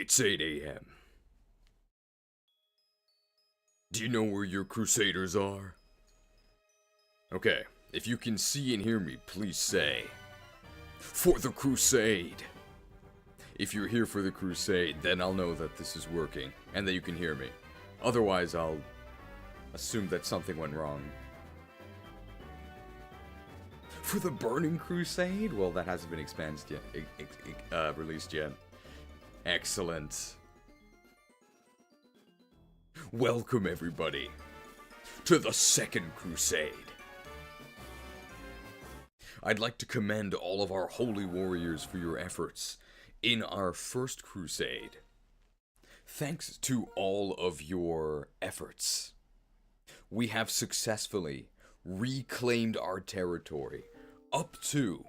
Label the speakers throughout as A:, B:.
A: It's 8 a.m. Do you know where your Krewsaders are? Okay, if you can see and hear me, please say, "For the Crusade!" If you're here for the Crusade, then I'll know that this is working, and that you can hear me. Otherwise, I'll assume that something went wrong. For the Burning Crusade? Well, that hasn't been expanded yet, released yet. Excellent. Welcome, everybody, to the Second Crusade. I'd like to commend all of our holy warriors for your efforts in our first crusade. Thanks to all of your efforts, we have successfully reclaimed our territory up to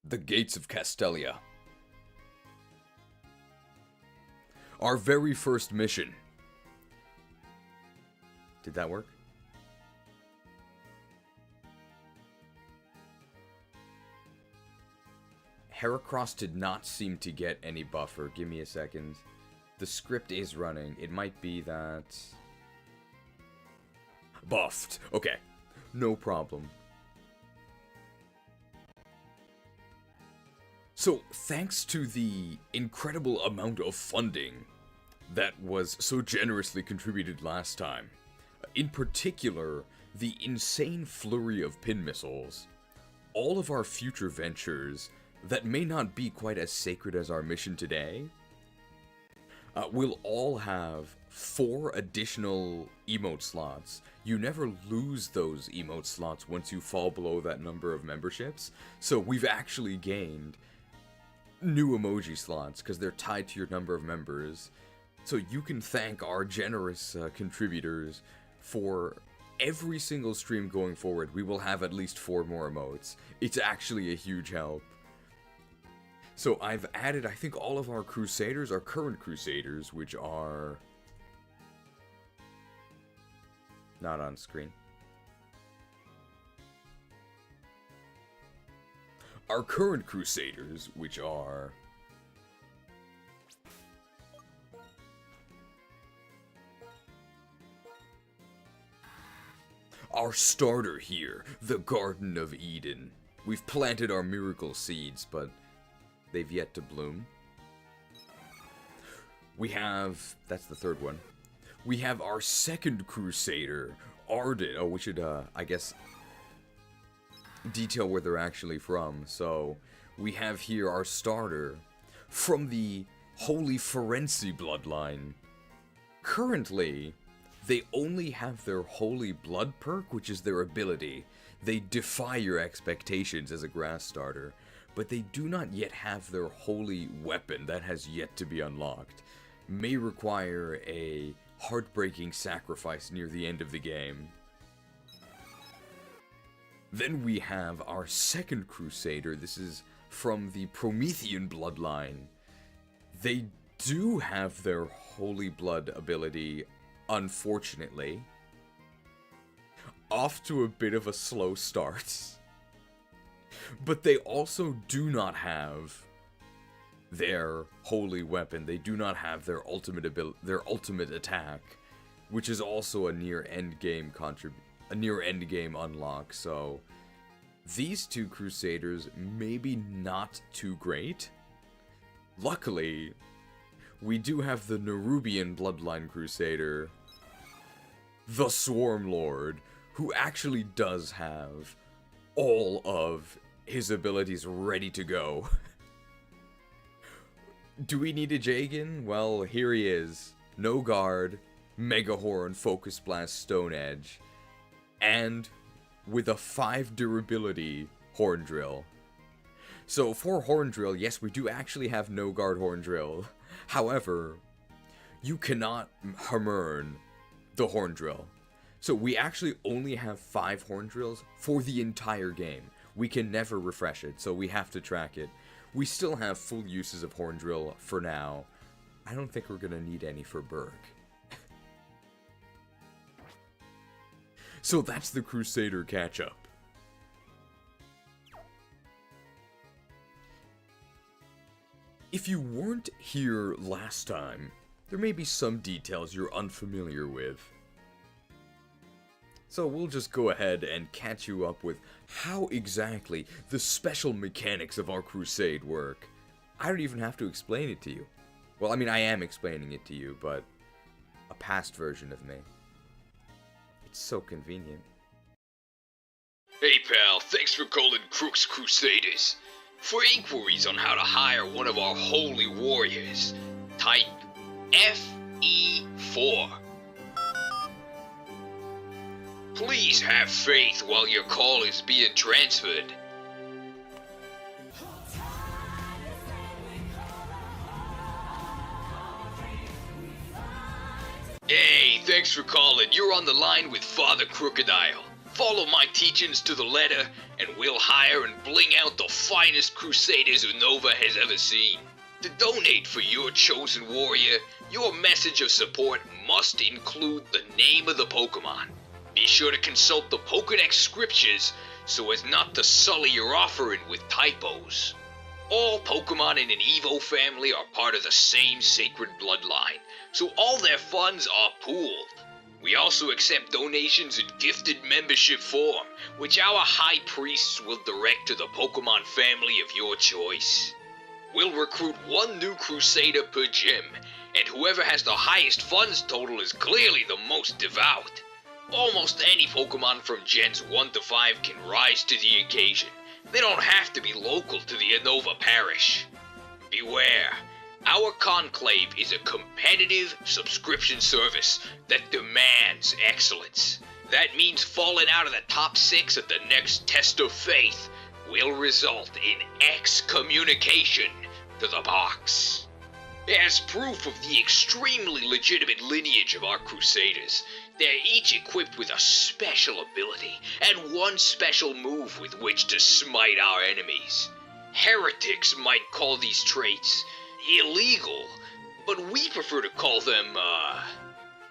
A: the gates of Castelia. Our very first mission. Did that work? Heracross did not seem to get any buffer. Give me a second. The script is running. It might be that... Buffed. Okay. No problem. So, thanks to the incredible amount of funding that was so generously contributed last time, in particular, the insane flurry of pin missiles, all of our future ventures that may not be quite as sacred as our mission today, will all have 4 additional emote slots. You never lose those emote slots once you fall below that number of memberships, so we've actually gained new emoji slots because they're tied to your number of members. So you can thank our generous contributors for every single stream going forward. We will have at least 4 more emotes. It's actually a huge help. So I've added, I think, all of our Krewsaders, our current Krewsaders, which are not on screen. Our current Krewsaders, which are our starter here, the Garden of Eden. We've planted our miracle seeds, but they've yet to bloom. We have, that's the third one. We have our second Krewsader, Arden. Oh, we should, I guess, detail where they're actually from. So, we have here our starter from the Holy Ferenci bloodline. Currently, they only have their Holy Blood perk, which is their ability. They defy your expectations as a grass starter, but they do not yet have their Holy Weapon. That has yet to be unlocked. May require a heartbreaking sacrifice near the end of the game. Then we have our second Krewsader. This is from the Promethean bloodline. They do have their Holy Blood ability, unfortunately. Off to a bit of a slow start. But they also do not have their holy weapon. They do not have their ultimate attack, which is also a near end game unlock. So these two Krewsaders maybe not too great. Luckily, we do have the Nerubian bloodline Krewsader, the Swarm Lord, who actually does have all of his abilities ready to go. Do we need a Jagan? Well, here he is. No guard, Mega Horn, Focus Blast, Stone Edge, and with a 5 durability Horn Drill. So for Horn Drill, yes, we do actually have no guard Horn Drill. However, you cannot hammer the Horn Drill. So we actually only have 5 Horn Drills for the entire game. We can never refresh it, so we have to track it. We still have full uses of Horn Drill for now. I don't think we're gonna need any for Burgh. So that's the Krewsader catch-up. If you weren't here last time, there may be some details you're unfamiliar with. So we'll just go ahead and catch you up with how exactly the special mechanics of our crusade work. I don't even have to explain it to you. Well, I mean, I am explaining it to you, but a past version of me. It's so convenient.
B: Hey pal, thanks for calling Krook's Krewsaders. For inquiries on how to hire one of our holy warriors, type FE4. Please have faith while your call is being transferred. Hey, thanks for calling. You're on the line with Father Krookodile. Follow my teachings to the letter, and we'll hire and bling out the finest Krewsaders Unova has ever seen. To donate for your chosen warrior, your message of support must include the name of the Pokemon. Be sure to consult the Pokedex scriptures so as not to sully your offering with typos. All Pokemon in an Evo family are part of the same sacred bloodline, so all their funds are pooled. We also accept donations in gifted membership form, which our high priests will direct to the Pokemon family of your choice. We'll recruit one new Krewsader per gym, and whoever has the highest funds total is clearly the most devout. Almost any Pokemon from Gens 1 to 5 can rise to the occasion. They don't have to be local to the Unova parish. Beware, our conclave is a competitive subscription service that demands excellence. That means falling out of the top 6 at the next test of faith will result in excommunication to the box. As proof of the extremely legitimate lineage of our Krewsaders, they're each equipped with a special ability and one special move with which to smite our enemies. Heretics might call these traits illegal, but we prefer to call them,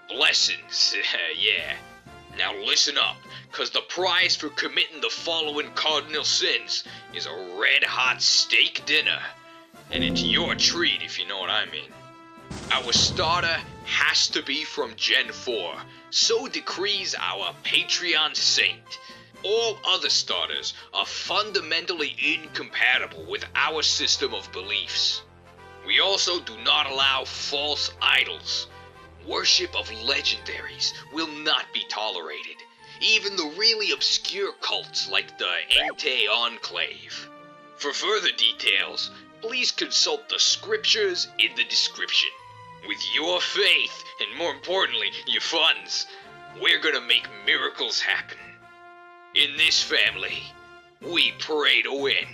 B: blessings. Yeah. Now listen up, cause the prize for committing the following cardinal sins is a red-hot steak dinner. And it's your treat, if you know what I mean. Our starter has to be from Gen 4, so decrees our Patreon saint. All other starters are fundamentally incompatible with our system of beliefs. We also do not allow false idols. Worship of legendaries will not be tolerated, even the really obscure cults like the Entei Enclave. For further details, please consult the scriptures in the description. With your faith, and more importantly, your funds, we're gonna make miracles happen. In this family, we pray to win.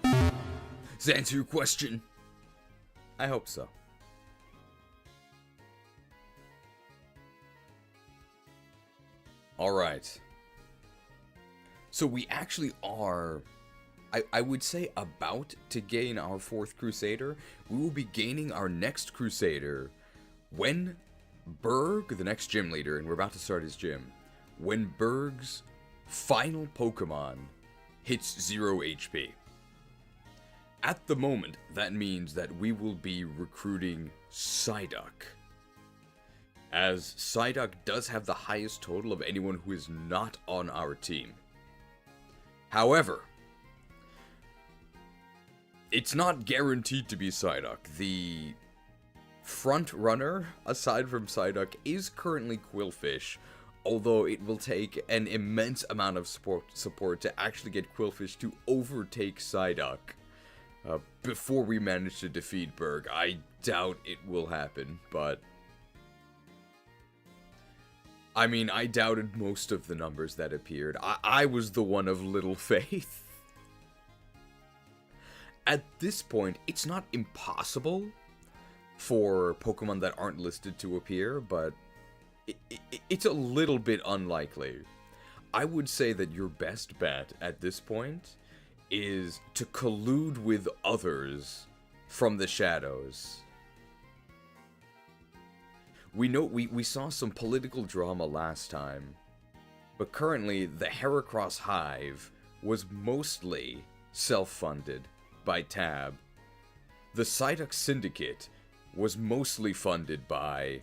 A: Does that answer your question? I hope so. Alright. So we actually are, I would say, about to gain our 4th Krewsader. We will be gaining our next Krewsader when Burgh, the next gym leader, and we're about to start his gym, when Burgh's final Pokemon hits 0 HP. At the moment, that means that we will be recruiting Psyduck, as Psyduck does have the highest total of anyone who is not on our team. However, it's not guaranteed to be Psyduck. The front runner, aside from Psyduck, is currently Qwilfish, although it will take an immense amount of support to actually get Qwilfish to overtake Psyduck before we manage to defeat Burgh. I doubt it will happen, but I mean, I doubted most of the numbers that appeared. I was the one of little faith. At this point, it's not impossible for Pokemon that aren't listed to appear, but it's a little bit unlikely. I would say that your best bet at this point is to collude with others from the shadows. We know we saw some political drama last time, but currently the Heracross Hive was mostly self-funded by Tab, the SableSci Syndicate was mostly funded by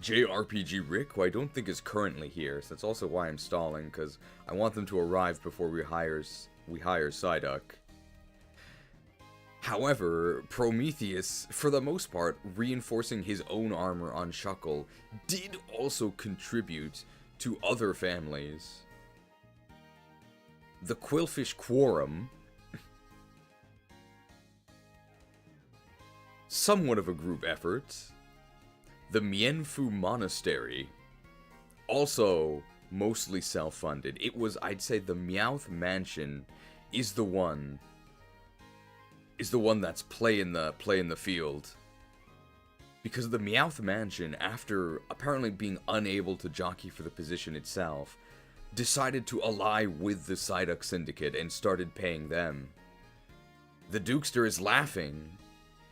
A: JRPG Rick, who I don't think is currently here, so that's also why I'm stalling, because I want them to arrive before we hire SableSci. However, Prometheus, for the most part, reinforcing his own armor on Shuckle, did also contribute to other families. The Quillfish Quorum, somewhat of a group effort. The Mienfu Monastery, also mostly self-funded. It was, I'd say, the Meowth Mansion is the one that's play in the field. Because the Meowth Mansion, after apparently being unable to jockey for the position itself, decided to ally with the SableSci Syndicate and started paying them. The Dukester is laughing.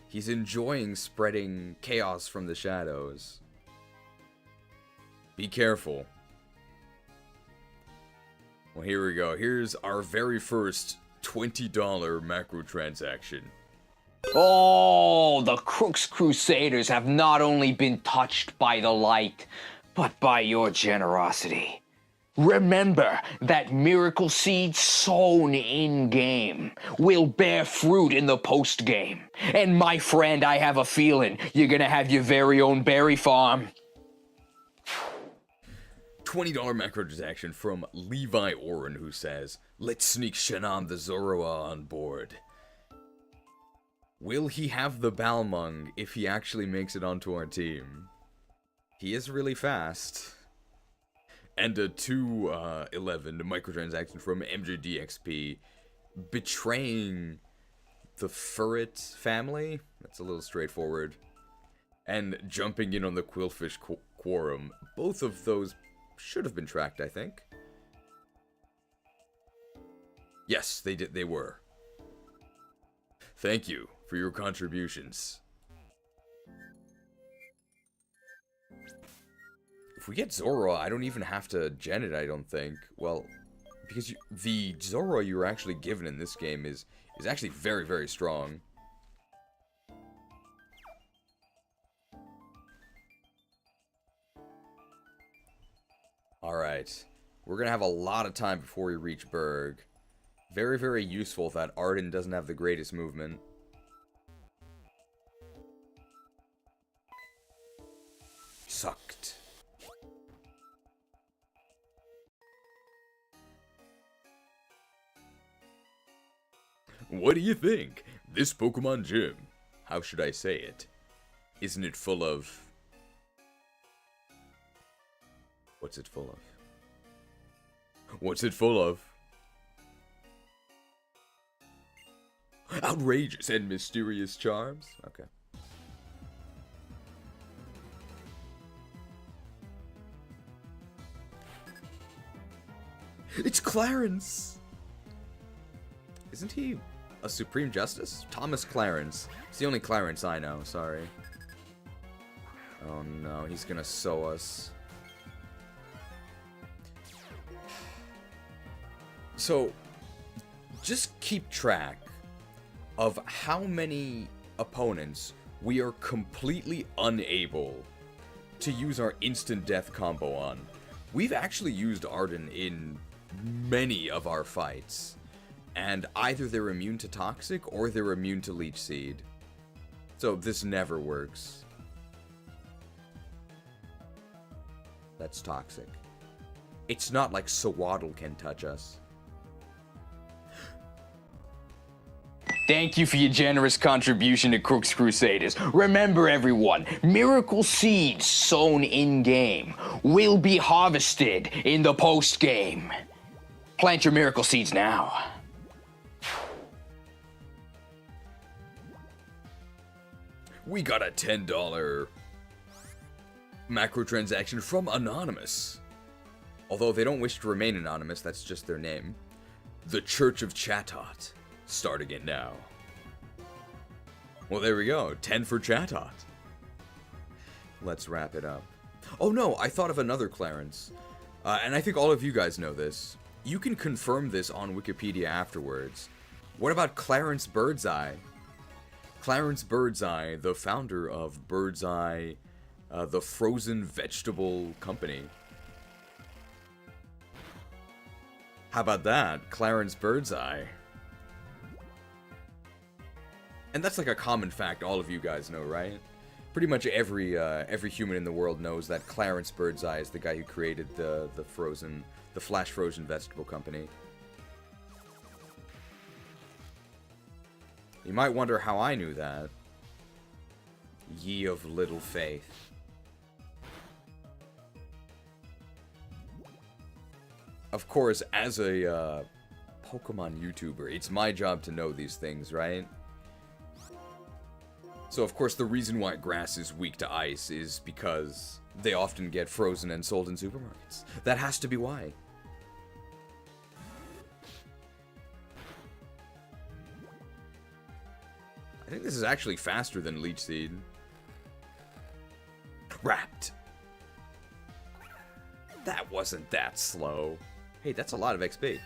A: He's enjoying spreading chaos from the shadows. Be careful. Well, here we go. Here's our very first $20 macro transaction.
C: Oh, the Krook's Krewsaders have not only been touched by the light, but by your generosity. Remember that miracle seed sown in-game will bear fruit in the post-game. And my friend, I have a feeling you're gonna have your very own berry farm.
A: $20 macro transaction from Levi Oren, who says, "Let's sneak Shannam the Zoroa on board. Will he have the Balmung if he actually makes it onto our team? He is really fast." And a 211 microtransaction from MJDXP, betraying the Furret family. That's a little straightforward. And jumping in on the Quillfish Quorum. Both of those should have been tracked, I think. Yes, they were. Thank you for your contributions. If we get Zoroa, I don't even have to gen it, I don't think. Well, because the Zoroa you were actually given in this game is actually very, very strong. Alright. We're gonna have a lot of time before we reach Burgh. Very, very useful that Arden doesn't have the greatest movement. Sucked. What do you think? This Pokemon gym, how should I say it? Isn't it full of... What's it full of? What's it full of? Outrageous and mysterious charms? Okay. It's Clarence! Isn't he a Supreme Justice? Thomas Clarence. It's the only Clarence I know, sorry. Oh no, he's gonna sew us. So, just keep track of how many opponents we are completely unable to use our instant death combo on. We've actually used Arden in many of our fights, and either they're immune to Toxic or they're immune to Leech Seed. So this never works. That's Toxic. It's not like Sawaddle can touch us.
C: Thank you for your generous contribution to Krook's Krewsaders. Remember, everyone, miracle seeds sown in-game will be harvested in the post-game. Plant your miracle seeds now.
A: We got a $10 macro transaction from Anonymous. Although they don't wish to remain anonymous, that's just their name. The Church of Chatot. Starting it now. Well, there we go. 10 for Chatot. Let's wrap it up. Oh no, I thought of another Clarence. And I think all of you guys know this. You can confirm this on Wikipedia afterwards. What about Clarence Birdseye? Clarence Birdseye, the founder of Birdseye, the frozen vegetable company. How about that? Clarence Birdseye. And that's like a common fact all of you guys know, right? Pretty much every human in the world knows that Clarence Birdseye is the guy who created the flash frozen vegetable company. You might wonder how I knew that. Ye of little faith. Of course, as a Pokemon YouTuber, it's my job to know these things, right? So of course the reason why grass is weak to ice is because they often get frozen and sold in supermarkets. That has to be why. I think this is actually faster than Leech Seed. Wrapped. That wasn't that slow. Hey, that's a lot of XP.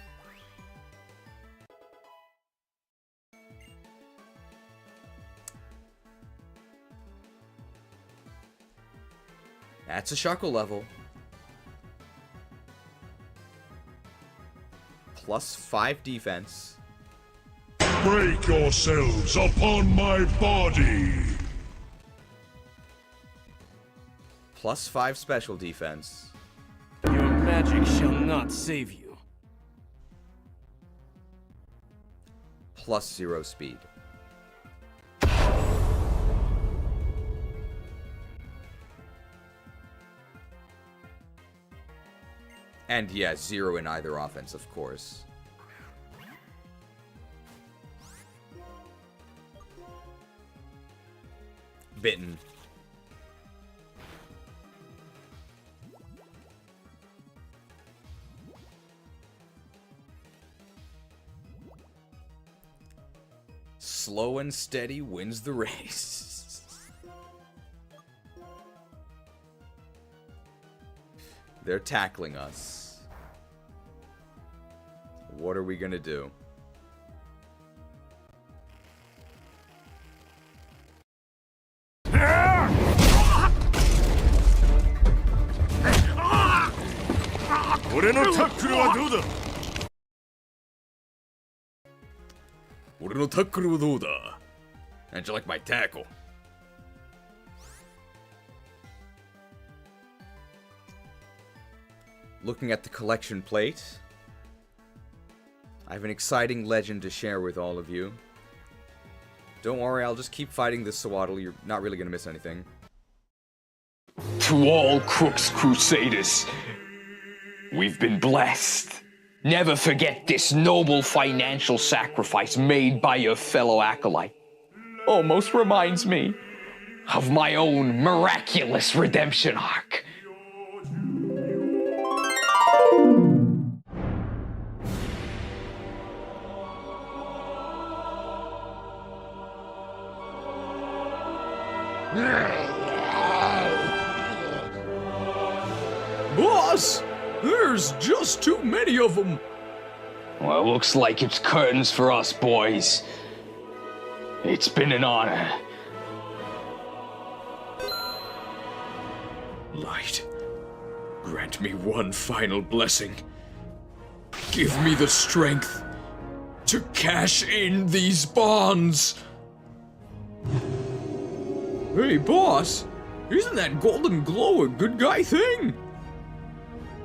A: That's a Shuckle level. Plus 5 defense.
D: Break yourselves upon my body!
A: Plus 5 special defense.
E: Your magic shall not save you.
A: Plus 0 speed. And yeah, 0 in either offense, of course. Bitten. Slow and steady wins the race. They're tackling us. What are we gonna do? How'd you like my tackle? Looking at the collection plate, I have an exciting legend to share with all of you. Don't worry, I'll just keep fighting this Sawaddle. You're not really gonna miss anything.
C: To all Krook's Krewsaders, we've been blessed. Never forget this noble financial sacrifice made by your fellow acolyte. Almost reminds me of my own miraculous redemption arc.
A: Boss! There's just too many of them!
C: Well, looks like it's curtains for us, boys. It's been an honor.
A: Light, grant me one final blessing. Give me the strength to cash in these bonds. Hey, boss, isn't that golden glow a good guy thing?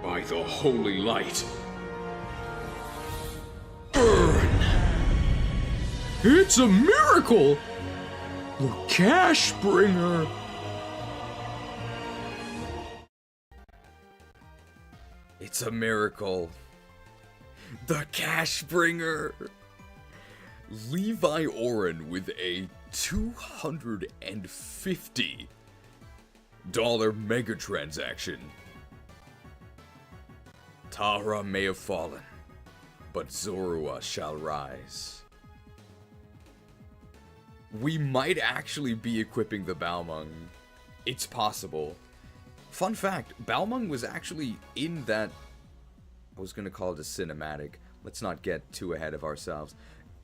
A: By the holy light. Burn! It's a miracle! The cash bringer! It's a miracle. The cash bringer! Levi Oren with a $250 mega transaction. Tara may have fallen, but Zorua shall rise. We might actually be equipping the Balmung. It's possible. Fun fact, Balmung was actually in that... I was going to call it a cinematic. Let's not get too ahead of ourselves.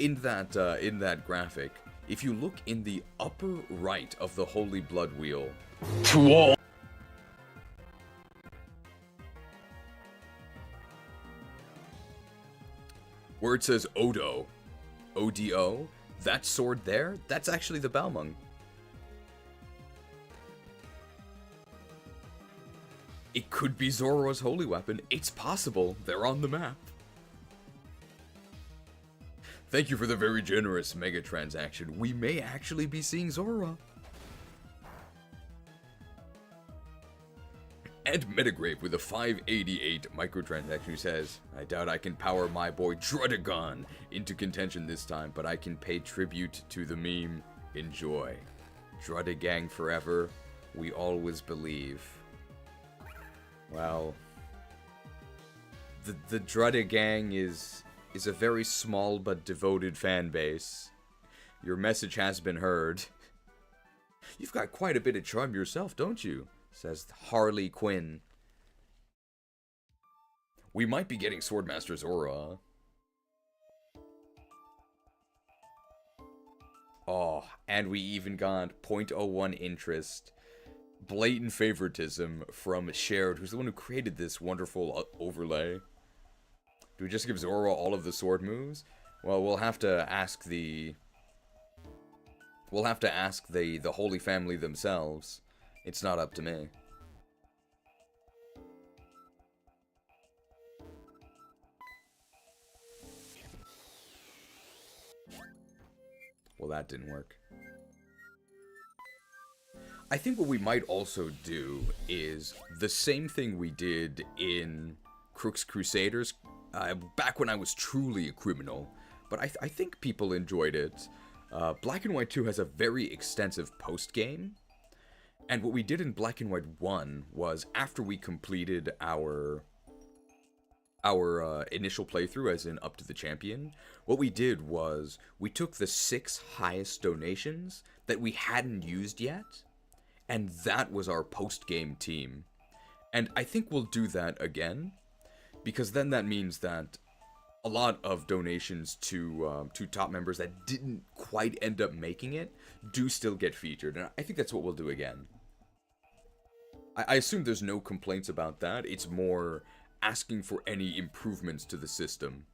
A: in that graphic, if you look in the upper right of the Holy Blood Wheel,
C: To all.
A: where it says Odo, O-D-O, that sword there, that's actually the Balmung. It could be Zoro's holy weapon. It's possible. They're on the map. Thank you for the very generous mega transaction. We may actually be seeing Zora. And Metagrave with a 588 microtransaction who says, I doubt I can power my boy Drudagon into contention this time, but I can pay tribute to the meme. Enjoy. Drudagang forever. We always believe. Well, the Drudagang is a very small but devoted fan base. Your message has been heard. You've got quite a bit of charm yourself, don't you? Says Harley Quinn. We might be getting Swordmaster Zora. Oh, and we even got 0.01 interest. Blatant favoritism from Shared, who's the one who created this wonderful overlay. Do we just give Zora all of the sword moves? Well, we'll have to ask the Holy Family themselves. It's not up to me. Well, that didn't work. I think what we might also do is the same thing we did in Krook's Krewsaders, back when I was truly a criminal, but I think people enjoyed it. Black and White 2 has a very extensive post-game, and what we did in Black and White 1 was, after we completed our initial playthrough, as in up to the champion, what we did was, we took the 6 highest donations that we hadn't used yet, and that was our post-game team. And I think we'll do that again, because then that means that a lot of donations to top members that didn't quite end up making it do still get featured, and I think that's what we'll do again. I assume there's no complaints about that. It's more asking for any improvements to the system.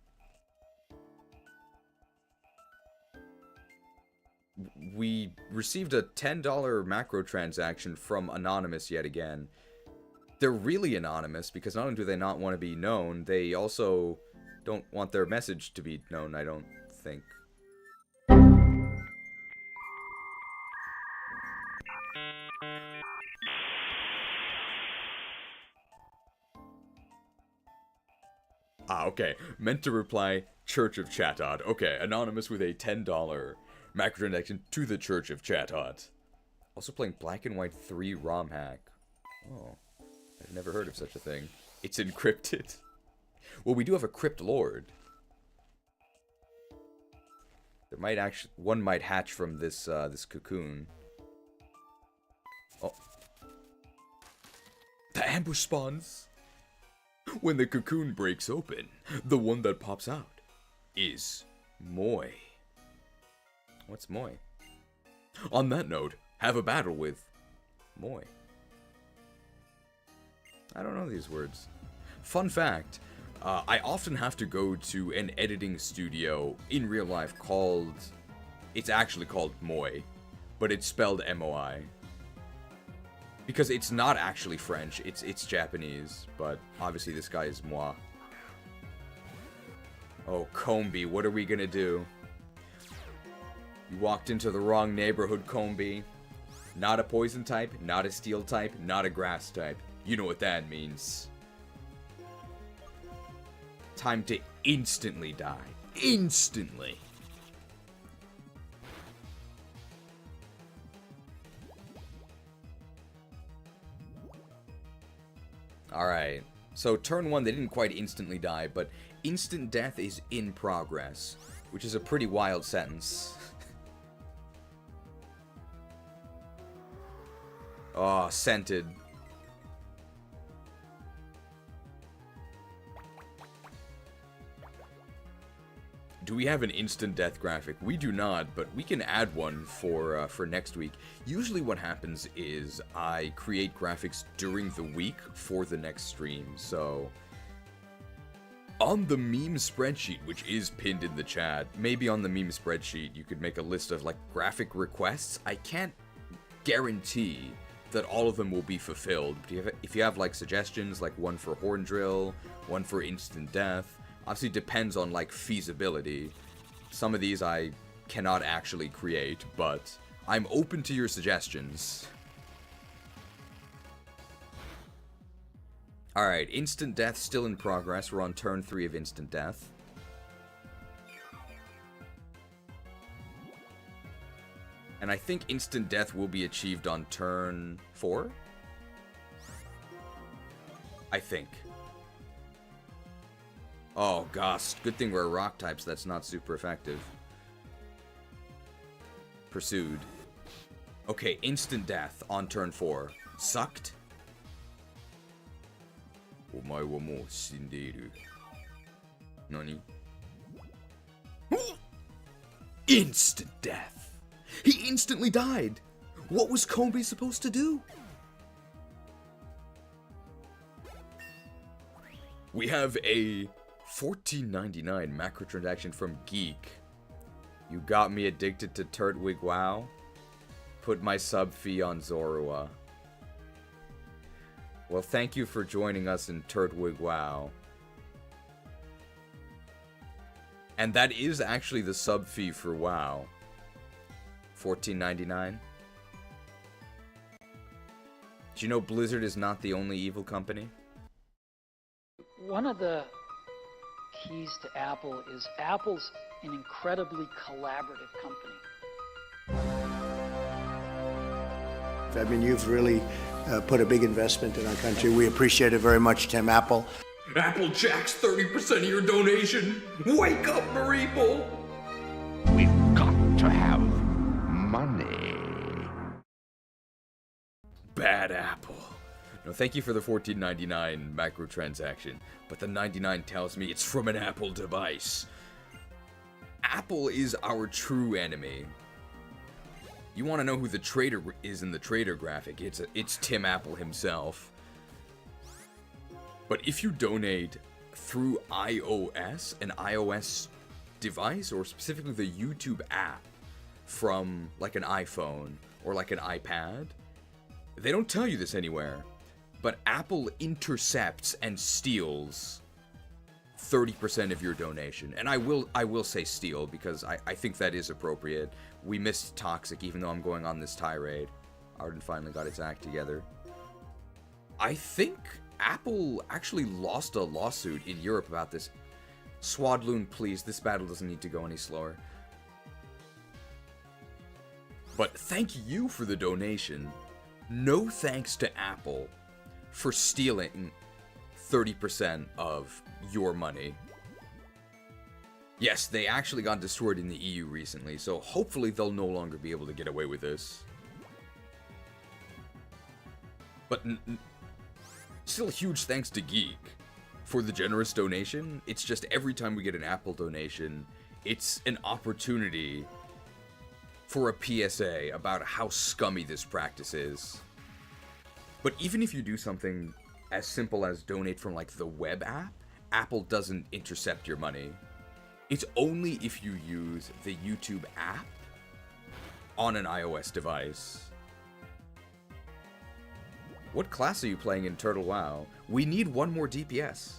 A: We received a $10 macro transaction from Anonymous yet again. They're really anonymous because not only do they not want to be known, they also don't want their message to be known, I don't think. Ah, okay. Meant to reply, Church of Chatod. Okay, Anonymous with a $10 macro transaction to the Church of Chatod. Also playing Black and White 3 ROM hack. Oh, I've never heard of such a thing. It's encrypted. Well, we do have a Crypt Lord. There might actually, one might hatch from this this cocoon. Oh, the ambush spawns. When the cocoon breaks open, the one that pops out is Moy. What's Moy? On that note, have a battle with Moy. I don't know these words. Fun fact, I often have to go to an editing studio in real life called... It's actually called Moy, but it's spelled M-O-I. Because it's not actually French, it's Japanese, but obviously this guy is moi. Oh, Combi, what are we gonna do? You walked into the wrong neighborhood, Combi. Not a poison type, not a steel type, not a grass type. You know what that means. Time to instantly die. Instantly. Alright, so turn 1 they didn't quite instantly die, but instant death is in progress, which is a pretty wild sentence. Oh, scented. Do we have an instant death graphic? We do not, but we can add one for next week. Usually what happens is I create graphics during the week for the next stream, so... On the meme spreadsheet, which is pinned in the chat, maybe on the meme spreadsheet you could make a list of, like, graphic requests. I can't guarantee that all of them will be fulfilled, but if you have, like, suggestions, like one for Horn Drill, one for Instant Death, obviously depends on, like, feasibility. Some of these I cannot actually create, but I'm open to your suggestions. Alright, Instant Death still in progress. We're on turn 3 of Instant Death. And I think Instant Death will be achieved on turn 4? I think. Oh, gosh. Good thing we're a rock type, so that's not super effective. Pursued. Okay, Instant Death on turn 4. Sucked? Omae wa mou shindeiru. Nani? Instant death! He instantly died! What was Kombi supposed to do? We have a $14.99 macro transaction from Geek. You got me addicted to Turtwig WoW. Put my sub fee on Zorua. Well, thank you for joining us in Turtwig WoW. And that is actually the sub fee for WoW. $14.99. Do you know Blizzard is not the only evil company?
F: One of the keys to Apple is Apple's an incredibly collaborative company.
G: I mean, you've really put a big investment in our country. We appreciate it very much, Tim Apple.
A: Applejack's 30% of your donation. Wake up, Mareeple!
H: We've got to have money.
A: Bad Apple. No, thank you for the $14.99 macro transaction, but the 99 tells me it's from an Apple device. Apple is our true enemy. You want to know who the traitor is in the traitor graphic? It's Tim Apple himself. But if you donate through iOS, an iOS device, or specifically the YouTube app from like an iPhone or like an iPad, they don't tell you this anywhere, but Apple intercepts and steals 30% of your donation. And I will say steal because I think that is appropriate. We missed Toxic, even though I'm going on this tirade. Arden finally got its act together. I think Apple actually lost a lawsuit in Europe about this. Swadloon, please, this battle doesn't need to go any slower. But thank you for the donation. No thanks to Apple for stealing 30% of your money. Yes, they actually got destroyed in the EU recently, so hopefully they'll no longer be able to get away with this. But still huge thanks to Geek for the generous donation. It's just every time we get an Apple donation, it's an opportunity for a PSA about how scummy this practice is. But even if you do something as simple as donate from like the web app, Apple doesn't intercept your money. It's only if you use the YouTube app on an iOS device. What class are you playing in Turtle WoW? We need one more DPS.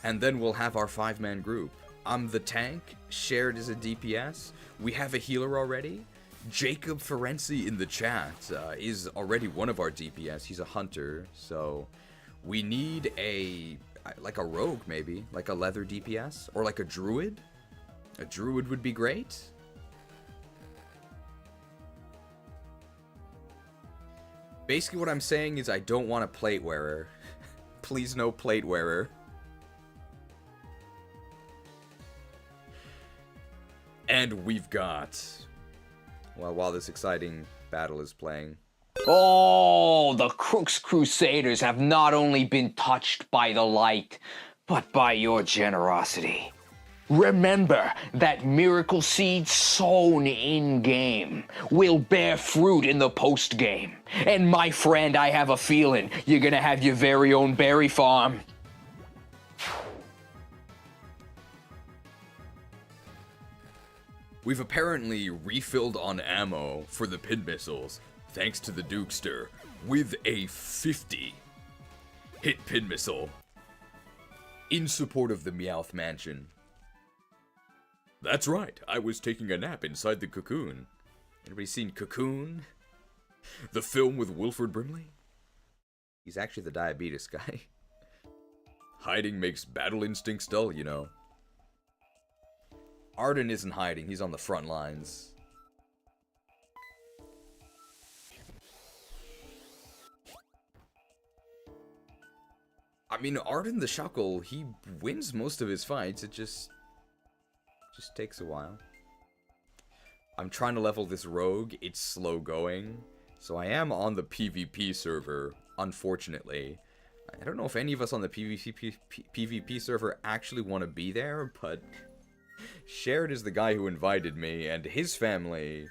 A: And then we'll have our 5-man group. I'm the tank, Shared is a DPS. We have a healer already. Jacob Ferenci in the chat is already one of our DPS. He's a hunter, so we need like a rogue maybe, like a leather DPS, or like a druid. A druid would be great. Basically what I'm saying is I don't want a plate wearer. Please no plate wearer. And we've got, well, while this exciting battle is playing.
C: Oh, the Krewsaders have not only been touched by the light, but by your generosity. Remember that miracle seed sown in-game will bear fruit in the post-game. And my friend, I have a feeling you're gonna have your very own berry farm.
A: We've apparently refilled on ammo for the pin missiles, thanks to the Dukester, with a 50-hit pin missile in support of the Meowth Mansion. That's right, I was taking a nap inside the cocoon. Anybody seen Cocoon? The film with Wilford Brimley? He's actually the diabetes guy. Hiding makes battle instincts dull, you know. Arden isn't hiding, he's on the front lines. I mean, Arden the Shuckle, he wins most of his fights, it just takes a while. I'm trying to level this rogue, it's slow going. So I am on the PvP server, unfortunately. I don't know if any of us on the PvP server actually want to be there, but Shared is the guy who invited me, and his family,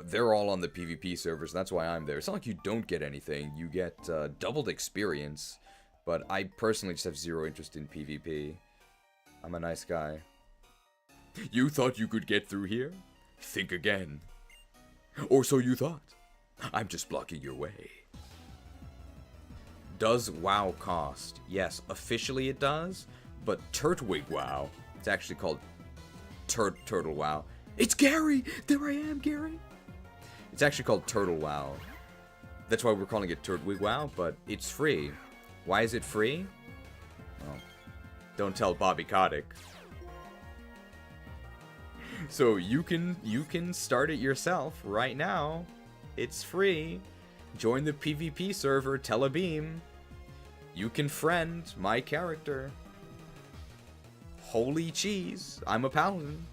A: they're all on the PvP servers, that's why I'm there. It's not like you don't get anything, you get doubled experience, but I personally just have zero interest in PvP. I'm a nice guy. You thought you could get through here? Think again. Or so you thought. I'm just blocking your way. Does WoW cost? Yes, officially it does, but Turtwig WoW, it's actually called Turtle WoW. It's Gary! There I am, Gary! It's actually called Turtle WoW. That's why we're calling it Turtwig WoW, but it's free. Why is it free? Well, don't tell Bobby Kotick. So you can start it yourself right now. It's free. Join the PvP server, Telebeam. You can friend my character. Holy cheese, I'm a paladin.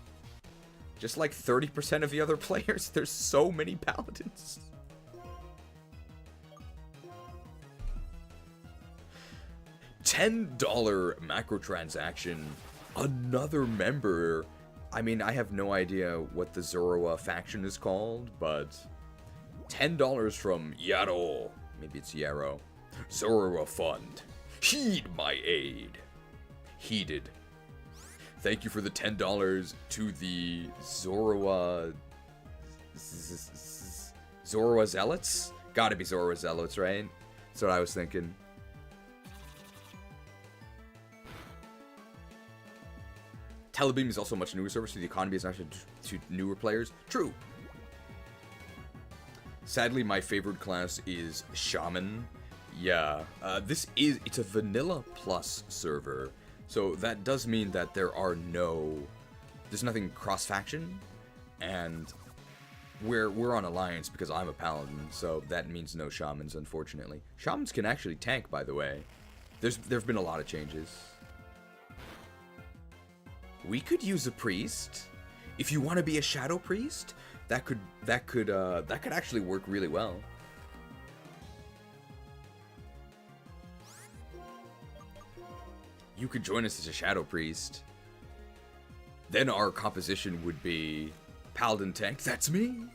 A: Just like 30% of the other players, there's so many paladins. $10 macro transaction. Another member. I mean, I have no idea what the Zoroa faction is called, but $10 from Yaro. Maybe it's Yarrow. Zoroa Fund. Heed my aid. Heeded. Thank you for the $10 to the Zoroa Zealots? Gotta be Zoroa Zealots, right? That's what I was thinking. Telebeam is also a much newer service, so the economy is actually to newer players. True. Sadly, my favorite class is Shaman. Yeah, it's a vanilla plus server, so that does mean that there's nothing cross-faction, and we're on alliance because I'm a paladin, so that means no shamans, unfortunately. Shamans can actually tank, by the way. There've been a lot of changes. We could use a priest. If you want to be a shadow priest, that could actually work really well. You could join us as a shadow priest. Then our composition would be paladin tank. That's me.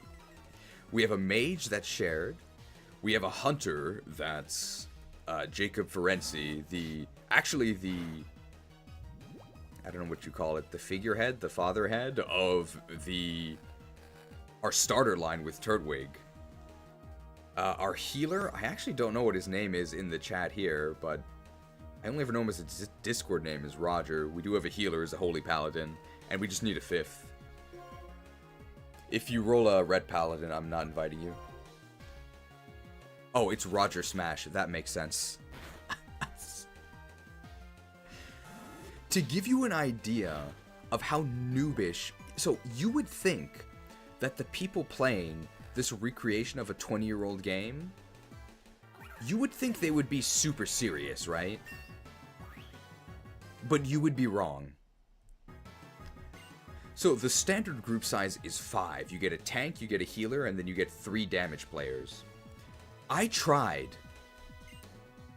A: We have a mage that's shared. We have a hunter that's Jacob Ferenczi. I don't know what you call it, the figurehead, the fatherhead of our starter line with Turtwig. Our healer, I actually don't know what his name is in the chat here, but I only ever know him as his Discord name is Roger. We do have a healer as a Holy Paladin, and we just need a 5th. If you roll a Red Paladin, I'm not inviting you. Oh, it's Roger Smash, that makes sense. To give you an idea of how noobish, so you would think that the people playing this recreation of a 20-year-old game, you would think they would be super serious, right? But you would be wrong. So the standard group size is 5. You get a tank, you get a healer, and then you get 3 damage players. I tried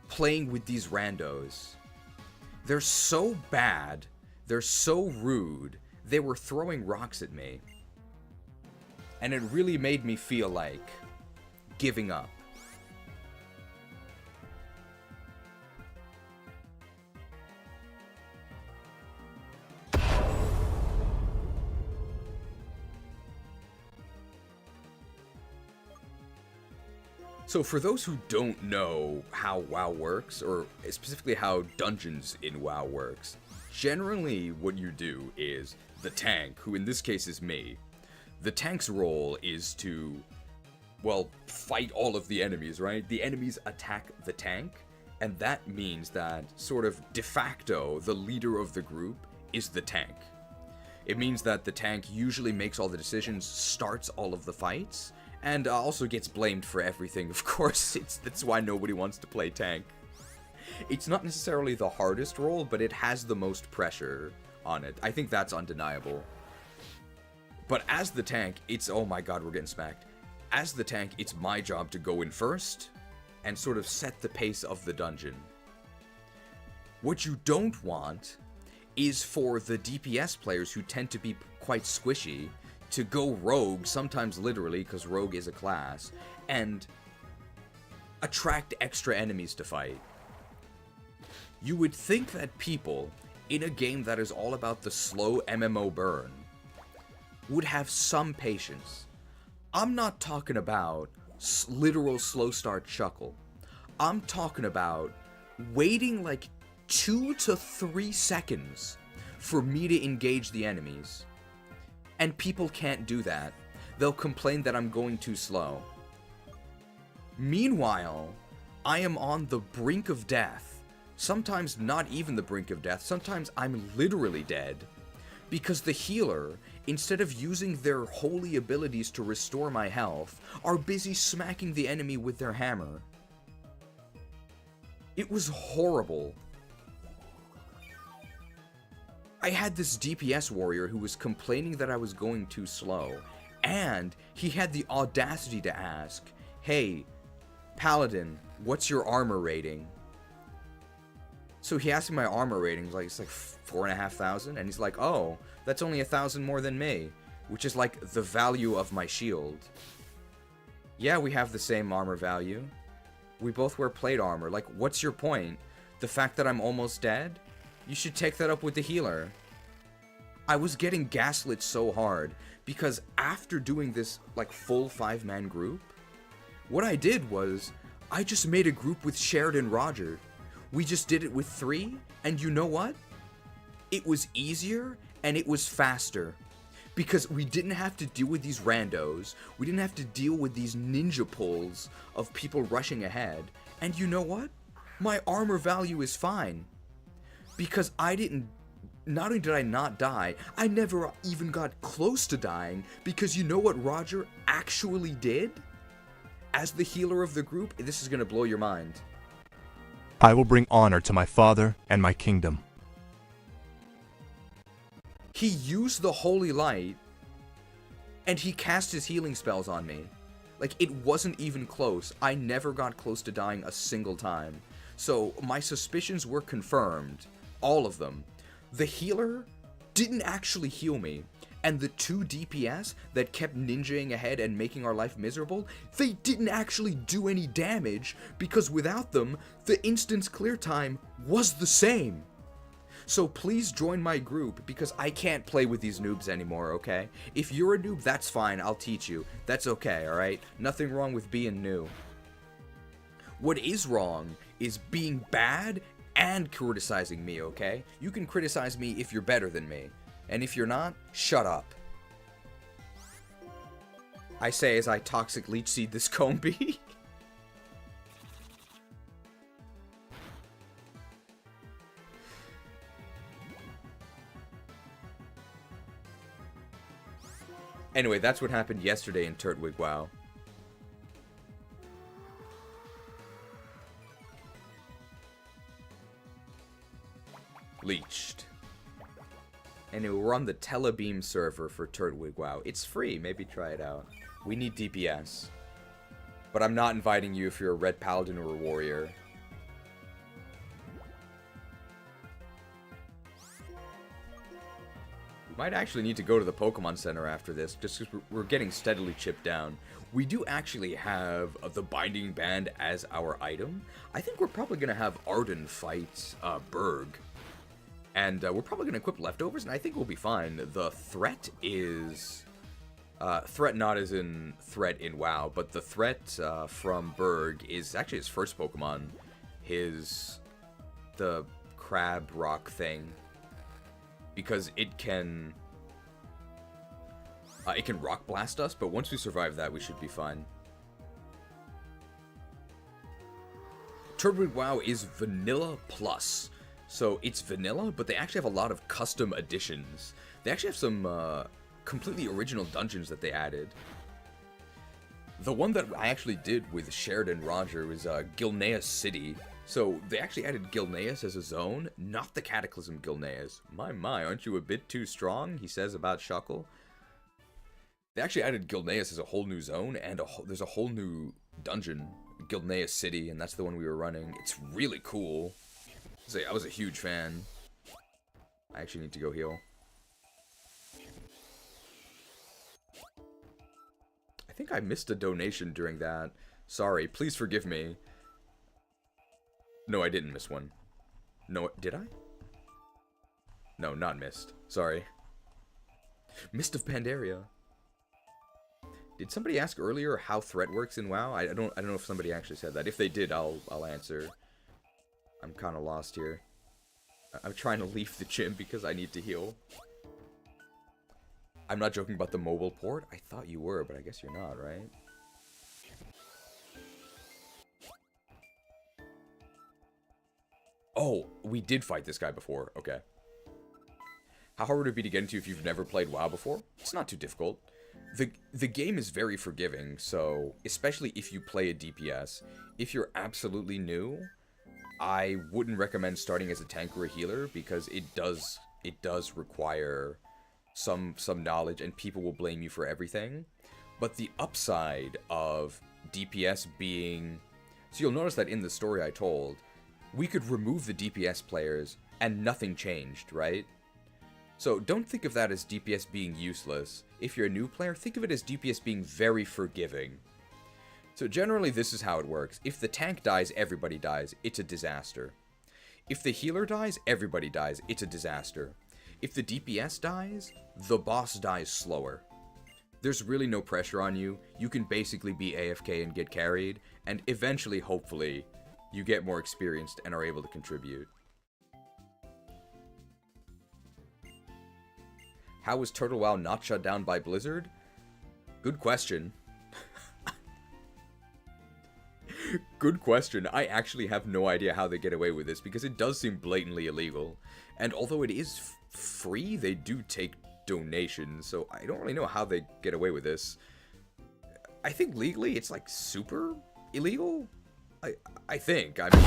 A: playing with these randos, They're so bad. They're so rude. They were throwing rocks at me. And it really made me feel like giving up. So for those who don't know how WoW works, or specifically how dungeons in WoW works, generally what you do is the tank, who in this case is me, the tank's role is to, well, fight all of the enemies, right? The enemies attack the tank, and that means that, sort of de facto, the leader of the group is the tank. It means that the tank usually makes all the decisions, starts all of the fights, and also gets blamed for everything, of course. That's why nobody wants to play tank. It's not necessarily the hardest role, but it has the most pressure on it. I think that's undeniable. But as the tank, it's... Oh my god, we're getting smacked. As the tank, it's my job to go in first and sort of set the pace of the dungeon. What you don't want is for the DPS players, who tend to be quite squishy, to go rogue, sometimes literally, because rogue is a class, and attract extra enemies to fight. You would think that people, in a game that is all about the slow MMO burn, would have some patience. I'm not talking about literal slow start chuckle. I'm talking about waiting like 2 to 3 seconds for me to engage the enemies. And people can't do that. They'll complain that I'm going too slow. Meanwhile, I am on the brink of death. Sometimes not even the brink of death. Sometimes I'm literally dead. Because the healer, instead of using their holy abilities to restore my health, are busy smacking the enemy with their hammer. It was horrible. I had this DPS warrior who was complaining that I was going too slow, and he had the audacity to ask, "Hey, Paladin, what's your armor rating?" So he asked me my armor rating, it's like 4,500, and he's like, "Oh, that's only 1,000 more than me," which is like the value of my shield. Yeah, we have the same armor value. We both wear plate armor. Like, what's your point? The fact that I'm almost dead? You should take that up with the healer. I was getting gaslit so hard, because after doing this, like, full 5-man group, what I did was, I just made a group with Shared and Roger. We just did it with 3, and you know what? It was easier, and it was faster. Because we didn't have to deal with these randos, we didn't have to deal with these ninja pulls of people rushing ahead, and you know what? My armor value is fine. Because not only did I not die, I never even got close to dying, because you know what Roger actually did? As the healer of the group, this is gonna blow your mind.
I: I will bring honor to my father and my kingdom.
A: He used the holy light, and he cast his healing spells on me. Like, it wasn't even close. I never got close to dying a single time. So, my suspicions were confirmed. All of them. The healer didn't actually heal me, and the 2 DPS that kept ninjaing ahead and making our life miserable, they didn't actually do any damage, because without them, the instance clear time was the same. So please join my group, because I can't play with these noobs anymore, okay? If you're a noob, that's fine, I'll teach you. That's okay, alright? Nothing wrong with being new. What is wrong is being bad and criticizing me, okay? You can criticize me if you're better than me. And if you're not, shut up. I say as I toxic leech seed this Combi. Anyway, that's what happened yesterday in Turtwig WoW. Leeched. Anyway, we're on the Telebeam server for Turtwig WoW. It's free, maybe try it out. We need DPS. But I'm not inviting you if you're a red paladin or a warrior. Might actually need to go to the Pokemon Center after this, just because we're getting steadily chipped down. We do actually have the Binding Band as our item. I think we're probably going to have Arden fight Burgh. And we're probably going to equip Leftovers, and I think we'll be fine. The threat is... threat not as in threat in WoW, but the threat from Burgh is actually his first Pokemon. The crab rock thing. Because it can rock blast us, but once we survive that, we should be fine. Turbid WoW is Vanilla Plus. So it's vanilla, but they actually have a lot of custom additions. They actually have some completely original dungeons that they added. The one that I actually did with Sheridan Roger was Gilneas City. So they actually added Gilneas as a zone, not the Cataclysm Gilneas. My, aren't you a bit too strong? He says about Shuckle. They actually added Gilneas as a whole new zone, and there's a whole new dungeon, Gilneas City, and that's the one we were running. It's really cool. I was a huge fan. I actually need to go heal. I think I missed a donation during that. Sorry, please forgive me. No, I didn't miss one. No, did I? No, not missed. Sorry. Mist of Pandaria. Did somebody ask earlier how threat works in WoW? I don't know if somebody actually said that. If they did, I'll answer. I'm kind of lost here. I'm trying to leave the gym because I need to heal. I'm not joking about the mobile port. I thought you were, but I guess you're not, right? Oh, we did fight this guy before. Okay. How hard would it be to get into if you've never played WoW before? It's not too difficult. The game is very forgiving, so especially if you play a DPS. If you're absolutely new, I wouldn't recommend starting as a tank or a healer because it does require some knowledge and people will blame you for everything. But the upside of DPS being... So you'll notice that in the story I told, we could remove the DPS players and nothing changed, right? So don't think of that as DPS being useless. If you're a new player, think of it as DPS being very forgiving. So generally this is how it works. If the tank dies, everybody dies. It's a disaster. If the healer dies, everybody dies. It's a disaster. If the DPS dies, the boss dies slower. There's really no pressure on you. You can basically be AFK and get carried, and eventually, hopefully, you get more experienced and are able to contribute. How was Turtle WoW not shut down by Blizzard? Good question. Good question. I actually have no idea how they get away with this because it does seem blatantly illegal. And although it is free, they do take donations, so I don't really know how they get away with this. I think legally it's like super illegal? I think. I mean...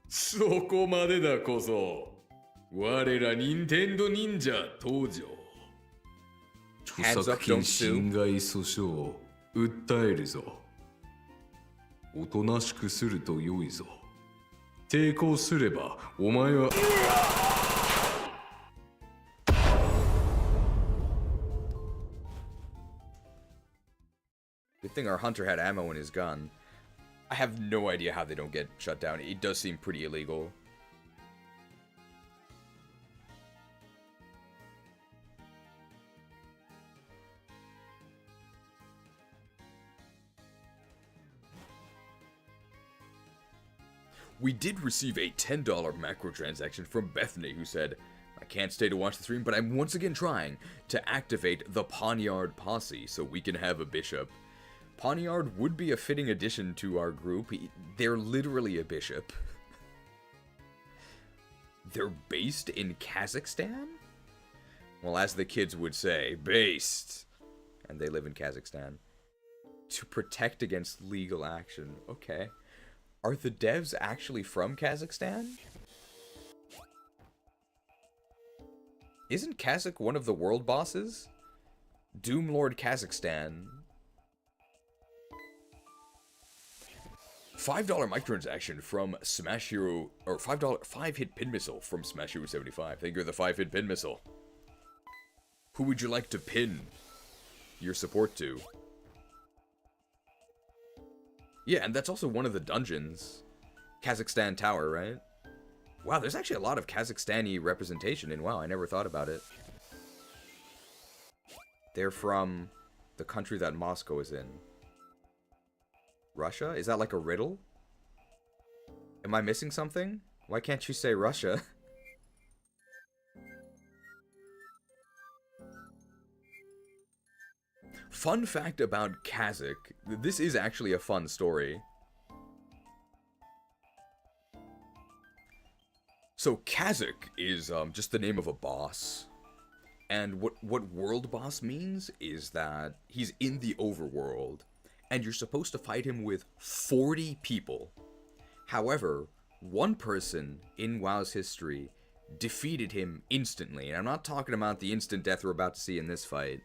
J: そこまでだこそ。我ら任天堂忍者登場。著作権侵害訴訟を訴えるぞ。おとなしくすると良いぞ。抵抗すればお前は。
A: Good thing our hunter had ammo in his gun. I have no idea how they don't get shut down. It does seem pretty illegal. We did receive a $10 macro transaction from Bethany, who said, I can't stay to watch the stream, but I'm once again trying to activate the Poniard Posse so we can have a bishop. Poniard would be a fitting addition to our group. They're literally a bishop. They're based in Kazakhstan? Well, as the kids would say, based. And they live in Kazakhstan. To protect against legal action. Okay. Are the devs actually from Kazakhstan? Isn't Kazakh one of the world bosses? Doomlord Kazakhstan. $5 microtransaction from Smash Hero, or $5 5-hit pin missile from Smash Hero 75. Thank you for the 5-hit pin missile. Who would you like to pin your support to? Yeah, and that's also one of the dungeons. Kazakhstan Tower, right? Wow, there's actually a lot of Kazakhstani representation in WoW. I never thought about it. They're from the country that Moscow is in. Russia? Is that like a riddle? Am I missing something? Why can't you say Russia? Fun fact about Kazakh. This is actually a fun story. So Kazakh is just the name of a boss. And what world boss means is that he's in the overworld. And you're supposed to fight him with 40 people. However, one person in WoW's history defeated him instantly. And I'm not talking about the instant death we're about to see in this fight.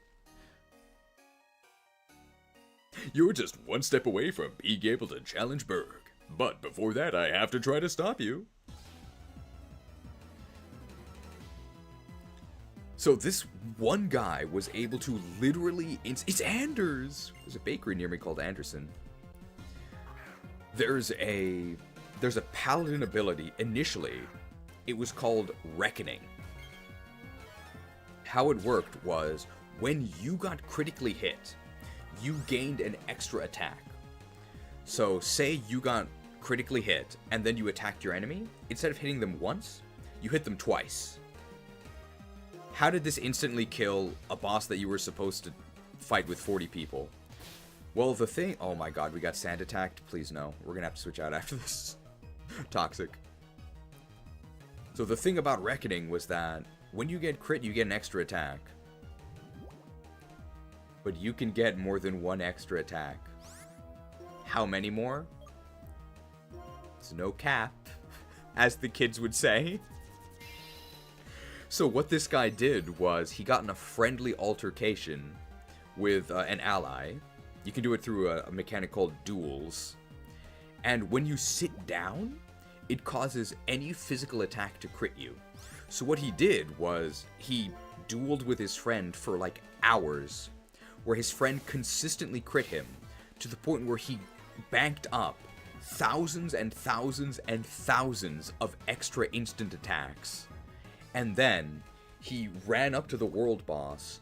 A: You're just one step away from being able to challenge Burgh. But before that, I have to try to stop you. So this one guy was able to literally... It's Anders! There's a bakery near me called Anderson. There's a paladin ability. Initially, it was called Reckoning. How it worked was, when you got critically hit, you gained an extra attack. So say you got critically hit, and then you attacked your enemy. Instead of hitting them once, you hit them twice. How did this instantly kill a boss that you were supposed to fight with 40 people? Well, the thing... Oh my god, we got sand attacked. Please no. We're gonna have to switch out after this. Toxic. So the thing about Reckoning was that when you get crit, you get an extra attack. But you can get more than one extra attack. How many more? It's no cap, as the kids would say. So what this guy did was he got in a friendly altercation with an ally. You can do it through a mechanic called duels. And when you sit down, it causes any physical attack to crit you. So what he did was he dueled with his friend for like hours, where his friend consistently crit him to the point where he banked up thousands and thousands and thousands of extra instant attacks. And then he ran up to the world boss,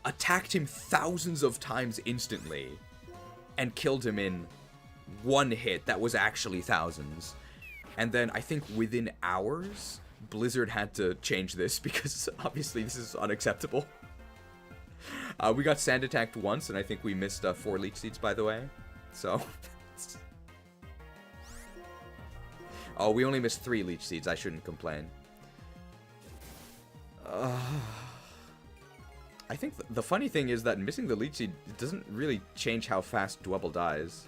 A: attacked him thousands of times instantly, and killed him in one hit that was actually thousands. And then I think within hours, Blizzard had to change this because obviously this is unacceptable. We got sand attacked once, and I think we missed 4 leech seeds, by the way. So... oh, we only missed 3 leech seeds. I shouldn't complain. I think the funny thing is that missing the leech seed doesn't really change how fast Dwebble dies.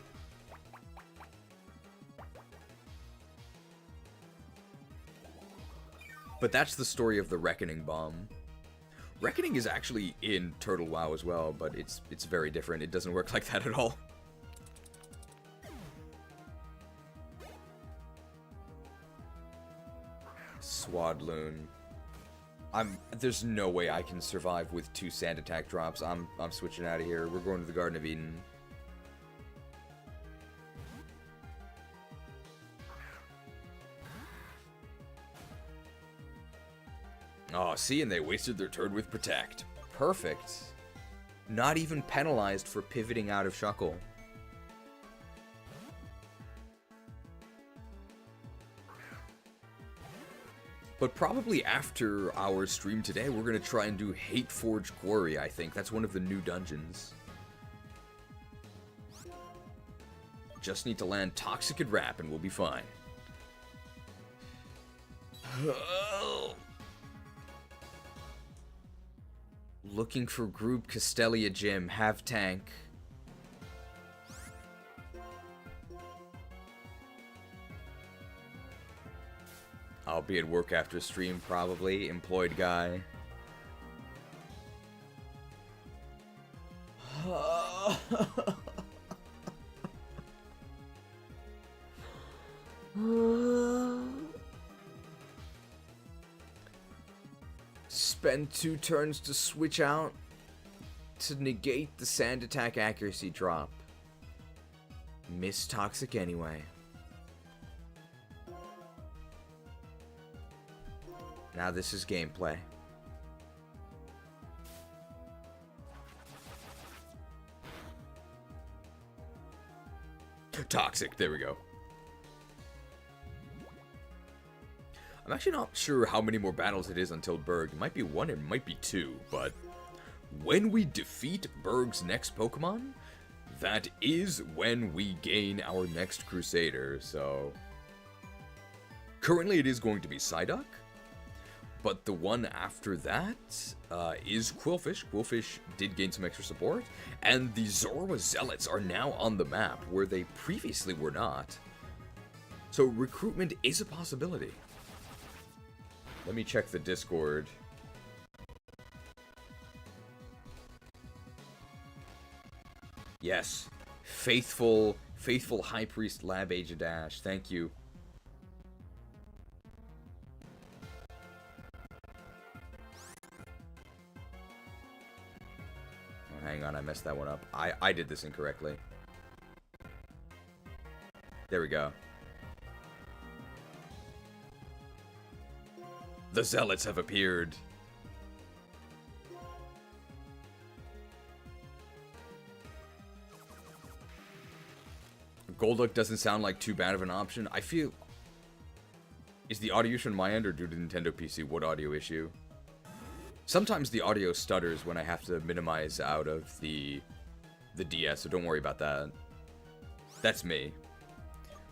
A: But that's the story of the Reckoning Bomb. Reckoning is actually in Turtle WoW as well, but it's very different. It doesn't work like that at all. Swadloon. There's no way I can survive with 2 sand attack drops. I'm switching out of here. We're going to the Garden of Eden. Oh, see, and they wasted their turn with Protect. Perfect. Not even penalized for pivoting out of Shuckle. But probably after our stream today, we're going to try and do Hateforge Quarry, I think. That's one of the new dungeons. Just need to land Toxic and Rap and we'll be fine. Looking for group Castelia Gym. Have tank. I'll be at work after stream, probably. Employed guy. Spend 2 turns to switch out to negate the sand attack accuracy drop. Miss Toxic anyway. Now this is gameplay. Toxic, there we go. I'm actually not sure how many more battles it is until Burgh. It might be 1, it might be 2, but when we defeat Burgh's next Pokemon, that is when we gain our next Krewsader, so... Currently it is going to be Psyduck, but the one after that is Qwilfish. Qwilfish did gain some extra support, and the Zorua Zealots are now on the map, where they previously were not. So recruitment is a possibility. Let me check the Discord. Yes. Faithful High Priest Lab Agent Ash. Thank you. Oh, hang on, I messed that one up. I did this incorrectly. There we go. The Zealots have appeared. Golduck doesn't sound like too bad of an option. I feel... Is the audio issue on my end or due to Nintendo PC? What audio issue? Sometimes the audio stutters when I have to minimize out of the DS, so don't worry about that. That's me.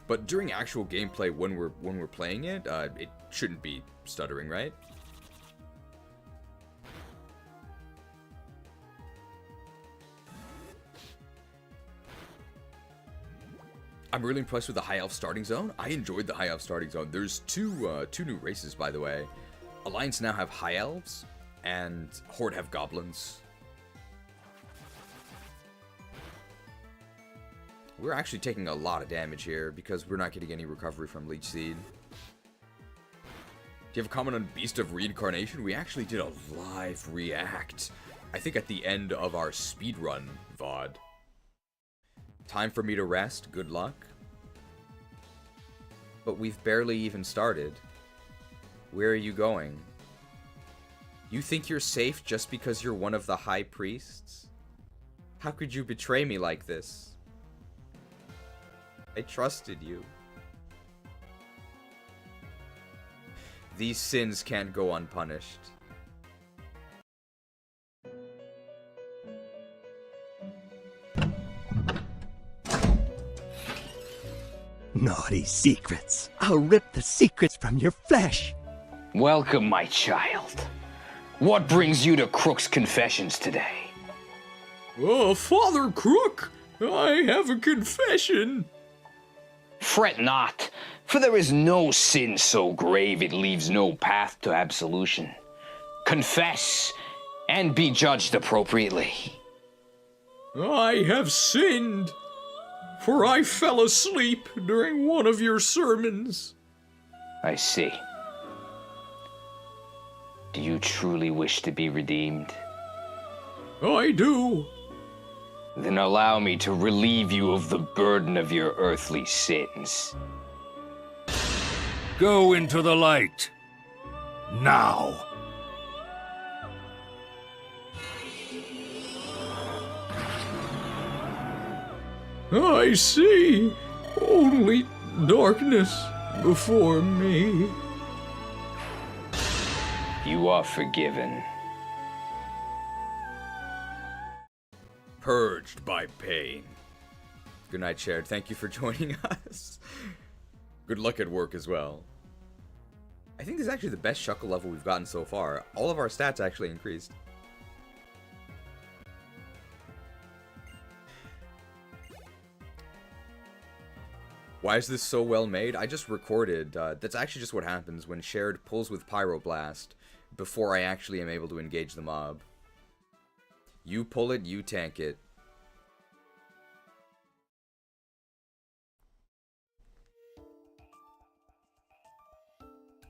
A: But during actual gameplay, when we're playing it, it shouldn't be stuttering, right? I'm really impressed with the High Elf starting zone. I enjoyed the High Elf starting zone. There's two new races, by the way. Alliance now have High Elves, and Horde have Goblins. We're actually taking a lot of damage here because we're not getting any recovery from Leech Seed. Do you have a comment on Beast of Reincarnation? We actually did a live react, I think at the end of our speedrun VOD. Time for me to rest. Good luck. But we've barely even started. Where are you going? You think you're safe just because you're one of the High Priests? How could you betray me like this? I trusted you. These sins can't go unpunished.
K: Naughty secrets. I'll rip the secrets from your flesh.
C: Welcome, my child. What brings you to Krook's confessions today?
J: Oh, Father Krook, I have a confession.
C: Fret not, for there is no sin so grave it leaves no path to absolution. Confess, and be judged appropriately.
J: I have sinned, for I fell asleep during one of your sermons.
C: I see. Do you truly wish to be redeemed?
J: I do.
C: Then allow me to relieve you of the burden of your earthly sins.
L: Go into the light. Now.
J: I see. Only darkness before me.
C: You are forgiven.
A: Purged by pain. Good night, Shared. Thank you for joining us. Good luck at work as well. I think this is actually the best Shuckle level we've gotten so far. All of our stats actually increased. Why is this so well made? I just recorded. That's actually just what happens when Shared pulls with Pyroblast before I actually am able to engage the mob. You pull it, you tank it.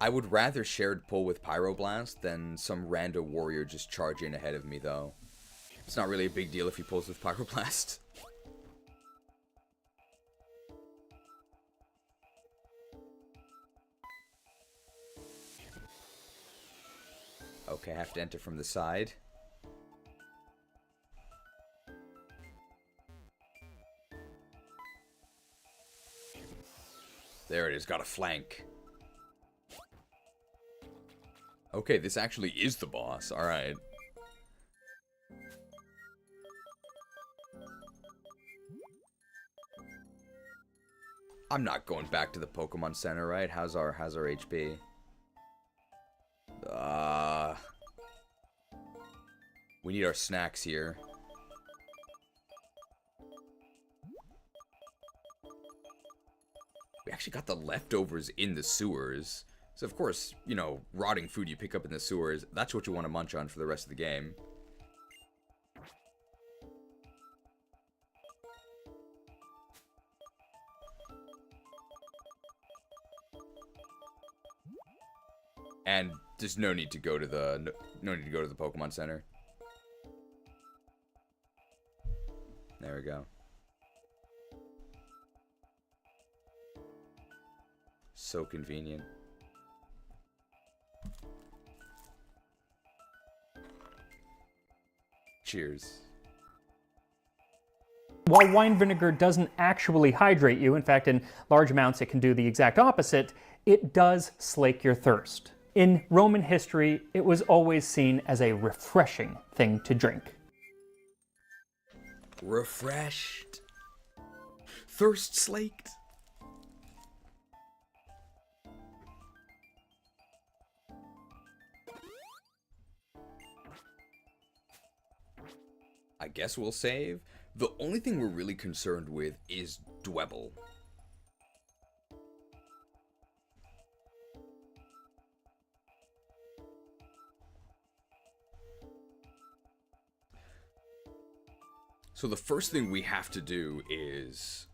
A: I would rather shared pull with Pyroblast than some rando warrior just charge in ahead of me, though. It's not really a big deal if he pulls with Pyroblast. Okay, I have to enter from the side. There it is, got a flank. Okay, this actually is the boss, alright. I'm not going back to the Pokemon Center, right? How's our HP? We need our snacks here. We actually got the leftovers in the sewers. So of course, you know, rotting food you pick up in the sewers, that's what you want to munch on for the rest of the game. And there's no need to go to the Pokemon Center. There we go. So convenient. Cheers.
M: While wine vinegar doesn't actually hydrate you, in fact, in large amounts it can do the exact opposite, it does slake your thirst. In Roman history, it was always seen as a refreshing thing to drink.
A: Refreshed. Thirst slaked. I guess we'll save. The only thing we're really concerned with is Dwebble. So the first thing we have to do is...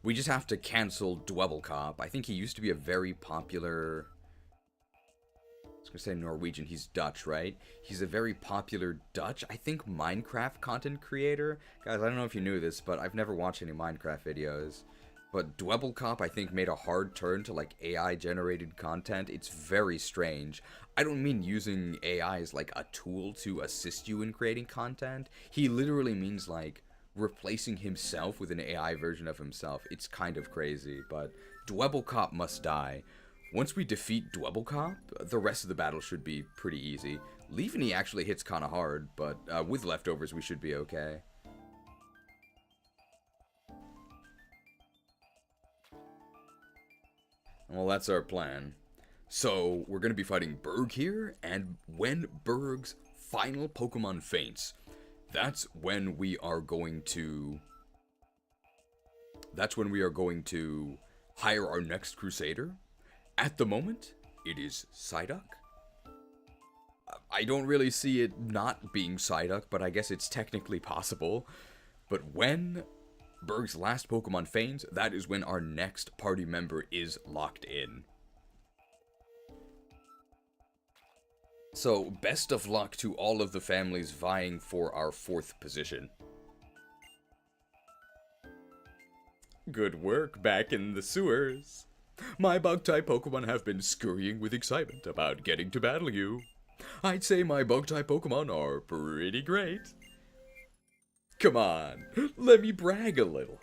A: we just have to cancel Dwebble Cop. I think he used to be a very popular... I was gonna say Norwegian, he's Dutch, right? He's a very popular Dutch, I think, Minecraft content creator. Guys, I don't know if you knew this, but I've never watched any Minecraft videos. But Dwebble Cop, I think, made a hard turn to, like, AI-generated content. It's very strange. I don't mean using AI as, like, a tool to assist you in creating content. He literally means, like, replacing himself with an AI version of himself. It's kind of crazy, but Dwebble Cop must die. Once we defeat Dwebble Cop, the rest of the battle should be pretty easy. Leaveney actually hits kind of hard, but with leftovers we should be okay. Well, that's our plan. So, we're going to be fighting Burgh here, and when Burgh's final Pokemon faints, that's when we are going to hire our next Krewsader. At the moment, it is Psyduck. I don't really see it not being Psyduck, but I guess it's technically possible. But when Burgh's last Pokemon faints, that is when our next party member is locked in. So, best of luck to all of the families vying for our 4th position. Good work back in the sewers. My Bug-type Pokemon have been scurrying with excitement about getting to battle you. I'd say my Bug-type Pokemon are pretty great. Come on, let me brag a little.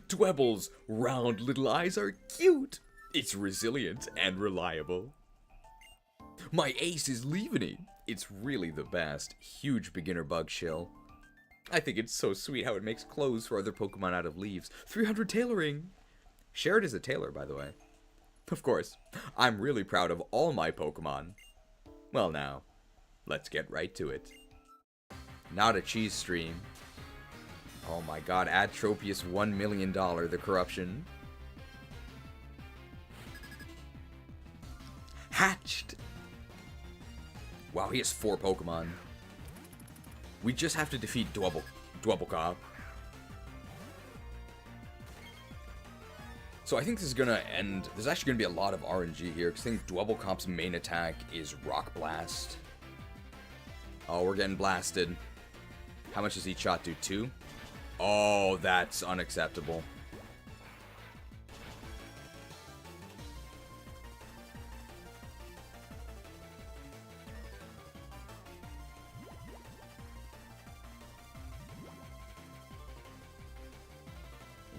A: Dwebble's round little eyes are cute. It's resilient and reliable. My ace is Leaveney. It's really the best. Huge beginner bug shill. I think it's so sweet how it makes clothes for other Pokemon out of leaves. 300 tailoring. Shared is a tailor, by the way. Of course, I'm really proud of all my Pokemon. Well now, let's get right to it. Not a cheese stream. Oh my god, add Tropius $1 million, the corruption. Hatched! Wow, he has 4 Pokemon. We just have to defeat Dwebble Cop. So I think this is gonna end. There's actually gonna be a lot of RNG here, because I think Dwebbelkomp's main attack is Rock Blast. Oh, we're getting blasted. How much does each shot do? 2? Oh, that's unacceptable.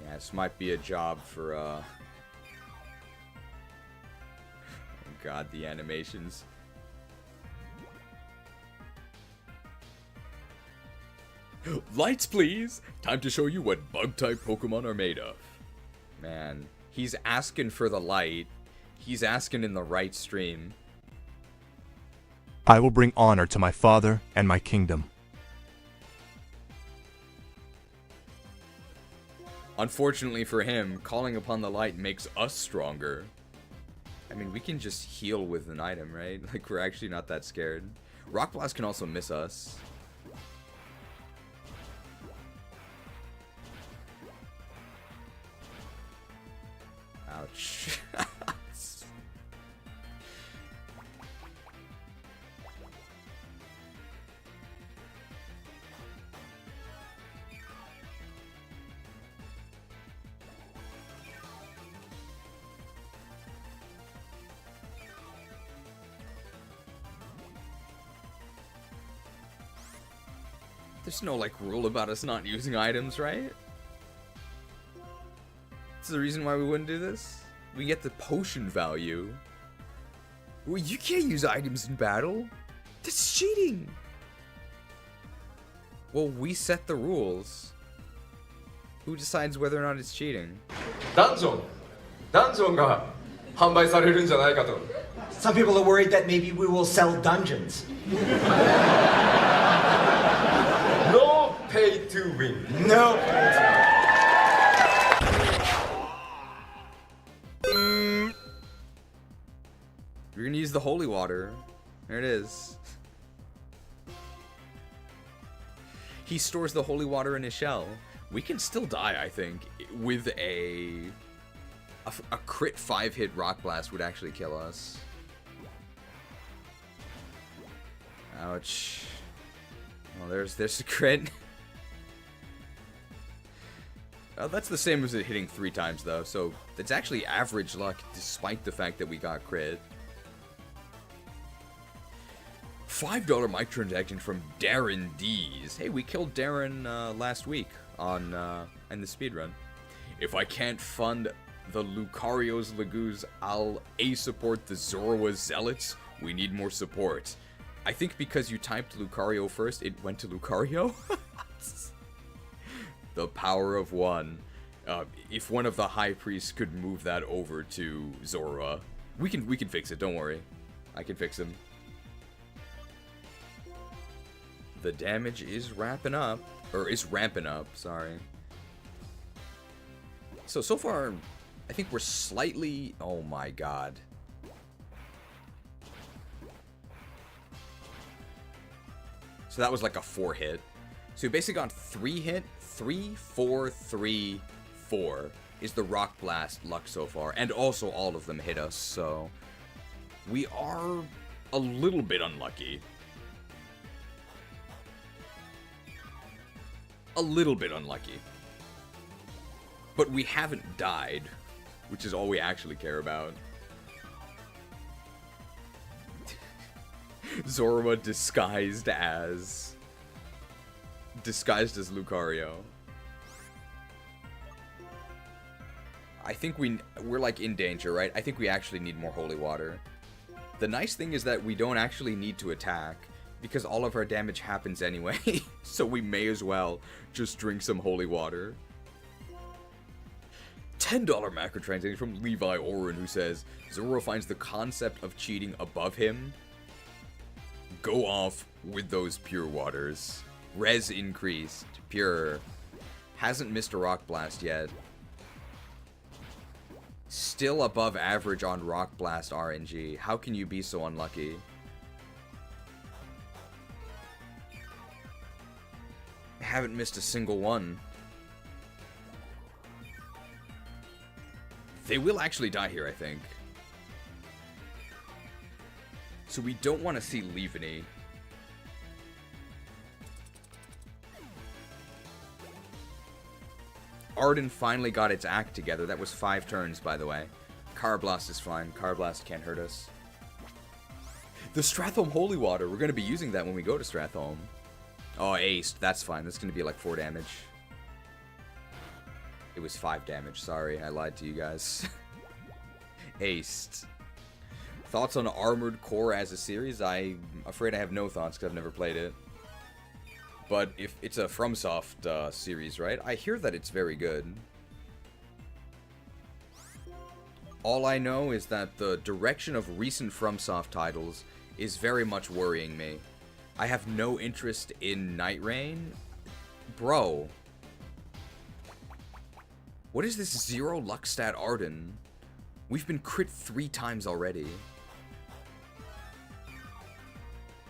A: Yeah, this might be a job for, oh god, the animations. Lights, please! Time to show you what bug-type Pokemon are made of. Man, he's asking for the light. He's asking in the right stream.
I: I will bring honor to my father and my kingdom.
A: Unfortunately for him, calling upon the light makes us stronger. I mean, we can just heal with an item, right? Like, we're actually not that scared. Rock Blast can also miss us. Ouch. There's no, like, rule about us not using items, right? That's the reason why we wouldn't do this. We get the potion value. Well, you can't use items in battle. That's cheating. Well, we set the rules. Who decides whether or not it's cheating?
N: Dungeonが販売されるんじゃないかと。
O: Some people are worried that maybe we will sell dungeons.
N: No pay to win.
O: No pay to win.
A: We're gonna use the holy water. There it is. He stores the holy water in his shell. We can still die, I think, with a crit 5-hit Rock Blast would actually kill us. Ouch. Oh, there's the crit. Oh, that's the same as it hitting 3 times, though, so it's actually average luck, despite the fact that we got crit. $5 microtransaction from Darren D's. Hey, we killed Darren last week on in the speedrun. If I can't fund the Lucario's Lagoos, I'll A-support the Zoroa Zealots. We need more support. I think because you typed Lucario first, it went to Lucario. The power of one. If one of the high priests could move that over to Zoroa, we can fix it. Don't worry, I can fix him. The damage is ramping up, sorry. So far, I think we're slightly, oh my god. So that was like a 4-hit. So we basically got 3-hit, 3, 4, 3, 4 is the Rock Blast luck so far. And also all of them hit us, so we are a little bit unlucky. A little bit unlucky. But we haven't died, which is all we actually care about. Zoroa disguised as Lucario. I think we're like in danger, right? I think we actually need more holy water. The nice thing is that we don't actually need to attack, because all of our damage happens anyway, so we may as well just drink some holy water. $10 macrotransaction from Levi Oren, who says, Zoro finds the concept of cheating above him. Go off with those pure waters. Res increased. Pure. Hasn't missed a Rock Blast yet. Still above average on Rock Blast RNG. How can you be so unlucky? Haven't missed a single one. They will actually die here, I think. So we don't want to see Levany. Arden finally got its act together. That was 5 turns, by the way. Carblast is fine. Carblast can't hurt us. The Stratholme Holy Water. We're going to be using that when we go to Stratholme. Oh, aced. That's fine. That's going to be like 4 damage. It was 5 damage. Sorry, I lied to you guys. Aced. Thoughts on Armored Core as a series? I'm afraid I have no thoughts because I've never played it. But if it's a FromSoft series, right? I hear that it's very good. All I know is that the direction of recent FromSoft titles is very much worrying me. I have no interest in Night Rain. Bro. What is this 0 luck stat Arden? We've been crit 3 times already.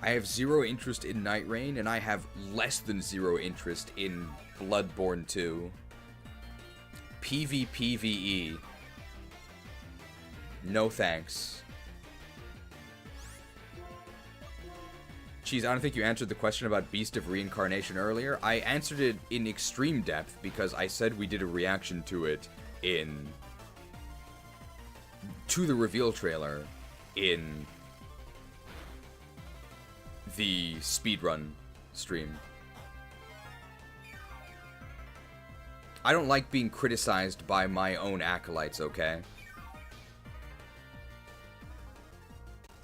A: I have 0 interest in Night Rain, and I have less than 0 interest in Bloodborne 2. PvPvE. No thanks. Jeez, I don't think you answered the question about Beast of Reincarnation earlier. I answered it in extreme depth because I said we did a reaction to it to the reveal trailer in the speedrun stream. I don't like being criticized by my own acolytes, okay?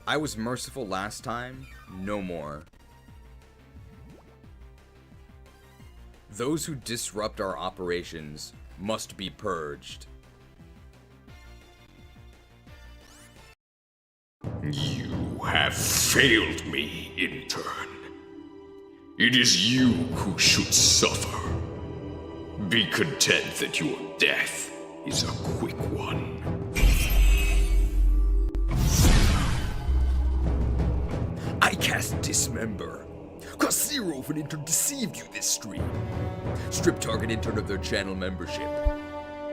A: I was merciful last time, no more. Those who disrupt our operations must be purged.
D: You have failed me, intern. It is you who should suffer. Be content that your death is a quick one.
A: I cast Dismember. Cause 0 of an intern deceived you this stream. Strip target intern of their channel membership.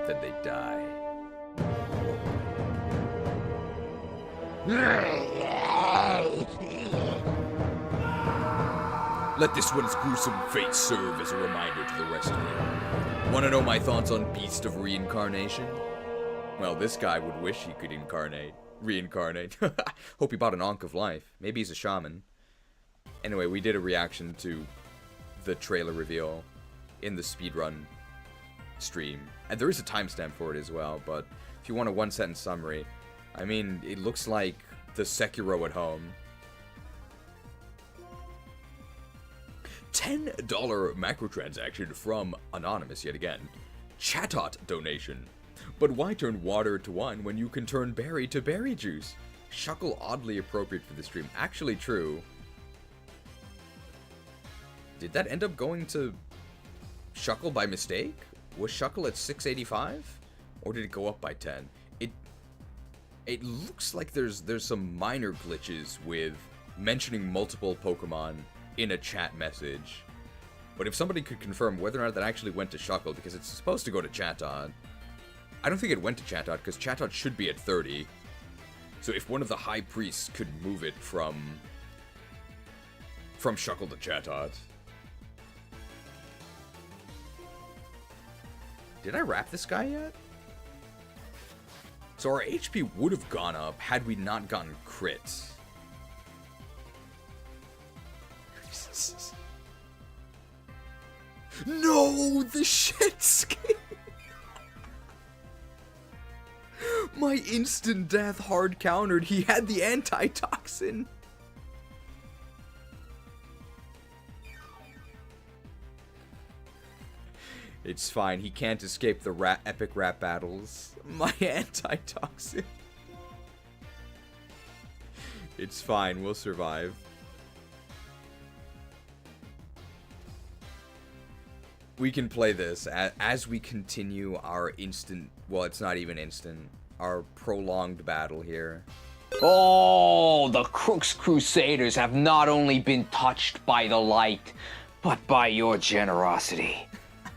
A: Then they die. Let this one's gruesome fate serve as a reminder to the rest of you. Wanna know my thoughts on Beast of Reincarnation? Well, this guy would wish he could reincarnate. Hope he bought an Ankh of Life. Maybe he's a shaman. Anyway, we did a reaction to the trailer reveal in the speedrun stream. And there is a timestamp for it as well, but if you want a 1-sentence summary, I mean, it looks like the Sekiro at home. $10 macrotransaction from Anonymous yet again. Chatot donation. But why turn water to wine when you can turn berry to berry juice? Shuckle oddly appropriate for the stream. Actually true. Did that end up going to Shuckle by mistake? Was Shuckle at 685? Or did it go up by 10? It looks like there's some minor glitches with mentioning multiple Pokemon in a chat message. But if somebody could confirm whether or not that actually went to Shuckle, because it's supposed to go to Chatot. I don't think it went to Chatot, because Chatot should be at 30. So if one of the High Priests could move it from Shuckle to Chatot. Did I wrap this guy yet? So our HP would have gone up had we not gotten crits. No, the shit skin. My instant death hard countered. He had the antitoxin. It's fine. He can't escape the epic rap battles. My antitoxin. It's fine. We'll survive. We can play this as we continue our instant... Well, it's not even instant. Our prolonged battle here.
C: Oh, the Krewsaders have not only been touched by the light, but by your generosity.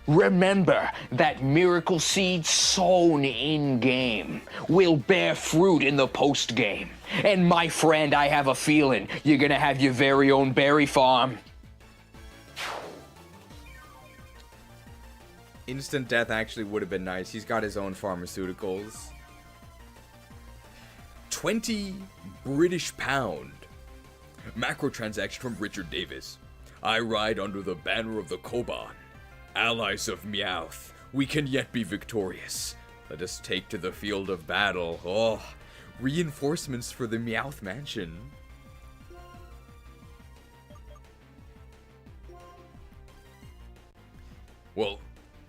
C: Remember that miracle seed sown in-game will bear fruit in the post-game. And my friend, I have a feeling you're gonna have your very own berry farm.
A: Instant death actually would have been nice. He's got his own pharmaceuticals. 20 British pound. Macro transaction from Richard Davis. I ride under the banner of the Koban. Allies of Meowth, we can yet be victorious. Let us take to the field of battle. Oh, reinforcements for the Meowth mansion. Well,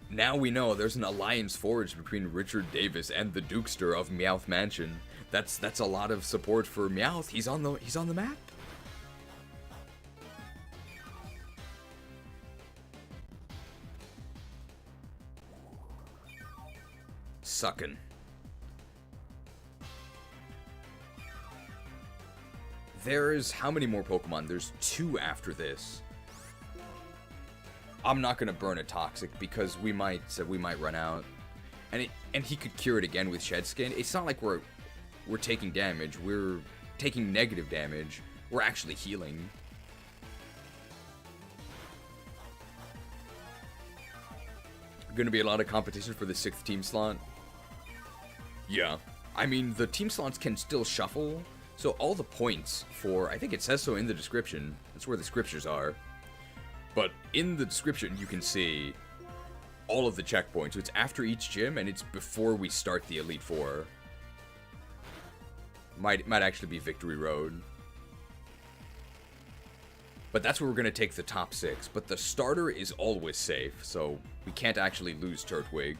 A: now we know there's an alliance forged between Richard Davis and the Dukester of Meowth Mansion. That's a lot of support for Meowth. He's on the map. Suckin'. There's how many more Pokemon? There's 2 after this. I'm not gonna burn a Toxic because we might run out, and he could cure it again with Shed Skin. It's not like we're taking damage. We're taking negative damage. We're actually healing. Gonna be a lot of competition for the 6th team slot. Yeah, I mean the team slots can still shuffle, so all the points for, I think it says so in the description. That's where the scriptures are. But in the description, you can see all of the checkpoints. So it's after each gym, and it's before we start the Elite Four. Might actually be Victory Road. But that's where we're going to take the top 6. But the starter is always safe, so we can't actually lose Turtwig.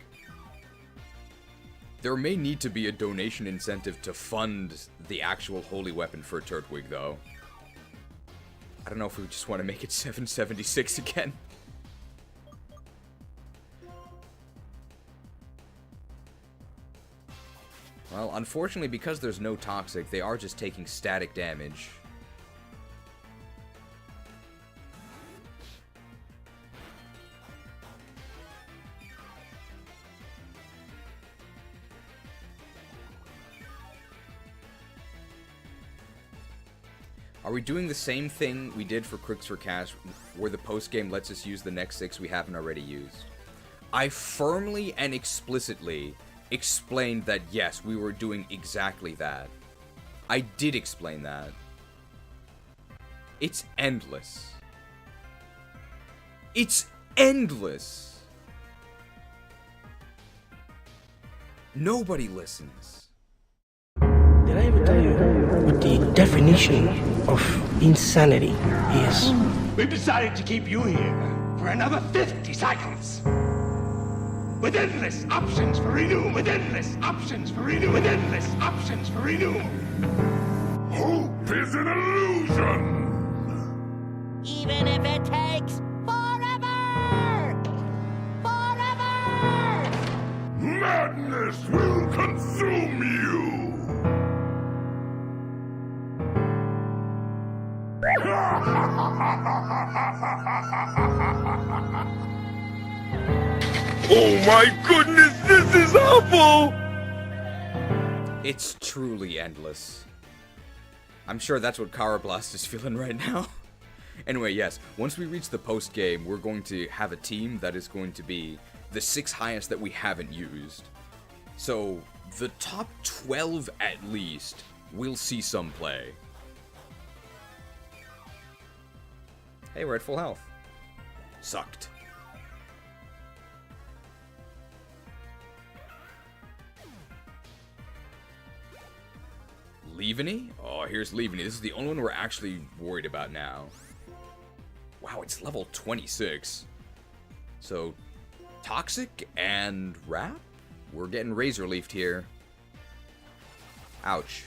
A: There may need to be a donation incentive to fund the actual holy weapon for Turtwig, though. I don't know if we just want to make it 776 again. Well, unfortunately, because there's no Toxic, they are just taking static damage. Are we doing the same thing we did for Crooks for Cash, where the post-game lets us use the next 6 we haven't already used? I firmly and explicitly explained that yes, we were doing exactly that. I did explain that. It's endless. It's endless. Nobody listens.
P: Did I ever tell you what the definition of insanity is?
L: We've decided to keep you here for another 50 cycles. With endless options for renew. With endless options for renew. With endless options for renew. Hope is an illusion.
Q: Even if it takes forever! Forever!
L: Madness will consume you.
D: Oh my goodness, this is awful!
A: It's truly endless. I'm sure that's what Carablast is feeling right now. Anyway, yes, once we reach the post-game, we're going to have a team that is going to be the 6 highest that we haven't used. So, the top 12 at least will see some play. Hey, we're at full health. Sucked. Leaveney? Oh, here's Leaveney. This is the only one we're actually worried about now. Wow, it's level 26. So, Toxic and Wrap? We're getting Razor Leafed here. Ouch.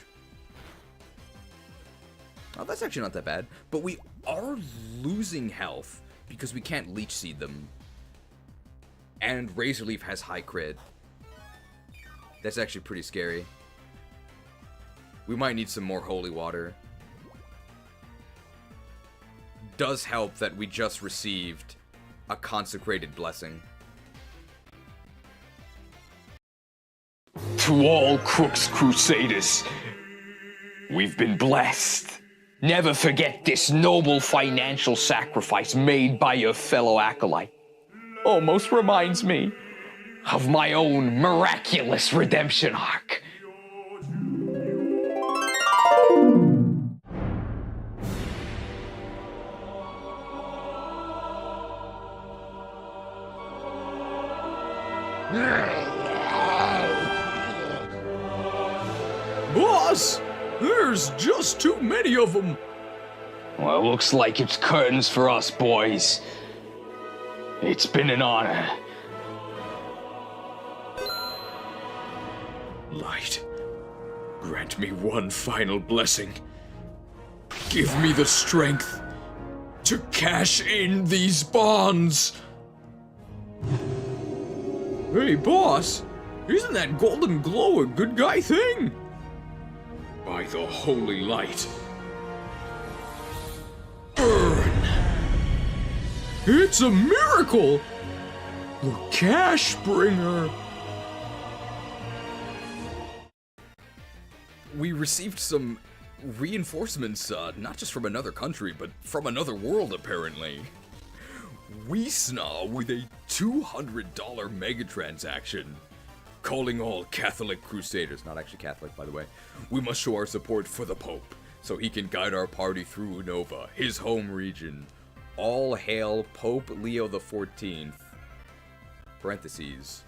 A: Oh, that's actually not that bad. But we are losing health because we can't Leech Seed them. And Razor Leaf has high crit. That's actually pretty scary. We might need some more holy water. Does help that we just received a consecrated blessing.
C: To all Krook's Krewsaders, we've been blessed. Never forget this noble financial sacrifice made by your fellow acolyte. Almost reminds me of my own miraculous redemption arc.
J: Boss, there's just too many of them.
C: Well, looks like it's curtains for us, boys. It's been an honor.
D: Light, grant me one final blessing. Give me the strength to cash in these bonds.
J: Hey, boss, isn't that golden glow a good guy thing?
D: By the holy light. Burn!
J: It's a miracle! The cash bringer!
A: We received some reinforcements, not just from another country, but from another world, apparently. Weesna with a $200 mega transaction. Calling all Catholic Crusaders, not actually Catholic, by the way, we must show our support for the Pope, so he can guide our party through Unova, his home region. All hail Pope Leo XIV. Parentheses.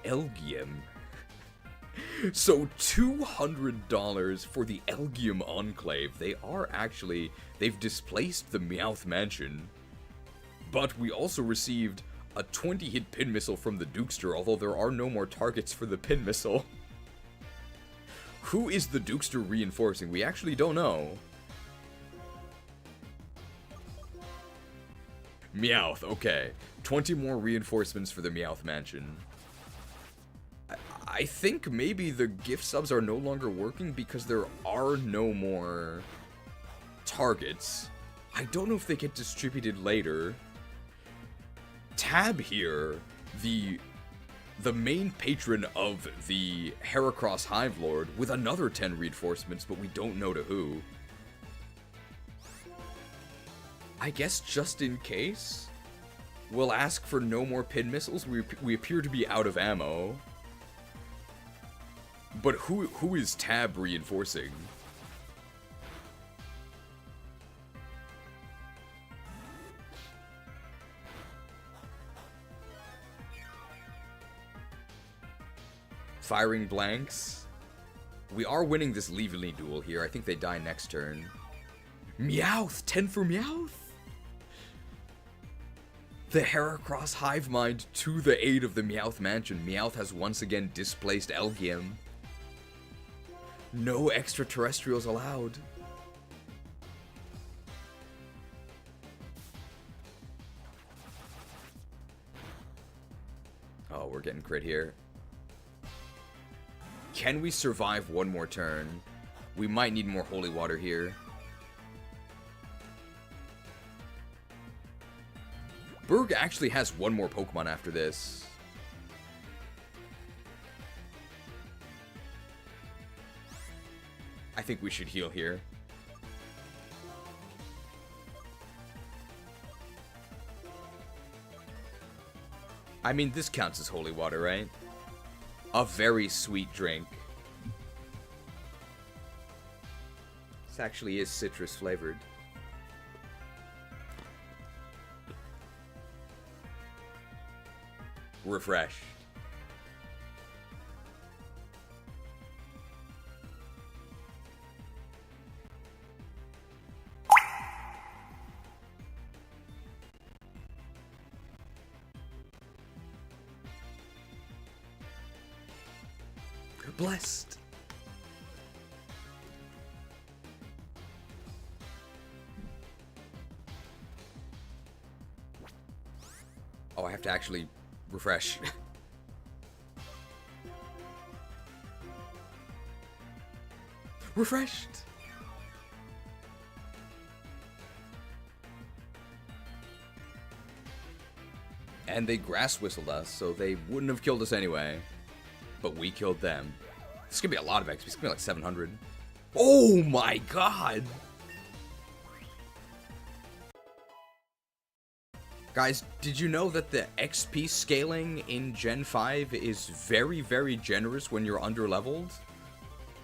A: Elgium. So $200 for the Elgium Enclave. They've displaced the Meowth Mansion. But we also received a 20-hit pin missile from the Dukester, although there are no more targets for the pin missile. Who is the Dukester reinforcing? We actually don't know. Meowth, okay. 20 more reinforcements for the Meowth Mansion. I think maybe the gift subs are no longer working because there are no more targets. I don't know if they get distributed later. Tab here, the main patron of the Heracross Hive Lord, with another 10 reinforcements, but we don't know to who. I guess just in case, we'll ask for no more pin missiles. We appear to be out of ammo. But who is Tab reinforcing? Firing blanks. We are winning this Leavenly duel here. I think they die next turn. Meowth! 10 for Meowth? The Heracross Hive Mind to the aid of the Meowth Mansion. Meowth has once again displaced Elgium. No extraterrestrials allowed. Oh, we're getting crit here. Can we survive one more turn? We might need more holy water here. Burgh actually has one more Pokemon after this. I think we should heal here. I mean, this counts as holy water, right? A very sweet drink. This actually is citrus flavored. Refreshed. Blessed. Oh, I have to actually refresh. Refreshed. And they grass whistled us, so they wouldn't have killed us anyway. but we killed them. This is gonna be a lot of XP. It's gonna be like 700. Oh my god! Guys, did you know that the XP scaling in Gen 5 is very, very generous when you're under-leveled?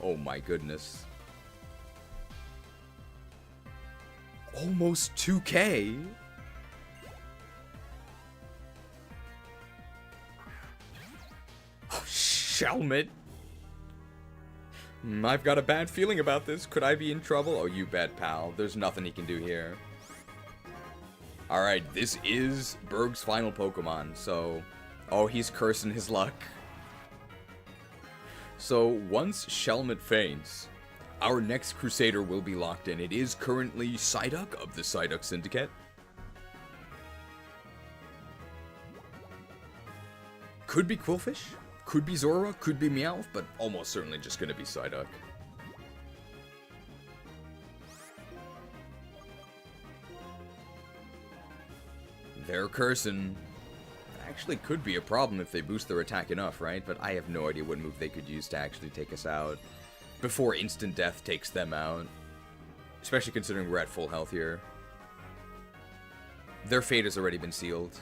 A: Oh my goodness. Almost 2K? Oh, Shelmet. I've got a bad feeling about this. Could I be in trouble? Oh, you bet, pal. There's nothing he can do here. Alright, this is Burgh's final Pokemon, so... Oh, he's cursing his luck. So, once Shelmet faints, our next Krewsader will be locked in. It is currently Psyduck of the Psyduck Syndicate. Could be Quillfish, could be Zora, could be Meowth, but almost certainly just gonna be Psyduck. They're cursing. Actually could be a problem if they boost their attack enough, right? But I have no idea what move they could use to actually take us out before instant death takes them out. Especially considering we're at full health here. Their fate has already been sealed.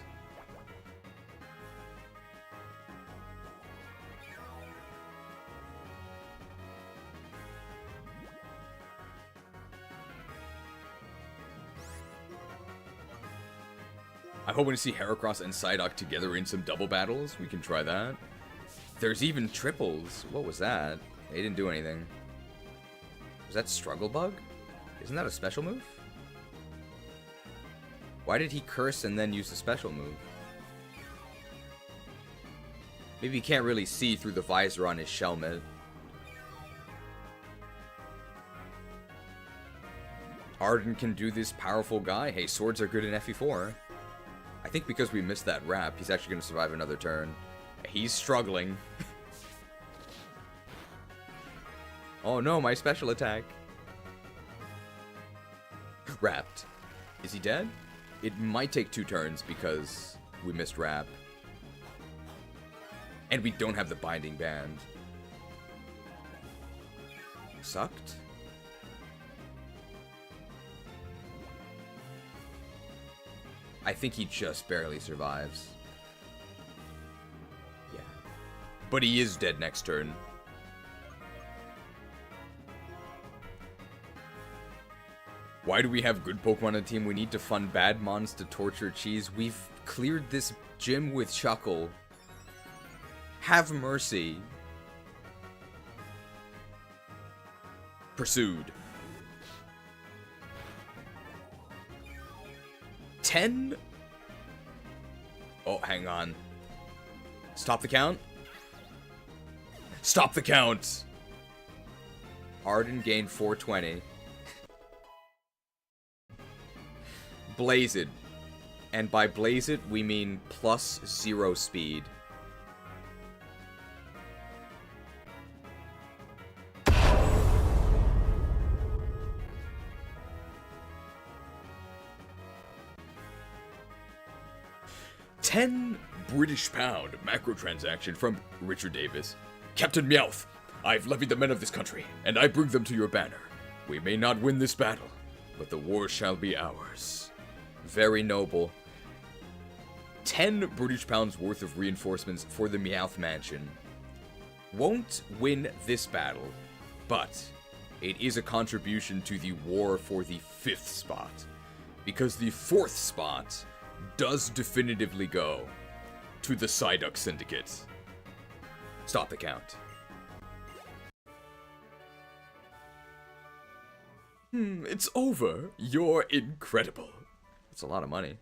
A: I'm hoping to see Heracross and Psyduck together in some double battles. We can try that. There's even triples. What was that? They didn't do anything. Was that Struggle Bug? Isn't that a special move? Why did he curse and then use a special move? Maybe he can't really see through the visor on his Shelmet. Arden can do this powerful guy. Hey, swords are good in FE4. I think because we missed that wrap, he's actually going to survive another turn. He's struggling. Oh no, my special attack. Wrapped. Is he dead? It might take 2 turns because we missed wrap. And we don't have the binding band. Sucked? I think he just barely survives. Yeah. But he is dead next turn. Why do we have good Pokemon on the team? We need to fund bad mons to torture Cheese. We've cleared this gym with Chuckle. Have mercy. Pursued. 10? Oh, hang on. Stop the count? Stop the count! Arden gained 420. Blaze it. And by blaze it, we mean +0 speed. £10 British macro transaction from Richard Davis. Captain Meowth, I've levied the men of this country, and I bring them to your banner. We may not win this battle, but the war shall be ours. Very noble. 10 British pounds worth of reinforcements for the Meowth Mansion. Won't win this battle, but it is a contribution to the war for the 5th spot. Because the 4th spot does definitively go to the Psyduck Syndicate. Stop the count. It's over. You're incredible. That's a lot of money.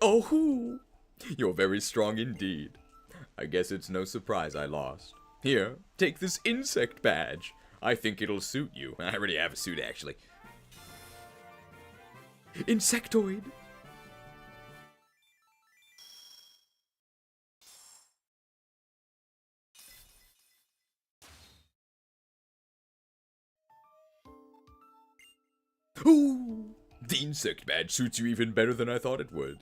A: Oh, you're very strong indeed. I guess it's no surprise I lost. Here, take this insect badge. I think it'll suit you. I already have a suit, actually. Insectoid. Ooh, the insect badge suits you even better than I thought it would.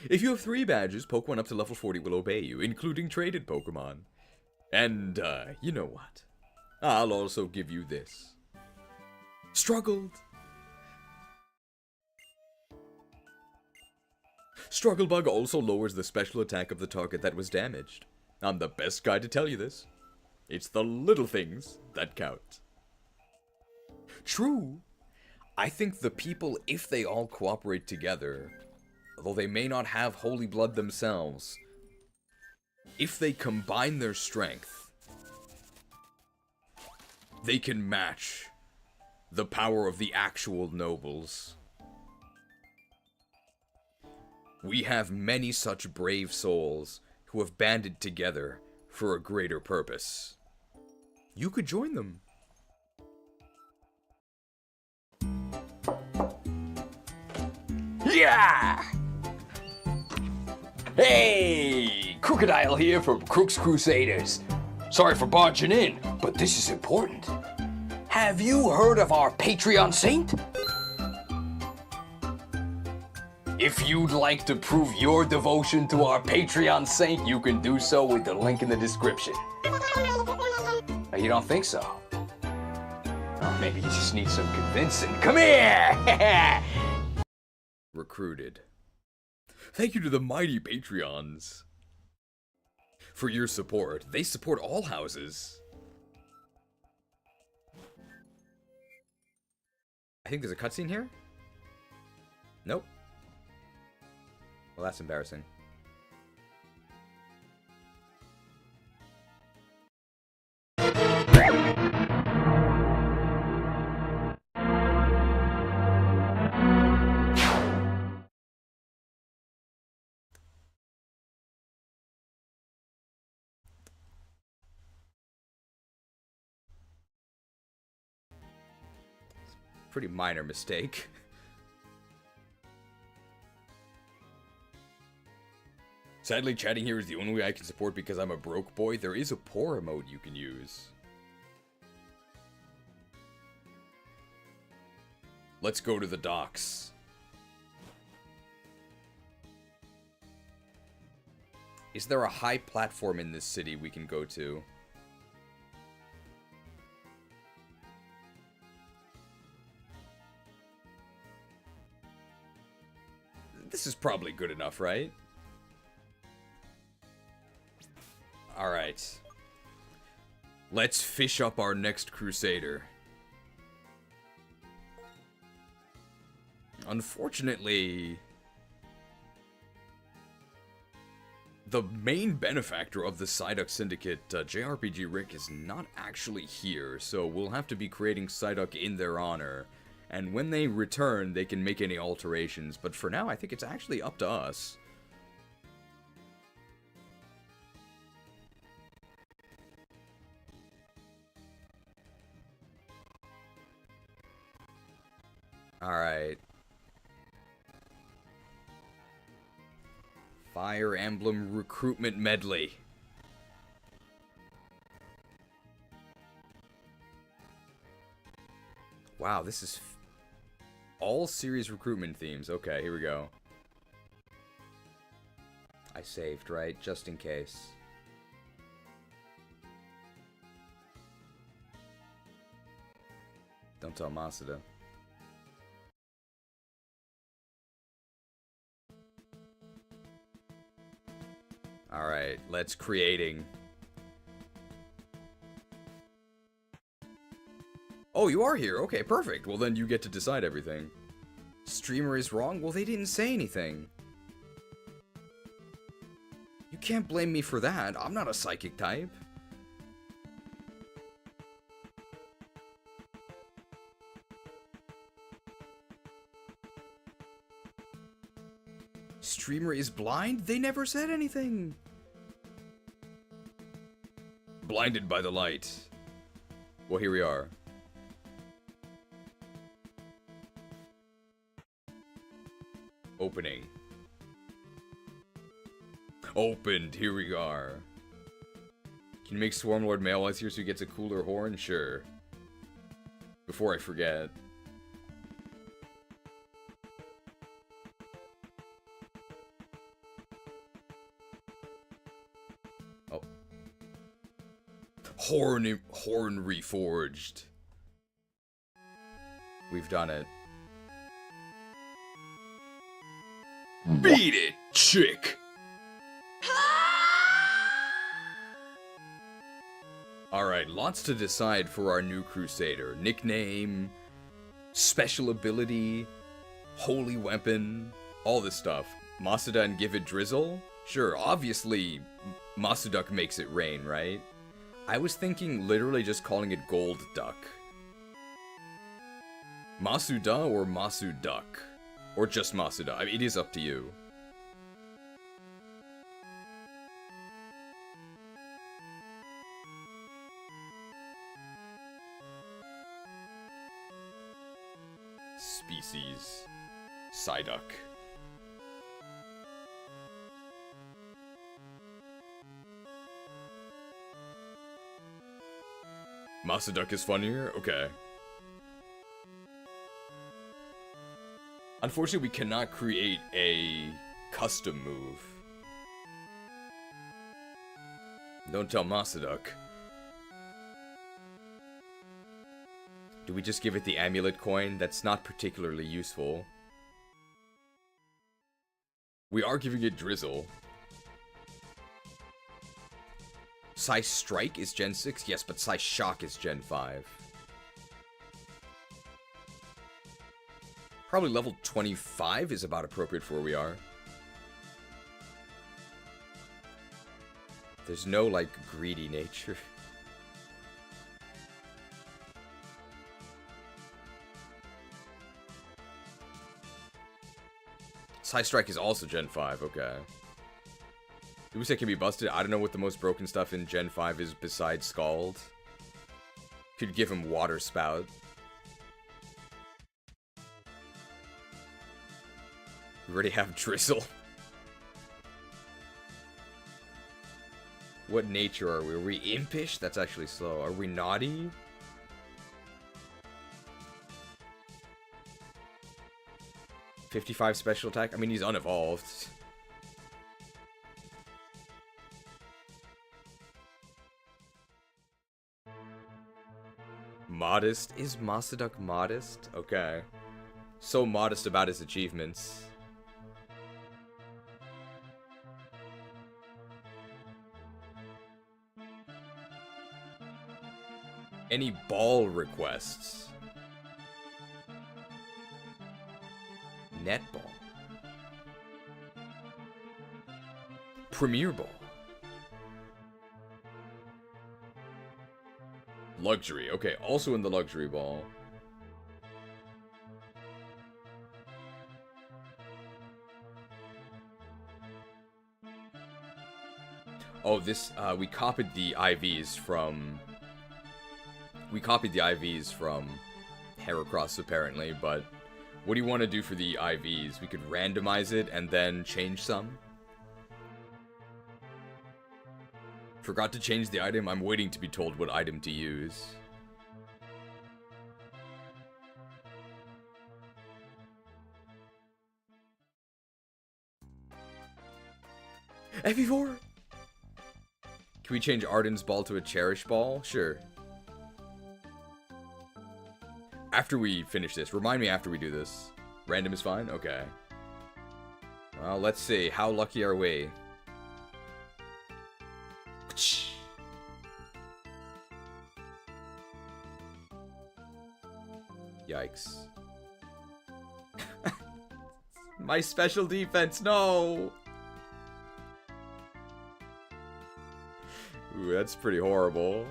A: If you have 3 badges, Pokemon up to level 40 will obey you, including traded Pokemon. And, you know what? I'll also give you this. Struggled. Struggle Bug also lowers the special attack of the target that was damaged. I'm the best guy to tell you this. It's the little things that count. True. I think the people, if they all cooperate together, although they may not have holy blood themselves, if they combine their strength, they can match the power of the actual nobles. We have many such brave souls who have banded together for a greater purpose. You could join them.
C: Yeah! Hey! Krookodile here from Krewsaders. Sorry for barging in, but this is important. Have you heard of our Patreon saint? If you'd like to prove your devotion to our Patreon saint, you can do so with the link in the description. You don't think so? Oh, maybe you just need some convincing. Come here!
A: Recruited. Thank you to the mighty Patreons for your support. They support all houses. I think there's a cutscene here? Nope. Well, that's embarrassing. Pretty minor mistake. Sadly, chatting here is the only way I can support because I'm a broke boy. There is a poor emote you can use. Let's go to the docks. Is there a high platform in this city we can go to? This is probably good enough, right? Alright. Let's fish up our next Krewsader. Unfortunately, the main benefactor of the Psyduck Syndicate, JRPG Rick, is not actually here, so we'll have to be creating Psyduck in their honor. And when they return, they can make any alterations, but for now, I think it's actually up to us. Alright. Fire Emblem Recruitment Medley. Wow, this is all series recruitment themes. Okay, here we go. I saved, right? Just in case. Don't tell MasuDuck. Alright, let's creating. Oh, you are here. Okay, perfect. Well, then you get to decide everything. Streamer is wrong? Well, they didn't say anything. You can't blame me for that. I'm not a psychic type. Streamer is blind? They never said anything. Blinded by the light. Well, here we are. Opening. Opened. Here we are. Can you make Swarmlord male eyes here so he gets a cooler horn? Sure. Before I forget. Horn reforged. We've done it.
D: Beat it, chick!
A: Alright, lots to decide for our new Krewsader. Nickname, special ability, holy weapon, all this stuff. Masuda and give it drizzle? Sure, obviously MasuDuck makes it rain, right? I was thinking literally just calling it Gold Duck. Masuda or MasuDuck? Or just Masuda? I mean, it is up to you. Species. Psyduck. MasuDuck is funnier? Okay. Unfortunately, we cannot create a custom move. Don't tell MasuDuck. Do we just give it the amulet coin? That's not particularly useful. We are giving it drizzle. Psy Strike is Gen 6? Yes, but Psy Shock is Gen 5. Probably level 25 is about appropriate for where we are. There's no, like, greedy nature. Psy Strike is also Gen 5, okay. Do we say it can be busted? I don't know what the most broken stuff in Gen 5 is besides Scald. Could give him Water Spout. We already have Drizzle. What nature are we? Are we impish? That's actually slow. Are we naughty? $55 special attack? I mean, he's unevolved. Modest? Is MasuDuck modest? Okay. So modest about his achievements. Any ball requests? Netball. Premier Ball. Luxury. Okay, also in the Luxury Ball. Oh, this, we copied the IVs from... We copied the IVs from Heracross, apparently, but... What do you want to do for the IVs? We could randomize it and then change some. Forgot to change the item. I'm waiting to be told what item to use. FE4? Can we change Arden's ball to a Cherish ball? Sure. After we finish this. Remind me after we do this. Random is fine? Okay. Well, let's see. How lucky are we? Yikes. My special defense, no! Ooh, that's pretty horrible.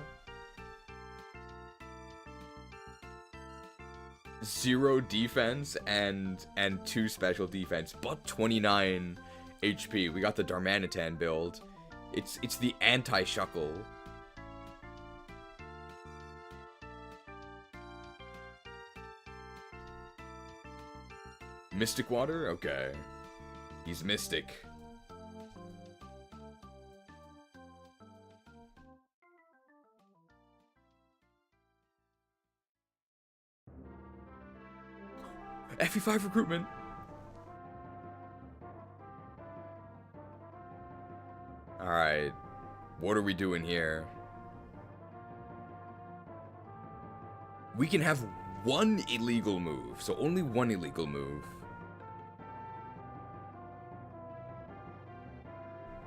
A: 0 defense and 2 special defense, but 29 HP. We got the Darmanitan build. It's the anti-Shuckle. Mystic Water? Okay. He's Mystic. FE5 recruitment. Alright. What are we doing here? We can have one illegal move, so only one illegal move.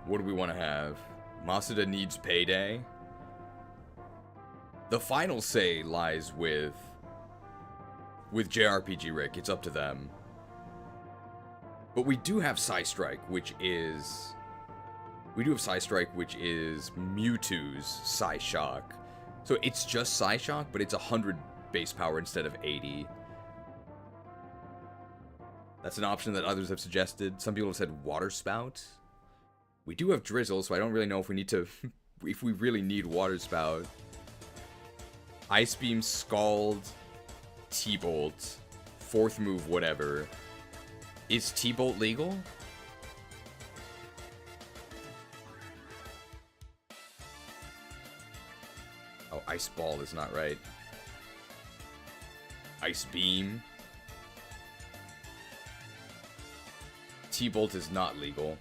A: What do we want to have? Masuda needs payday. The final say lies with JRPG Rick. It's up to them. But we do have Psy Strike, which is... We do have Psy Strike, which is Mewtwo's Psy Shock. So it's just Psy Shock, but it's 100 base power instead of 80. That's an option that others have suggested. Some people have said Water Spout. We do have Drizzle, so I don't really know if we need to... if we really need Water Spout. Ice Beam, Scald, T-Bolt, fourth move, whatever. Is T-Bolt legal? Oh, Ice Ball is not right. Ice Beam. T-Bolt is not legal.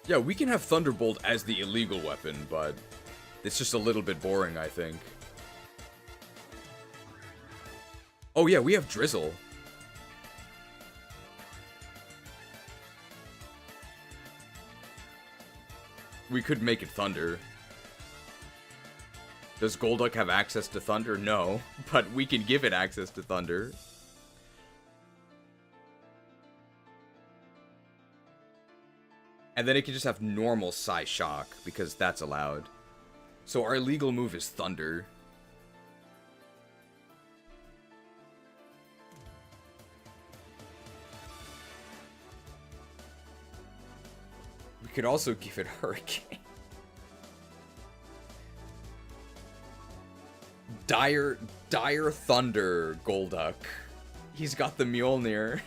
A: Yeah, we can have Thunderbolt as the illegal weapon, but it's just a little bit boring, I think. Oh yeah, we have Drizzle. We could make it Thunder. Does Golduck have access to Thunder? No, but we can give it access to Thunder. And then it can just have normal Psy Shock, because that's allowed. So our illegal move is Thunder. We could also give it Hurricane. Dire Thunder Golduck. He's got the Mjolnir.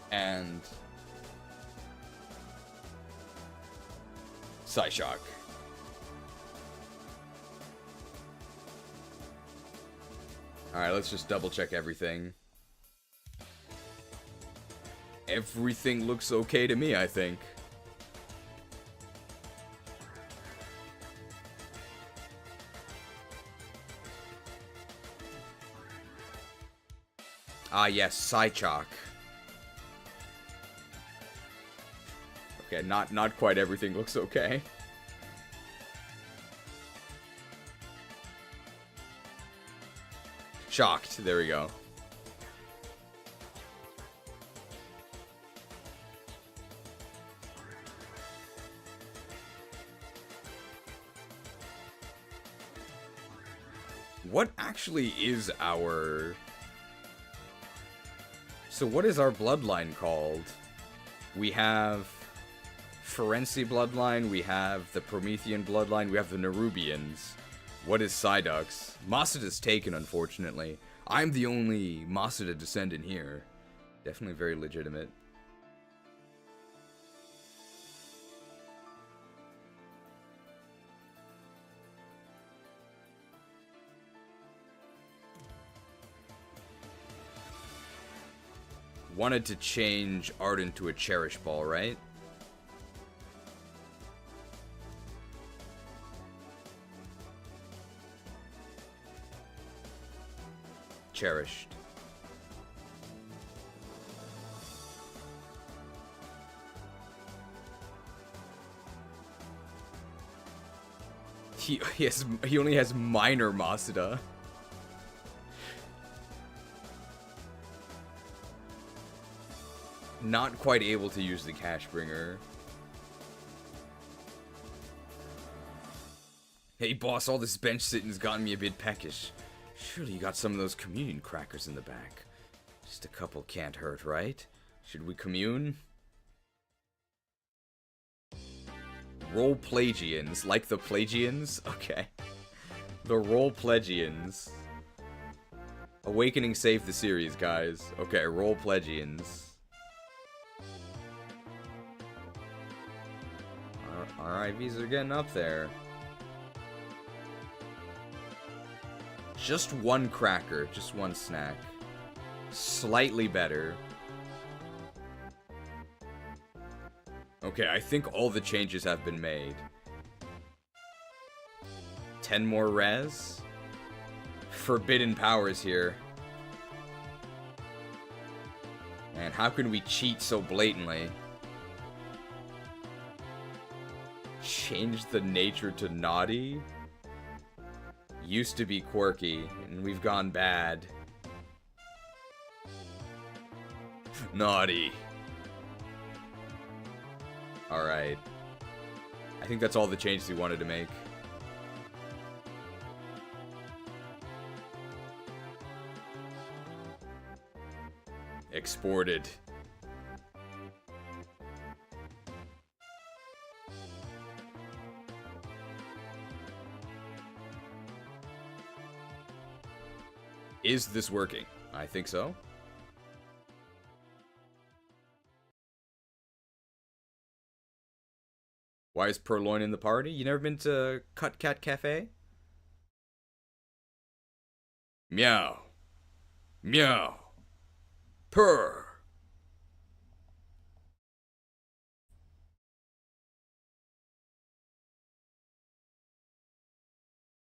A: And Psyshock. Alright, let's just double check everything. Everything looks okay to me, I think. Ah, yes, Psychock. Okay, not quite everything looks okay. Shocked, there we go. What actually is our... So what is our bloodline called? We have Ferenci bloodline, we have the Promethean bloodline, we have the Nerubians. What is Psyduck's? Masuda's taken, unfortunately. I'm the only Masuda descendant here. Definitely very legitimate. Wanted to change Arden to a Cherish Ball, right? Cherished. He only has minor Masuda. Not quite able to use the Cashbringer. Hey boss, all this bench sitting's gotten me a bit peckish. Surely you got some of those communion crackers in the back. Just a couple can't hurt, right? Should we commune? Roll Plagians, like the Plagians? Okay. The Roll Plagians. Awakening saved the series, guys. Okay, Roll Plagians. Our IVs are getting up there. Just one cracker, just one snack. Slightly better. Okay, I think all the changes have been made. 10 more res. Forbidden powers here. And how can we cheat so blatantly? Change the nature to naughty? Used to be quirky, and we've gone bad. Naughty. Alright. I think that's all the changes we wanted to make. Exported. Is this working? I think so. Why is Purloin in the party? You never been to Cut Cat Cafe? Meow. Meow. Purr.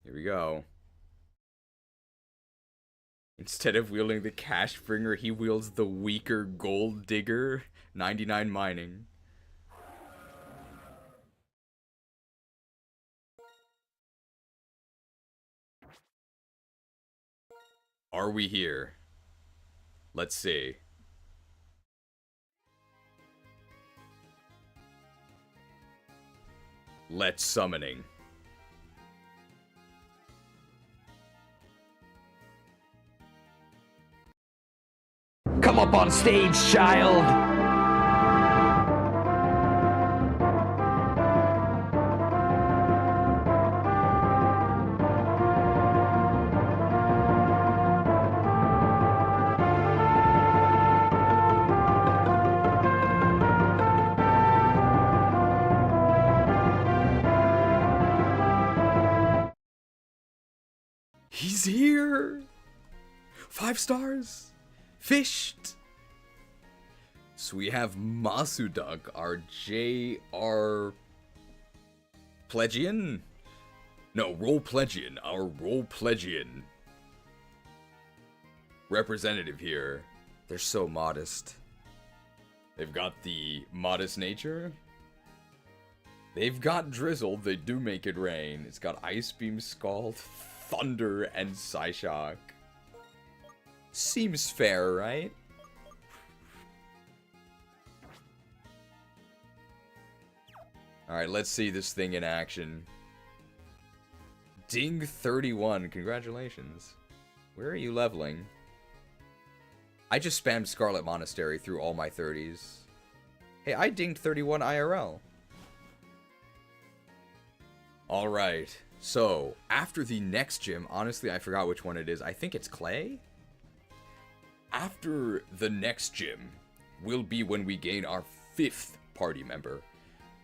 A: Here we go. Instead of wielding the cash bringer, he wields the weaker gold digger. 99 mining. Are we here? Let's see. Let's summoning.
C: Come up on stage, child!
A: He's here! 5 stars! Fished! So we have MasuDuck, our J.R. Pledgian? No, Role Pledgian, our Role Pledgian representative here. They're so modest. They've got the modest nature. They've got Drizzle, they do make it rain. It's got Ice Beam, Scald, Thunder, and Psyshock. Seems fair, right? Alright, let's see this thing in action. Ding 31, congratulations. Where are you leveling? I just spammed Scarlet Monastery through all my 30s. Hey, I dinged 31 IRL. Alright, so after the next gym, honestly I forgot which one it is. I think it's Clay? After the next gym will be when we gain our 5th party member.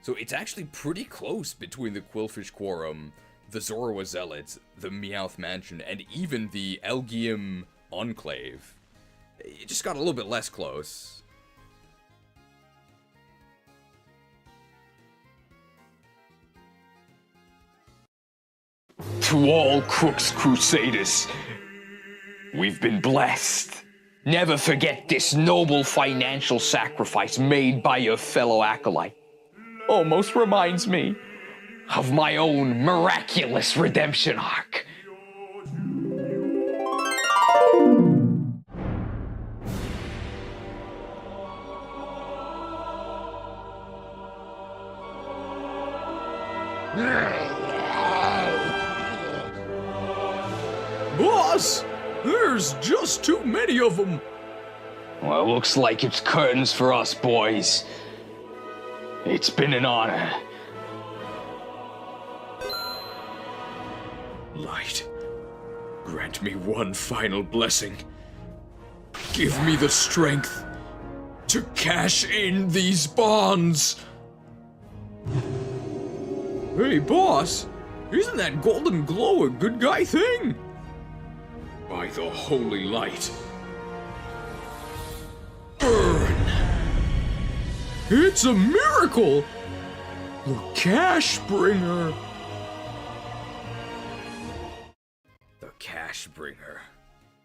A: So it's actually pretty close between the Quillfish Quorum, the Zorua Zealots, the Meowth Mansion, and even the Elgium Enclave. It just got a little bit less close.
C: To all Krook's Krewsaders, we've been blessed. Never forget this noble financial sacrifice made by your fellow acolyte. Almost reminds me of my own miraculous redemption arc.
D: Boss! There's just too many of them!
C: Well, looks like it's curtains for us, boys. It's been an honor.
D: Light, grant me one final blessing. Give me the strength to cash in these bonds. Hey, boss, isn't that golden glow a good guy thing? By the holy light. Burn! It's a miracle! The cash bringer!
A: The cash bringer.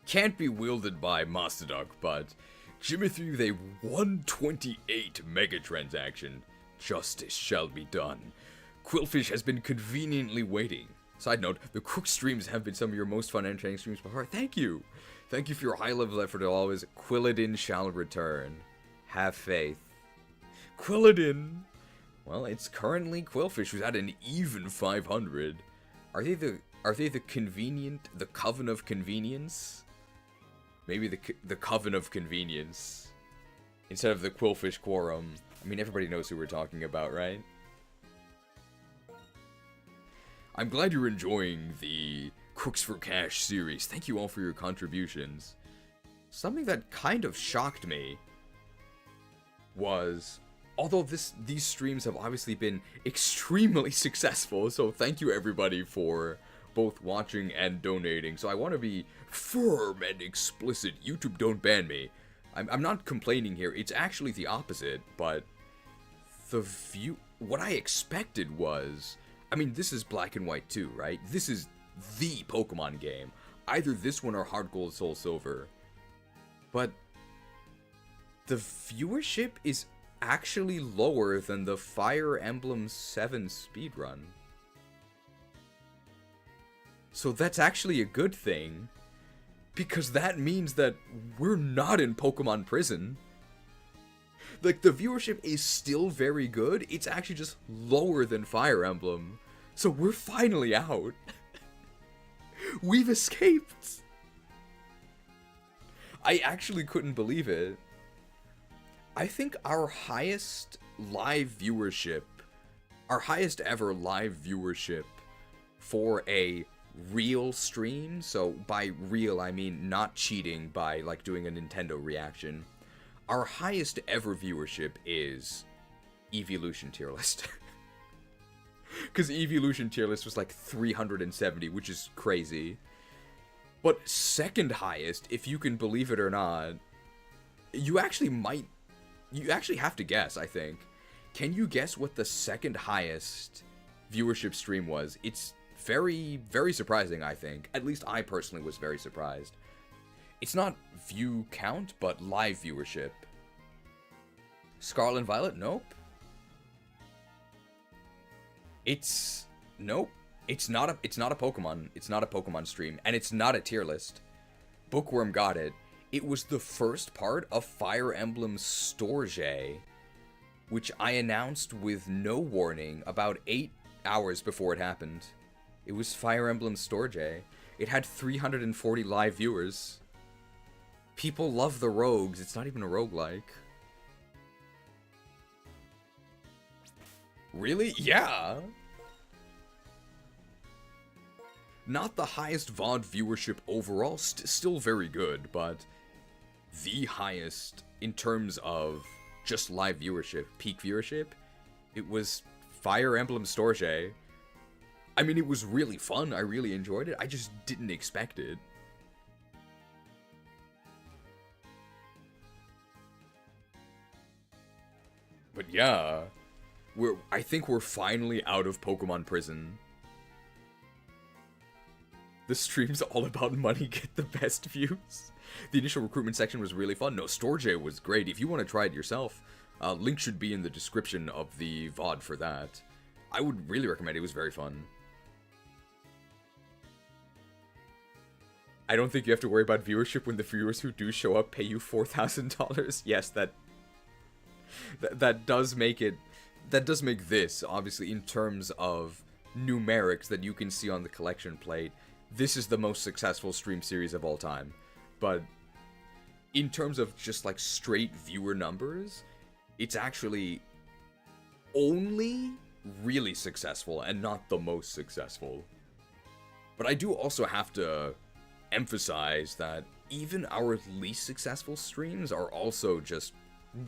A: Can't be wielded by MasuDuck, but Jimmy threw a 128 mega transaction. Justice shall be done. Quillfish has been conveniently waiting. Side note, the Krook streams have been some of your most fun entertaining streams before. Thank you! Thank you for your high level effort always. Quilladin shall return. Have faith. Quilladin! Well, it's currently Quillfish, who's at an even 500. Are they the convenient, the coven of convenience? Maybe the coven of convenience. Instead of the Quillfish quorum. I mean, everybody knows who we're talking about, right? I'm glad you're enjoying the Crooks for Cash series. Thank you all for your contributions. Something that kind of shocked me was, although these streams have obviously been extremely successful, so thank you everybody for both watching and donating. So I want to be firm and explicit. YouTube, don't ban me. I'm not complaining here. It's actually the opposite, but what I expected was, I mean, this is Black and White 2, right? This is the Pokemon game. Either this one or Heart Gold Soul Silver. But the viewership is actually lower than the Fire Emblem 7 speedrun. So that's actually a good thing, because that means that we're not in Pokemon prison. Like, the viewership is still very good, it's actually just lower than Fire Emblem. So we're finally out. We've escaped. I actually couldn't believe it. I think our highest live viewership, our highest ever live viewership for a real stream, so by real I mean not cheating by like doing a Nintendo reaction, our highest ever viewership is Evolution tier list. Because Evolution tier list was like 370, which is crazy. But second highest, if you can believe it or not, you actually have to guess, I think. Can you guess what the second highest viewership stream was? It's very, very surprising, I think. At least I personally was very surprised. It's not view count, but live viewership. Scarlet and Violet? Nope. Nope. It's not a Pokemon. It's not a Pokemon stream, and it's not a tier list. Bookworm got it. It was the first part of Fire Emblem Storge, which I announced with no warning about 8 hours before it happened. It was Fire Emblem Storge. It had 340 live viewers. People love the rogues. It's not even a roguelike. Really? Yeah. Not the highest VOD viewership overall, still very good, but the highest in terms of just live viewership, peak viewership, it was Fire Emblem Storge. I mean, it was really fun, I really enjoyed it, I just didn't expect it. But yeah, I think we're finally out of Pokemon prison. The stream's all about money, get the best views. The initial recruitment section was really fun. No, Storge was great. If you want to try it yourself, link should be in the description of the VOD for that. I would really recommend it. It was very fun. I don't think you have to worry about viewership when the viewers who do show up pay you $4,000. Yes, that does make it... That does make this, obviously, in terms of numerics that you can see on the collection plate, this is the most successful stream series of all time. But in terms of just like straight viewer numbers, it's actually only really successful and not the most successful. But I do also have to emphasize that even our least successful streams are also just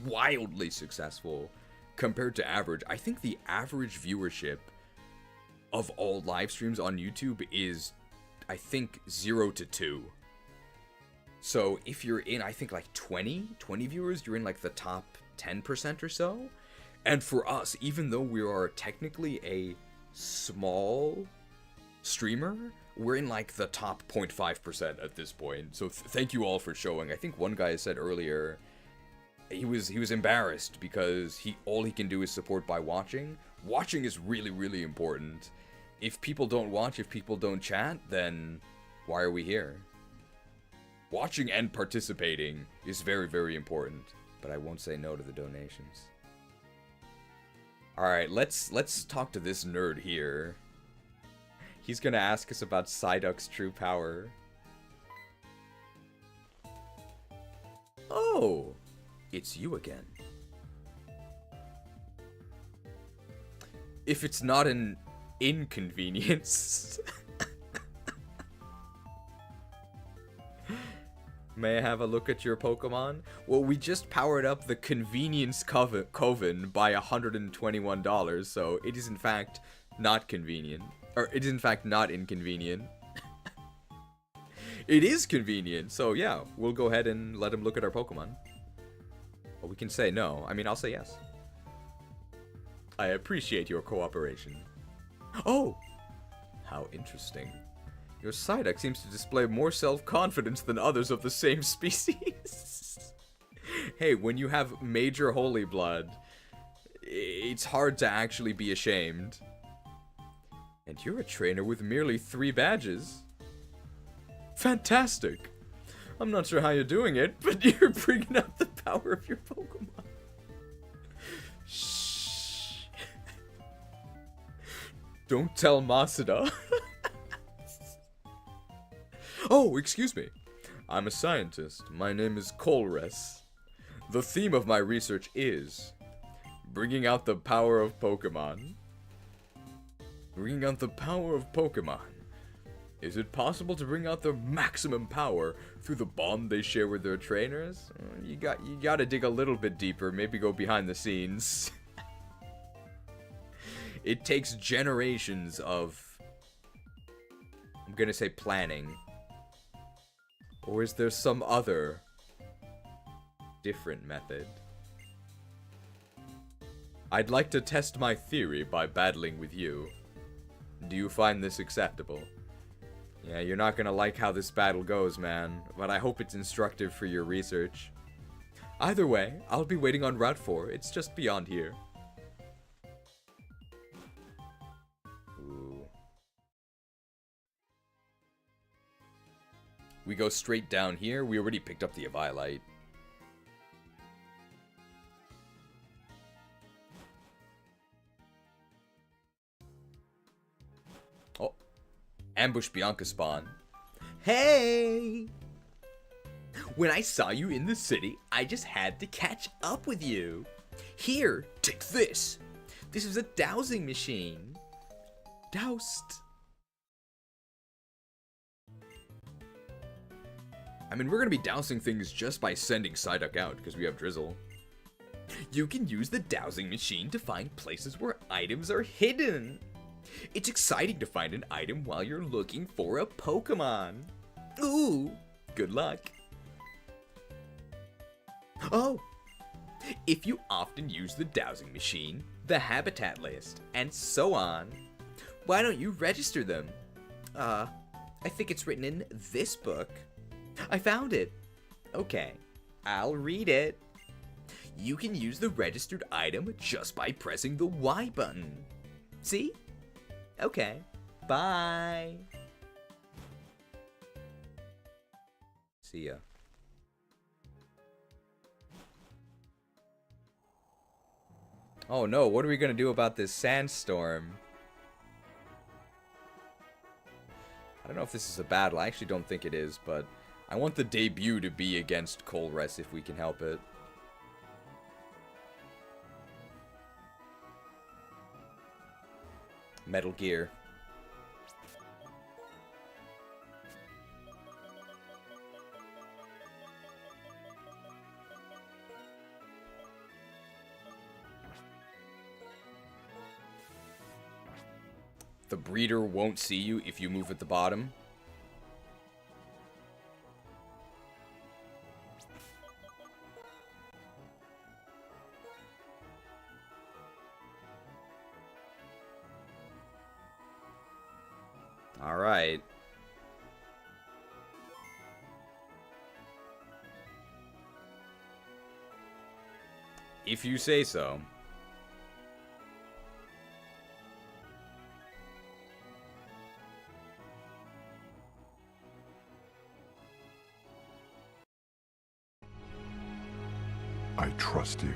A: wildly successful compared to average. I think the average viewership of all live streams on YouTube is, I think, 0 to 2. So if you're in, I think like 20 viewers, you're in like the top 10% or so. And for us, even though we are technically a small streamer, we're in like the top 0.5% at this point. So thank you all for showing. I think one guy said earlier he was embarrassed because all he can do is support by watching. Watching is really, really important. If people don't watch, if people don't chat, then why are we here? Watching and participating is very, very important, but I won't say no to the donations. Alright, let's talk to this nerd here. He's gonna ask us about SableSci's true power. Oh, it's you again. If it's not an inconvenience. May I have a look at your Pokemon? Well, we just powered up the Convenience Coven by $121, so it is in fact not convenient. Or it is in fact not inconvenient. It is convenient, so yeah, we'll go ahead and let him look at our Pokemon. Well, we can say no. I mean, I'll say yes. I appreciate your cooperation. Oh! How interesting. Your Psyduck seems to display more self-confidence than others of the same species. Hey, when you have major holy blood, it's hard to actually be ashamed. And you're a trainer with merely 3 badges. Fantastic! I'm not sure how you're doing it, but you're bringing out the power of your Pokemon. Shh. Don't tell MasuDuck. Oh, excuse me. I'm a scientist. My name is Colres. The theme of my research is bringing out the power of Pokemon. Bringing out the power of Pokemon. Is it possible to bring out their maximum power through the bond they share with their trainers? You gotta dig a little bit deeper, maybe go behind the scenes. It takes generations of, I'm gonna say, planning. Or is there some other different method? I'd like to test my theory by battling with you. Do you find this acceptable? Yeah, you're not gonna like how this battle goes, man, but I hope it's instructive for your research. Either way, I'll be waiting on Route 4. It's just beyond here. Ooh. We go straight down here. We already picked up the Eviolite. Oh. Ambush Bianca spawn. Hey! When I saw you in the city, I just had to catch up with you. Here, take this. This is a dowsing machine. Doused. I mean, we're gonna be dousing things just by sending SableSci out, because we have Drizzle. You can use the dowsing machine to find places where items are hidden. It's exciting to find an item while you're looking for a Pokemon. Ooh, good luck. Oh, if you often use the dowsing machine, the habitat list, and so on, why don't you register them? I think it's written in this book. I found it. Okay, I'll read it. You can use the registered item just by pressing the Y button. See? Okay, bye. See ya. Oh no, what are we gonna do about this sandstorm? I don't know if this is a battle. I actually don't think it is, but I want the debut to be against Colres if we can help it. Metal Gear. The breeder won't see you if you move at the bottom. Alright. If you say so.
R: I trust you.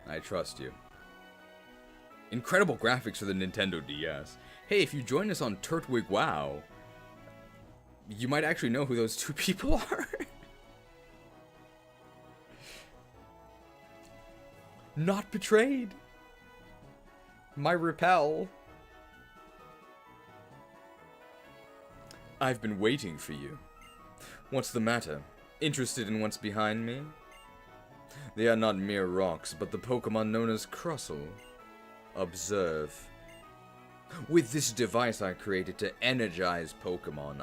A: I trust you. Incredible graphics for the Nintendo DS. Hey, if you join us on Turtwig WoW, you might actually know who those two people are. Not betrayed. My repel. I've been waiting for you. What's the matter? Interested in what's behind me? They are not mere rocks, but the Pokemon known as Krewsaders. Observe. With this device I created to energize Pokemon,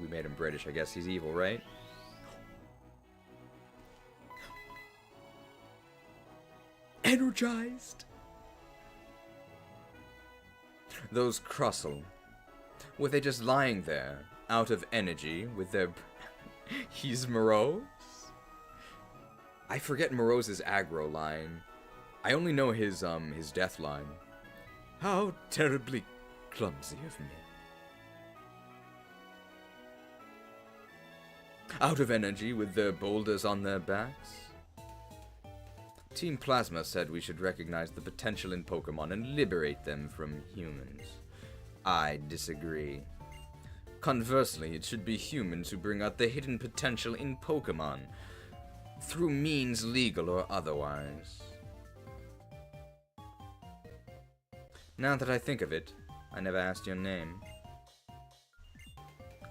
A: we made him British, I guess he's evil, right? Energized! Those Krewsaders, were they just lying there, out of energy, with their... He's morose? I forget Morose's aggro line. I only know his death line. How terribly clumsy of me. Out of energy with their boulders on their backs? Team Plasma said we should recognize the potential in Pokemon and liberate them from humans. I disagree. Conversely, it should be humans who bring out the hidden potential in Pokemon, through means legal or otherwise. Now that I think of it, I never asked your name.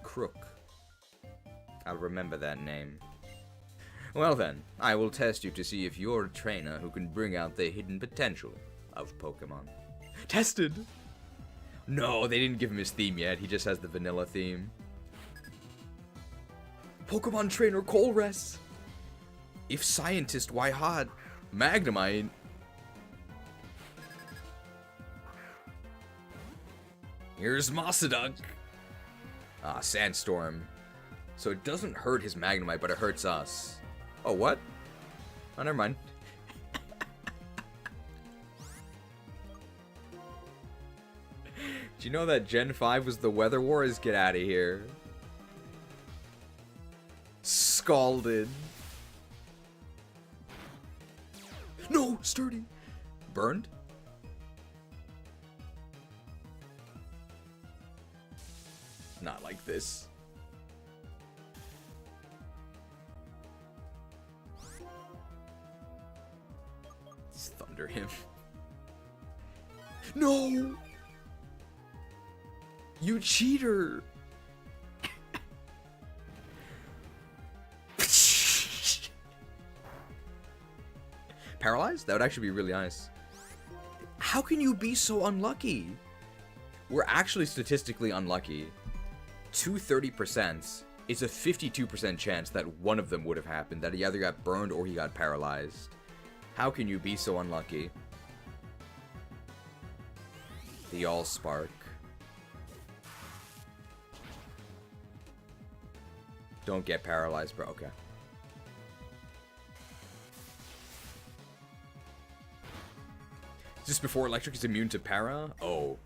A: Krook. I'll remember that name. Well then, I will test you to see if you're a trainer who can bring out the hidden potential of Pokemon. Tested! No, they didn't give him his theme yet, he just has the vanilla theme. Pokemon Trainer Colress! If scientist, why hot? Magnemite. Here's MasuDuck. Ah, Sandstorm. So it doesn't hurt his Magnemite, but it hurts us. Oh, what? Oh, never mind. Do you know that Gen 5 was the Weather Wars? Get out of here. Scalded. No, sturdy. Burned? Not like this. Let's thunder him. No! You cheater! Paralyzed? That would actually be really nice. How can you be so unlucky? We're actually statistically unlucky. 230% is a 52% chance that one of them would have happened, that he either got burned or he got paralyzed. How can you be so unlucky? The Allspark. Don't get paralyzed, bro. Okay. Is this before Electric is immune to para? Oh.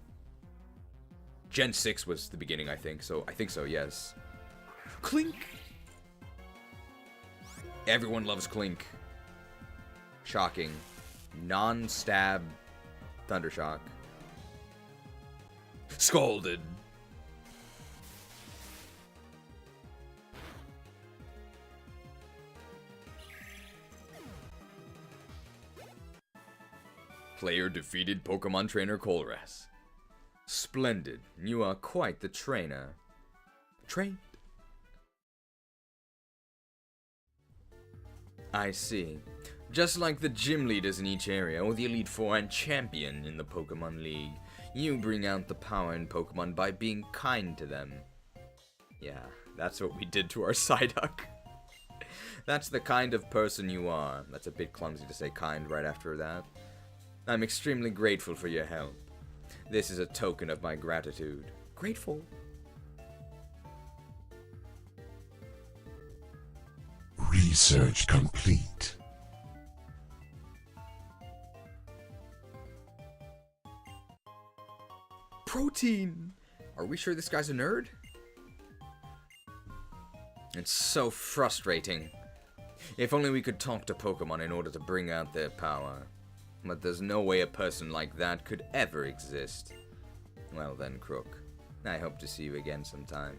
A: Gen 6 was the beginning, I think. So, yes. Clink! Everyone loves Clink. Shocking. Non-stab Thundershock. Scalded. Player defeated Pokemon Trainer Colress. Splendid. You are quite the trainer. Trained. I see. Just like the gym leaders in each area, or the Elite Four and champion in the Pokemon League, you bring out the power in Pokemon by being kind to them. Yeah, that's what we did to our Psyduck. That's the kind of person you are. That's a bit clumsy to say kind right after that. I'm extremely grateful for your help. This is a token of my gratitude. Grateful.
R: Research complete.
A: Protein! Are we sure this guy's a nerd? It's so frustrating. If only we could talk to Pokemon in order to bring out their power. But there's no way a person like that could ever exist. Well then, Krook. I hope to see you again sometime.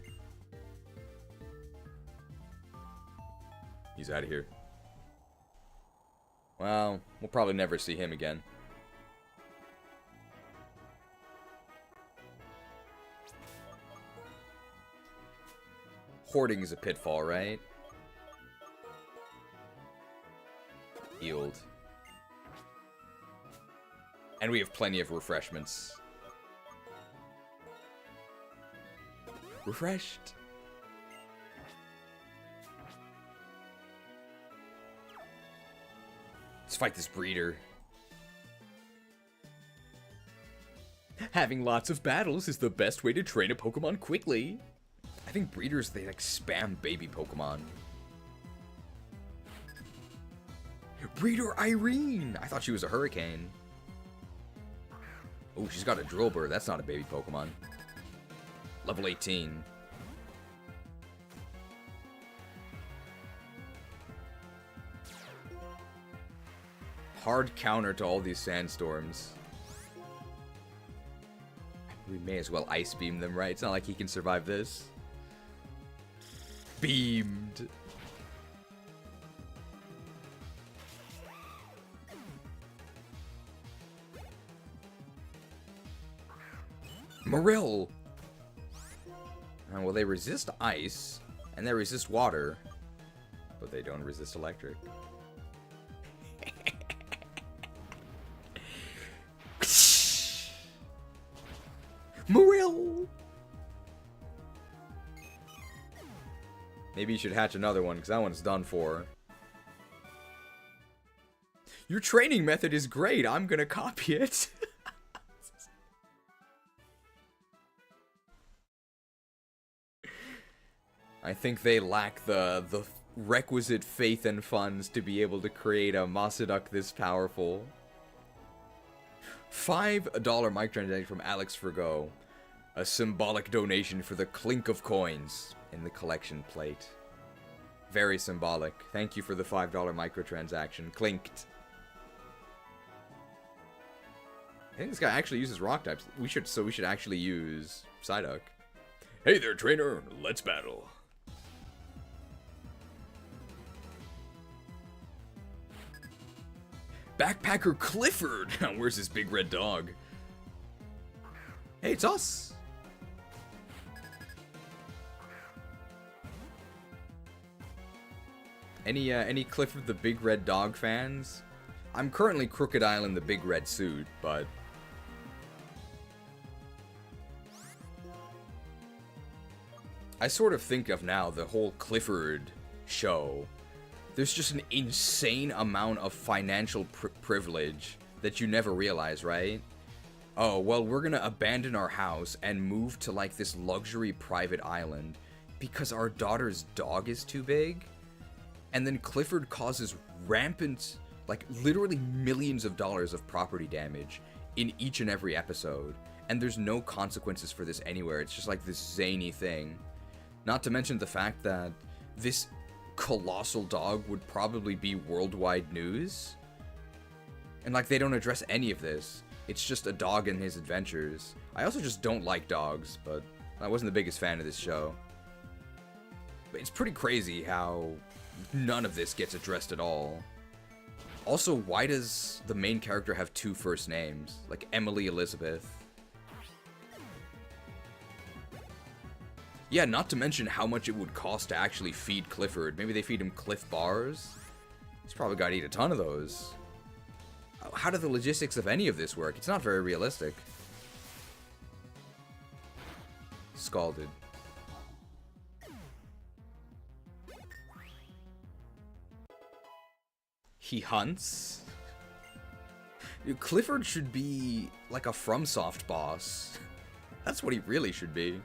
A: He's out of here. Well, we'll probably never see him again. Hoarding is a pitfall, right? Healed. And we have plenty of refreshments. Refreshed. Let's fight this breeder. Having lots of battles is the best way to train a Pokemon quickly. I think breeders, they like spam baby Pokemon. Breeder Irene! I thought she was a hurricane. Oh, she's got a Drillbur. That's not a baby Pokemon. Level 18. Hard counter to all these sandstorms. We may as well Ice Beam them, right? It's not like he can survive this. Beamed. Morel. Well, they resist ice, and they resist water, but they don't resist electric. Morel! Maybe you should hatch another one, because that one's done for. Your training method is great. I'm gonna copy it. I think they lack the requisite faith and funds to be able to create a MasuDuck this powerful. $5 microtransaction from Alex Forgo. A symbolic donation for the clink of coins in the collection plate. Very symbolic. Thank you for the $5 microtransaction. Clinked. I think this guy actually uses rock types. We should actually use Psyduck. Hey there, trainer. Let's battle. Backpacker Clifford! Where's this big red dog? Hey, it's us! Any Clifford the Big Red Dog fans? I'm currently Krookodile in the big red suit, but... I sort of think of now the whole Clifford show. There's just an insane amount of financial privilege that you never realize, right? Oh, well, we're gonna abandon our house and move to, like, this luxury private island because our daughter's dog is too big? And then Clifford causes rampant, like, literally millions of dollars of property damage in each and every episode. And there's no consequences for this anywhere. It's just, like, this zany thing. Not to mention the fact that this colossal dog would probably be worldwide news. And, like, they don't address any of this. It's just a dog and his adventures. I also just don't like dogs, but I wasn't the biggest fan of this show. But it's pretty crazy how none of this gets addressed at all. Also, why does the main character have 2 first names? Like Emily Elizabeth. Yeah, not to mention how much it would cost to actually feed Clifford. Maybe they feed him Cliff Bars? He's probably got to eat a ton of those. How do the logistics of any of this work? It's not very realistic. Scalded. He hunts. Clifford should be like a FromSoft boss. That's what he really should be.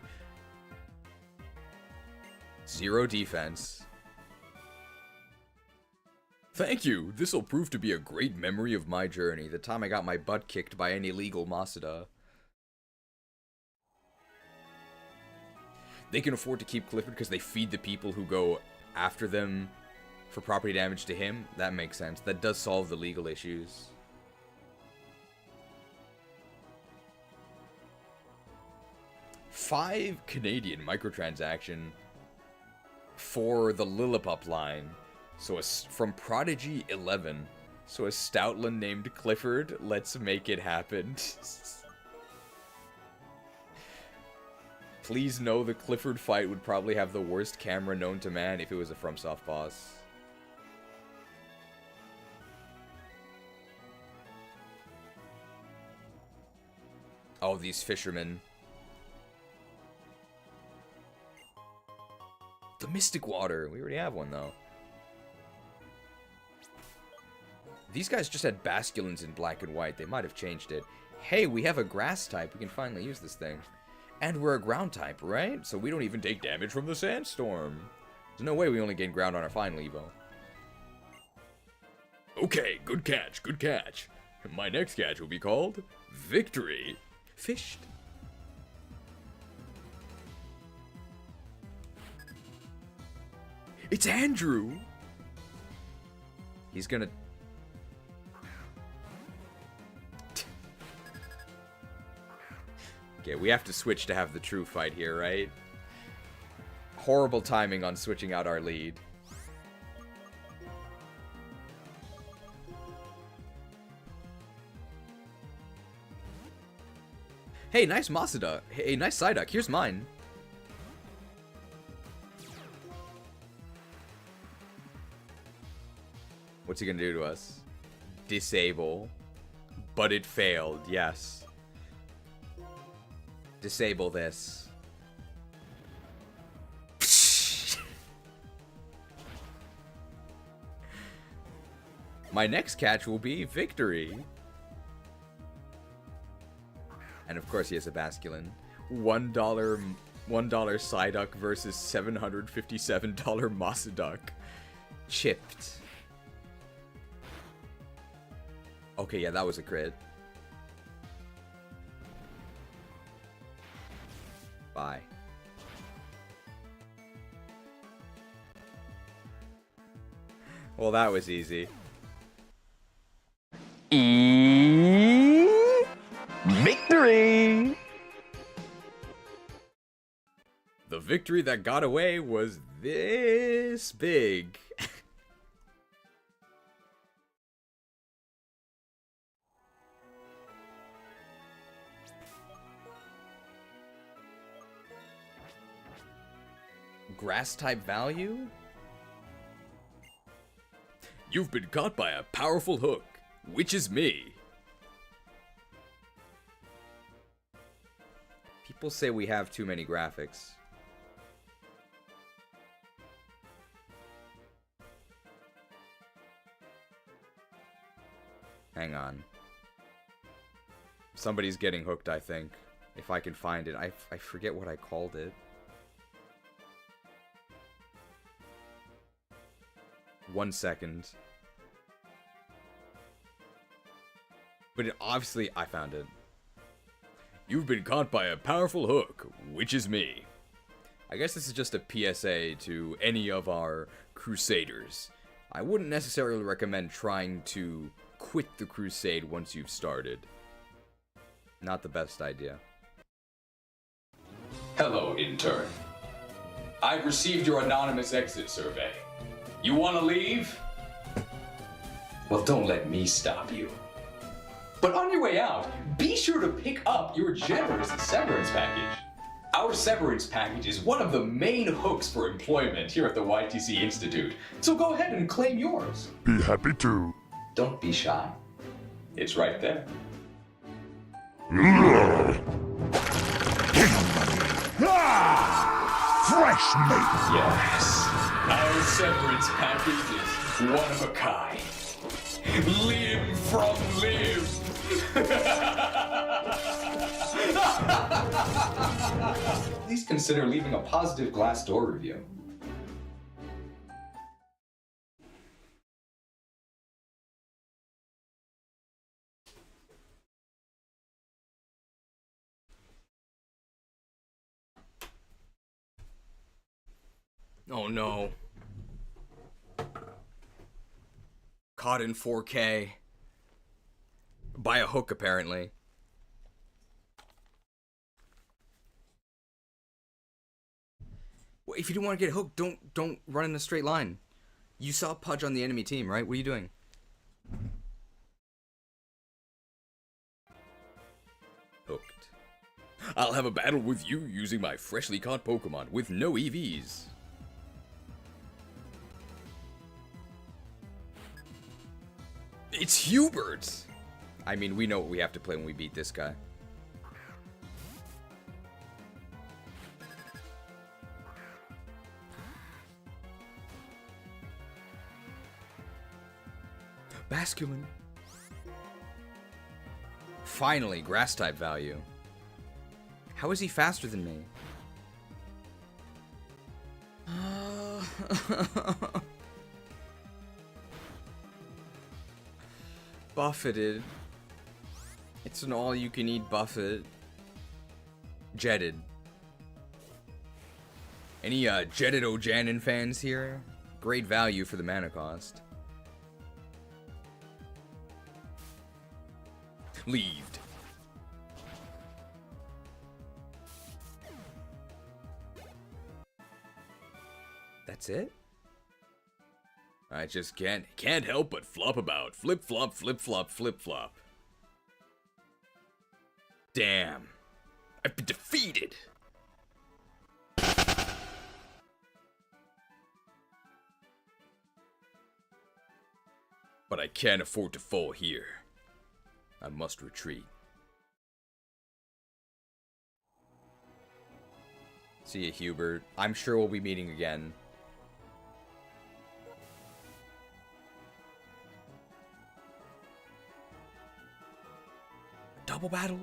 A: 0 defense. Thank you. This'll prove to be a great memory of my journey. The time I got my butt kicked by an illegal MasuDuck. They can afford to keep Clifford because they feed the people who go after them for property damage to him. That makes sense. That does solve the legal issues. $5 Canadian microtransaction for the Lilliput line. So from Prodigy 11. So a Stoutland named Clifford. Let's make it happen. Please know the Clifford fight would probably have the worst camera known to man if it was a FromSoft boss. Oh, these fishermen. The Mystic Water. We already have one, though. These guys just had basculins in black and white. They might have changed it. Hey, we have a grass type. We can finally use this thing. And we're a ground type, right? So we don't even take damage from the sandstorm. There's no way we only gain ground on our final Evo. Okay, good catch, good catch. My next catch will be called Victory. Fished. It's Andrew! He's gonna... Okay, we have to switch to have the true fight here, right? Horrible timing on switching out our lead. Hey, nice MasuDuck. Hey, nice Psyduck. Here's mine. What's he gonna do to us? Disable. But it failed, yes. Disable this. My next catch will be Victory. And of course he has a basculin. $1 Psyduck versus $757 MasuDuck. Chipped. Okay, yeah, that was a crit. Bye. Well, that was easy.
C: Victory!
A: The victory that got away was this big. Grass type value? You've been caught by a powerful hook, which is me. People say we have too many graphics. Hang on. Somebody's getting hooked, I think. If I can find it. I forget what I called it. 1 second. But it, obviously, I found it. You've been caught by a powerful hook, which is me. I guess this is just a PSA to any of our Krewsaders. I wouldn't necessarily recommend trying to quit the crusade once you've started. Not the best idea.
D: Hello, intern. I've received your anonymous exit survey. You want to leave? Well, don't let me stop you. But on your way out, be sure to pick up your generous severance package.
S: Our severance package is one of the main hooks for employment here at the YTC Institute, so go ahead and claim yours.
R: Be happy to.
S: Don't be shy. It's right there.
R: Fresh meat!
S: Yes. Our severance package is one of a kind. Limb from limb. Please consider leaving a positive Glassdoor review.
A: Oh no. Caught in 4K. By a hook, apparently. Well, if you don't want to get hooked, don't run in a straight line. You saw Pudge on the enemy team, right? What are you doing? Hooked. I'll have a battle with you using my freshly caught Pokemon with no EVs. It's Hubert! I mean, we know what we have to play when we beat this guy. Basculin. Finally, grass type value. How is he faster than me? Buffeted. It's an all-you-can-eat buffet. Jetted. Any Jetted Ojanin fans here? Great value for the mana cost. Leaved. That's it? I just can't help but flop about. Flip flop, flip flop, flip flop. Damn. I've been defeated. But I can't afford to fall here. I must retreat. See ya, Hubert. I'm sure we'll be meeting again. Double battle?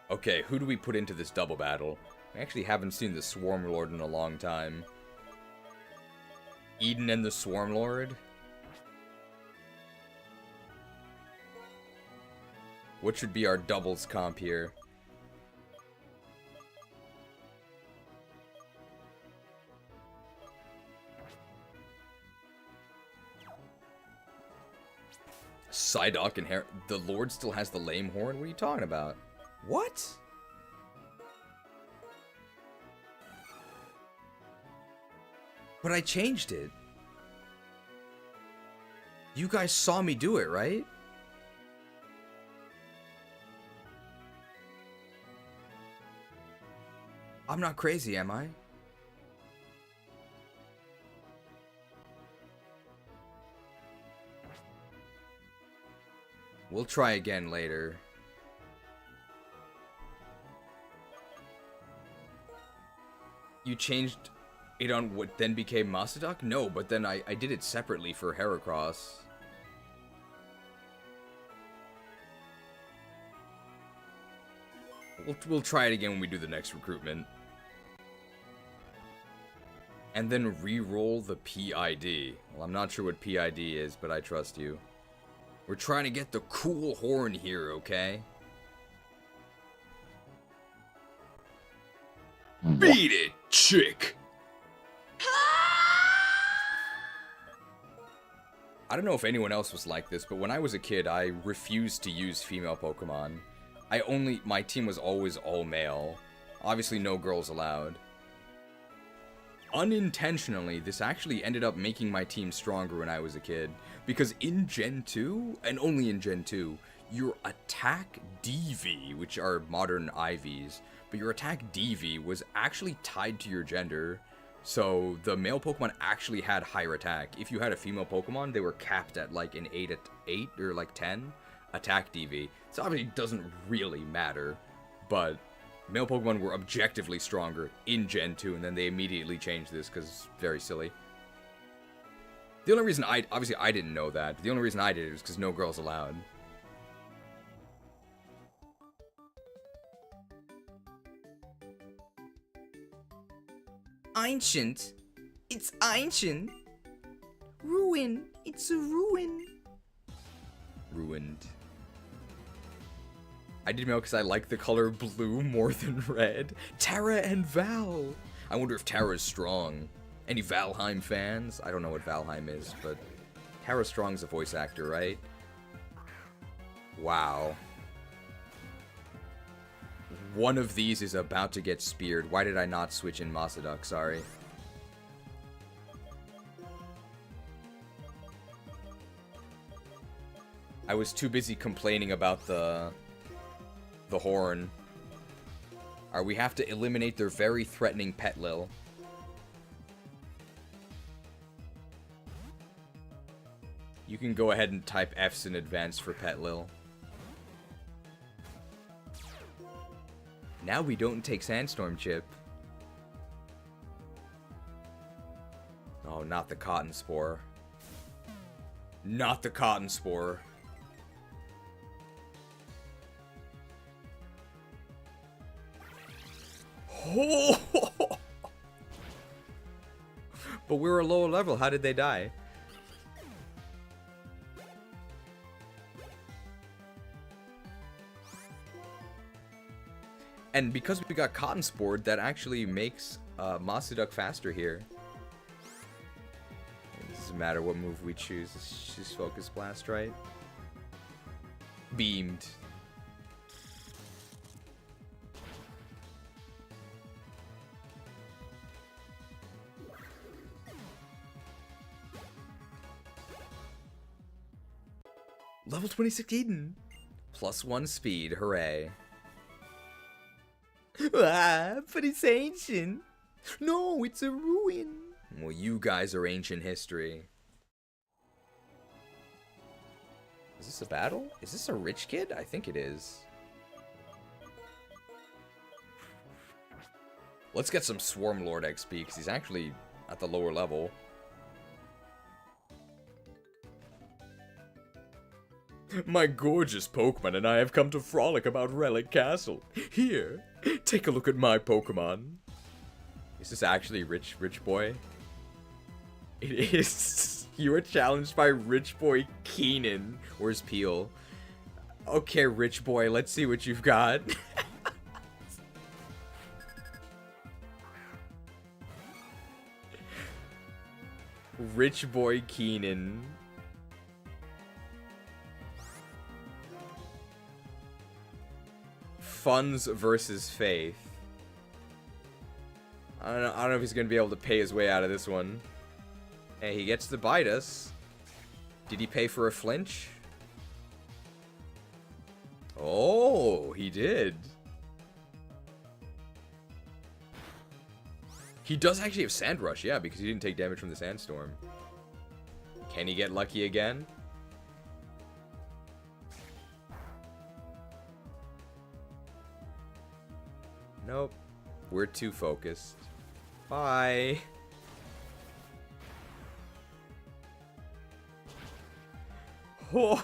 A: Okay, who do we put into this double battle? I actually haven't seen the Swarm Lord in a long time. Eden and the Swarm Lord? What should be our doubles comp here? Psyduck and the Lord still has the lame horn? What are you talking about? What? But I changed it. You guys saw me do it, right? I'm not crazy, am I? We'll try again later. You changed it on what then became MasuDuck? No, but then I did it separately for Heracross. We'll try it again when we do the next recruitment. And then re-roll the PID. Well, I'm not sure what PID is, but I trust you. We're trying to get the cool horn here, okay? Beat it, chick! I don't know if anyone else was like this, but when I was a kid, I refused to use female Pokemon. My team was always all male. Obviously no girls allowed. Unintentionally, this actually ended up making my team stronger when I was a kid. Because in Gen 2, and only in Gen 2, your attack DV, which are modern IVs, but your attack DV was actually tied to your gender. So the male Pokemon actually had higher attack. If you had a female Pokemon, they were capped at like an 8 or like 10 attack DV. So obviously it doesn't really matter, but male Pokemon were objectively stronger in Gen 2, and then they immediately changed this because it's very silly. The only reason obviously I didn't know that. The only reason I did it was because no girls allowed.
T: Ancient. It's ancient. Ruin. It's a ruin.
A: Ruined. I did know because I like the color blue more than red. Tara and Val. I wonder if Tara's strong. Any Valheim fans? I don't know what Valheim is, but Tara Strong's a voice actor, right? Wow. One of these is about to get speared. Why did I not switch in MasuDuck? Sorry. I was too busy complaining about the horn. We have to eliminate their very threatening Petlil. You can go ahead and type Fs in advance for Petlil. Now we don't take Sandstorm Chip. Oh, not the Cotton Spore. Not the Cotton Spore. Oh! But we were a lower level. How did they die? And because we got Cotton Spored, that actually makes MasuDuck faster here. It doesn't matter what move we choose. It's just Focus Blast, right? Beamed. Level 26 Eden. +1 speed, hooray.
T: Ah, but it's ancient. No, it's a ruin.
A: Well, you guys are ancient history. Is this a battle? Is this a rich kid? I think it is. Let's get some Swarm Lord XP, because he's actually at the lower level. My gorgeous Pokemon and I have come to frolic about Relic Castle. Here, take a look at my Pokemon. Is this actually Rich Boy? It is. You are challenged by Rich Boy Keenan. Where's Peel? Okay, Rich Boy, let's see what you've got. Rich Boy Keenan. Funds versus faith. I don't know if he's gonna be able to pay his way out of this one. Hey, he gets to bite us. Did he pay for a flinch? Oh, he did. He does actually have Sand Rush, yeah, because he didn't take damage from the Sandstorm. Can he get lucky again? Nope. We're too focused. Bye. Well,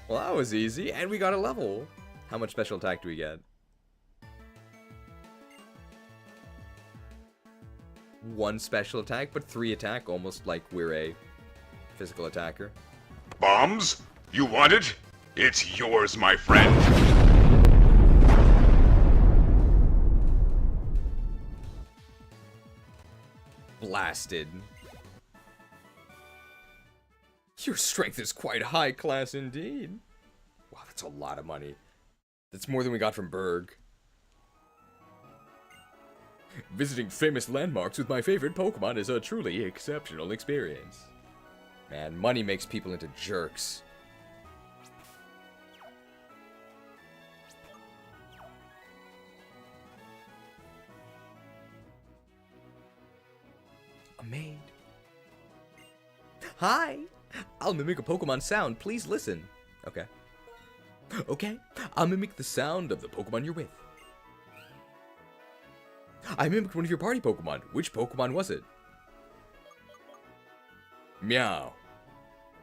A: that was easy, and we got a level. How much special attack do we get? 1 special attack, but 3 attack, almost like we're a physical attacker.
R: Bombs? You want it? It's yours, my friend.
A: Blasted. Your strength is quite high class indeed. Wow, that's a lot of money. That's more than we got from Burgh. Visiting famous landmarks with my favorite Pokemon is a truly exceptional experience. Man, money makes people into jerks. A maid. Hi! I'll mimic a Pokemon sound. Please listen. Okay. Okay, I'll mimic the sound of the Pokemon you're with. I mimicked one of your party Pokemon. Which Pokemon was it? Meow.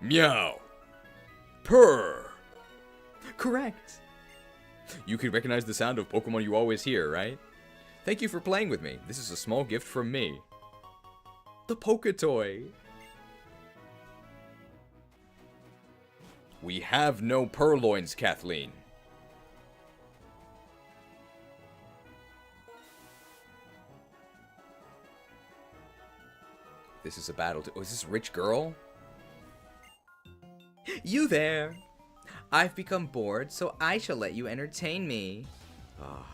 A: Meow. Purr. Correct. You can recognize the sound of Pokemon you always hear, right? Thank you for playing with me. This is a small gift from me. The Poke-Toy. We have no purloins, Kathleen. This is a battle. Oh, is this rich girl? You there. I've become bored, so I shall let you entertain me. Oh.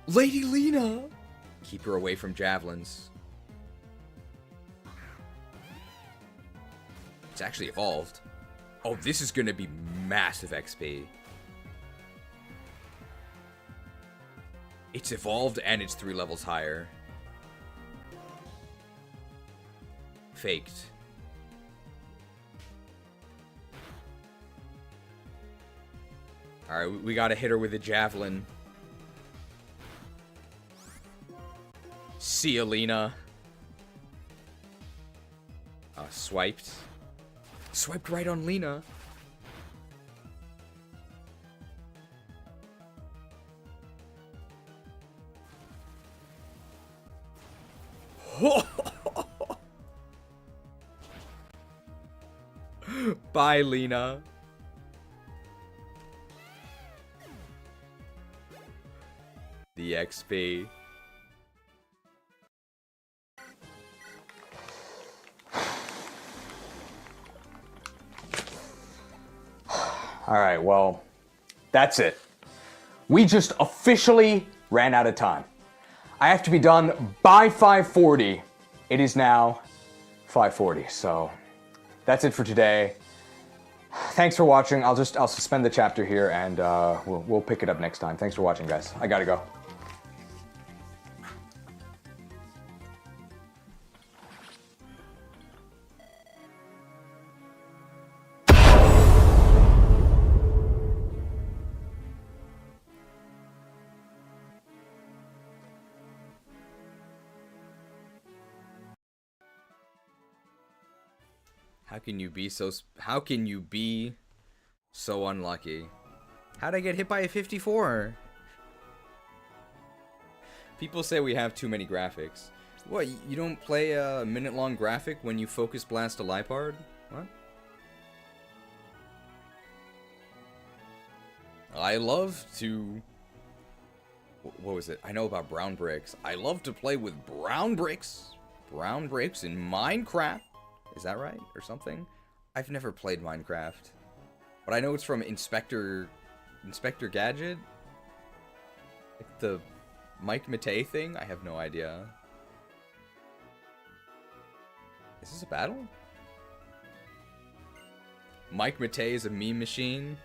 A: Lady Lena! Keep her away from javelins. It's actually evolved. Oh, this is gonna be massive XP. It's evolved and it's 3 levels higher. Faked. Alright, we gotta hit her with a javelin. See ya, Lena. Swiped. Swiped right on Lena. Bye, Lena. The XP.
C: Alright, well, that's it. We just officially ran out of time. I have to be done by 5:40. It is now 5:40, so that's it for today. Thanks for watching. I'll suspend the chapter here and we'll pick it up next time. Thanks for watching, guys. I gotta go.
A: How can you be so unlucky? How'd I get hit by a 54? People say we have too many graphics. What, you don't play a minute-long graphic when you focus blast a Lipard? What? I love to... What was it? I know about brown bricks. I love to play with brown bricks. Brown bricks in Minecraft. Is that right? Or something? I've never played Minecraft. But I know it's from Inspector Gadget? Like the Mike Matei thing? I have no idea. Is this a battle? Mike Matei is a meme machine?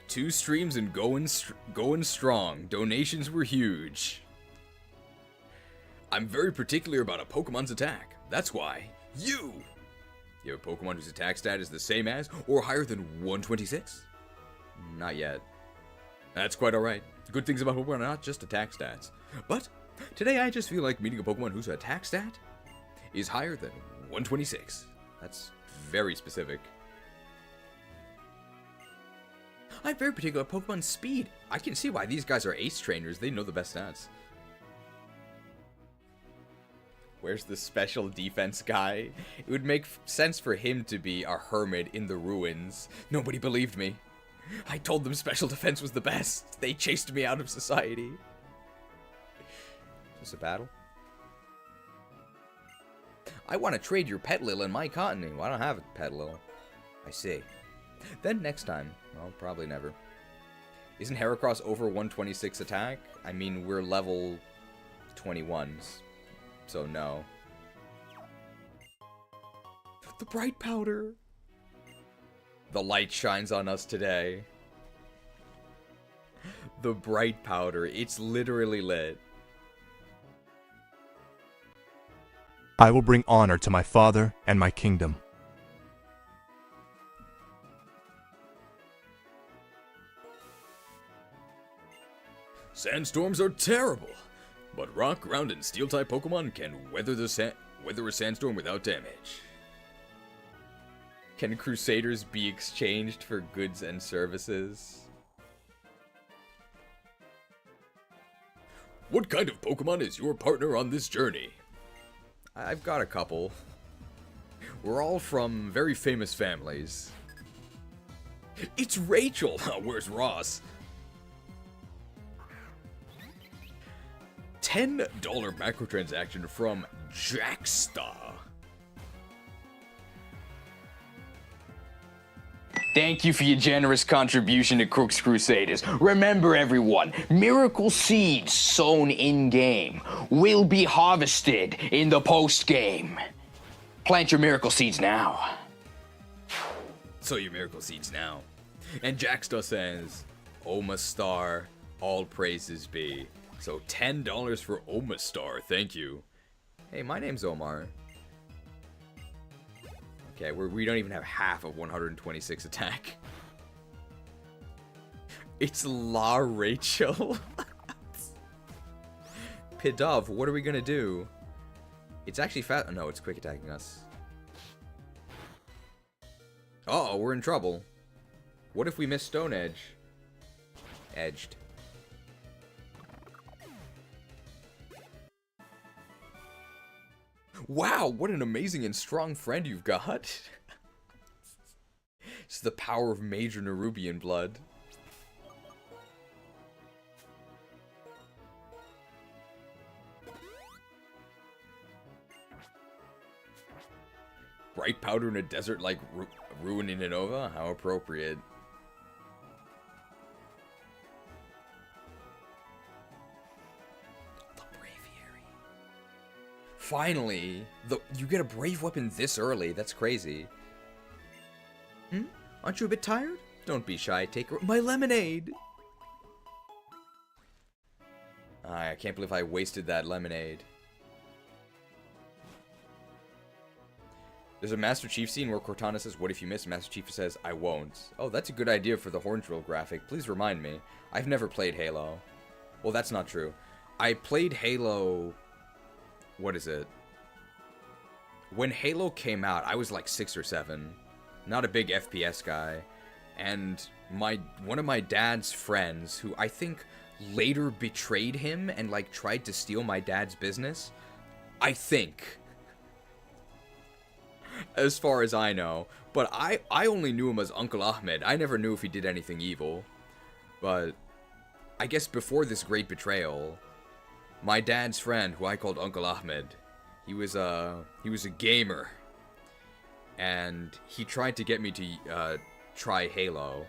A: Two streams and going strong. Donations were huge. I'm very particular about a Pokemon's attack. That's why you have a Pokemon whose attack stat is the same as or higher than 126? Not yet. That's quite alright. Good things about Pokemon are not just attack stats. But today I just feel like meeting a Pokemon whose attack stat is higher than 126. That's very specific. I'm very particular about Pokemon's speed. I can see why these guys are ace trainers. They know the best stats. Where's the special defense guy? It would make sense for him to be a hermit in the ruins. Nobody believed me. I told them special defense was the best. They chased me out of society. Is this a battle? I want to trade your Petlil and my Cottonee. Well, I don't have a Petlil. I see. Then next time. Well, probably never. Isn't Heracross over 126 attack? I mean, we're level 21s. So no. The bright powder! The light shines on us today. The bright powder. It's literally lit.
I: I will bring honor to my father and my kingdom.
A: Sandstorms are terrible, but rock, ground, and steel-type Pokemon can weather a sandstorm without damage. Can Krewsaders be exchanged for goods and services? What kind of Pokemon is your partner on this journey? I've got a couple. We're all from very famous families. It's Rachel! Where's Ross? $10 macrotransaction from Jackstar.
C: Thank you for your generous contribution to Krook's Krewsaders. Remember, everyone, miracle seeds sown in-game will be harvested in the post-game. Plant your miracle seeds now.
A: Sow your miracle seeds now. And Jackstar says, Omastar, all praises be. So $10 for Omastar, thank you. Hey, my name's Omar. Okay, we don't even have half of 126 attack. It's La Rachel. Pidove, what are we gonna do? It's actually fast. Oh, no, it's quick attacking us. Uh oh, we're in trouble. What if we miss Stone Edge? Edged. Wow, what an amazing and strong friend you've got. It's the power of Major Nerubian blood. Bright powder in a desert like Ruin in Unova? How appropriate. Finally, you get a brave weapon this early. That's crazy. Aren't you a bit tired? Don't be shy. Take my lemonade. I can't believe I wasted that lemonade. There's a Master Chief scene where Cortana says, "What if you miss?" Master Chief says, "I won't." Oh, that's a good idea for the Hornswell graphic. Please remind me. I've never played Halo. Well, that's not true. I played Halo... What is it? When Halo came out, I was like 6 or 7. Not a big FPS guy. And one of my dad's friends, who I think later betrayed him and like tried to steal my dad's business. I think. As far as I know. But I only knew him as Uncle Ahmed. I never knew if he did anything evil. But I guess before this great betrayal... My dad's friend, who I called Uncle Ahmed, he was a gamer, and he tried to get me to try Halo.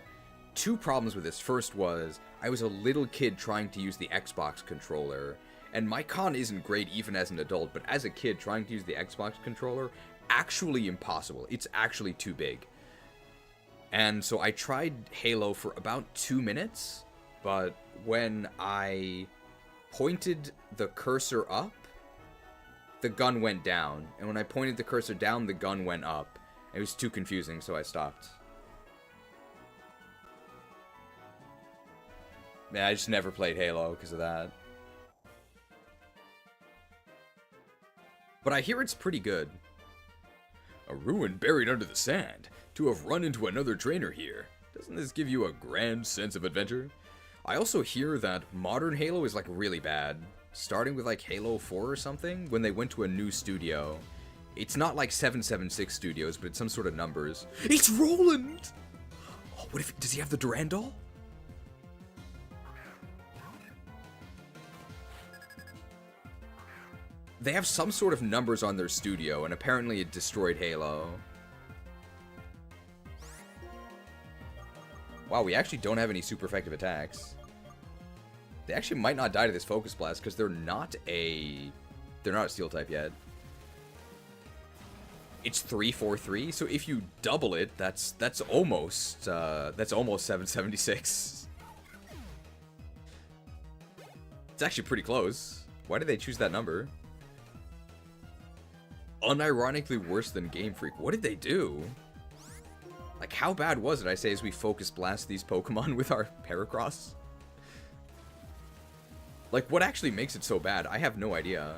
A: 2 problems with this. First was, I was a little kid trying to use the Xbox controller, and my con isn't great even as an adult, but as a kid trying to use the Xbox controller, actually impossible. It's actually too big. And so I tried Halo for about 2 minutes, but when I pointed the cursor up, the gun went down. And when I pointed the cursor down, the gun went up. It was too confusing, so I stopped. Yeah, I just never played Halo because of that. But I hear it's pretty good. A ruin buried under the sand. To have run into another trainer here. Doesn't this give you a grand sense of adventure? I also hear that modern Halo is like really bad. Starting with like Halo 4 or something, when they went to a new studio. It's not like 776 Studios, but it's some sort of numbers. It's Roland! Oh, what if, does he have the Durandal? They have some sort of numbers on their studio, and apparently it destroyed Halo. Wow, we actually don't have any super effective attacks. They actually might not die to this Focus Blast because they're not a Steel type yet. It's 3-4-3, so if you double it, that's almost 776. It's actually pretty close. Why did they choose that number? Unironically worse than Game Freak. What did they do? Like, how bad was it, I say, as we Focus Blast these Pokemon with our Paracross? Like, what actually makes it so bad? I have no idea.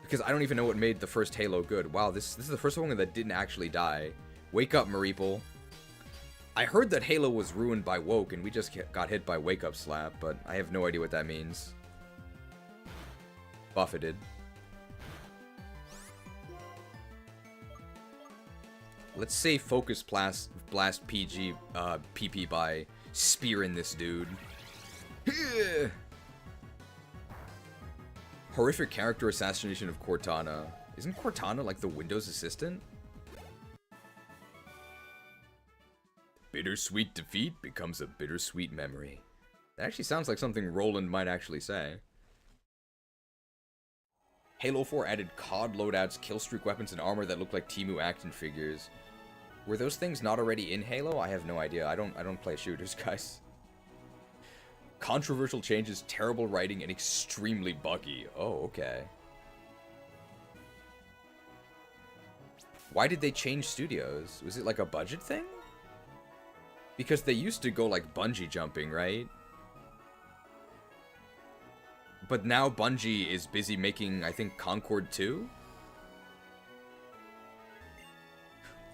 A: Because I don't even know what made the first Halo good. Wow, this is the first one that didn't actually die. Wake up, Mareeple. I heard that Halo was ruined by Woke, and we just got hit by Wake Up Slap, but I have no idea what that means. Buffeted. Let's say Focus Blast PG PP by spearing this dude. Horrific character assassination of Cortana. Isn't Cortana like the Windows assistant? Bittersweet defeat becomes a bittersweet memory. That actually sounds like something Roland might actually say. Halo 4 added COD loadouts, killstreak weapons, and armor that look like Temu action figures. Were those things not already in Halo? I have no idea. I don't play shooters, guys. Controversial changes, terrible writing, and extremely buggy. Oh, okay. Why did they change studios? Was it like a budget thing? Because they used to go like bungee jumping, right? But now Bungie is busy making, I think, Concord 2?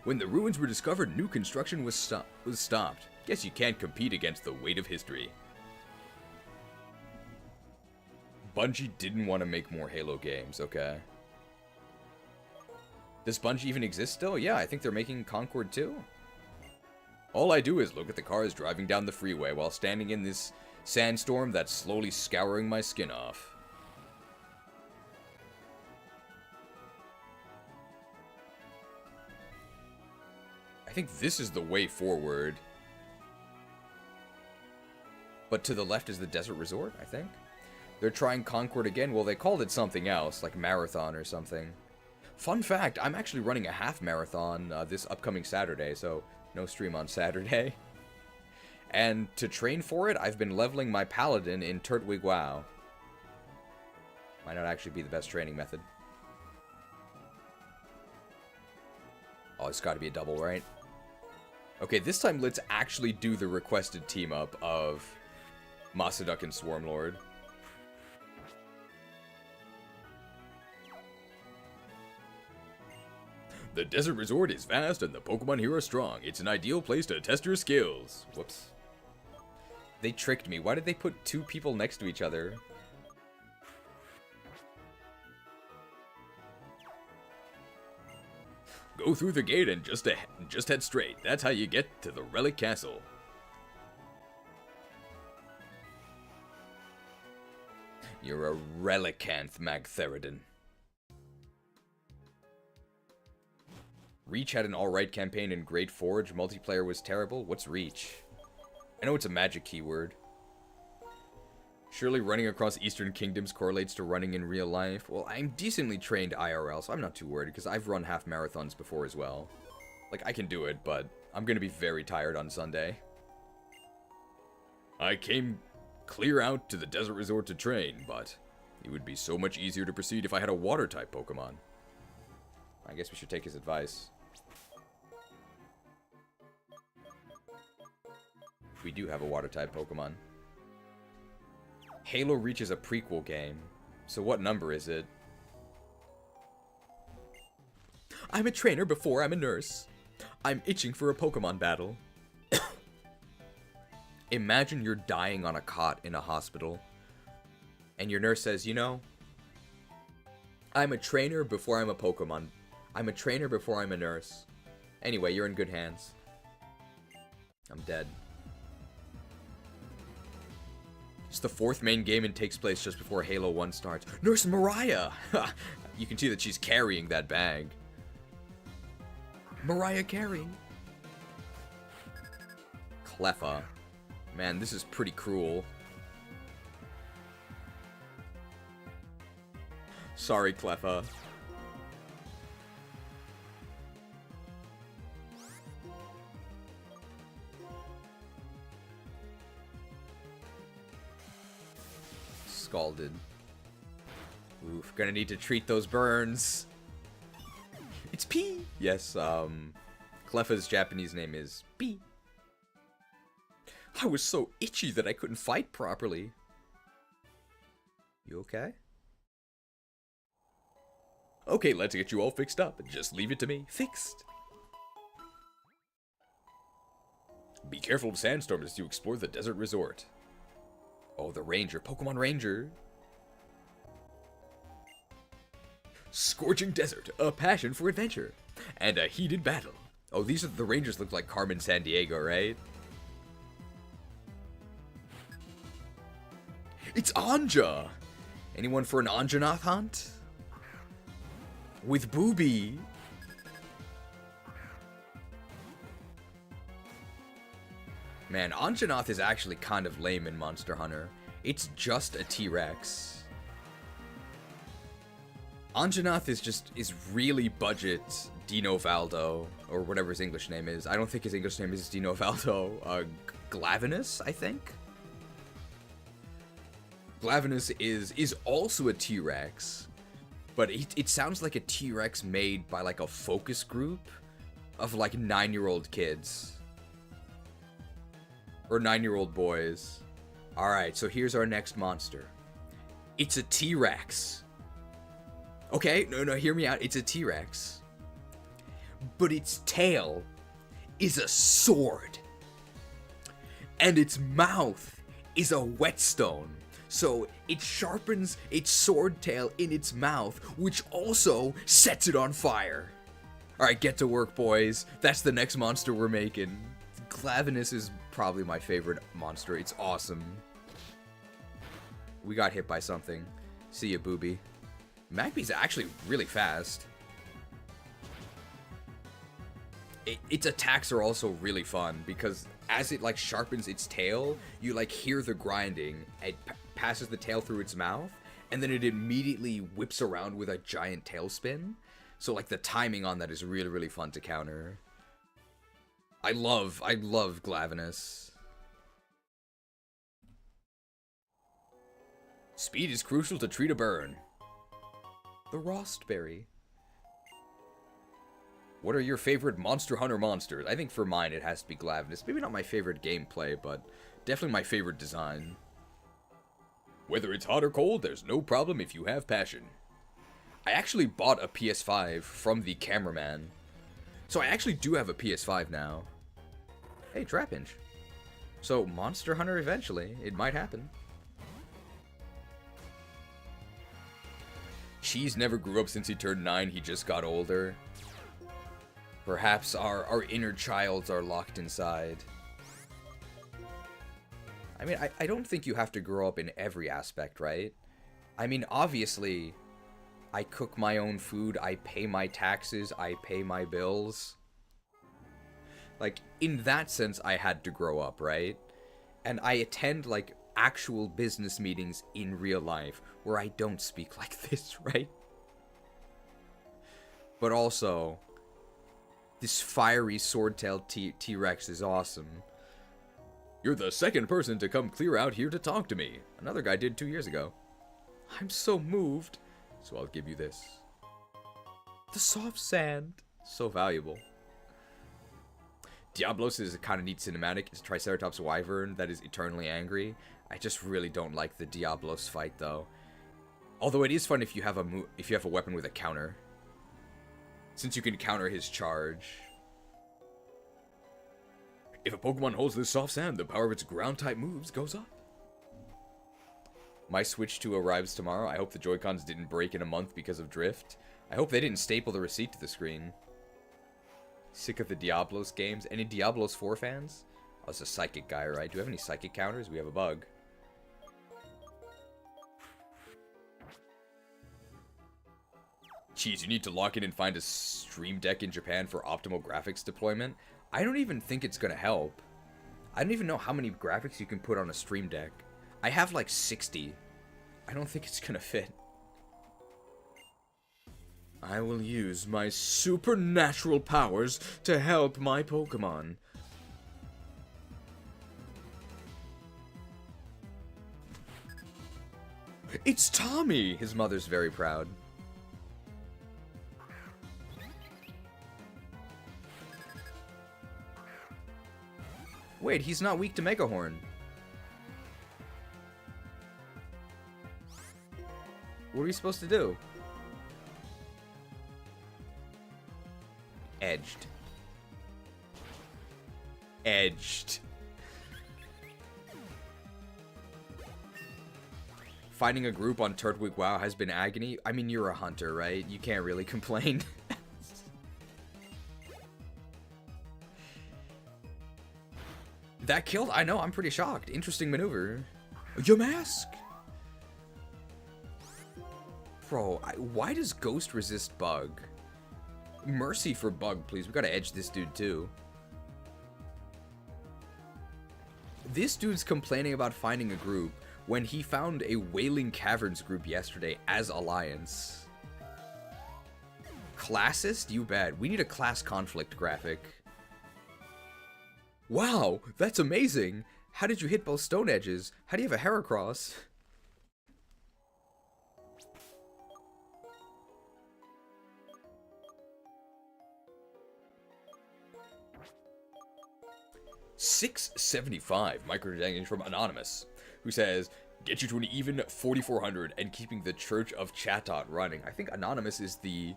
A: When the ruins were discovered, new construction was stopped. Guess you can't compete against the weight of history. Bungie didn't want to make more Halo games, okay. Does Bungie even exist still? Yeah, I think they're making Concord 2. All I do is look at the cars driving down the freeway while standing in this sandstorm that's slowly scouring my skin off. I think this is the way forward. But to the left is the desert resort, I think. They're trying Concord again. Well, they called it something else, like Marathon or something. Fun fact, I'm actually running a half marathon this upcoming Saturday, so no stream on Saturday. And to train for it, I've been leveling my paladin in Turtwig WoW. Might not actually be the best training method. Oh, it's got to be a double, right? Okay, this time let's actually do the requested team-up of MasuDuck and Swarmlord. The desert resort is vast and the Pokemon here are strong. It's an ideal place to test your skills. Whoops. They tricked me. Why did they put two people next to each other? Go through the gate and just head straight. That's how you get to the Relic Castle. You're a Relicanth, Magtheridon. Reach had an alright campaign in Great Forge. Multiplayer was terrible. What's Reach? I know it's a magic keyword. Surely running across Eastern Kingdoms correlates to running in real life. Well, I'm decently trained IRL, so I'm not too worried, because I've run half marathons before as well. Like, I can do it, but I'm gonna be very tired on Sunday. I came clear out to the desert resort to train, but it would be so much easier to proceed if I had a water-type Pokemon. I guess we should take his advice. We do have a water-type Pokemon. Halo Reach is a prequel game. So what number is it? I'm a trainer before I'm a nurse. I'm itching for a Pokemon battle. Imagine you're dying on a cot in a hospital. And your nurse says, you know, I'm a trainer before I'm a Pokemon. I'm a trainer before I'm a nurse. Anyway, you're in good hands. I'm dead. It's the fourth main game and takes place just before Halo 1 starts. Nurse Mariah! You can see that she's carrying that bag. Mariah carrying. Cleffa. Man, this is pretty cruel. Sorry, Cleffa. Scalded. Oof, gonna need to treat those burns. It's P! Yes, Cleffa's Japanese name is P. I was so itchy that I couldn't fight properly. You okay? Okay, let's get you all fixed up. Just leave it to me. Fixed. Be careful of sandstorms as you explore the desert resort. Oh, the ranger. Pokemon Ranger. Scorching desert. A passion for adventure. And a heated battle. Oh, these are the rangers look like Carmen Sandiego, right? It's Anja! Anyone for an Anjanath hunt? With Booby. Man, Anjanath is actually kind of lame in Monster Hunter. It's just a T-Rex. Anjanath is really budget Dino Valdo, or whatever his English name is. I don't think his English name is Dino Valdo. Glavenus, I think? Glavenus is also a T-Rex, but it sounds like a T-Rex made by like a focus group of like 9-year-old kids. Or 9-year-old boys. Alright, so here's our next monster. It's a T-Rex. Okay, no, hear me out. It's a T-Rex. But its tail is a sword. And its mouth is a whetstone. So it sharpens its sword tail in its mouth, which also sets it on fire. Alright, get to work, boys. That's the next monster we're making. Glavenus is probably my favorite monster. It's awesome. We got hit by something. See ya, Booby. Magby's actually really fast. Its attacks are also really fun because as it like sharpens its tail, you like hear the grinding. It passes the tail through its mouth, and then it immediately whips around with a giant tailspin. So like the timing on that is really, really fun to counter. I love Glavenus. Speed is crucial to treat a burn. The Rostberry. What are your favorite Monster Hunter monsters? I think for mine it has to be Glavenus. Maybe not my favorite gameplay, but definitely my favorite design. Whether it's hot or cold, there's no problem if you have passion. I actually bought a PS5 from the cameraman. So I actually do have a PS5 now. Hey, Trapinch. So, Monster Hunter eventually. It might happen. Cheese never grew up since he turned 9. He just got older. Perhaps our inner childs are locked inside. I mean, I don't think you have to grow up in every aspect, right? I mean, obviously, I cook my own food, I pay my taxes, I pay my bills. Like, in that sense, I had to grow up, right? And I attend, like, actual business meetings in real life, where I don't speak like this, right? But also, this fiery sword-tailed T-Rex is awesome. You're the second person to come clear out here to talk to me. Another guy did 2 years ago. I'm so moved. So I'll give you this. The soft sand. So valuable. Diablos is a kind of neat cinematic. It's a Triceratops wyvern that is eternally angry. I just really don't like the Diablos fight though. Although it is fun if you have a weapon with a counter. Since you can counter his charge. If a Pokemon holds this soft sand, the power of its ground-type moves goes up. My Switch 2 arrives tomorrow. I hope the Joy-Cons didn't break in a month because of drift. I hope they didn't staple the receipt to the screen. Sick of the Diablos games. Any Diablos 4 fans? Oh, it's a psychic guy, right? Do we have any psychic counters? We have a bug. Jeez, you need to lock in and find a Stream Deck in Japan for optimal graphics deployment. I don't even think it's gonna help. I don't even know how many graphics you can put on a Stream Deck. I have like 60. I don't think it's gonna fit. I will use my supernatural powers to help my Pokemon. It's Tommy! His mother's very proud. Wait, he's not weak to Mega Horn. What are we supposed to do? Edged. Edged. Finding a group on Turtwig WoW has been agony. I mean, you're a hunter, right? You can't really complain. That killed? I know, I'm pretty shocked. Interesting maneuver. Your mask? Bro, why does Ghost resist Bug? Mercy for Bug, please. We gotta edge this dude, too. This dude's complaining about finding a group when he found a Wailing Caverns group yesterday as Alliance. Classist? You bet. We need a class conflict graphic. Wow, that's amazing! How did you hit both stone edges? How do you have a Heracross? $6.75 microdangage from Anonymous, who says, get you to an even 4,400 and keeping the Church of Chatot running. I think Anonymous is the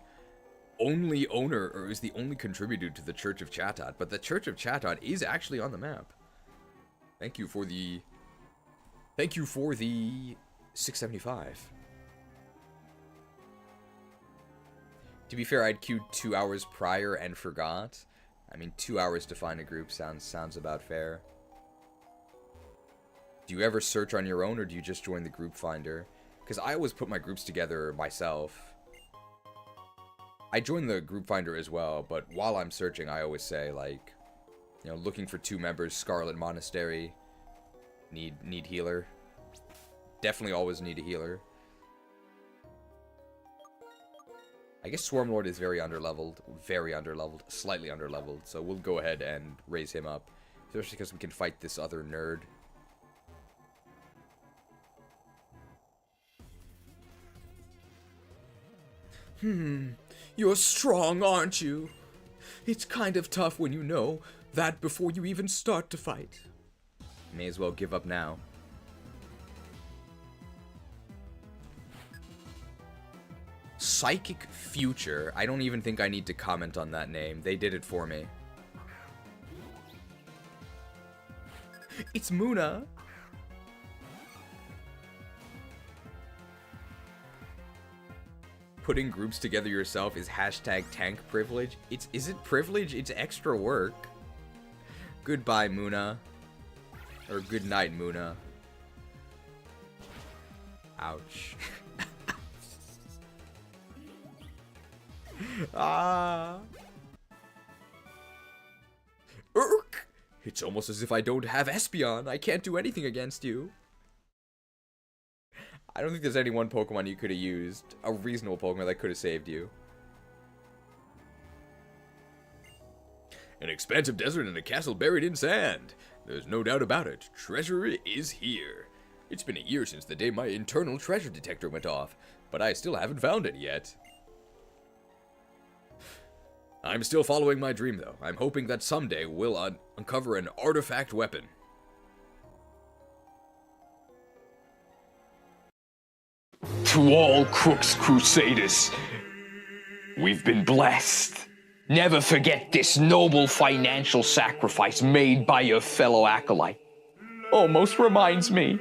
A: only owner, or is the only contributor to the Church of Chatot, but the Church of Chatot is actually on the map. Thank you for the $6.75. To be fair, I'd queued 2 hours prior and forgot. I mean, 2 hours to find a group sounds about fair. Do you ever search on your own, or do you just join the group finder? Because I always put my groups together myself. I join the group finder as well, but while I'm searching, I always say, like, you know, looking for 2 members, Scarlet Monastery, need healer. Definitely always need a healer. I guess Swarmlord is very underleveled, slightly underleveled, so we'll go ahead and raise him up, especially because we can fight this other nerd. You're strong, aren't you? It's kind of tough when you know that before you even start to fight. May as well give up now. Psychic Future. I don't even think I need to comment on that name. They did it for me. It's Muna. Putting groups together yourself is hashtag tank privilege. Is it privilege? It's extra work. Goodbye, Muna. Or good night, Muna. Ouch. Ah. Urk! It's almost as if I don't have Espeon. I can't do anything against you. I don't think there's any one Pokemon you could have used. A reasonable Pokemon that could have saved you. An expansive desert and a castle buried in sand. There's no doubt about it. Treasure is here. It's been a year since the day my internal treasure detector went off, but I still haven't found it yet. I'm still following my dream, though. I'm hoping that someday we'll uncover an artifact weapon.
C: To all Krook's Krewsaders, we've been blessed. Never forget this noble financial sacrifice made by your fellow acolyte. Almost reminds me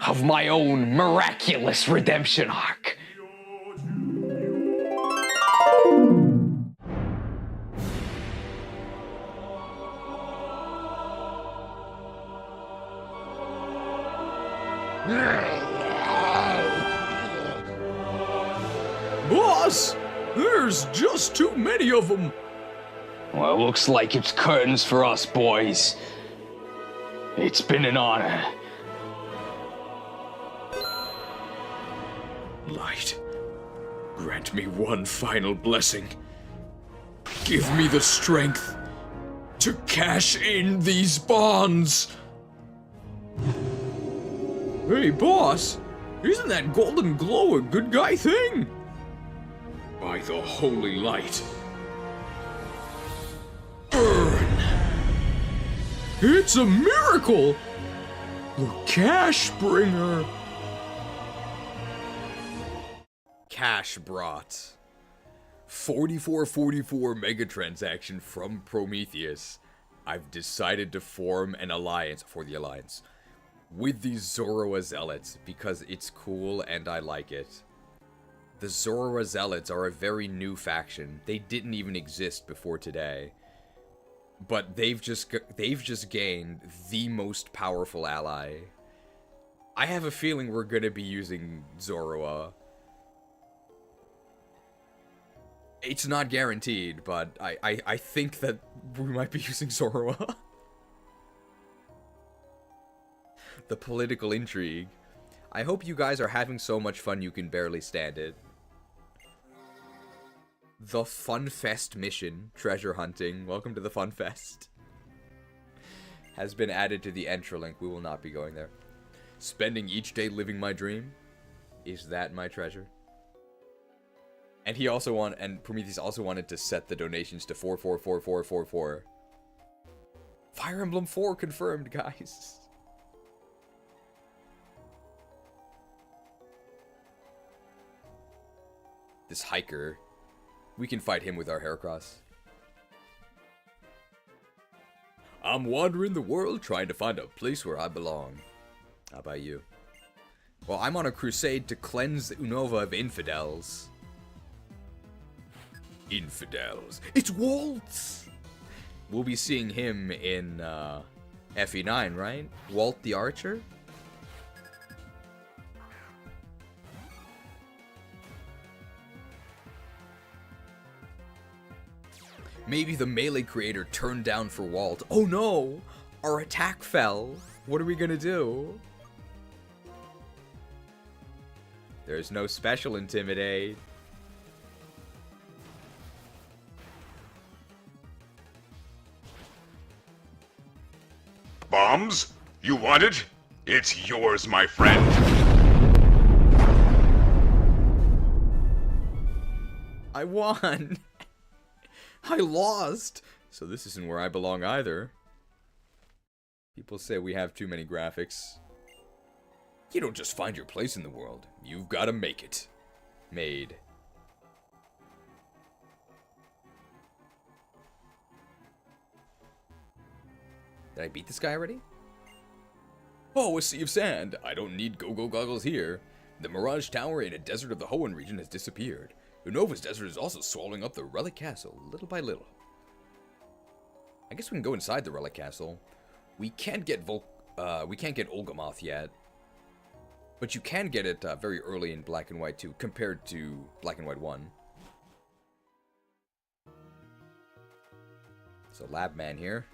C: of my own miraculous redemption arc.
D: Boss, there's just too many of them.
C: Well, looks like it's curtains for us, boys. It's been an honor.
D: Light, grant me one final blessing. Give me the strength to cash in these bonds.
A: Hey, boss, isn't that golden glow a good guy thing?
D: By the holy light. Burn!
A: It's a miracle! The cash bringer! Cash brought. 4444 mega transaction from Prometheus. I've decided to form an alliance for the alliance with the Zoroa Zealots because it's cool and I like it. The Zoroa Zealots are a very new faction. They didn't even exist before today. But they've just gained the most powerful ally. I have a feeling we're gonna be using Zoroa. It's not guaranteed, but I think that we might be using Zoroa. The political intrigue. I hope you guys are having so much fun you can barely stand it. The Fun Fest mission, treasure hunting, welcome to the Fun Fest, has been added to the Entralink. We will not be going there. Spending each day living my dream? Is that my treasure? And Prometheus also wanted to set the donations to 444444. Fire Emblem 4 confirmed, guys. This hiker, we can fight him with our Heracross. I'm wandering the world trying to find a place where I belong. How about you? Well, I'm on a crusade to cleanse Unova of infidels. Infidels. It's Waltz! We'll be seeing him in FE9, right? Walt the Archer? Maybe the melee creator turned down for Walt. Oh no! Our attack fell. What are we gonna do? There's no special intimidate.
R: Bombs? You want it? It's yours, my friend.
A: I won! I lost! So this isn't where I belong either. People say we have too many graphics. You don't just find your place in the world. You've got to make it. Made. Did I beat this guy already? Oh, a sea of sand. I don't need go-go goggles here. The Mirage Tower in a desert of the Hoenn region has disappeared. Unova's desert is also swallowing up the Relic Castle, little by little. I guess we can go inside the Relic Castle. We can't get Olgamoth yet. But you can get it very early in Black and White 2, compared to Black and White 1. So, Labman here.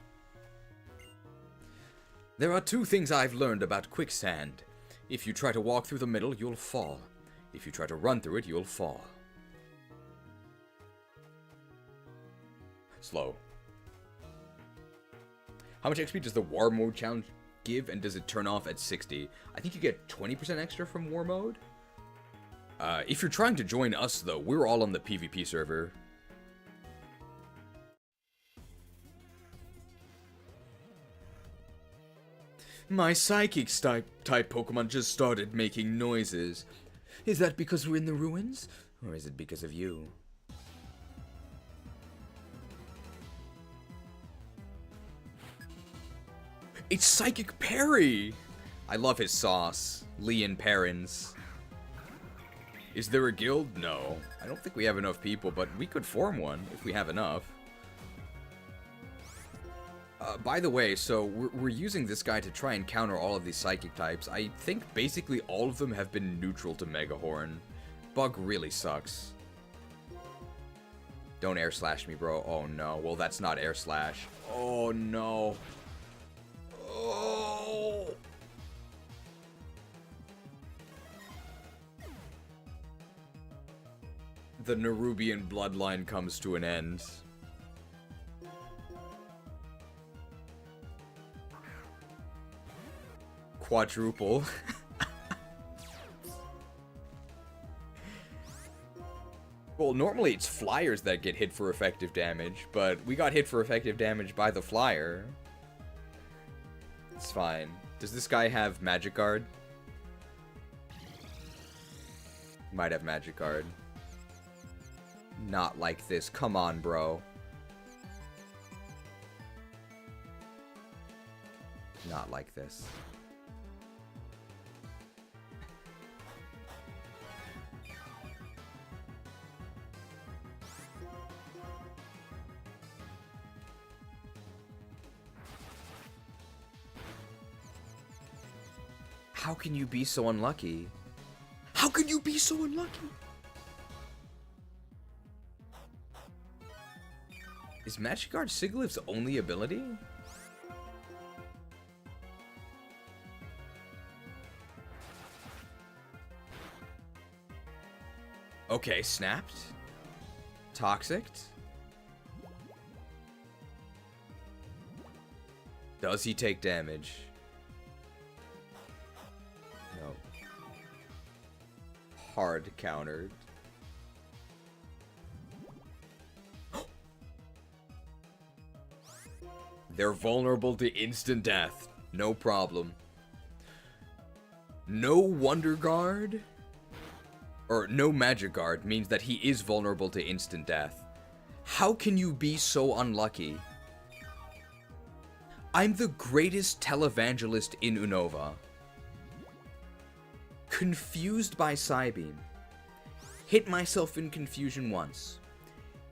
A: There are two things I've learned about quicksand. If you try to walk through the middle, you'll fall. If you try to run through it, you'll fall. Slow. How much XP does the War Mode challenge give, and does it turn off at 60? I think you get 20% extra from War Mode. If you're trying to join us, though, we're all on the PvP server. My Psychic-type Pokemon just started making noises. Is that because we're in the ruins? Or is it because of you? It's Psychic Perry! I love his sauce. Leon Perrins. Is there a guild? No. I don't think we have enough people, but we could form one if we have enough. By the way, so we're using this guy to try and counter all of these psychic types. I think basically all of them have been neutral to Megahorn. Bug really sucks. Don't air slash me, bro. Oh no. Well, that's not air slash. Oh no. Oh. the Nerubian bloodline comes to an end. Quadruple. Well, normally it's flyers that get hit for effective damage, but we got hit for effective damage by the flyer. It's fine. Does this guy have Magic Guard? Might have Magic Guard. Not like this. Come on, bro. Not like this. How can you be so unlucky? How can you be so unlucky? Is Magic Guard Siglif's only ability? Okay, snapped. Toxicked. Does he take damage? No. Hard countered. They're vulnerable to instant death. No problem. No Wonder Guard, or no Magic Guard, means that he is vulnerable to instant death. How can you be so unlucky? I'm the greatest televangelist in Unova. Confused by Psybeam. Hit myself in confusion once.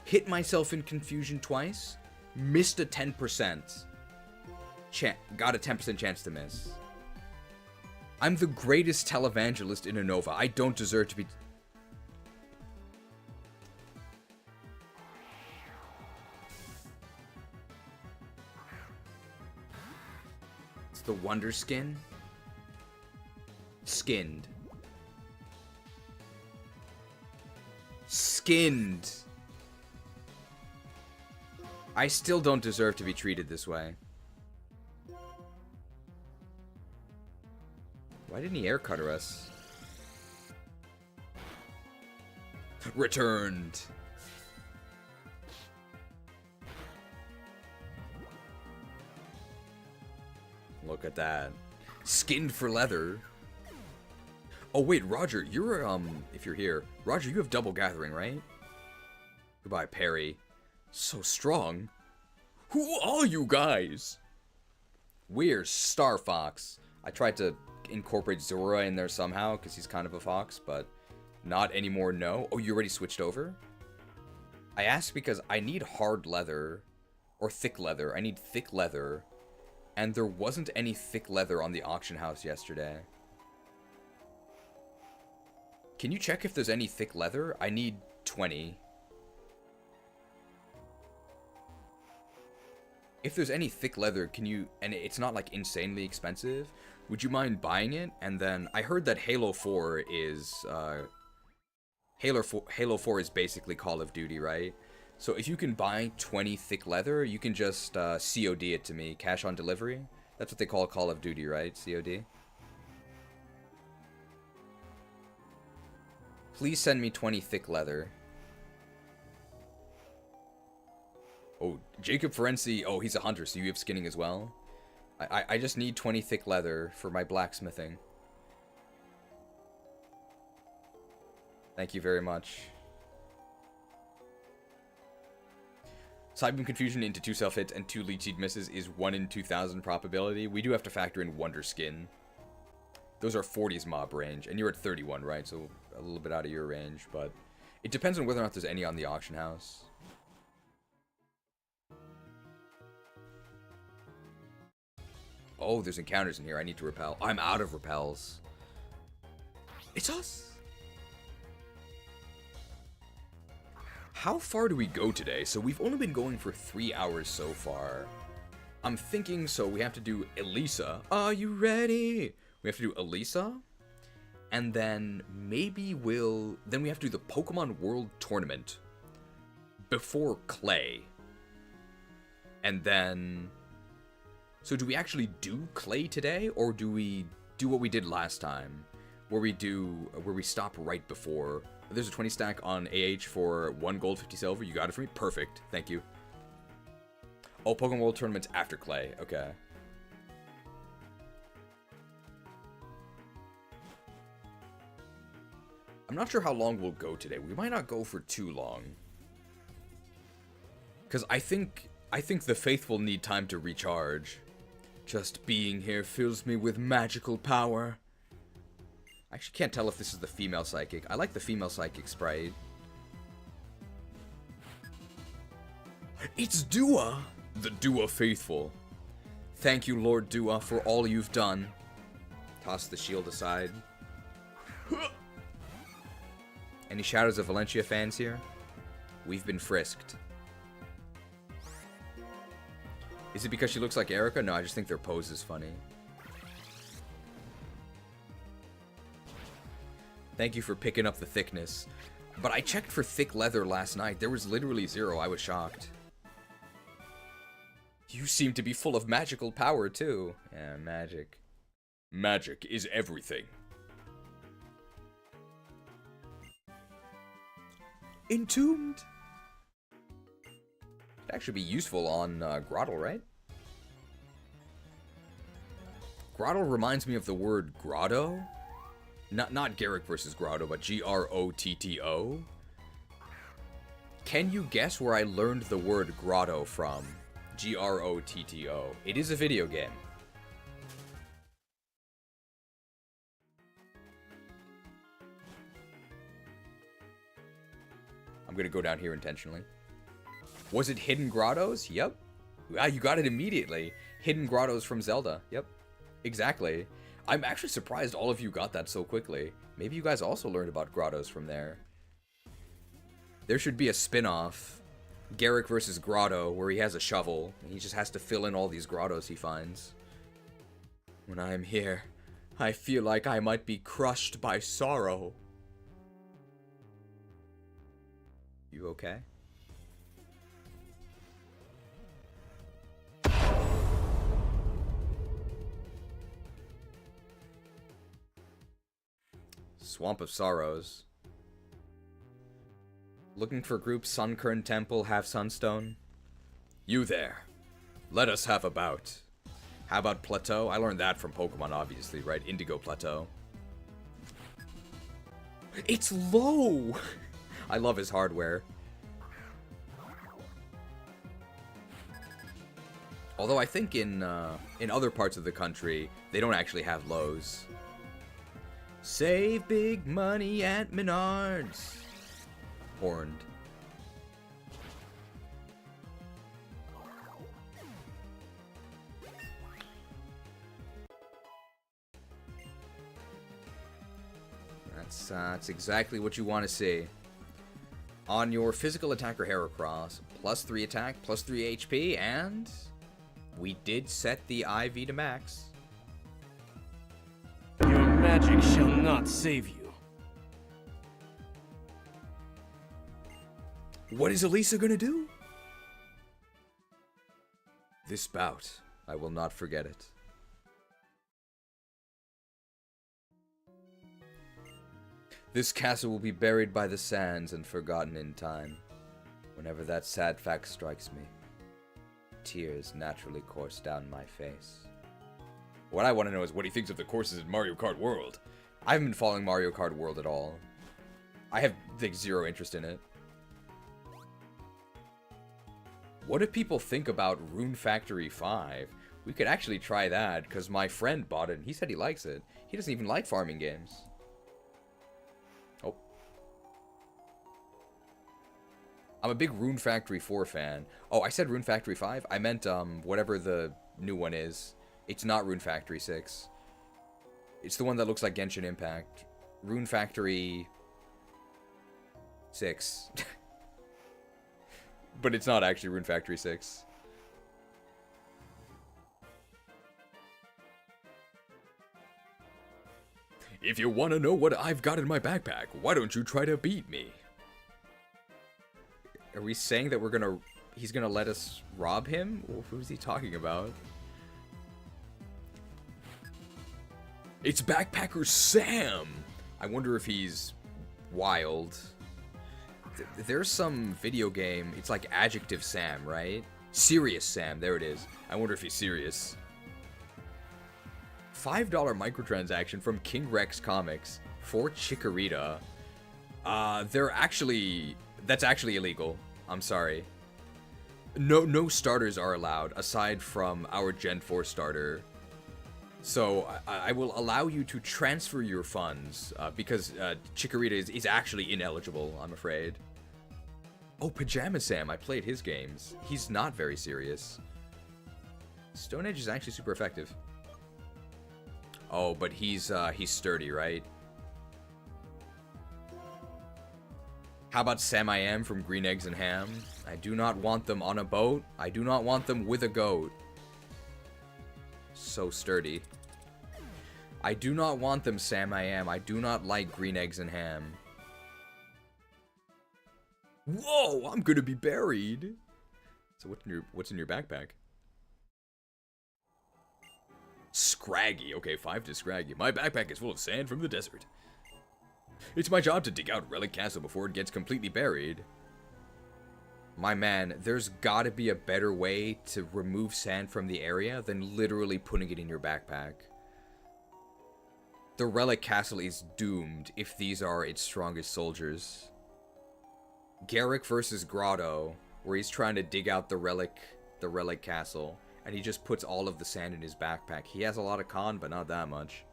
A: Hit myself in confusion twice. Missed a 10%. Got a 10% chance to miss. I'm the greatest televangelist in Unova. I don't deserve to be... It's the Wonder Skin. Skinned. Skinned. I still don't deserve to be treated this way. Why didn't he air cutter us? Returned. Look at that. Skinned for leather. Oh wait, Roger, you're if you're here, Roger, you have double gathering, right? Goodbye, Perry. So strong. Who are you guys? We're Star Fox. I tried to incorporate Zora in there somehow because he's kind of a fox, but not anymore. No. Oh, you already switched over? I asked because I need hard leather or thick leather. I need thick leather, and there wasn't any thick leather on the auction house yesterday. Can you check if there's any thick leather? I need 20. If there's any thick leather, can you, and it's not like insanely expensive, would you mind buying it? And then I heard that Halo 4 is Halo 4 is basically Call of Duty, right? So if you can buy 20 thick leather, you can just COD it to me, cash on delivery. That's what they call Call of Duty, right? COD. Please send me 20 thick leather. Oh, Jacob Ferenczi. Oh, he's a hunter, so you have skinning as well? I just need 20 thick leather for my blacksmithing. Thank you very much. Cybeam Confusion into 2 self-hits and 2 leech seed misses is 1 in 2,000 probability. We do have to factor in Wonder Skin. Those are 40's mob range, and you're at 31, right? So a little bit out of your range, but it depends on whether or not there's any on the auction house. Oh, there's encounters in here. I need to repel. I'm out of repels. It's us. How far do we go today? So we've only been going for 3 hours so far. I'm thinking, so we have to do Elisa. Are you ready? We have to do Elisa. And then maybe then we have to do the Pokemon World Tournament before Clay. And then... So do we actually do Clay today, or do we do what we did last time? Where we stop right before... There's a 20 stack on AH for 1 gold, 50 silver. You got it for me? Perfect. Thank you. Oh, Pokemon World Tournament's after Clay. Okay. I'm not sure how long we'll go today. We might not go for too long. Because I think the faithful need time to recharge. Just being here fills me with magical power. I actually can't tell if this is the female psychic. I like the female psychic sprite. It's Dua! The Dua faithful. Thank you, Lord Dua, for all you've done. Toss the shield aside. Any Shadows of Valencia fans here? We've been frisked. Is it because she looks like Erica? No, I just think their pose is funny. Thank you for picking up the thickness. But I checked for thick leather last night. There was literally 0. I was shocked. You seem to be full of magical power, too. Yeah, magic.
D: Magic is everything.
A: Entombed. It'd actually be useful on Krookodile, right? Krookodile reminds me of the word grotto. Not Garrick versus Grotto, but Grotto. Can you guess where I learned the word grotto from? Grotto. It is a video game. I'm gonna go down here intentionally. Was it Hidden Grottos? Yep. Ah, you got it immediately. Hidden Grottos from Zelda. Yep. Exactly. I'm actually surprised all of you got that so quickly. Maybe you guys also learned about grottos from there. There should be a spin-off. Garrick versus Grotto, where he has a shovel, and he just has to fill in all these grottos he finds. When I am here, I feel like I might be crushed by sorrow. You okay? Swamp of Sorrows. Looking for group Sunkern Temple, have Sunstone? You there. Let us have a bout. How about Plateau? I learned that from Pokemon, obviously, right? Indigo Plateau. It's low! I love his hardware. Although I think in other parts of the country, they don't actually have lows. Save big money at Menards. Horned. That's exactly what you want to see. On your physical attacker Heracross, +3 attack, +3 HP, and we did set the IV to max.
E: Your magic shall not save you.
A: What is Elise gonna do? This bout, I will not forget it. This castle will be buried by the sands and forgotten in time. Whenever that sad fact strikes me, tears naturally course down my face. What I want to know is what he thinks of the courses in Mario Kart World. I haven't been following Mario Kart World at all. I have, like, zero interest in it. What do people think about Rune Factory 5? We could actually try that, because my friend bought it, and he said he likes it. He doesn't even like farming games. Oh. I'm a big Rune Factory 4 fan. Oh, I said Rune Factory 5? I meant, whatever the new one is. It's not Rune Factory 6. It's the one that looks like Genshin Impact. Rune Factory 6. But it's not actually Rune Factory 6. If you want to know what I've got in my backpack, why don't you try to beat me? Are we saying that he's gonna let us rob him? Who's he talking about? It's Backpacker Sam! I wonder if he's wild. There's some video game, it's like Adjective Sam, right? Serious Sam, there it is. I wonder if he's serious. $5 microtransaction from King Rex Comics for Chikorita. That's actually illegal. I'm sorry. No starters are allowed aside from our Gen 4 starter. So I will allow you to transfer your funds because Chikorita is actually ineligible, I'm afraid. Oh, Pajama Sam, I played his games. He's not very serious. Stone Edge is actually super effective. Oh, but he's sturdy, right? How about Sam I Am from Green Eggs and Ham? I do not want them on a boat. I do not want them with a goat. So sturdy. I do not want them, Sam I Am. I do not like Green Eggs and Ham. Whoa, I'm gonna be buried. So what's in your backpack? Scraggy. Okay, 5 to Scraggy. My backpack is full of sand from the desert. It's my job to dig out Relic Castle before it gets completely buried. My man, there's gotta be a better way to remove sand from the area than literally putting it in your backpack. The Relic Castle is doomed if these are its strongest soldiers. Garrick versus Grotto, where he's trying to dig out the relic castle, and he just puts all of the sand in his backpack. He has a lot of con, but not that much.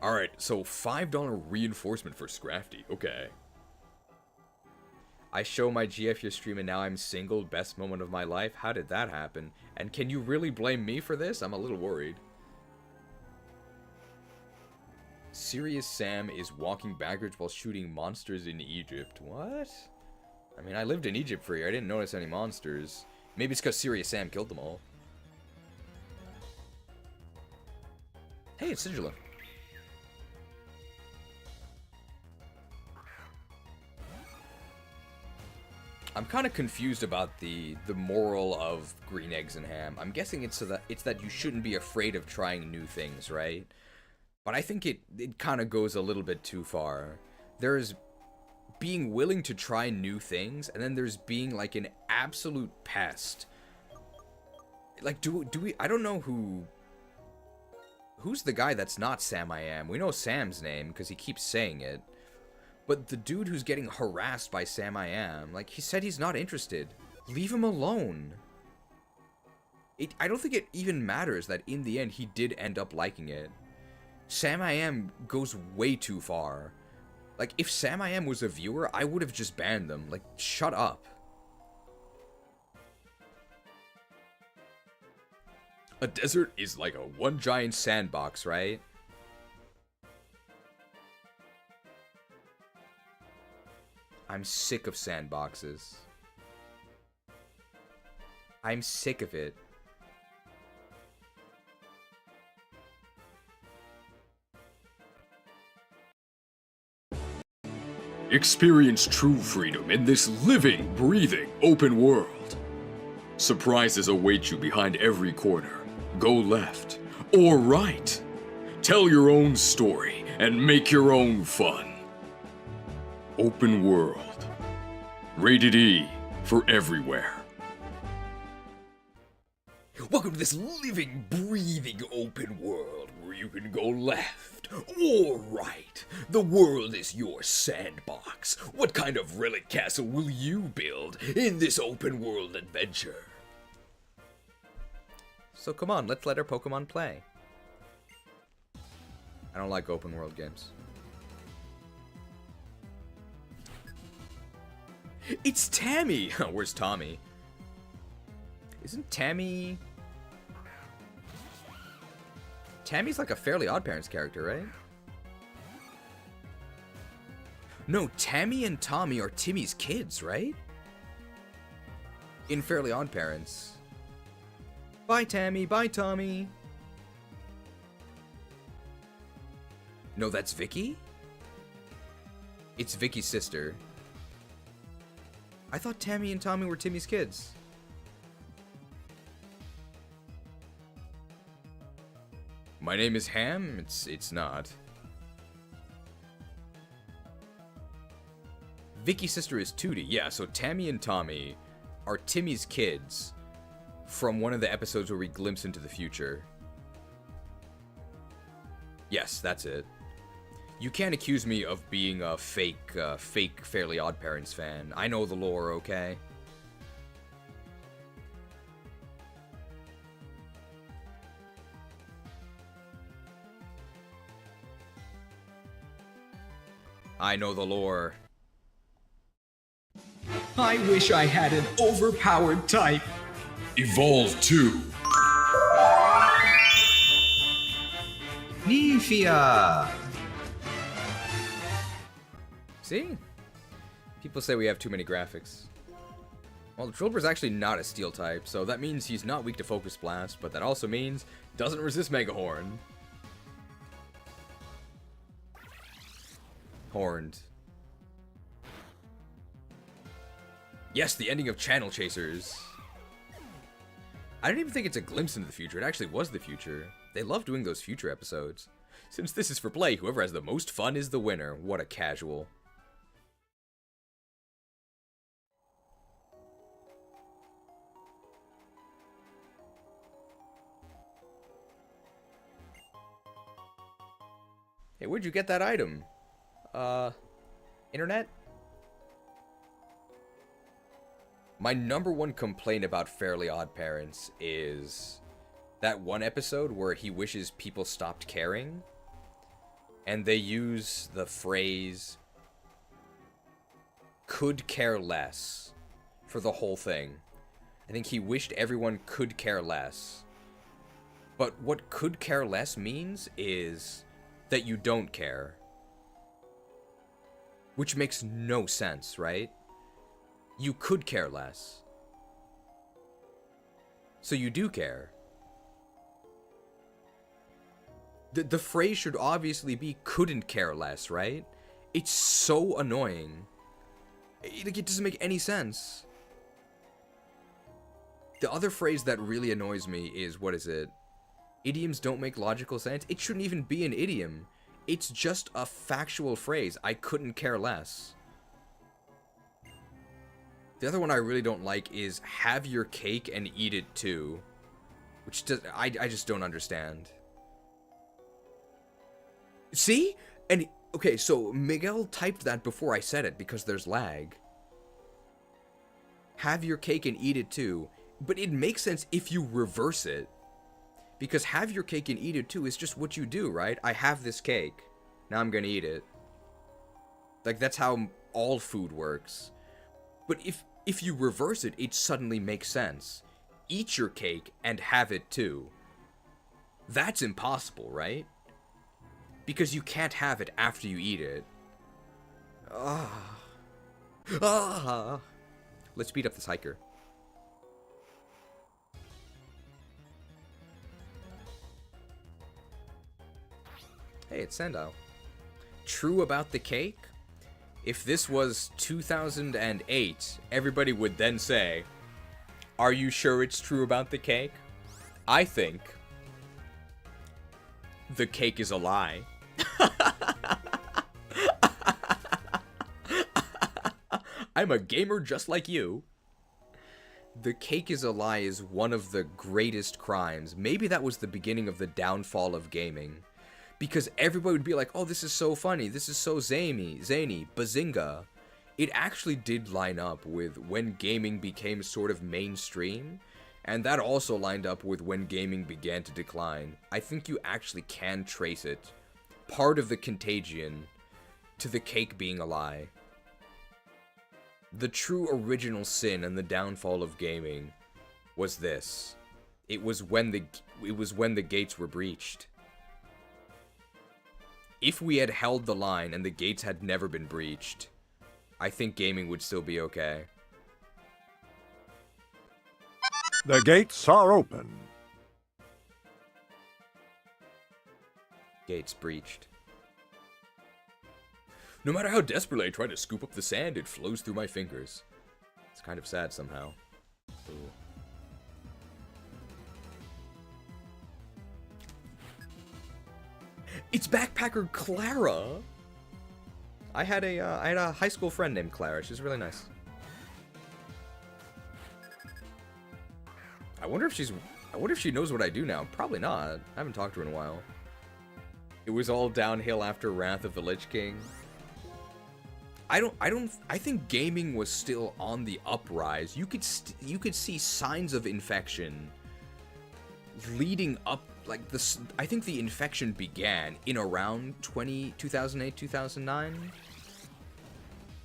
A: Alright, so $5 reinforcement for Scrafty. Okay. I show my GF your stream and now I'm single. Best moment of my life. How did that happen? And can you really blame me for this? I'm a little worried. Serious Sam is walking backwards while shooting monsters in Egypt. What? I mean, I lived in Egypt for a year. I didn't notice any monsters. Maybe it's because Serious Sam killed them all. Hey, it's Sigila. I'm kind of confused about the moral of Green Eggs and Ham. I'm guessing it's that you shouldn't be afraid of trying new things, right? But I think it kind of goes a little bit too far. There's being willing to try new things, and then there's being like an absolute pest. Like, do we? I don't know who's the guy that's not Sam I Am. We know Sam's name because he keeps saying it. But the dude who's getting harassed by Sam I Am, like, he said he's not interested. Leave him alone. I don't think it even matters that in the end he did end up liking it. Sam I Am goes way too far. Like, if Sam I Am was a viewer, I would have just banned them. Like, shut up. A desert is like a one giant sandbox, right? I'm sick of sandboxes. I'm sick of it.
D: Experience true freedom in this living, breathing, open world. Surprises await you behind every corner. Go left or right. Tell your own story and make your own fun. Open world. Rated E for everywhere.
A: Welcome to this living, breathing open world where you can go left or right. The world is your sandbox. What kind of relic castle will you build in this open world adventure? So come on, let's let our Pokemon play. I don't like open world games. It's Tammy! Where's Tommy? Isn't Tammy... Tammy's like a Fairly OddParents character, right? No, Tammy and Tommy are Timmy's kids, right? In Fairly OddParents. Bye, Tammy. Bye, Tommy. No, that's Vicky? It's Vicky's sister. I thought Tammy and Tommy were Timmy's kids. My name is Ham? It's not. Vicky's sister is Tootie. Yeah, so Tammy and Tommy are Timmy's kids from one of the episodes where we glimpse into the future. Yes, that's it. You can't accuse me of being a fake Fairly Odd Parents fan. I know the lore, okay? I know the lore.
U: I wish I had an overpowered type.
D: Evolve 2.
U: Nifia.
A: See? People say we have too many graphics. Well, the Trilber's actually not a steel type, so that means he's not weak to Focus Blast, but that also means doesn't resist Mega Horn. Horned. Yes, the ending of Channel Chasers. I don't even think it's a glimpse into the future. It actually was the future. They love doing those future episodes. Since this is for play, whoever has the most fun is the winner. What a casual. Hey, where'd you get that item? Internet? My number one complaint about Fairly Odd Parents is that one episode where he wishes people stopped caring, and they use the phrase could care less for the whole thing. I think he wished everyone could care less. But what could care less means is that you don't care. Which makes no sense, right? You could care less. So you do care. The phrase should obviously be couldn't care less, right? It's so annoying. It doesn't make any sense. The other phrase that really annoys me is, what is it? Idioms don't make logical sense. It shouldn't even be an idiom. It's just a factual phrase. I couldn't care less. The other one I really don't like is have your cake and eat it too. Which I just don't understand. See? And okay, so Miguel typed that before I said it because there's lag. Have your cake and eat it too. But it makes sense if you reverse it. Because have your cake and eat it too is just what you do, right? I have this cake. Now I'm gonna eat it. Like, that's how all food works. But if you reverse it, it suddenly makes sense. Eat your cake and have it too. That's impossible, right? Because you can't have it after you eat it. Let's speed up this hiker. Hey, it's Sandile. True about the cake? If this was 2008, everybody would then say, are you sure it's true about the cake? I think the cake is a lie. I'm a gamer just like you. The cake is a lie is one of the greatest crimes. Maybe that was the beginning of the downfall of gaming. Because everybody would be like, oh, this is so funny, this is so zany, bazinga. It actually did line up with when gaming became sort of mainstream, and that also lined up with when gaming began to decline. I think you actually can trace it, part of the contagion, to the cake being a lie. The true original sin and the downfall of gaming was this. It was when the gates were breached. If we had held the line and the gates had never been breached, I think gaming would still be okay.
V: The gates are open.
A: Gates breached. No matter how desperately I try to scoop up the sand, it flows through my fingers. It's kind of sad somehow. Ooh. It's Backpacker Clara! I had a high school friend named Clara. She's really nice. I wonder if she knows what I do now. Probably not. I haven't talked to her in a while. It was all downhill after Wrath of the Lich King. I think gaming was still on the uprise. You could see signs of infection leading up, like this. I think the infection began in around 2008, 2009.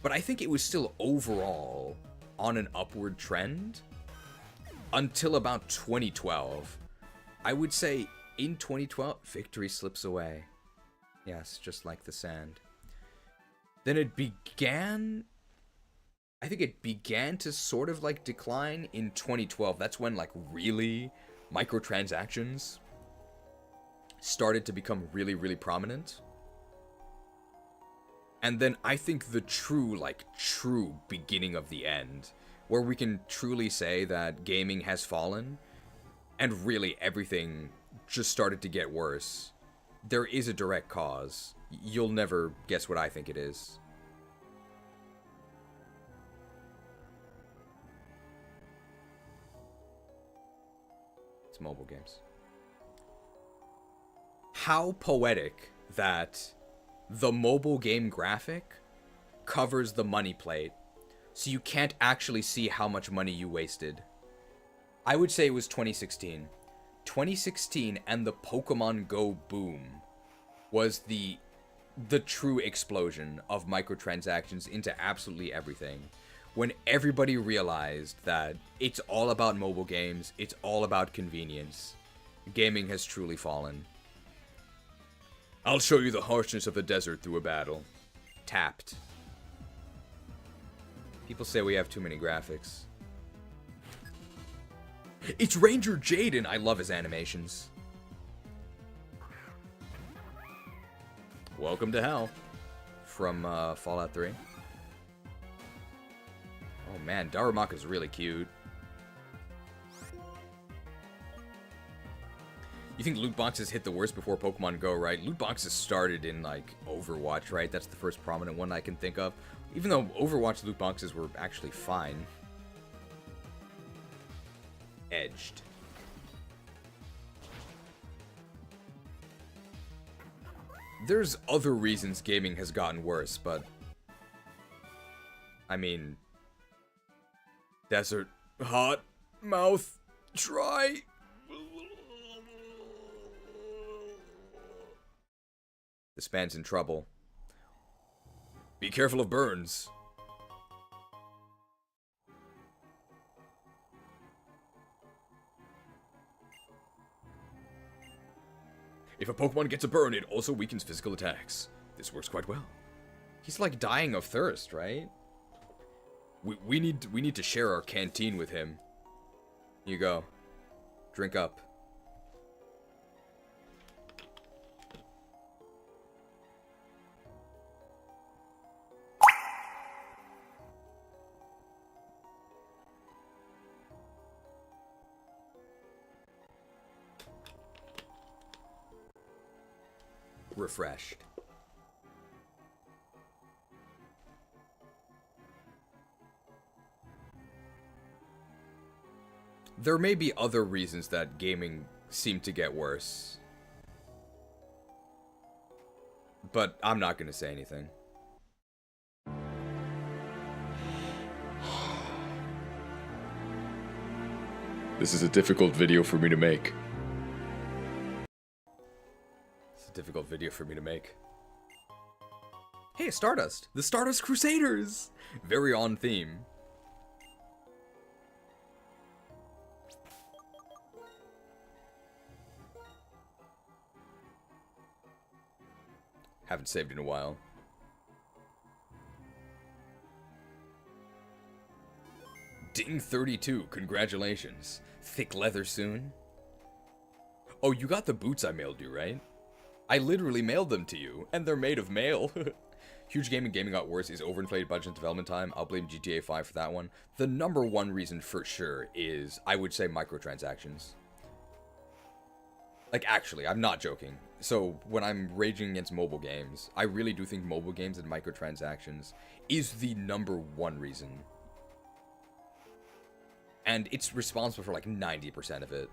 A: But I think it was still overall on an upward trend until about 2012. I would say in 2012, victory slips away. Yes, just like the sand. Then it began, I think it began to sort of like decline in 2012. That's when like really microtransactions started to become really, really prominent. And then I think the true beginning of the end, where we can truly say that gaming has fallen and really everything just started to get worse. There is a direct cause. You'll never guess what I think it is. It's mobile games. How poetic that the mobile game graphic covers the money plate, so you can't actually see how much money you wasted. I would say it was 2016. 2016 and the Pokemon Go boom was the true explosion of microtransactions into absolutely everything. When everybody realized that it's all about mobile games, it's all about convenience, gaming has truly fallen. I'll show you the harshness of the desert through a battle. Tapped. People say we have too many graphics. It's Ranger Jaden! I love his animations. Welcome to Hell. From Fallout 3. Oh man, Darumaka's really cute. You think loot boxes hit the worst before Pokemon Go, right? Loot boxes started in, like, Overwatch, right? That's the first prominent one I can think of. Even though Overwatch loot boxes were actually fine. Edged. There's other reasons gaming has gotten worse, but... I mean... Desert. Hot. Mouth. Dry. This man's in trouble. Be careful of burns. If a Pokemon gets a burn, it also weakens physical attacks. This works quite well. He's like dying of thirst, right? We need to share our canteen with him. Here you go. Drink up. Refreshed. There may be other reasons that gaming seemed to get worse. But I'm not going to say anything. This is a difficult video for me to make. It's a difficult video for me to make. Hey, Stardust! The Stardust Krewsaders! Very on theme. Haven't saved in a while. Ding 32, congratulations. Thick leather soon. Oh, you got the boots I mailed you, right? I literally mailed them to you, and they're made of mail. Huge gaming got worse is overinflated budget and development time. I'll blame GTA 5 for that one. The number one reason for sure is, I would say, microtransactions. Like, actually, I'm not joking. So, when I'm raging against mobile games, I really do think mobile games and microtransactions is the number one reason. And it's responsible for like 90% of it.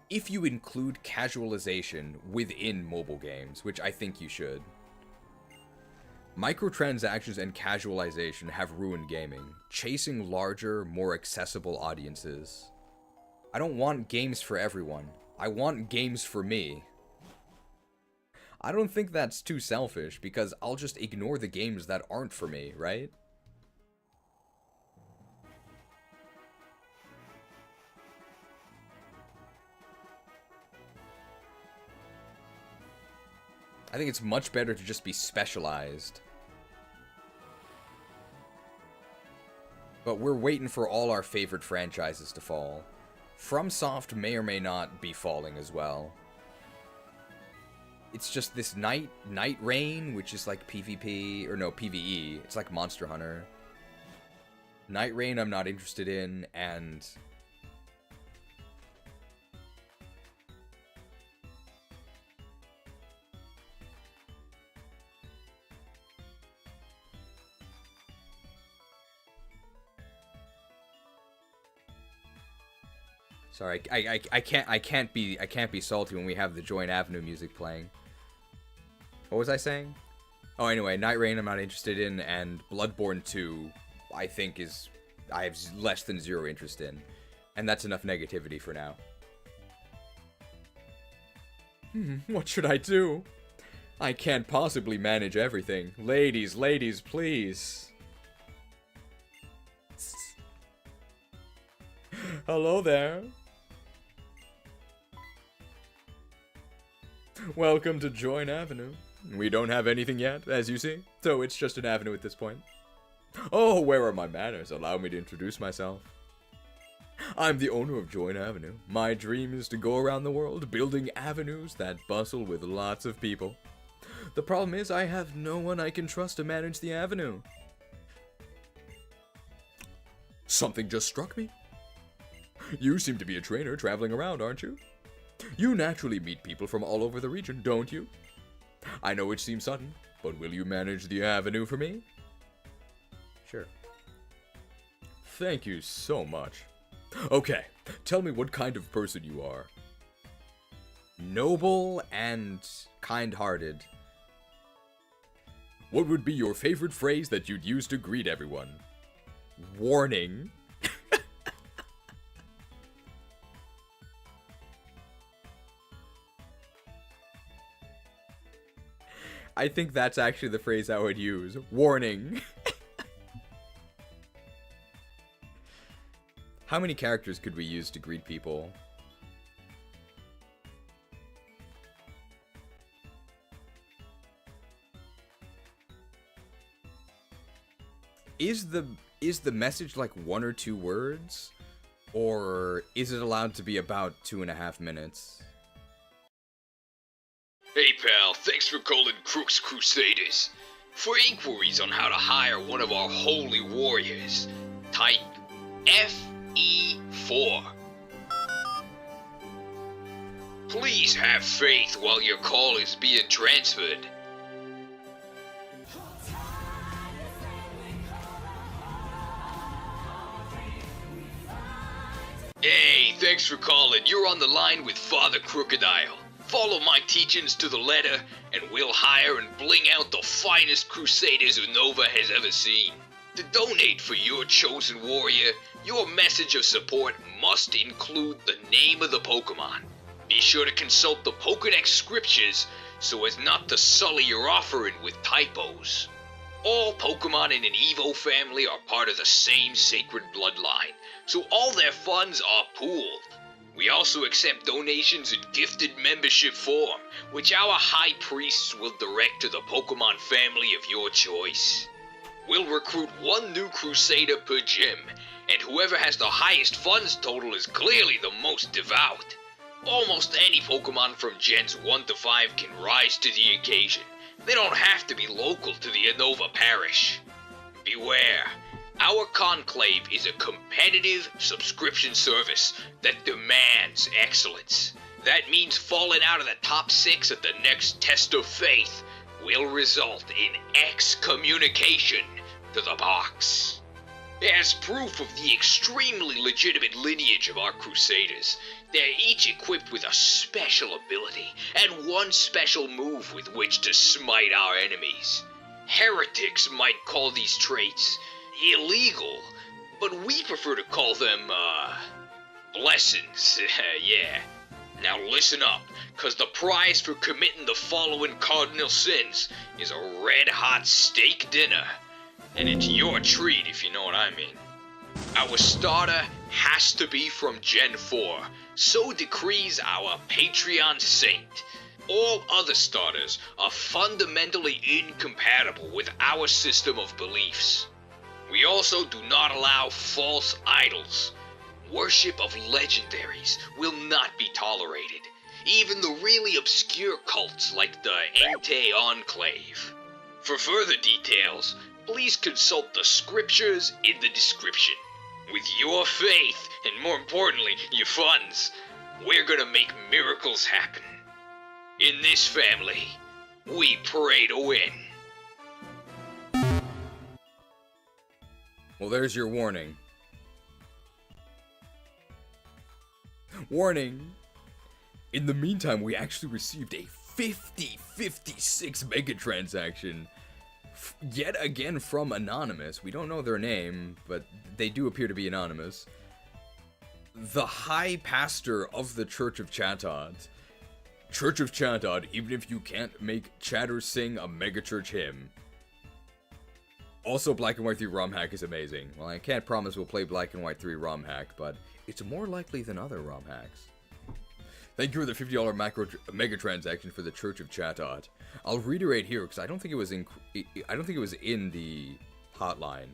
A: If you include casualization within mobile games, which I think you should, microtransactions and casualization have ruined gaming, chasing larger, more accessible audiences. I don't want games for everyone. I want games for me. I don't think that's too selfish, because I'll just ignore the games that aren't for me, right? I think it's much better to just be specialized. But we're waiting for all our favorite franchises to fall. FromSoft may or may not be falling as well. It's just this Night Rain, which is like PvP, or no, PvE. It's like Monster Hunter. Night Rain I'm not interested in, and... Sorry, I can't be salty when we have the Join Avenue music playing. What was I saying? Oh, anyway, Night Rain I'm not interested in, and Bloodborne 2 I think I have less than zero interest in, and that's enough negativity for now. What should I do? I can't possibly manage everything. Ladies, please. Hello there. Welcome to Join Avenue. We don't have anything yet, as you see, so it's just an avenue at this point. Oh, where are my manners? Allow me to introduce myself. I'm the owner of Join Avenue. My dream is to go around the world building avenues that bustle with lots of people. The problem is I have no one I can trust to manage the avenue. Something just struck me. You seem to be a trainer traveling around, aren't you? You naturally meet people from all over the region, don't you? I know it seems sudden, but will you manage the avenue for me? Sure. Thank you so much. Okay, tell me what kind of person you are. Noble and kind-hearted. What would be your favorite phrase that you'd use to greet everyone? Warning. I think that's actually the phrase I would use. Warning. How many characters could we use to greet people? Is the message like 1 or 2 words? Or is it allowed to be about 2.5 minutes?
D: Hey pal, thanks for calling Krewsaders. For inquiries on how to hire one of our holy warriors, type FE4. Please have faith while your call is being transferred. Hey, thanks for calling. You're on the line with Father Krookodile. Follow my teachings to the letter, and we'll hire and bling out the finest Krewsaders Unova has ever seen. To donate for your chosen warrior, your message of support must include the name of the Pokemon. Be sure to consult the Pokedex scriptures so as not to sully your offering with typos. All Pokemon in an Evo family are part of the same sacred bloodline, so all their funds are pooled. We also accept donations in gifted membership form, which our high priests will direct to the Pokemon family of your choice. We'll recruit 1 new Krewsader per gym, and whoever has the highest funds total is clearly the most devout. Almost any Pokemon from Gens 1 to 5 can rise to the occasion.
B: They don't have to be local to the Unova parish. Beware, our conclave is a competitive subscription service that demands excellence. That means falling out of the top 6 at the next test of faith will result in excommunication to the box. As proof of the extremely legitimate lineage of our Krewsaders, they're each equipped with a special ability and one special move with which to smite our enemies. Heretics might call these traits illegal, but we prefer to call them, blessings. Yeah. Now listen up, cause the prize for committing the following cardinal sins is a red-hot steak dinner. And it's your treat, if you know what I mean. Our starter has to be from Gen 4, so decrees our Patreon saint. All other starters are fundamentally incompatible with our system of beliefs. We also do not allow false idols. Worship of legendaries will not be tolerated, even the really obscure cults like the Entei Enclave. For further details, please consult the scriptures in the description. With your faith, and more importantly, your funds, we're gonna make miracles happen. In this family, we pray to win.
A: Well, there's your warning. Warning! In the meantime, we actually received a 56 mega transaction. Yet again from Anonymous. We don't know their name, but they do appear to be anonymous. The High Pastor of the Church of Chatod. Church of Chatod, even if you can't make Chatter sing a megachurch hymn. Also, Black and White 3 ROM hack is amazing. Well, I can't promise we'll play Black and White 3 ROM hack, but it's more likely than other ROM hacks. Thank you for the $50 mega transaction for the Church of Chatod. I'll reiterate here because I don't think it was in the hotline.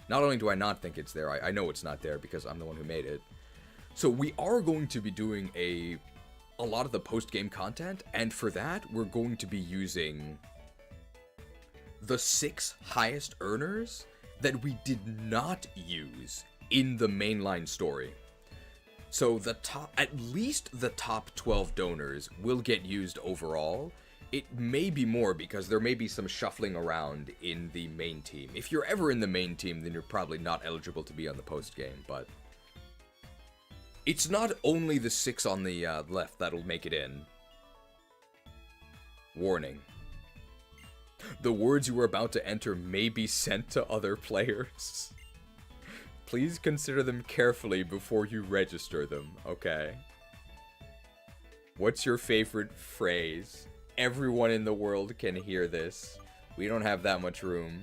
A: Not only do I not think it's there, I know it's not there because I'm the one who made it. So we are going to be doing a lot of the post-game content, and for that we're going to be using the 6 highest earners that we did not use in the mainline story. So at least the top 12 donors will get used overall. It may be more because there may be some shuffling around in the main team. If you're ever in the main team, then you're probably not eligible to be on the post game, but it's not only the 6 on the left that'll make it in. Warning. The words you are about to enter may be sent to other players. Please consider them carefully before you register them, okay? What's your favorite phrase? Everyone in the world can hear this. We don't have that much room.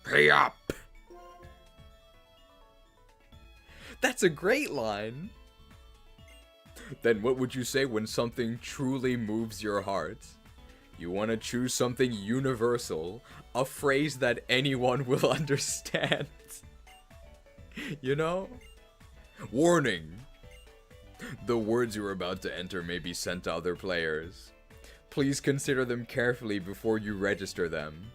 A: Pay up! That's a great line! Then what would you say when something truly moves your heart? You want to choose something universal, a phrase that anyone will understand. You know? Warning! The words you are about to enter may be sent to other players. Please consider them carefully before you register them.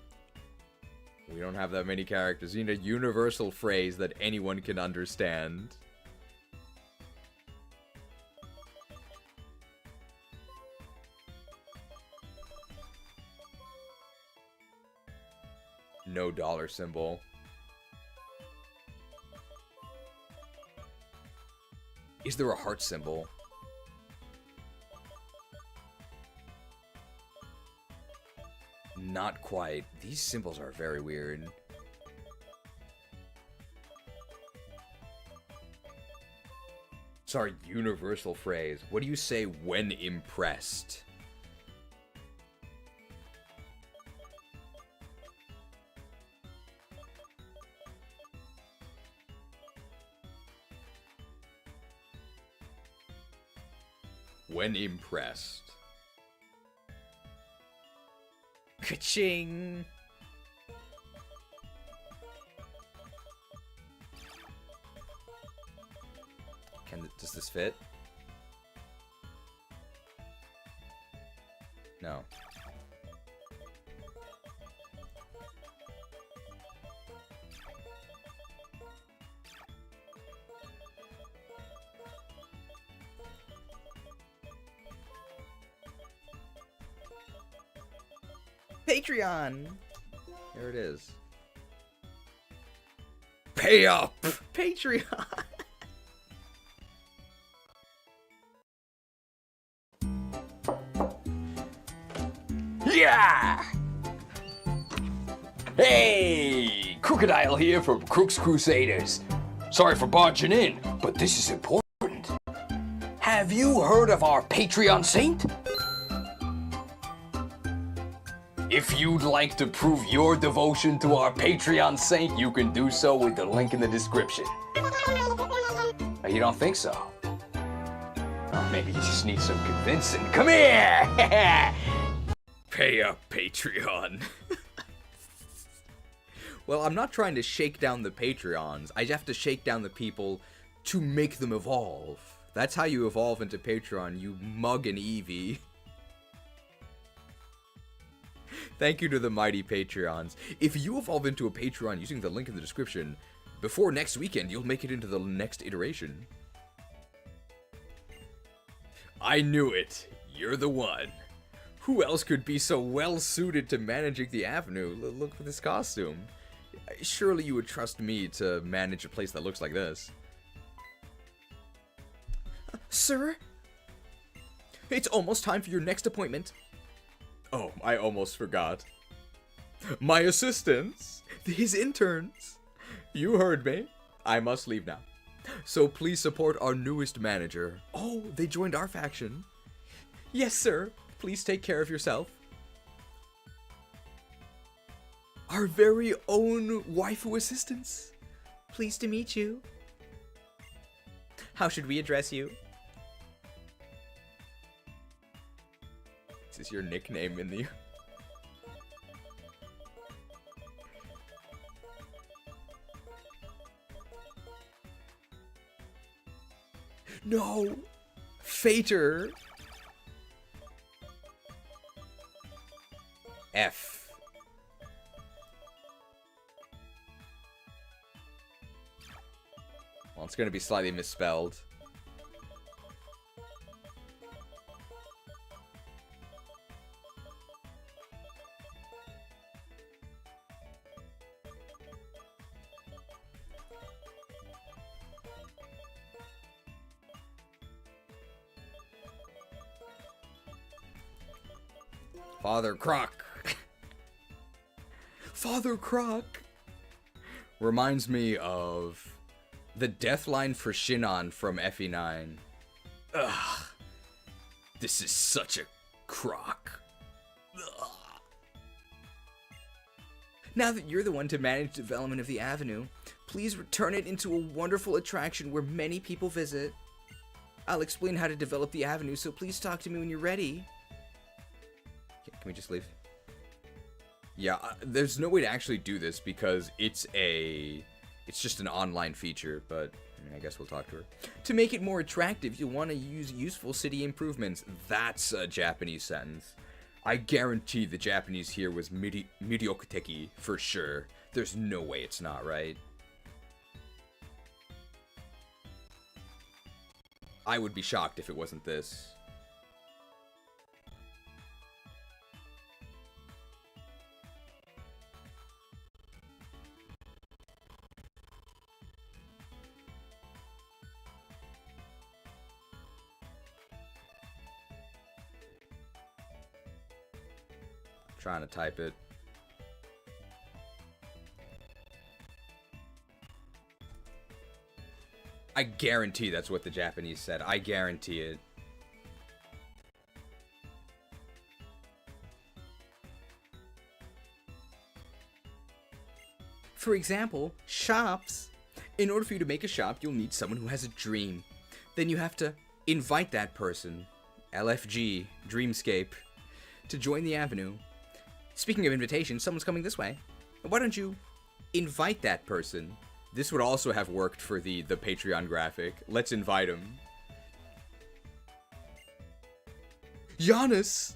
A: We don't have that many characters. You need a universal phrase that anyone can understand. No dollar symbol. Is there a heart symbol? Not quite. These symbols are very weird. Sorry, universal phrase. What do you say when impressed? when impressed.
T: Ka-ching!
A: Does this fit? No.
T: Patreon!
A: There it is. Pay up!
T: Patreon!
C: Yeah! Hey! Krookodile here from Krewsaders. Sorry for barging in, but this is important. Have you heard of our Patreon saint? If you'd like to prove your devotion to our Patreon saint, you can do so with the link in the description. You don't think so? Or maybe you just need some convincing. Come here!
A: Pay up, Patreon. Well, I'm not trying to shake down the Patreons. I have to shake down the people to make them evolve. That's how you evolve into Patreon, you mug and Eevee. Thank you to the mighty Patreons. If you evolve into a Patreon using the link in the description, before next weekend, you'll make it into the next iteration. I knew it. You're the one. Who else could be so well suited to managing the Avenue? Look at this costume. Surely you would trust me to manage a place that looks like this. Sir? It's almost time for your next appointment. Oh, I almost forgot. My assistants, his interns. You heard me. I must leave now. So please support our newest manager. Oh, they joined our faction. Yes, sir. Please take care of yourself. Our very own waifu assistants.
T: Pleased to meet you. How should we address you?
A: Is this your nickname in the... No! Fater! F. Well, it's gonna be slightly misspelled. Father Krook. Father Krook reminds me of the death line for Shannam from FE9. Ugh. This is such a crock. Ugh. Now that you're the one to manage development of the Avenue, please return it into a wonderful attraction where many people visit. I'll explain how to develop the Avenue, so please talk to me when you're ready. Can we just leave? Yeah, there's no way to actually do this because it's just an online feature, but I guess we'll talk to her. To make it more attractive, you'll want to use useful city improvements. That's a Japanese sentence. I guarantee the Japanese here was mediokuteki for sure. There's no way it's not, right? I would be shocked if it wasn't this. Trying to type it. I guarantee that's what the Japanese said. I guarantee it. For example, shops. In order for you to make a shop, you'll need someone who has a dream. Then you have to invite that person.
F: LFG, Dreamscape, to join the avenue. Speaking of invitations, someone's coming this way. Why don't you invite that person? This would also have worked for the Patreon graphic. Let's invite him. Giannis!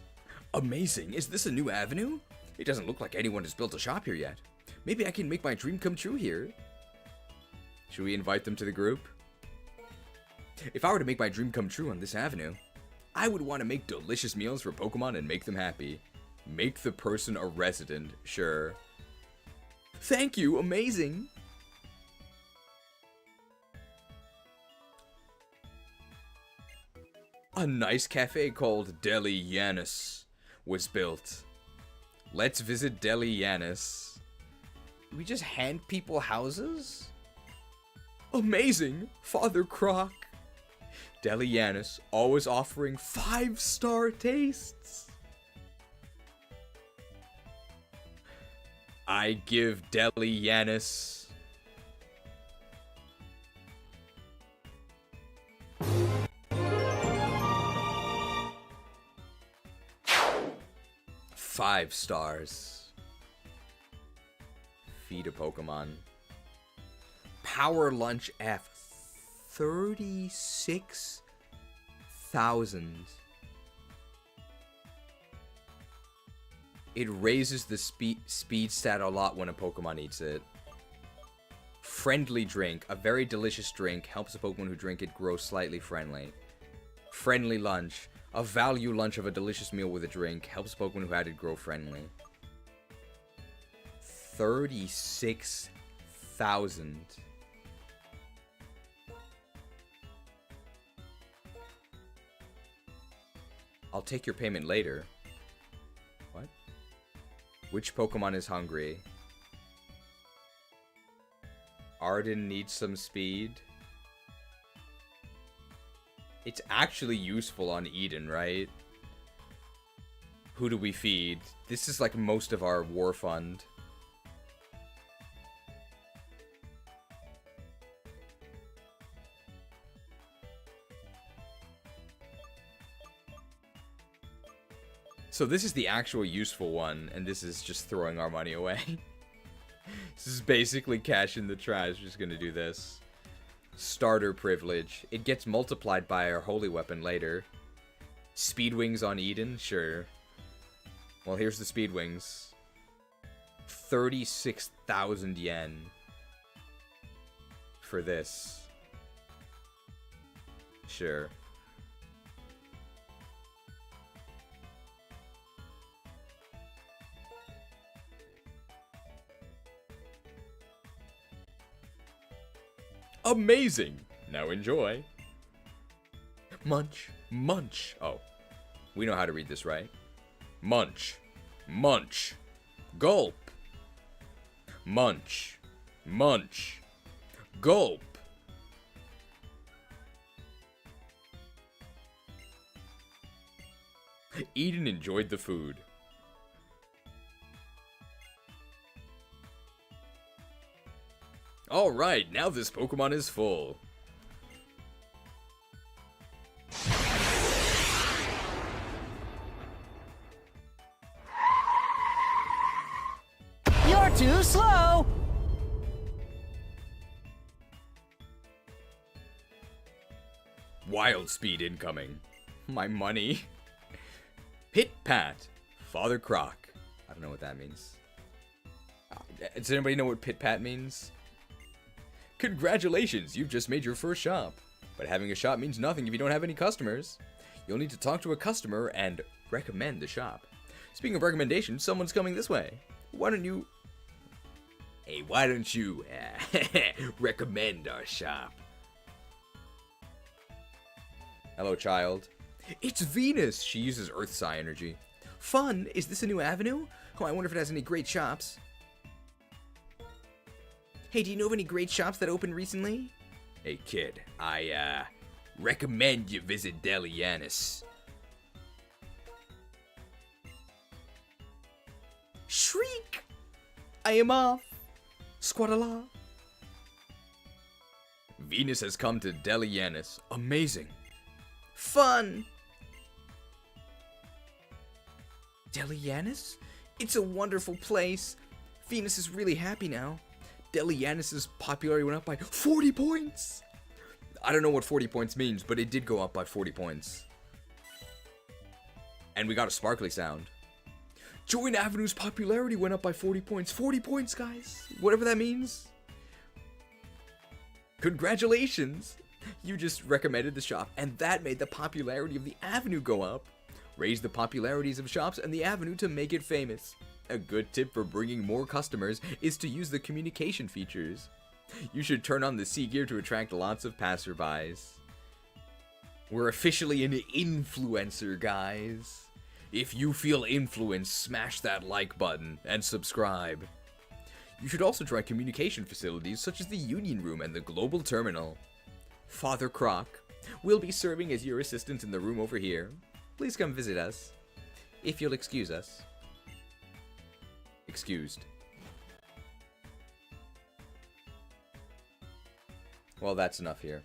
F: Amazing. Is this a new avenue? It doesn't look like anyone has built a shop here yet. Maybe I can make my dream come true here. Should we invite them to the group? If I were to make my dream come true on this avenue, I would want to make delicious meals for Pokemon and make them happy. Make the person a resident, sure. Thank you, amazing! A nice cafe called Deli Yanis was built. Let's visit Deli Yanis. We just hand people houses? Amazing! Father Krook. Deli Yanis, always offering 5-star tastes. I give Deli Yanis $5 stars. Feed a Pokemon. Power Lunch F. 36,000. It raises the speed stat a lot when a Pokemon eats it. Friendly Drink. A very delicious drink. Helps a Pokemon who drink it grow slightly friendly. Friendly Lunch. A value lunch of a delicious meal with a drink. Helps a Pokemon who had it grow friendly. 36,000. I'll take your payment later. What? Which Pokemon is hungry? Arden needs some speed. It's actually useful on Eden, right? Who do we feed? This is like most of our war fund. So this is the actual useful one, and this is just throwing our money away. This is basically cash in the trash. Just gonna do this. Starter privilege. It gets multiplied by our holy weapon later. Speed wings on Eden? Sure. Well, here's the speed wings. 36,000 yen. For this. Sure. Amazing! Now enjoy. Munch. Munch. Oh. We know how to read this, right? Munch. Munch. Gulp. Munch. Munch. Gulp. Eden enjoyed the food. Alright, now this Pokemon is full.
Q: You're too slow!
F: Wild speed incoming. My money. Pit Pat. Father Krook. I don't know what that means. Does anybody know what Pit Pat means? Congratulations, you've just made your first shop. But having a shop means nothing if you don't have any customers. You'll need to talk to a customer and recommend the shop. Speaking of recommendations, someone's coming this way. Why don't you... Hey, why don't you recommend our shop? Hello, child. It's Venus! She uses Earth Psi energy. Fun! Is this a new avenue? Oh, I wonder if it has any great shops. Hey, do you know of any great shops that opened recently? Hey, kid, I, recommend you visit Deli Yanis. Shriek! I am off. Squadala. Venus has come to Deli Yanis. Amazing. Fun. Delianis? It's a wonderful place. Venus is really happy now. Delianis' popularity went up by 40 points. I don't know what 40 points means, but it did go up by 40 points. And we got a sparkly sound. Join Avenue's popularity went up by 40 points. 40 points, guys. Whatever that means. Congratulations. You just recommended the shop, and that made the popularity of the Avenue go up. Raise the popularities of shops and the Avenue to make it famous. A good tip for bringing more customers is to use the communication features. You should turn on the sea gear to attract lots of passerbys. We're officially an influencer, guys. If you feel influenced, smash that like button and subscribe. You should also try communication facilities such as the Union Room and the Global Terminal. Father Krook will be serving as your assistant in the room over here. Please come visit us, if you'll excuse us. Excused. Well, that's enough here.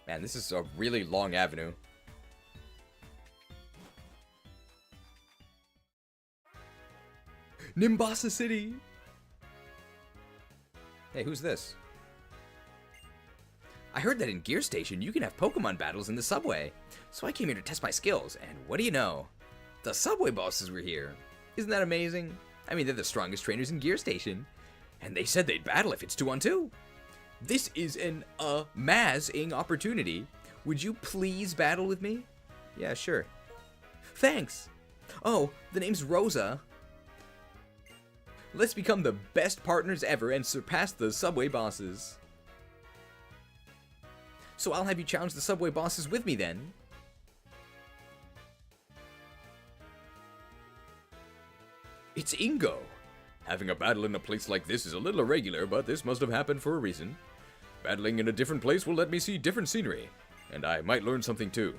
F: Man, this is a really long avenue. Nimbasa City! Hey, who's this? I heard that in Gear Station you can have Pokemon battles in the subway, so I came here to test my skills, and what do you know? The subway bosses were here. Isn't that amazing? I mean, they're the strongest trainers in Gear Station, and they said they'd battle if it's 2-on-2. This is an amazing opportunity. Would you please battle with me? Yeah, sure. Thanks. Oh, the name's Rosa. Let's become the best partners ever and surpass the subway bosses. So I'll have you challenge the subway bosses with me then. It's Ingo. Having a battle in a place like this is a little irregular, but this must have happened for a reason. Battling in a different place will let me see different scenery, and I might learn something too.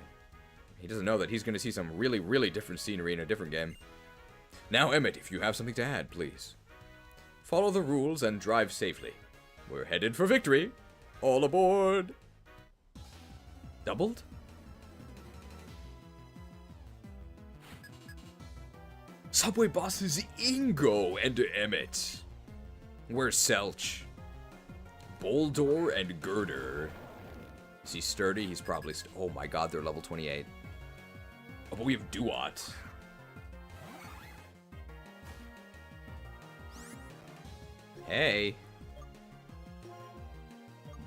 F: He doesn't know that he's going to see some really, really different scenery in a different game. Now, Emmett, if you have something to add, please. Follow the rules and drive safely. We're headed for victory. All aboard! Doubled? Subway bosses Ingo and Emmett. Where's Selch? Boldor and Girder. Is he sturdy? He's probably... oh my god, they're level 28. Oh, but we have Duat. Hey.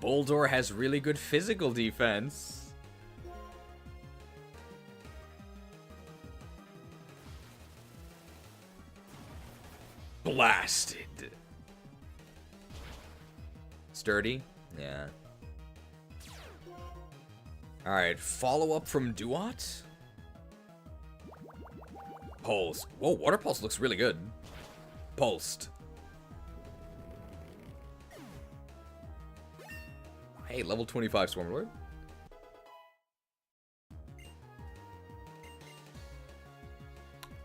F: Boldor has really good physical defense. Blasted. Sturdy? Yeah. Alright, follow up from Duat? Pulse. Whoa, Water Pulse looks really good. Pulsed. Hey, level 25 Swarmlord.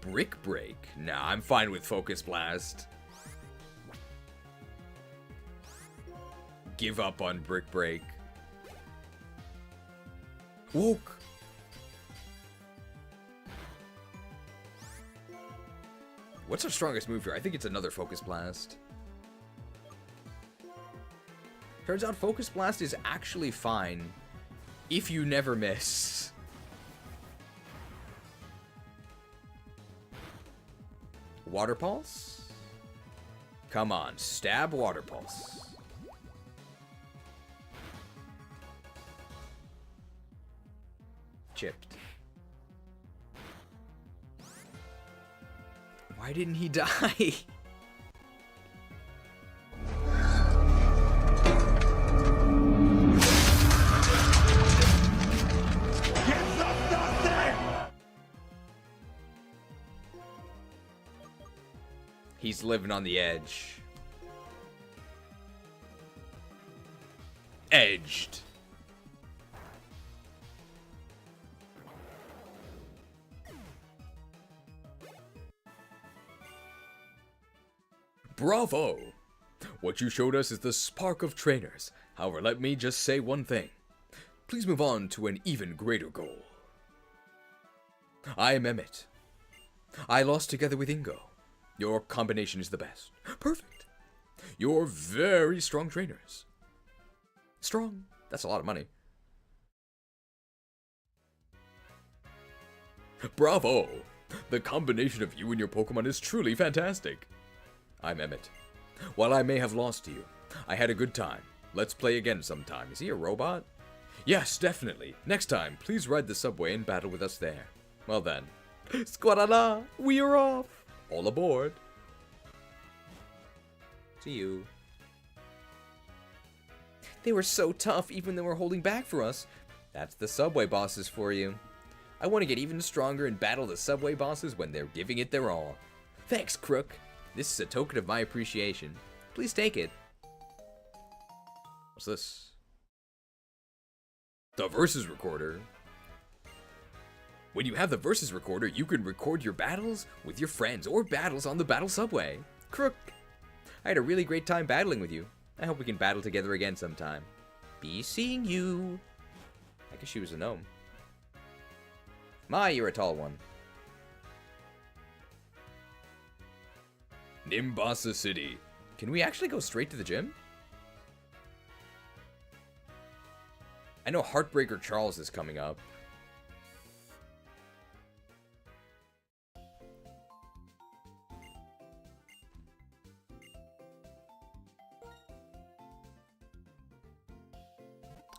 F: Brick Break? Nah, I'm fine with Focus Blast. Give up on Brick Break. Woke. What's our strongest move here? I think it's another Focus Blast. Turns out Focus Blast is actually fine if you never miss. Water Pulse? Come on, stab Water Pulse. Chipped. Why didn't he die? He's living on the edge. Edged. Bravo! What you showed us is the spark of trainers. However, let me just say one thing. Please move on to an even greater goal. I am Emmett. I lost together with Ingo. Your combination is the best. Perfect. You're very strong trainers. Strong. That's a lot of money. Bravo! The combination of you and your Pokemon is truly fantastic. I'm Emmett. While I may have lost to you, I had a good time. Let's play again sometime. Is he a robot? Yes, definitely. Next time, please ride the subway and battle with us there. Well then. Squadala! We are off! All aboard! See you. They were so tough even though we're holding back for us. That's the subway bosses for you. I want to get even stronger and battle the subway bosses when they're giving it their all. Thanks, Krook. This is a token of my appreciation. Please take it. What's this? The Versus Recorder. When you have the Versus Recorder, you can record your battles with your friends or battles on the Battle Subway. Krook. I had a really great time battling with you. I hope we can battle together again sometime. Be seeing you. I guess she was a gnome. You're a tall one. Nimbasa City. Can we actually go straight to the gym? I know Heartbreaker Charles is coming up.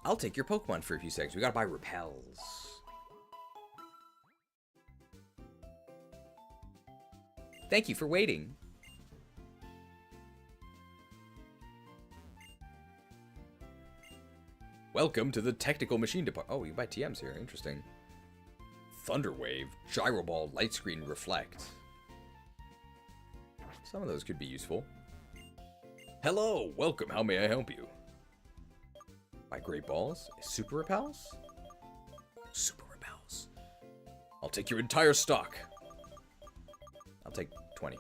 F: I'll take your Pokemon for a few seconds. We gotta buy repels. Thank you for waiting. Welcome to the technical machine department. Oh, you buy TMs here. Interesting. Thunderwave, Gyro Ball, Light Screen, Reflect. Some of those could be useful. Hello, welcome. How may I help you? Buy Great Balls? Super Repels? Super Repels. I'll take your entire stock. I'll take 20.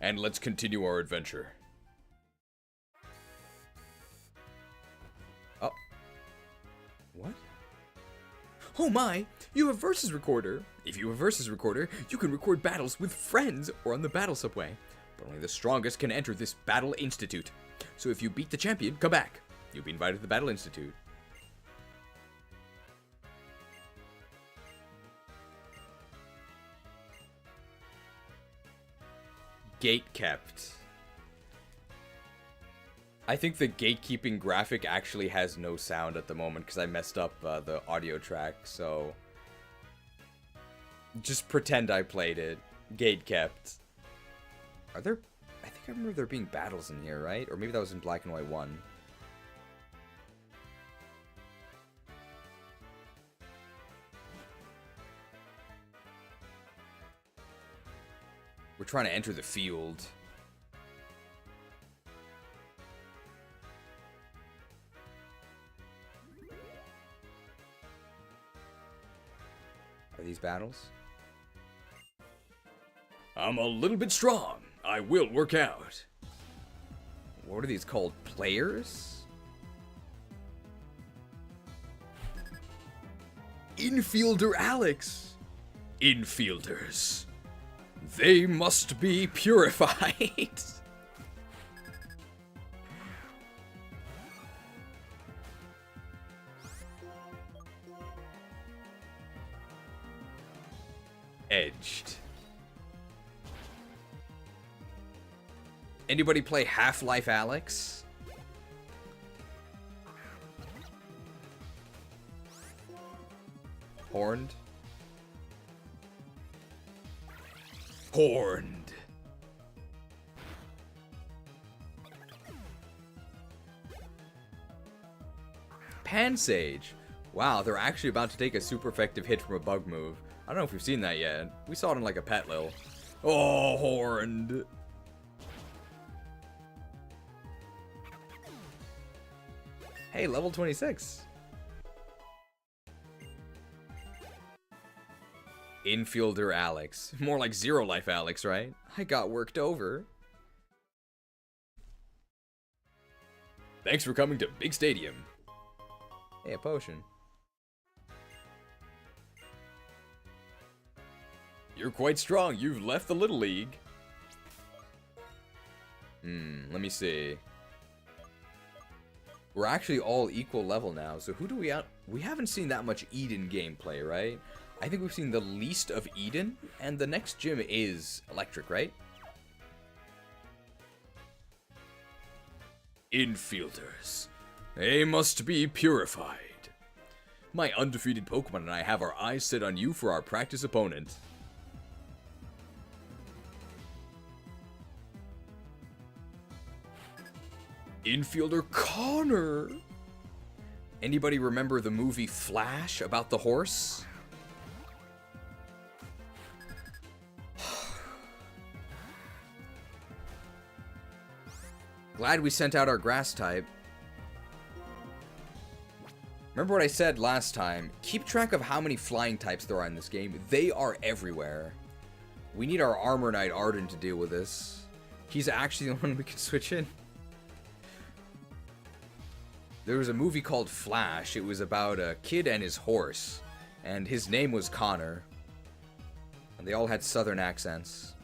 F: And let's continue our adventure. Oh. What? Oh my! You have a Versus Recorder! If you have a Versus Recorder, you can record battles with friends or on the Battle Subway. But only the strongest can enter this Battle Institute. So if you beat the champion, come back. You'll be invited to the Battle Institute. Gate kept. I think the gatekeeping graphic actually has no sound at the moment because I messed up the audio track, so just pretend I played it. Gate kept. Are there... I think I remember there being battles in here, right? Or maybe that was in Black and White 1. We're trying to enter the field. Are these battles? I'm a little bit strong. I will work out. What are these called? Players? Infielder Alex. Infielders. They must be purified. Edged. Anybody play Half-Life Alex? Horned? Horned. Pansage. Wow, they're actually about to take a super effective hit from a bug move. I don't know if we've seen that yet. We saw it in like a pet lil. Oh, horned. Hey, level 26. Infielder Alex. More like Zero Life Alex, right? I got worked over. Thanks for coming to Big Stadium. Hey, a potion. You're quite strong. You've left the Little League. Let me see. We're actually all equal level now, so who do we out? We haven't seen that much Eden gameplay, right? I think we've seen the least of Eden, and the next gym is Electric, right? Infielders. They must be purified. My undefeated Pokemon and I have our eyes set on you for our practice opponent. Infielder Connor! Anybody remember the movie Flash about the horse? Glad we sent out our grass type. Remember what I said last time? Keep track of how many flying types there are in this game. They are everywhere. We need our Armor Knight Arden to deal with this. He's actually the one we can switch in. There was a movie called Flash. It was about a kid and his horse. And his name was Connor. And they all had southern accents.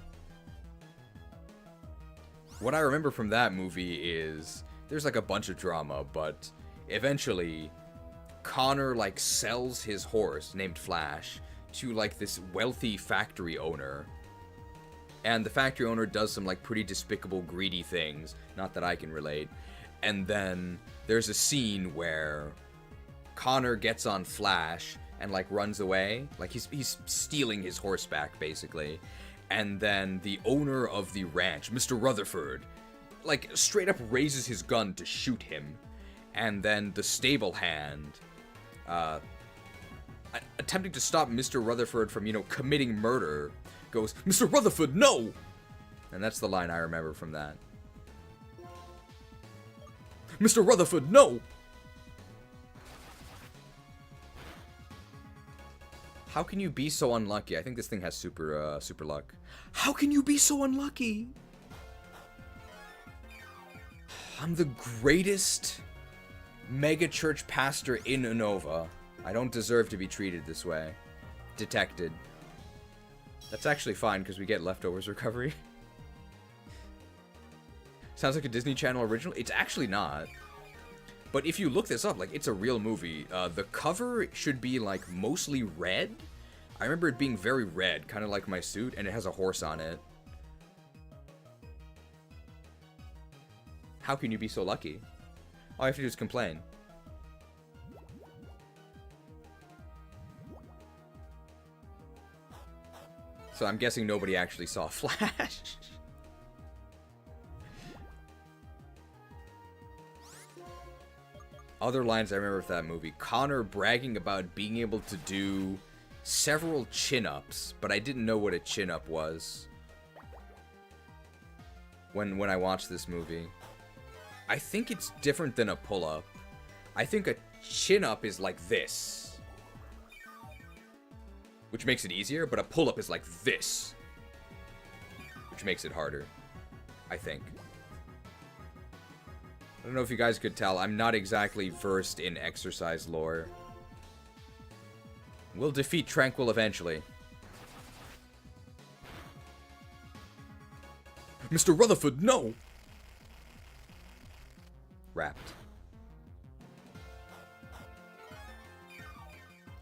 F: What I remember from that movie is there's like a bunch of drama, but eventually Connor like sells his horse named Flash to like this wealthy factory owner. And the factory owner does some like pretty despicable greedy things, not that I can relate. And then there's a scene where Connor gets on Flash and like runs away, like he's stealing his horse back basically. And then the owner of the ranch, Mr. Rutherford, like straight up raises his gun to shoot him. And then the stable hand, attempting to stop Mr. Rutherford from, you know, committing murder, goes, "Mr. Rutherford, no!" And that's the line I remember from that. Mr. Rutherford, no! How can you be so unlucky? I think this thing has super luck. How can you be so unlucky? I'm the greatest mega church pastor in Unova. I don't deserve to be treated this way. Detected. That's actually fine because we get leftovers recovery. Sounds like a Disney Channel original. It's actually not. But if you look this up, like, it's a real movie. The cover should be, like, mostly red. I remember it being very red, kind of like my suit, and it has a horse on it. How can you be so lucky? All you have to do is complain. So I'm guessing nobody actually saw Flash. Other lines I remember from that movie. Connor bragging about being able to do several chin-ups, but I didn't know what a chin-up was when I watched this movie. I think it's different than a pull-up. I think a chin-up is like this, which makes it easier, but a pull-up is like this, which makes it harder, I think. I don't know if you guys could tell, I'm not exactly versed in exercise lore. We'll defeat Tranquil eventually. Mr. Rutherford, no! Wrapped.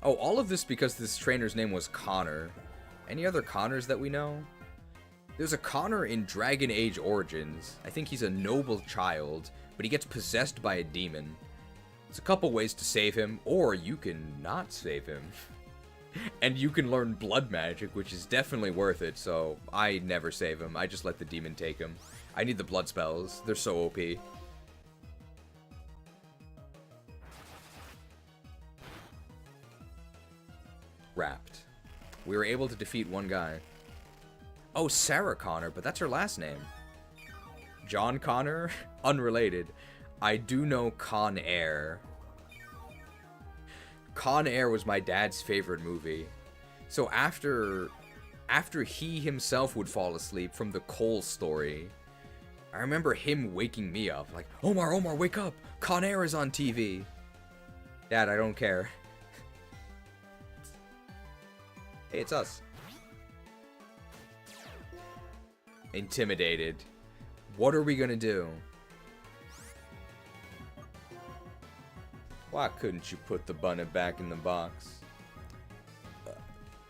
F: Oh, all of this because this trainer's name was Connor. Any other Connors that we know? There's a Connor in Dragon Age Origins. I think he's a noble child, but he gets possessed by a demon. There's a couple ways to save him, or you can not save him. And you can learn blood magic, which is definitely worth it, so I never save him. I just let the demon take him. I need the blood spells. They're so OP. Wrapped. We were able to defeat one guy. Oh, Sarah Connor, but that's her last name. John Connor? Unrelated. I do know Con Air. Con Air was my dad's favorite movie. So after he himself would fall asleep from the Cole story, I remember him waking me up, like, Omar, wake up! Con Air is on TV! Dad, I don't care. Hey, it's us. Intimidated. What are we gonna do? Why couldn't you put the bunny back in the box?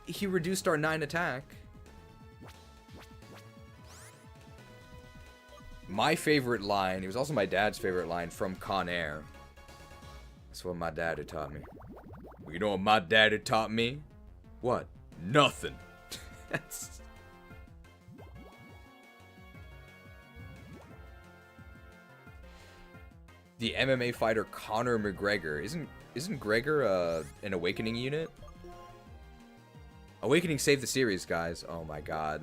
F: He reduced our 9 attack. My favorite line, it was also my dad's favorite line from Con Air. That's what my daddy taught me. You know what my daddy taught me? What? Nothing. The MMA fighter Conor McGregor. Isn't Gregor an Awakening unit? Awakening saved the series, guys. Oh my god.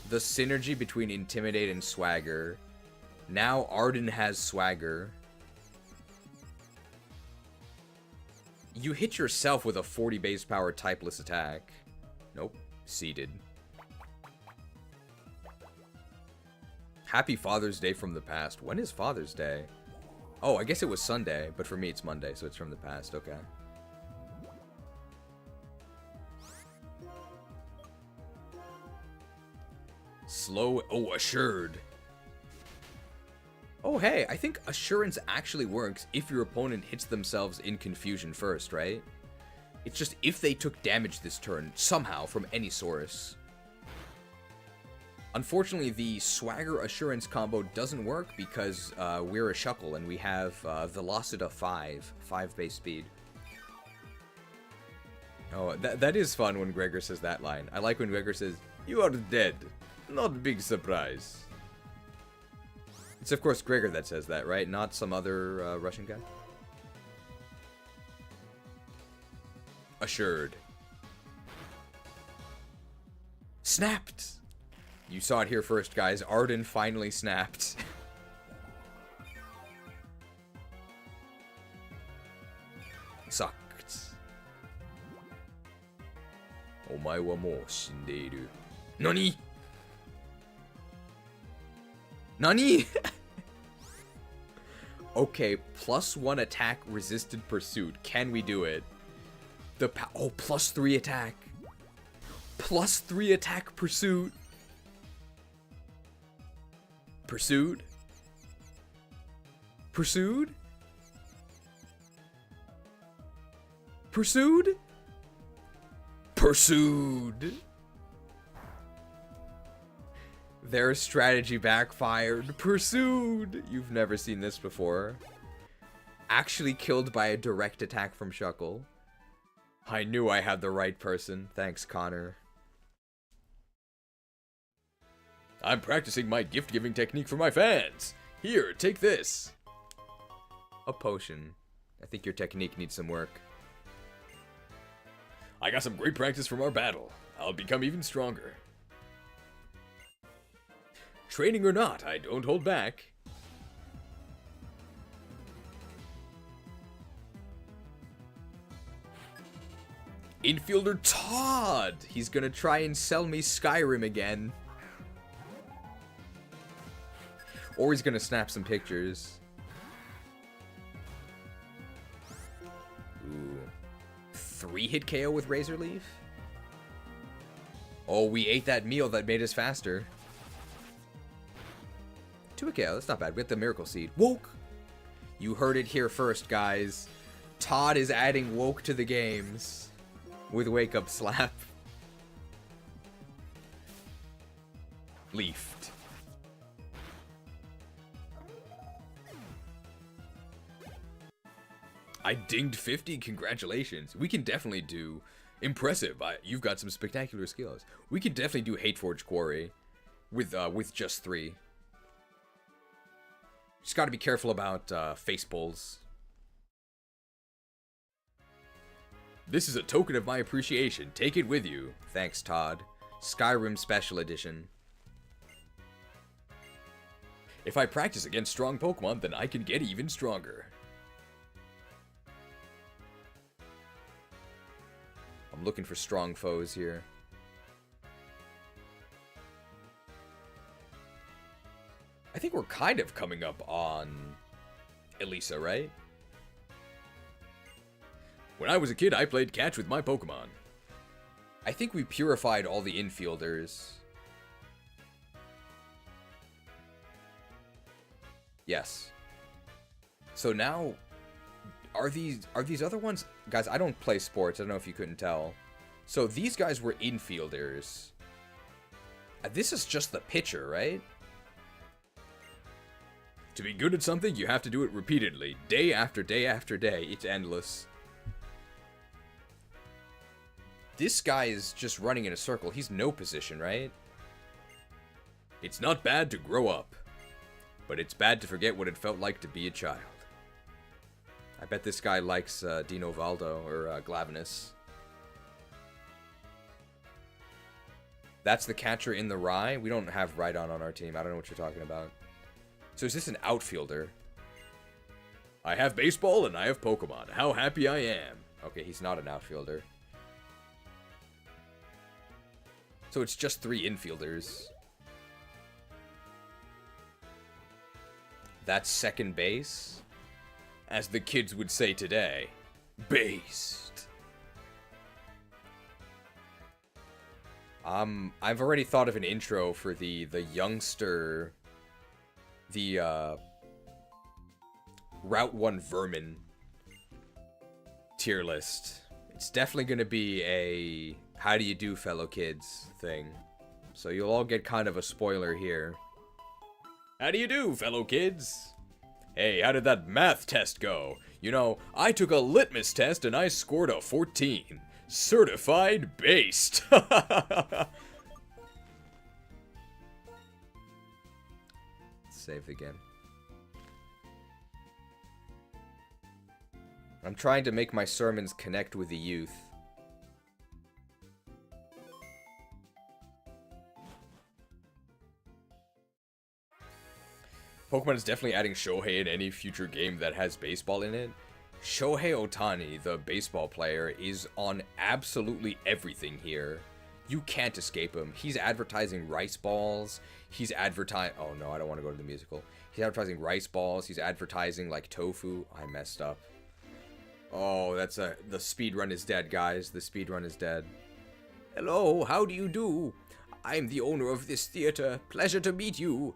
F: The synergy between Intimidate and Swagger. Now Arden has Swagger. You hit yourself with a 40 base power typeless attack. Nope. Seated. Happy Father's Day from the past. When is Father's Day? Oh, I guess it was Sunday, but for me it's Monday, so it's from the past. Okay. Slow. Oh, assured. Oh, hey, I think assurance actually works if your opponent hits themselves in confusion first, right? It's just if they took damage this turn, somehow, from any source. Unfortunately, the Swagger Assurance combo doesn't work because we're a Shuckle and we have Velocita 5 base speed. Oh, that is fun when Gregor says that line. I like when Gregor says, "You are dead. Not big surprise." It's of course Gregor that says that, right? Not some other Russian guy. Assured. Snapped! You saw it here first, guys. Arden finally snapped. Sucked. Omae wa mou shindeiru. Nani? Nani? Okay, +1 attack resisted pursuit. Can we do it? Oh, +3 attack. +3 attack pursuit. Pursued? Pursued? Pursued? Pursued. Their strategy backfired. Pursued. You've never seen this before. Actually killed by a direct attack from Shuckle. I knew I had the right person. Thanks, Connor. I'm practicing my gift-giving technique for my fans. Here, take this. A potion. I think your technique needs some work. I got some great practice from our battle. I'll become even stronger. Training or not, I don't hold back. Infielder Todd! He's gonna try and sell me Skyrim again. Or he's gonna snap some pictures. Ooh. 3-hit KO with Razor Leaf? Oh, we ate that meal that made us faster. 2 KO, that's not bad. We got the Miracle Seed. Woke! You heard it here first, guys. Todd is adding Woke to the games. With Wake Up Slap. Leafed. I dinged 50, congratulations. We can definitely do... Impressive, you've got some spectacular skills. We can definitely do Hateforge Quarry with just 3. Just gotta be careful about face pulls. This is a token of my appreciation. Take it with you. Thanks, Todd. Skyrim Special Edition. If I practice against strong Pokemon, then I can get even stronger. I'm looking for strong foes here. I think we're kind of coming up on Elise, right?
A: When I was a kid, I played catch with my Pokemon.
F: I think we purified all the infielders. Yes. So now, are these other ones? Guys, I don't play sports. I don't know if you couldn't tell. So these guys were infielders. This is just the pitcher, right?
A: To be good at something, you have to do it repeatedly. Day after day after day. It's endless.
F: This guy is just running in a circle. He's no position, right?
A: It's not bad to grow up, but it's bad to forget what it felt like to be a child.
F: I bet this guy likes Dino Valdo or Glavenus. That's the catcher in the Rye. We don't have Rhydon on our team. I don't know what you're talking about. So is this an outfielder?
A: I have baseball and I have Pokemon. How happy I am.
F: Okay, he's not an outfielder. So it's just 3 infielders. That's second base.
A: As the kids would say today, based.
F: I've already thought of an intro for the youngster, the Route 1 Vermin tier list. It's definitely going to be a how do you do, fellow kids thing. So you'll all get kind of a spoiler here.
A: How do you do, fellow kids? Hey, how did that math test go? You know, I took a litmus test and I scored a 14. Certified based.
F: Save again. I'm trying to make my sermons connect with the youth.
A: Pokemon is definitely adding Shohei in any future game that has baseball in it.
F: Shohei Ohtani, the baseball player, is on absolutely everything here. You can't escape him. He's advertising rice balls. He's advertising... Oh no, I don't want to go to the musical. He's advertising rice balls. He's advertising, like, tofu. I messed up. Oh, that's a... The speedrun is dead, guys. The speedrun is dead.
T: Hello, how do you do? I'm the owner of this theater. Pleasure to meet you.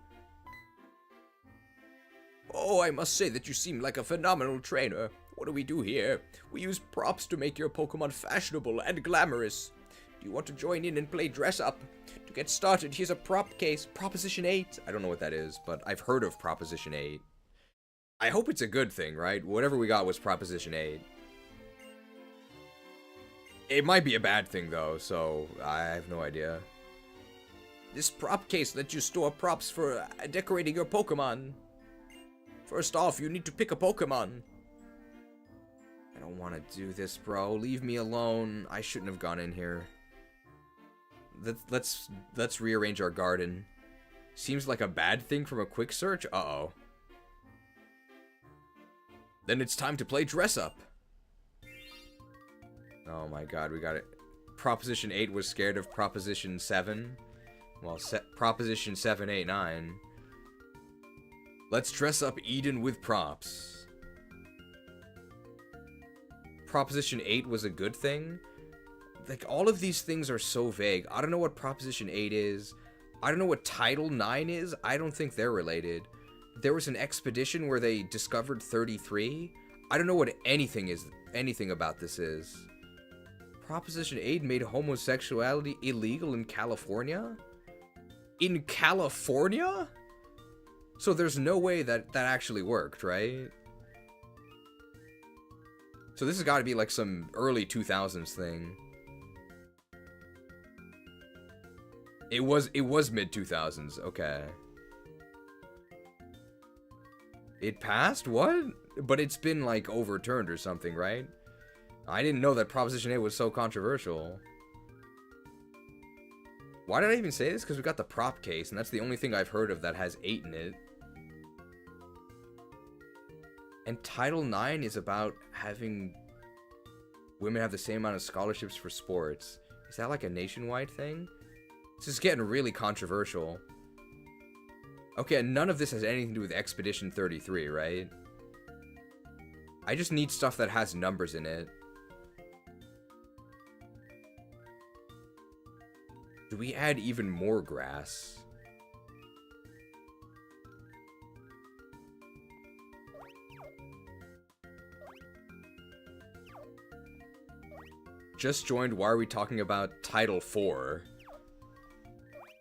T: Oh, I must say that you seem like a phenomenal trainer. What do we do here? We use props to make your Pokemon fashionable and glamorous. Do you want to join in and play dress up? To get started, here's a prop case. Proposition 8.
F: I don't know what that is, but I've heard of Proposition 8. I hope it's a good thing, right? Whatever we got was Proposition 8. It might be a bad thing, though, so I have no idea.
T: This prop case lets you store props for decorating your Pokemon. First off, you need to pick a Pokemon.
F: I don't want to do this, bro. Leave me alone. I shouldn't have gone in here. Let's rearrange our garden. Seems like a bad thing from a quick search. Uh-oh.
A: Then it's time to play dress up.
F: Oh my god, we got it. Proposition 8 was scared of Proposition 7. Well, Proposition 7, 8, 9.
A: Let's dress up Eden with props.
F: Proposition 8 was a good thing? Like, all of these things are so vague. I don't know what Proposition 8 is. I don't know what Title 9 is. I don't think they're related. There was an expedition where they discovered 33. I don't know what anything about this is. Proposition 8 made homosexuality illegal in California? In California? So there's no way that actually worked, right? So this has got to be like some early 2000s thing. It was mid 2000s. Okay. It passed? What? But it's been like overturned or something, right? I didn't know that Proposition 8 was so controversial. Why did I even say this? Because we got the prop case, and that's the only thing I've heard of that has 8 in it. And Title 9 is about having women have the same amount of scholarships for sports. Is that like a nationwide thing? This is getting really controversial. Okay, and none of this has anything to do with Expedition 33, right? I just need stuff that has numbers in it. Do we add even more grass? Just joined, why are we talking about Title 4?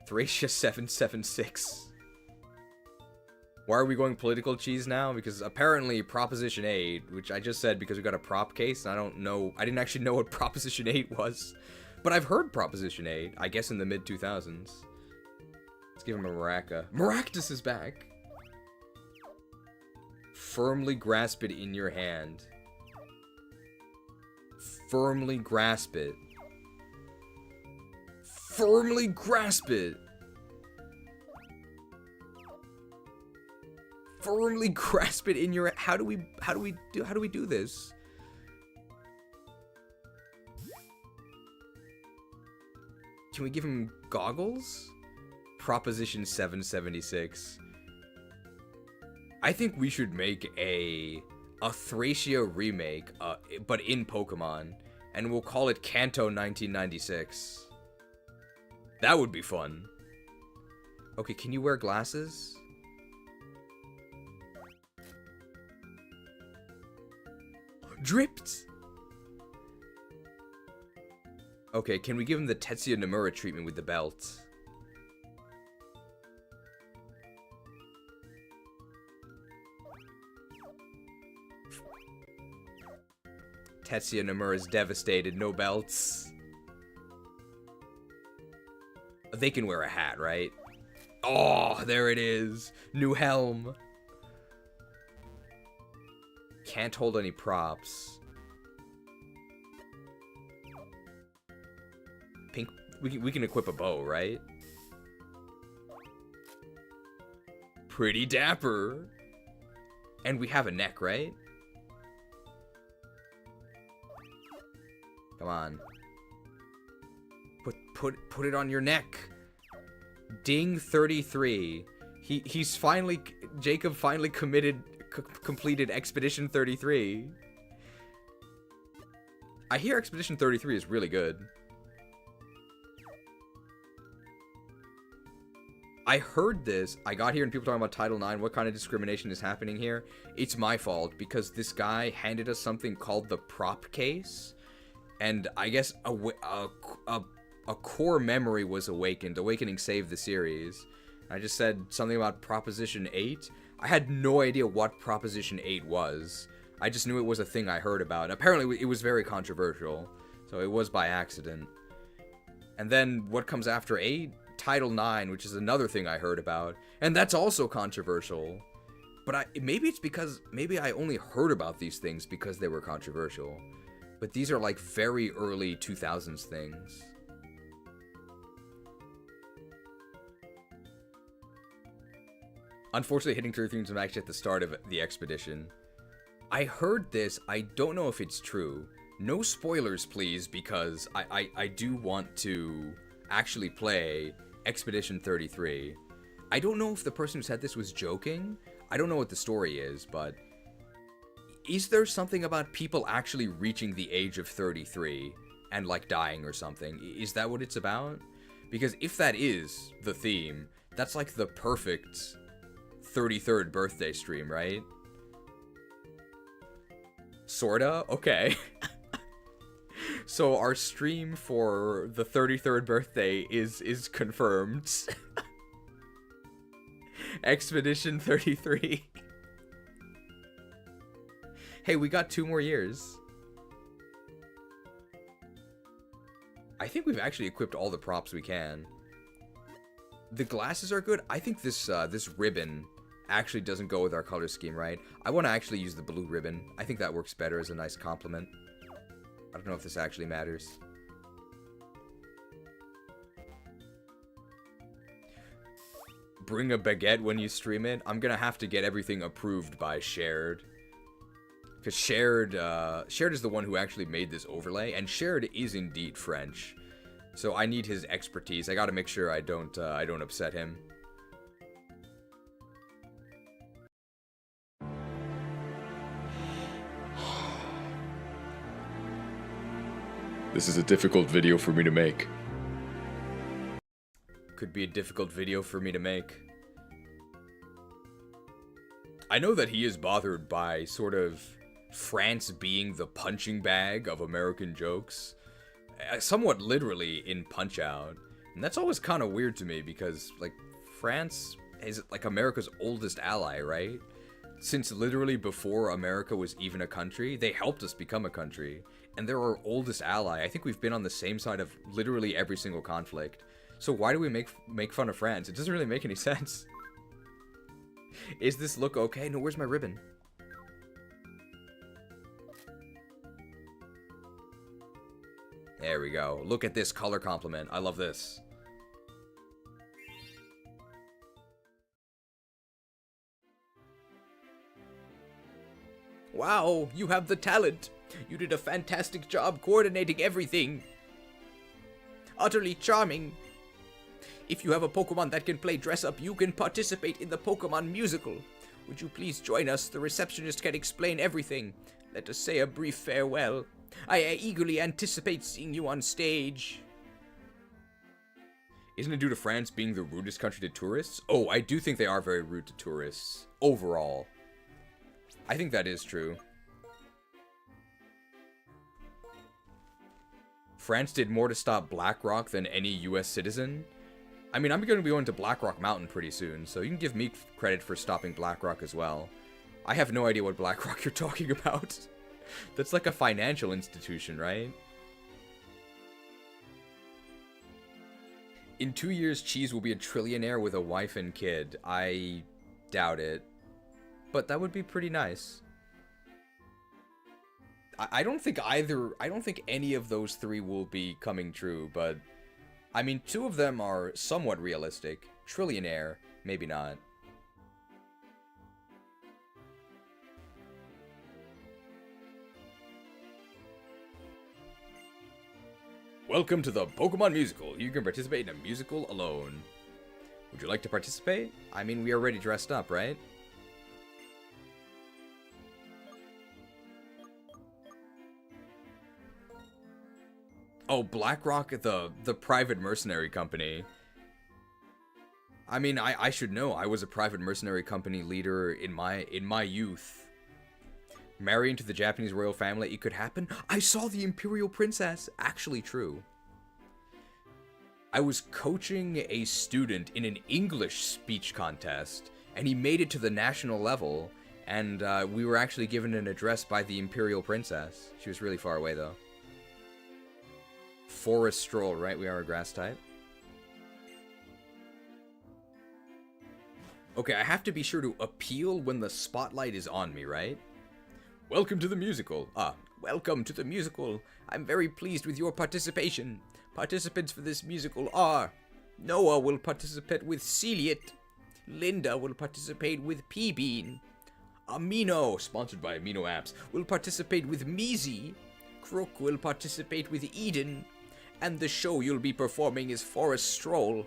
F: Thracia 776. Why are we going political cheese now? Because apparently Proposition 8, which I just said because we got a prop case, and I didn't actually know what Proposition 8 was. But I've heard Proposition 8, I guess in the mid-2000s. Let's give him a Maraca. Maractus is back! Firmly grasp it in your hand. Firmly grasp it. Firmly grasp it! Firmly grasp it in your... How do we do this? Can we give him goggles? Proposition 776. I think we should make a Thracia remake, but in Pokemon, and we'll call it Kanto 1996. That would be fun. Okay, can you wear glasses? Dripped! Okay, can we give him the Tetsuya Nomura treatment with the belt? Tetsuya Nomura's devastated, no belts. They can wear a hat, right? Oh, there it is. New helm. Can't hold any props. Pink. We can equip a bow, right? Pretty dapper. And we have a neck, right? Come on. Put it on your neck. Ding 33. He's finally... Jacob finally completed Expedition 33. I hear Expedition 33 is really good. I heard this. I got here and people talking about Title 9. What kind of discrimination is happening here? It's my fault because this guy handed us something called the prop case. And I guess a core memory was awakened. Awakening saved the series. I just said something about Proposition 8. I had no idea what Proposition 8 was. I just knew it was a thing I heard about. Apparently it was very controversial. So it was by accident. And then what comes after 8? Title 9, which is another thing I heard about. And that's also controversial. But maybe it's because... Maybe I only heard about these things because they were controversial. But these are like very early 2000s things. Unfortunately, hitting 33 was actually at the start of the expedition. I heard this. I don't know if it's true. No spoilers, please, because I do want to actually play Expedition 33. I don't know if the person who said this was joking. I don't know what the story is, but... Is there something about people actually reaching the age of 33 and, like, dying or something? Is that what it's about? Because if that is the theme, that's like the perfect 33rd birthday stream, right? Sorta? Okay. So our stream for the 33rd birthday is confirmed. Expedition 33. Hey, we got 2 more years. I think we've actually equipped all the props we can. The glasses are good. I think this this ribbon actually doesn't go with our color scheme, right? I want to actually use the blue ribbon. I think that works better as a nice compliment. I don't know if this actually matters. Bring a baguette when you stream it. I'm gonna have to get everything approved by Shared. Because Shared is the one who actually made this overlay, and Shared is indeed French. So I need his expertise. I gotta make sure I don't upset him.
A: This is a difficult video for me to make.
F: Could be a difficult video for me to make. I know that he is bothered by sort of France being the punching bag of American jokes. Somewhat literally in Punch-Out. And that's always kind of weird to me because, like, France is, like, America's oldest ally, right? Since literally before America was even a country, they helped us become a country. And they're our oldest ally. I think we've been on the same side of literally every single conflict. So why do we make fun of France? It doesn't really make any sense. Is this look okay? No, where's my ribbon? There we go. Look at this color complement. I love this. Wow, you have the talent. You did a fantastic job coordinating everything. Utterly charming. If you have a Pokemon that can play dress up, you can participate in the Pokemon musical. Would you please join us? The receptionist can explain everything. Let us say a brief farewell. I eagerly anticipate seeing you on stage. Isn't it due to France being the rudest country to tourists? Oh, I do think they are very rude to tourists. Overall. I think that is true. France did more to stop Blackrock than any US citizen. I mean, I'm going to be going to Blackrock Mountain pretty soon, so you can give me credit for stopping Blackrock as well. I have no idea what Blackrock you're talking about. That's like a financial institution, right? In 2 years, Cheese will be a trillionaire with a wife and kid. I doubt it. But that would be pretty nice. I don't think any of those three will be coming true, but I mean, 2 of them are somewhat realistic. Trillionaire, maybe not. Welcome to the Pokemon Musical. You can participate in a musical alone. Would you like to participate? I mean, we are already dressed up, right? Oh, BlackRock, the private mercenary company. I mean, I should know. I was a private mercenary company leader in my youth. Marrying to the Japanese royal family, it could happen. I saw the Imperial Princess. Actually true. I was coaching a student in an English speech contest, and he made it to the national level, and we were actually given an address by the Imperial Princess. She was really far away, though. Forest Stroll, right? We are a grass type. Okay, I have to be sure to appeal when the spotlight is on me, right? Welcome to the musical. Welcome to the musical. I'm very pleased with your participation. Participants for this musical are... Noah will participate with Celiot. Linda will participate with P-Bean. Amino, sponsored by Amino Apps, will participate with Meezy. Krook will participate with Eden. And the show you'll be performing is Forest Stroll.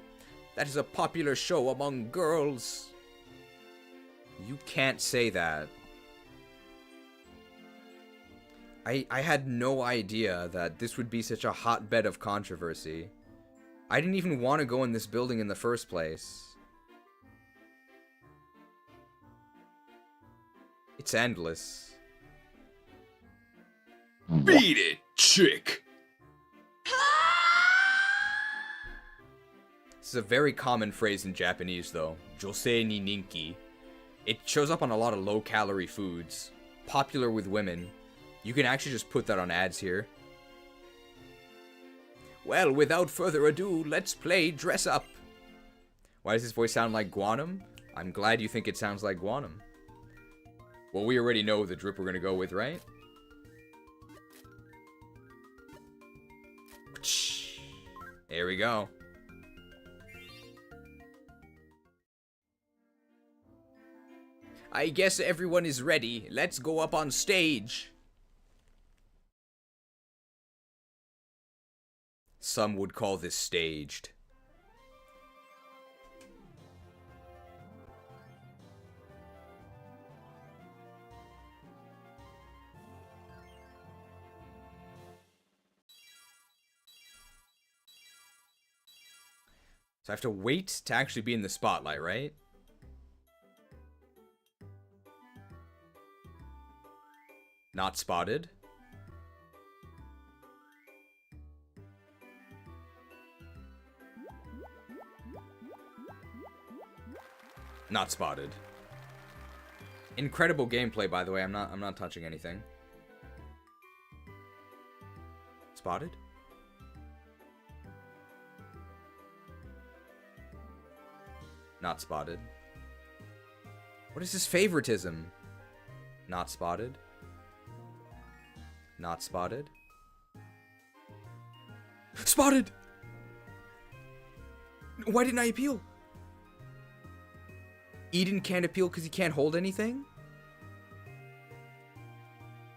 F: That is a popular show among girls. You can't say that. I had no idea that this would be such a hotbed of controversy. I didn't even want to go in this building in the first place. It's endless.
D: Beat it, chick!
F: This is a very common phrase in Japanese, though. Josei ni ninki. It shows up on a lot of low-calorie foods. Popular with women. You can actually just put that on ads here. Well, without further ado, let's play Dress Up. Why does this voice sound like Guanum? I'm glad you think it sounds like Guanum. Well, we already know the drip we're gonna go with, right? There we go. I guess everyone is ready. Let's go up on stage. Some would call this staged. So I have to wait to actually be in the spotlight, right? Not spotted. Not spotted. Incredible gameplay, by the way. I'm not touching anything. Spotted? Not spotted. What is this favoritism? Not spotted. Not spotted. Spotted! Why didn't I appeal? Eden can't appeal because he can't hold anything?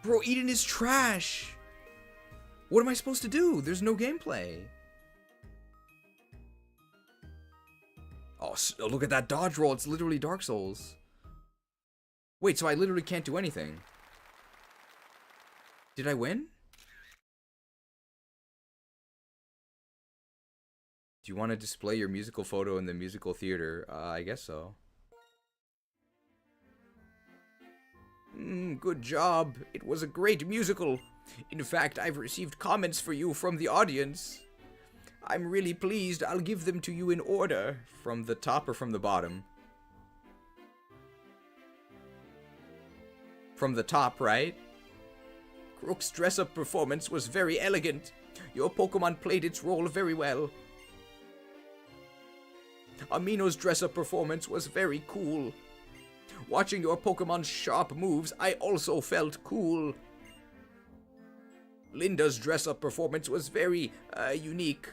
F: Bro, Eden is trash! What am I supposed to do? There's no gameplay. Oh, look at that dodge roll. It's literally Dark Souls. Wait, so I literally can't do anything. Did I win? Do you want to display your musical photo in the musical theater? I guess so. Good job. It was a great musical. In fact, I've received comments for you from the audience. I'm really pleased. I'll give them to you in order. From the top or from the bottom? From the top, right? Krook's dress-up performance was very elegant. Your Pokemon played its role very well. Amino's dress-up performance was very cool. Watching your Pokemon's sharp moves, I also felt cool. Linda's dress-up performance was very, unique.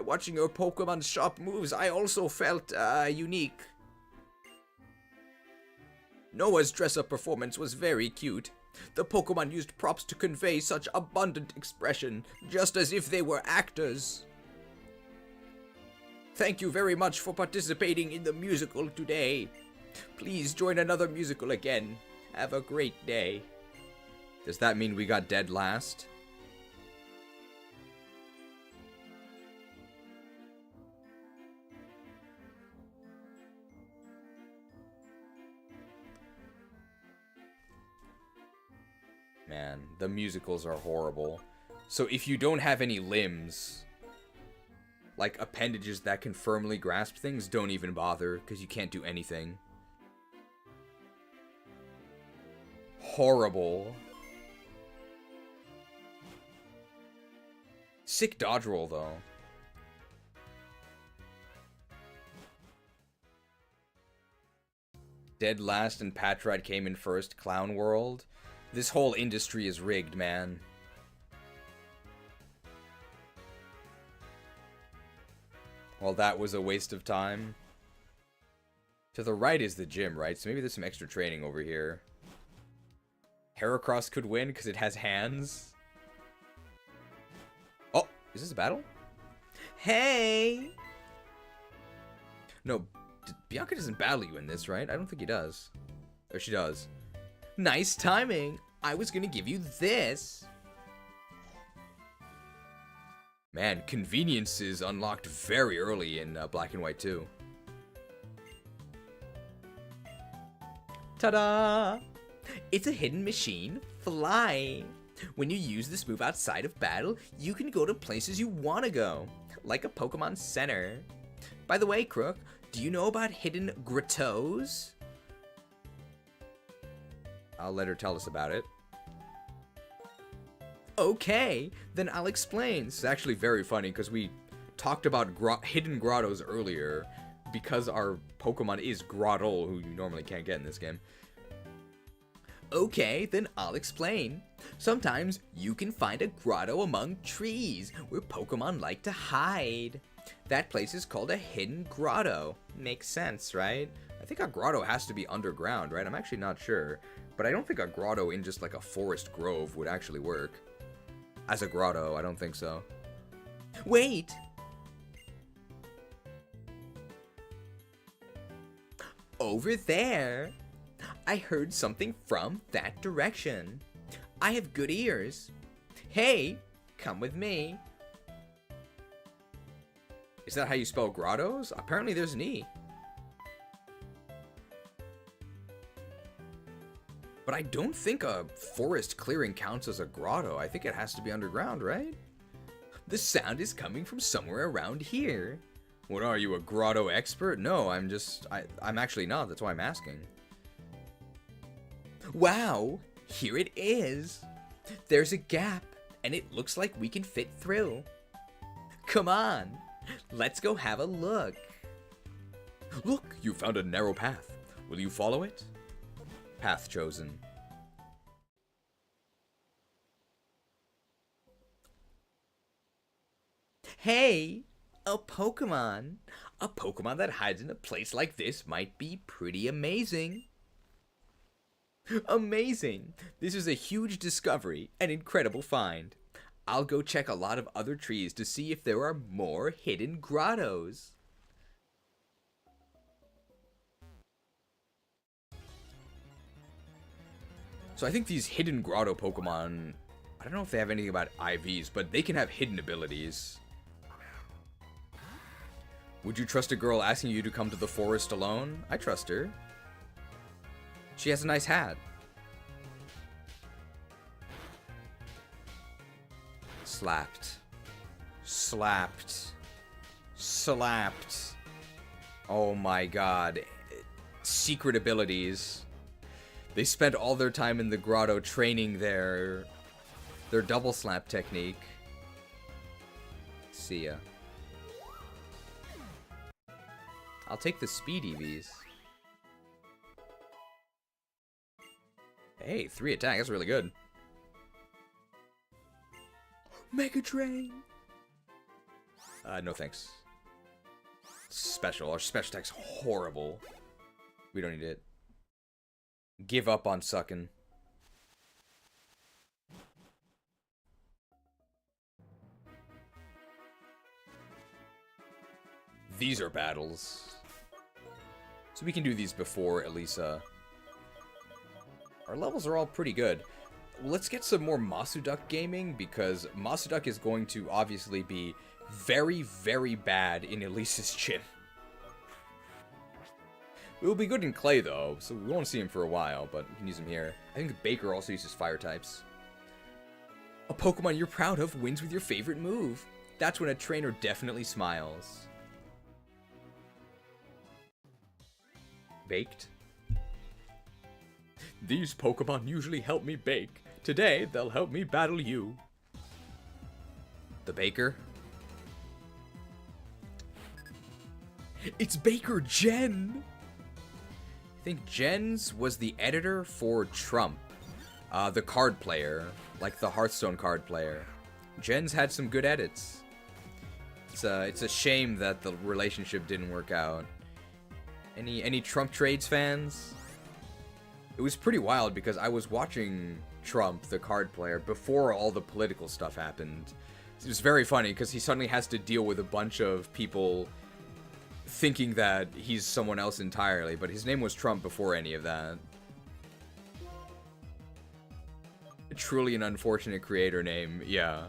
F: Watching your Pokemon's sharp moves, I also felt, unique. Noah's dress-up performance was very cute. The Pokemon used props to convey such abundant expression, just as if they were actors. Thank you very much for participating in the musical today. Please join another musical again. Have a great day. Does that mean we got dead last? Man, the musicals are horrible. So if you don't have any limbs, like appendages that can firmly grasp things, don't even bother, because you can't do anything. Horrible. Sick dodge roll, though. Dead last and Patride came in first. Clown World. This whole industry is rigged, man. Well, that was a waste of time. To the right is the gym, right? So maybe there's some extra training over here. Heracross could win because it has hands. Oh, is this a battle? Hey! No, Bianca doesn't battle you in this, right? I don't think he does. Or she does. Nice timing. I was gonna give you this. Man, conveniences unlocked very early in Black and White 2. Ta-da! It's a hidden machine. Fly! When you use this move outside of battle, you can go to places you want to go, like a Pokemon Center. By the way, Krook, do you know about hidden grottos? I'll let her tell us about it. Okay, then I'll explain. This is actually very funny because we talked about hidden grottos earlier because our Pokemon is Grottle, who you normally can't get in this game. Okay, then I'll explain. Sometimes you can find a grotto among trees where Pokemon like to hide. That place is called a hidden grotto. Makes sense, right? I think a grotto has to be underground, right? I'm actually not sure. But I don't think a grotto in just like a forest grove would actually work. As a grotto, I don't think so. Wait! Over there! I heard something from that direction. I have good ears. Hey, come with me. Is that how you spell grottos? Apparently there's an E. But I don't think a forest clearing counts as a grotto. I think it has to be underground, right? The sound is coming from somewhere around here. What are you, a grotto expert? No, I'm actually not. That's why I'm asking. Wow, here it is. There's a gap, and it looks like we can fit through. Come on, let's go have a look. Look, you found a narrow path. Will you follow it? Path chosen. Hey, a Pokemon. A Pokemon that hides in a place like this might be pretty amazing. Amazing! This is a huge discovery, an incredible find. I'll go check a lot of other trees to see if there are more hidden grottos. So I think these hidden grotto Pokemon, I don't know if they have anything about IVs, but they can have hidden abilities. Would you trust a girl asking you to come to the forest alone? I trust her. She has a nice hat. Slapped. Slapped. Slapped. Oh my god. Secret abilities. They spent all their time in the grotto training their double slap technique. See ya. I'll take the speed EVs. Hey, 3 attack, that's really good. Mega Drain! No thanks. Special, our special attack's horrible. We don't need it. Give up on sucking. These are battles. So we can do these before Elise. Our levels are all pretty good. Let's get some more MasuDuck gaming, because MasuDuck is going to obviously be very, very bad in Elise's gym. It will be good in clay, though, so we won't see him for a while, but we can use him here. I think Baker also uses fire types. A Pokemon you're proud of wins with your favorite move. That's when a trainer definitely smiles. Baked. These Pokemon usually help me bake. Today, they'll help me battle you. The Baker. It's Baker Jen! I think Jens was the editor for Trump. The card player. Like the Hearthstone card player. Jens had some good edits. It's a shame that the relationship didn't work out. Any Trump trades fans? It was pretty wild because I was watching Trump, the card player, before all the political stuff happened. It was very funny because he suddenly has to deal with a bunch of people thinking that he's someone else entirely, but his name was Trump before any of that. Truly an unfortunate creator name, yeah.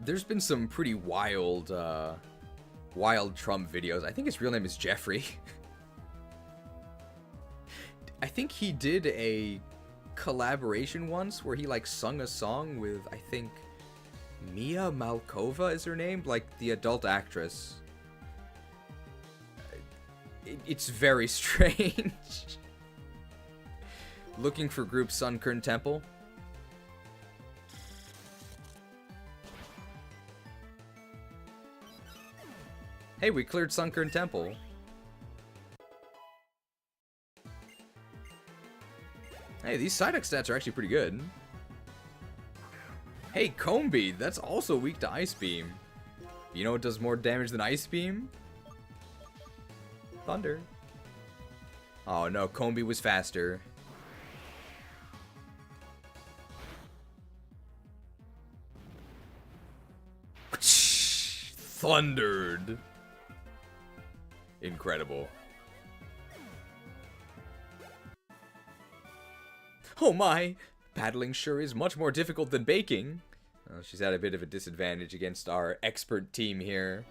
F: There's been some pretty wild, wild Trump videos. I think his real name is Jeffrey. I think he did a collaboration once where he like sung a song with, I think, Mia Malkova is her name, like the adult actress. It's very strange. Looking for group Sunkern Temple. Hey, we cleared Sunkern Temple. Hey, these Psyduck stats are actually pretty good. Hey, Combee, that's also weak to Ice Beam. You know what does more damage than Ice Beam? Thunder. Oh no, Combee was faster. Thundered. Incredible. Oh my! Battling sure is much more difficult than baking. Well, she's at a bit of a disadvantage against our expert team here.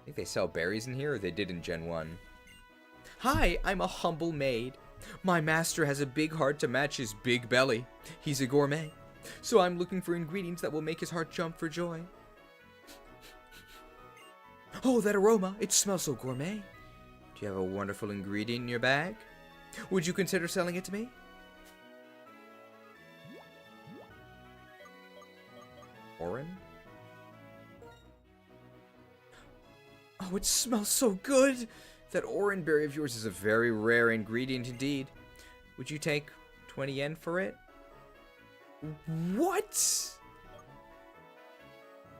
F: I think they sell berries in here, or they did in Gen 1. Hi, I'm a humble maid. My master has a big heart to match his big belly. He's a gourmet. So I'm looking for ingredients that will make his heart jump for joy. Oh, that aroma. It smells so gourmet. Do you have a wonderful ingredient in your bag? Would you consider selling it to me? Oren? Oh, it smells so good! That orange berry of yours is a very rare ingredient indeed. Would you take 20 yen for it? What?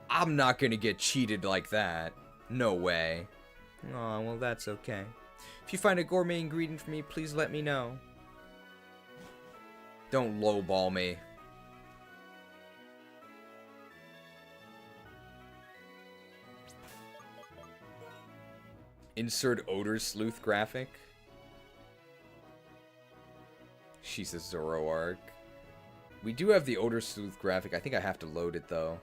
F: I'm not gonna get cheated like that. No way. Oh, well, that's okay. If you find a gourmet ingredient for me, please let me know. Don't lowball me. Insert odor sleuth graphic. She's a Zoroark. We do have the odor sleuth graphic. I think I have to load it though.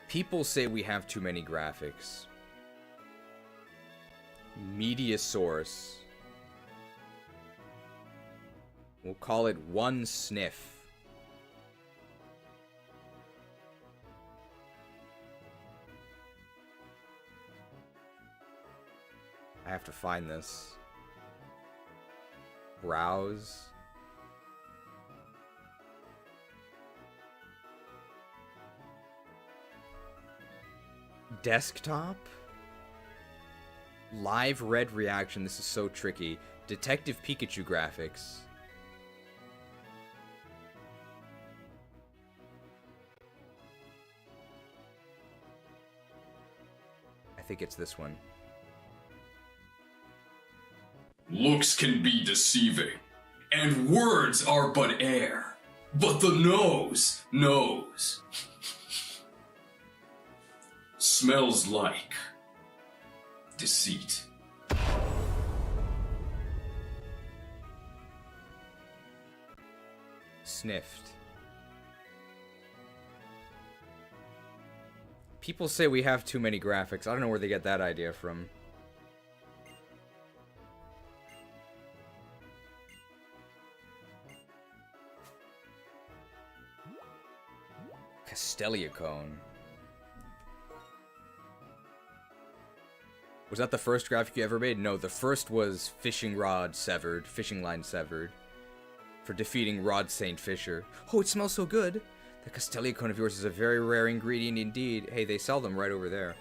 F: People say we have too many graphics. Media source. We'll call it one sniff. I have to find this. Browse. Desktop? Live red reaction. This is so tricky. Detective Pikachu graphics. I think it's this one.
S: Looks can be deceiving, and words are but air, but the nose knows. Smells like deceit.
F: Sniffed. People say we have too many graphics. I don't know where they get that idea from. Castelliacone. Was that the first graphic you ever made? No, the first was fishing rod severed, fishing line severed, for defeating Rod Saint Fisher. Oh, it smells so good. The Castelliacone of yours is a very rare ingredient indeed. Hey, they sell them right over there.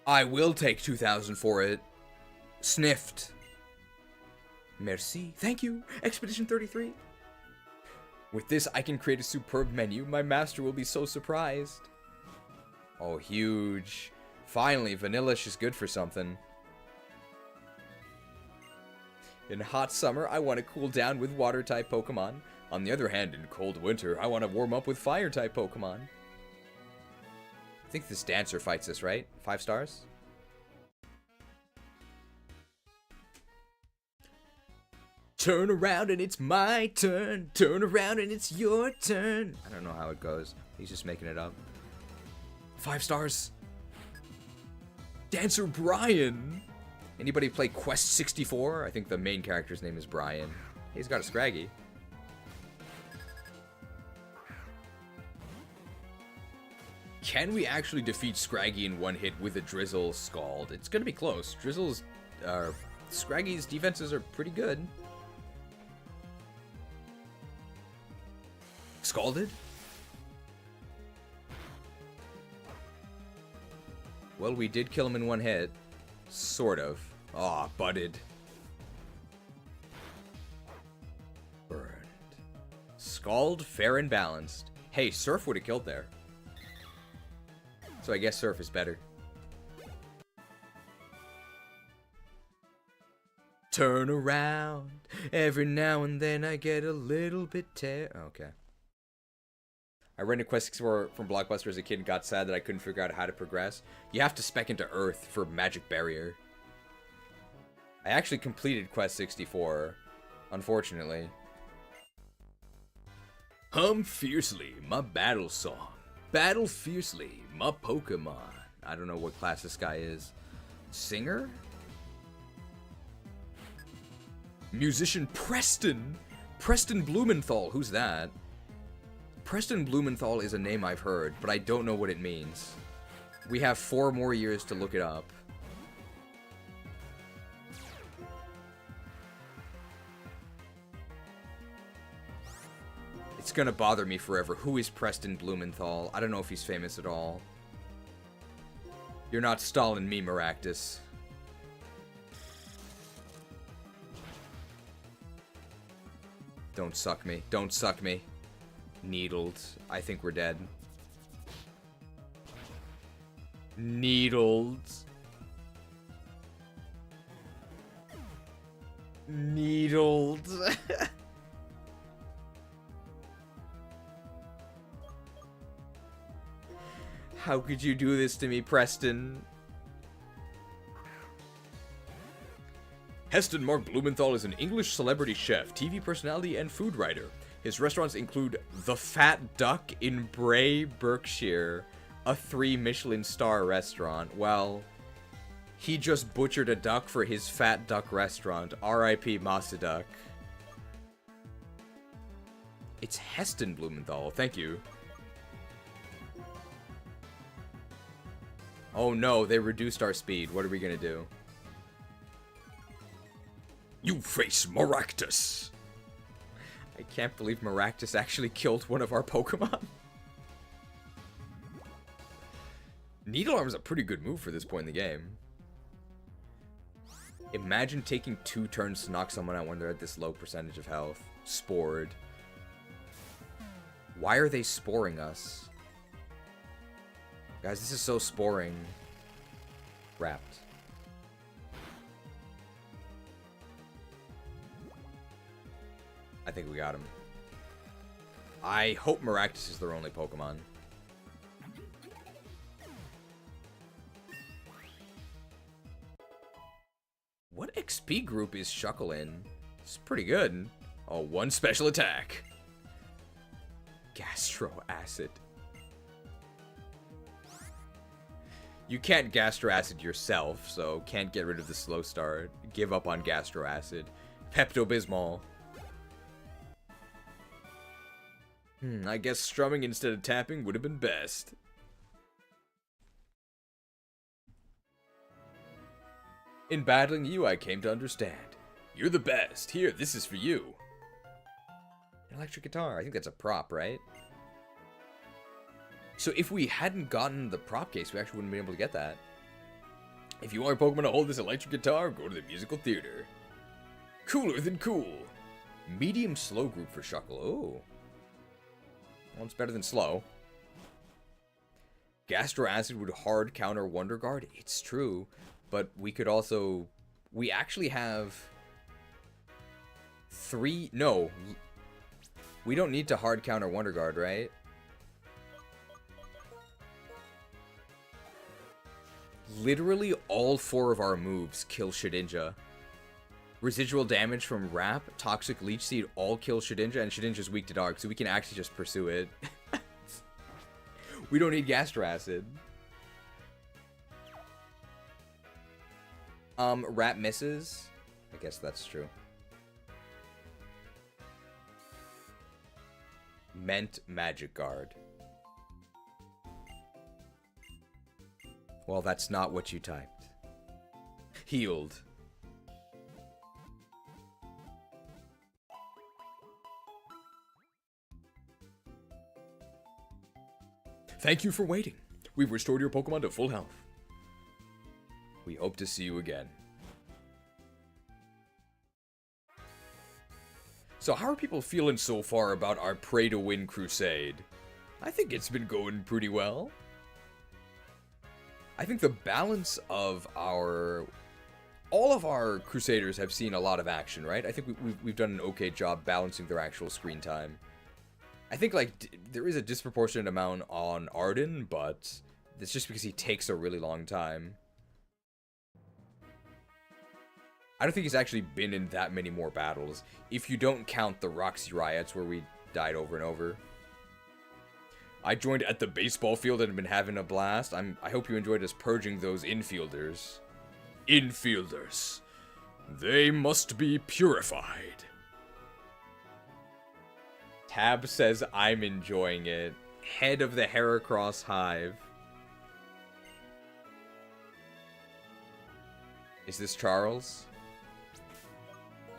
F: I will take 2,000 for it. Sniffed. Merci. Thank you. Expedition 33. With this, I can create a superb menu. My master will be so surprised. Oh, huge. Finally, Vanillish is good for something. In hot summer, I want to cool down with water-type Pokemon. On the other hand, in cold winter, I want to warm up with fire-type Pokemon. I think this Dancer fights this, right? 5 stars? Turn around and it's my turn. Turn around and it's your turn. I don't know how it goes. He's just making it up. 5 stars. Dancer Brian. Anybody play Quest 64? I think the main character's name is Brian. He's got a Scraggy. Can we actually defeat Scraggy in one hit with a Drizzle Scald? It's gonna be close. Drizzle's, Scraggy's defenses are pretty good. Scalded? Well, we did kill him in one hit. Sort of. Aw, butted. Burned. Scald, fair and balanced. Hey, Surf would have killed there. So I guess Surf is better. turn around. Every now and then I get a little bit Okay. I ran a Quest 64 from Blockbuster as a kid and got sad that I couldn't figure out how to progress. You have to spec into Earth for Magic Barrier. I actually completed Quest 64, unfortunately. Hum fiercely, my battle song. Battle fiercely, my Pokemon. I don't know what class this guy is. Singer? Musician Preston. Preston Blumenthal. Who's that? Preston Blumenthal is a name I've heard, but I don't know what it means. We have 4 more years to look it up. It's gonna bother me forever. Who is Preston Blumenthal? I don't know if he's famous at all. You're not stalling me, Maractus. Don't suck me. Don't suck me. Needled. I think we're dead. Needled. Needled. How could you do this to me, Preston? Heston Mark Blumenthal is an English celebrity chef, TV personality, and food writer. His restaurants include The Fat Duck in Bray, Berkshire, a 3 Michelin star restaurant. Well, he just butchered a duck for his Fat Duck restaurant. R.I.P. MasuDuck. It's Heston Blumenthal. Thank you. Oh no, they reduced our speed. What are we gonna do?
D: You face Maractus.
F: I can't believe Maractus actually killed one of our Pokemon. Needle Arm is a pretty good move for this point in the game. Imagine taking 2 turns to knock someone out when they're at this low percentage of health. Spored. Why are they sporing us? Guys, this is so sporing. Wrapped. I think we got him. I hope Maractus is their only Pokemon. What XP group is Shuckle in? It's pretty good. Oh, 1 special attack. Gastro Acid. You can't Gastro Acid yourself, so can't get rid of the slow start. Give up on Gastro Acid. Pepto-Bismol. I guess strumming instead of tapping would have been best. In battling you, I came to understand. You're the best. Here, this is for you. An electric guitar. I think that's a prop, right? So if we hadn't gotten the prop case, we actually wouldn't be able to get that. If you want your Pokemon to hold this electric guitar, go to the musical theater. Cooler than cool. Medium slow group for Shuckle. Oh. Well, it's better than slow. Gastro Acid would hard counter Wonder Guard. It's true. But we could also... We actually have... 3... No. We don't need to hard counter Wonder Guard, right? Literally all 4 of our moves kill Shedinja. Residual damage from Wrap, Toxic Leech Seed all kill Shedinja, and Shedinja's weak to Dark, so we can actually just pursue it. We don't need Gastro Acid. Wrap misses? I guess that's true. Meant Magic Guard. Well, that's not what you typed. Healed. Thank you for waiting. We've restored your Pokemon to full health. We hope to see you again. So how are people feeling so far about our Pray2Win crusade? I think it's been going pretty well. I think the balance of our all of our Krewsaders have seen a lot of action, right? I think we've done an okay job balancing their actual screen time. I think, like, there is a disproportionate amount on Arden, but it's just because he takes a really long time. I don't think he's actually been in that many more battles, if you don't count the Roxy riots where we died over and over. I joined at the baseball field and have been having a blast. I hope you enjoyed us purging those infielders.
D: Infielders. They must be purified.
F: Tab says I'm enjoying it. Head of the Heracross Hive. Is this Charles?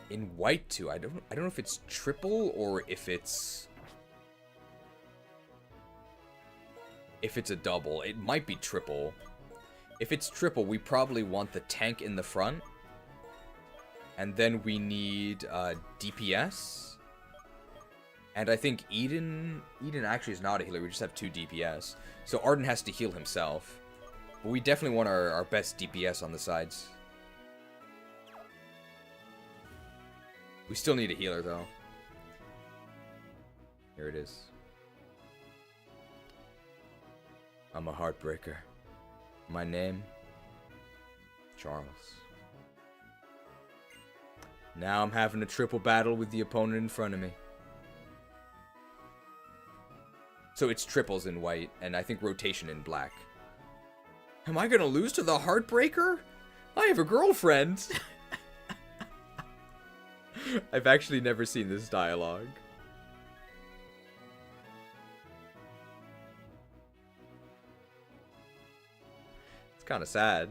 F: In white too. I don't know if it's triple or if it's a double. It might be triple. If it's triple, we probably want the tank in the front. And then we need DPS. And I think Eden actually is not a healer. We just have 2 DPS. So Arden has to heal himself. But we definitely want our best DPS on the sides. We still need a healer, though. Here it is. I'm a heartbreaker. My name? Charles. Now I'm having a triple battle with the opponent in front of me. So it's triples in white, and I think rotation in black. Am I gonna lose to the Heartbreaker? I have a girlfriend! I've actually never seen this dialogue. It's kind of sad.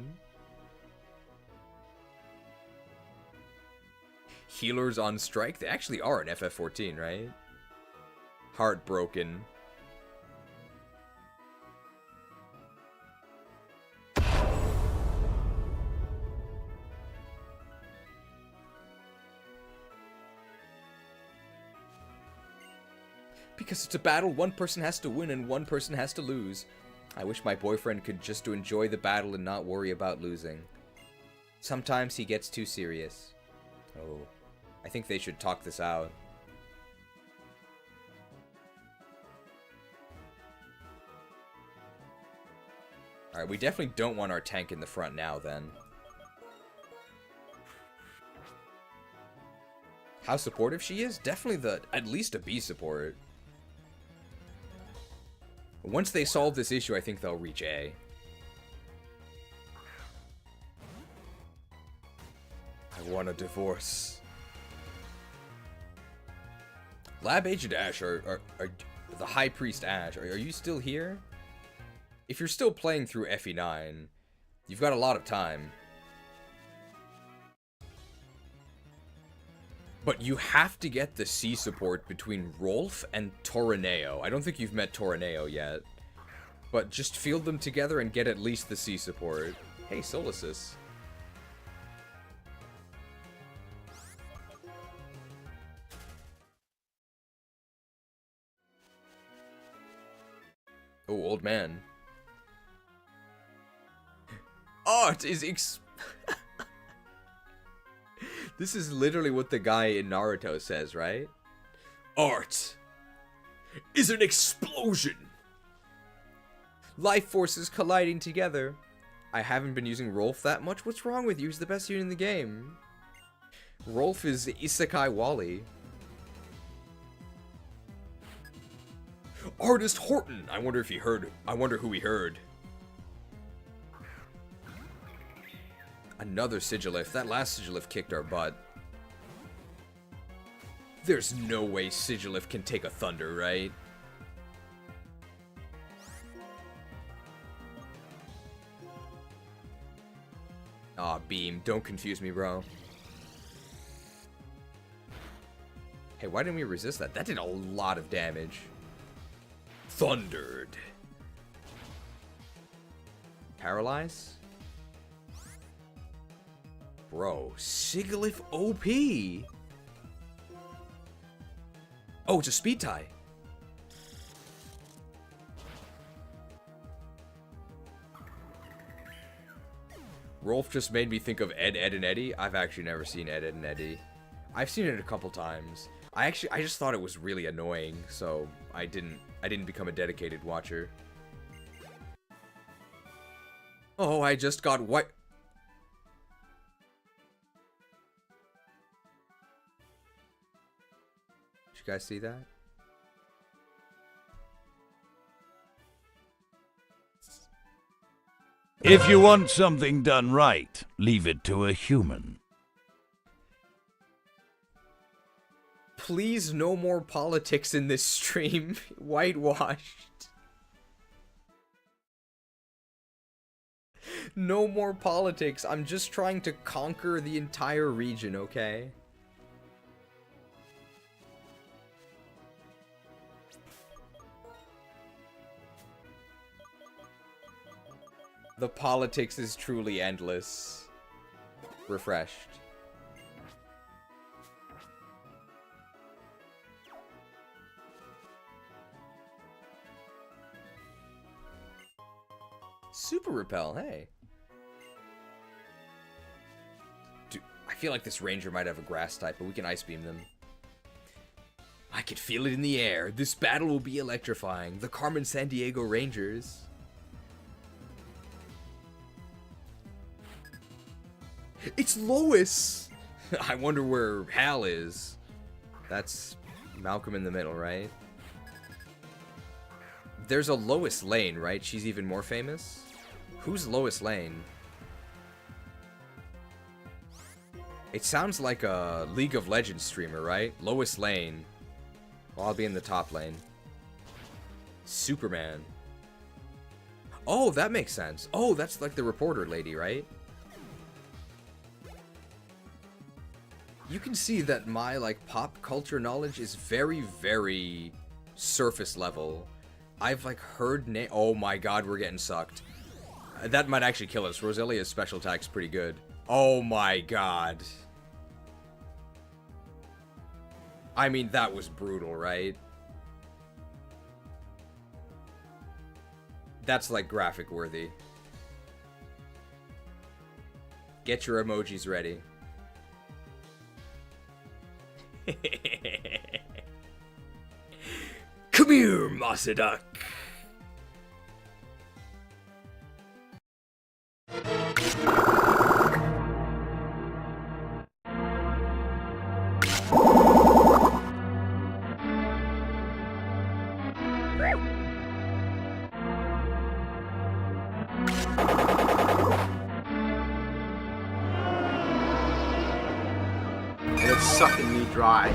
F: Healers on strike? They actually are in FF14, right? Heartbroken. Because it's a battle, one person has to win and one person has to lose. I wish my boyfriend could just to enjoy the battle and not worry about losing. Sometimes he gets too serious. Oh, I think they should talk this out. Alright, we definitely don't want our tank in the front now, then. How supportive she is? Definitely at least a B support. Once they solve this issue, I think they'll reach A. I want a divorce. Lab Agent Ash, are the High Priest Ash, are you still here? If you're still playing through FE9, you've got a lot of time. But you have to get the C support between Rolf and Torneo. I don't think you've met Torneo yet. But just field them together and get at least the C support. Hey, Solacis. Oh, old man. Art is This is literally what the guy in Naruto says, right?
D: Art is an explosion.
F: Life forces colliding together. I haven't been using Rolf that much. What's wrong with you? He's the best unit in the game. Rolf is Isekai Wally.
D: Artist Horton. I wonder if he heard. I wonder who he heard.
F: Another Sigilif. That last Sigilif kicked our butt. There's no way Sigilif can take a Thunder, right? Aw, Beam. Don't confuse me, bro. Hey, why didn't we resist that? That did a lot of damage.
D: Thundered.
F: Paralyze? Bro, Sigilif OP. Oh, it's a speed tie. Rolf just made me think of Ed, Ed, and Eddie. I've actually never seen Ed, Ed, and Eddie. I've seen it a couple times. I just thought it was really annoying, so I didn't become a dedicated watcher. Oh, I just got white. Did you guys see that?
G: If you want something done right, leave it to a human.
F: Please, no more politics in this stream. Whitewashed. No more politics. I'm just trying to conquer the entire region, okay? The politics is truly endless. Refreshed. Super Repel, hey. Dude, I feel like this ranger might have a grass type, but we can ice beam them. I can feel it in the air. This battle will be electrifying. The Carmen Sandiego Rangers. It's Lois! I wonder where Hal is. That's Malcolm in the middle, right? There's a Lois Lane, right? She's even more famous? Who's Lois Lane? It sounds like a League of Legends streamer, right? Lois Lane. Well, I'll be in the top lane. Superman. Oh, that makes sense. Oh, that's like the reporter lady, right? You can see that my, like, pop culture knowledge is very, very surface level. I've, like, heard oh my god, we're getting sucked. That might actually kill us. Roselia's special attack's pretty good. Oh my god. I mean, that was brutal, right? That's, like, graphic worthy. Get your emojis ready. Come here, MasuDuck.
H: It's sucking me dry.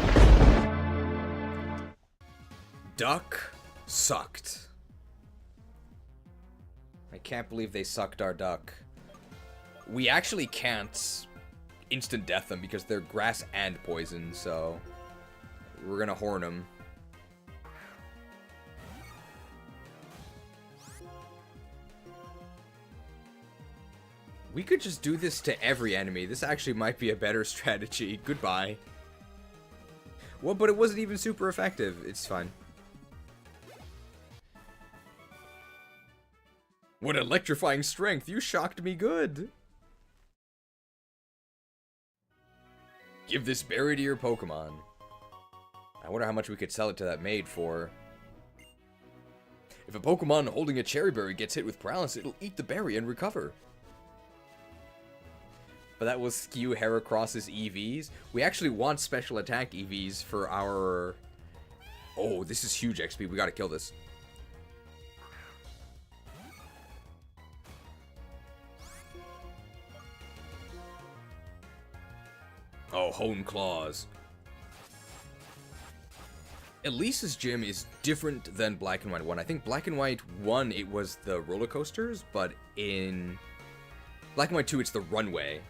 F: Duck sucked. I can't believe they sucked our duck. We actually can't instant death them because they're grass and poison, so we're gonna horn them. We could just do this to every enemy. This actually might be a better strategy. Goodbye. Well, but it wasn't even super effective. It's fine. What electrifying strength! You shocked me good! Give this berry to your Pokemon. I wonder how much we could sell it to that maid for. If a Pokemon holding a cherry berry gets hit with paralysis, it'll eat the berry and recover. But that was skew Heracross's EVs. We actually want special attack EVs for our... Oh, this is huge XP. We gotta kill this. Oh, Hone Claws. Elise's gym is different than Black and White 1. I think Black and White 1, it was the roller coasters, but in Black and White 2, it's the runway.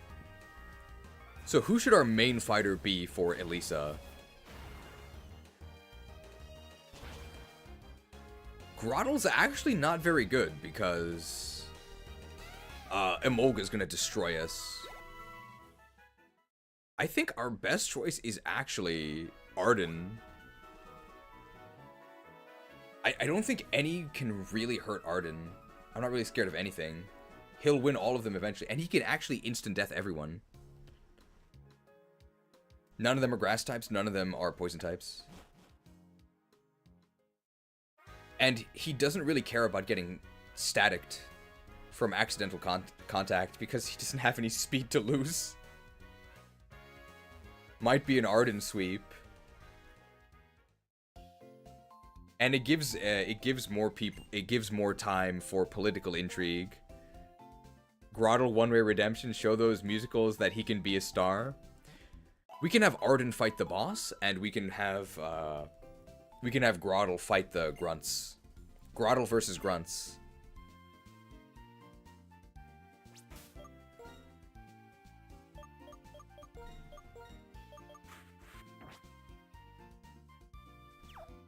F: So who should our main fighter be for Elisa? Grottle's actually not very good because Emolga's gonna destroy us. I think our best choice is actually Arden. I don't think any can really hurt Arden. I'm not really scared of anything. He'll win all of them eventually. And he can actually instant death everyone. None of them are grass types. None of them are poison types. And he doesn't really care about getting staticked from accidental contact because he doesn't have any speed to lose. Might be an Arden sweep. And it gives more time for political intrigue. Grottle one-way redemption, show those musicals that he can be a star. We can have Arden fight the boss, and we can have Grottle fight the grunts. Grottle versus grunts.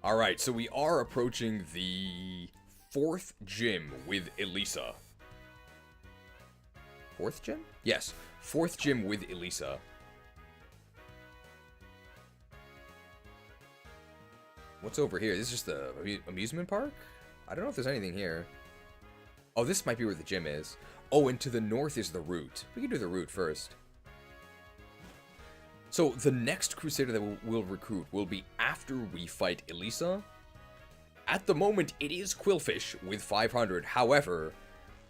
F: Alright, so we are approaching the 4th gym with Elise. 4th gym? Yes, 4th gym with Elise. What's over here? This is just the amusement park? I don't know if there's anything here. Oh, this might be where the gym is. Oh, and to the north is the route. We can do the route first. So, the next Krewsader that we'll recruit will be after we fight Elise. At the moment, it is Qwilfish with 500. However,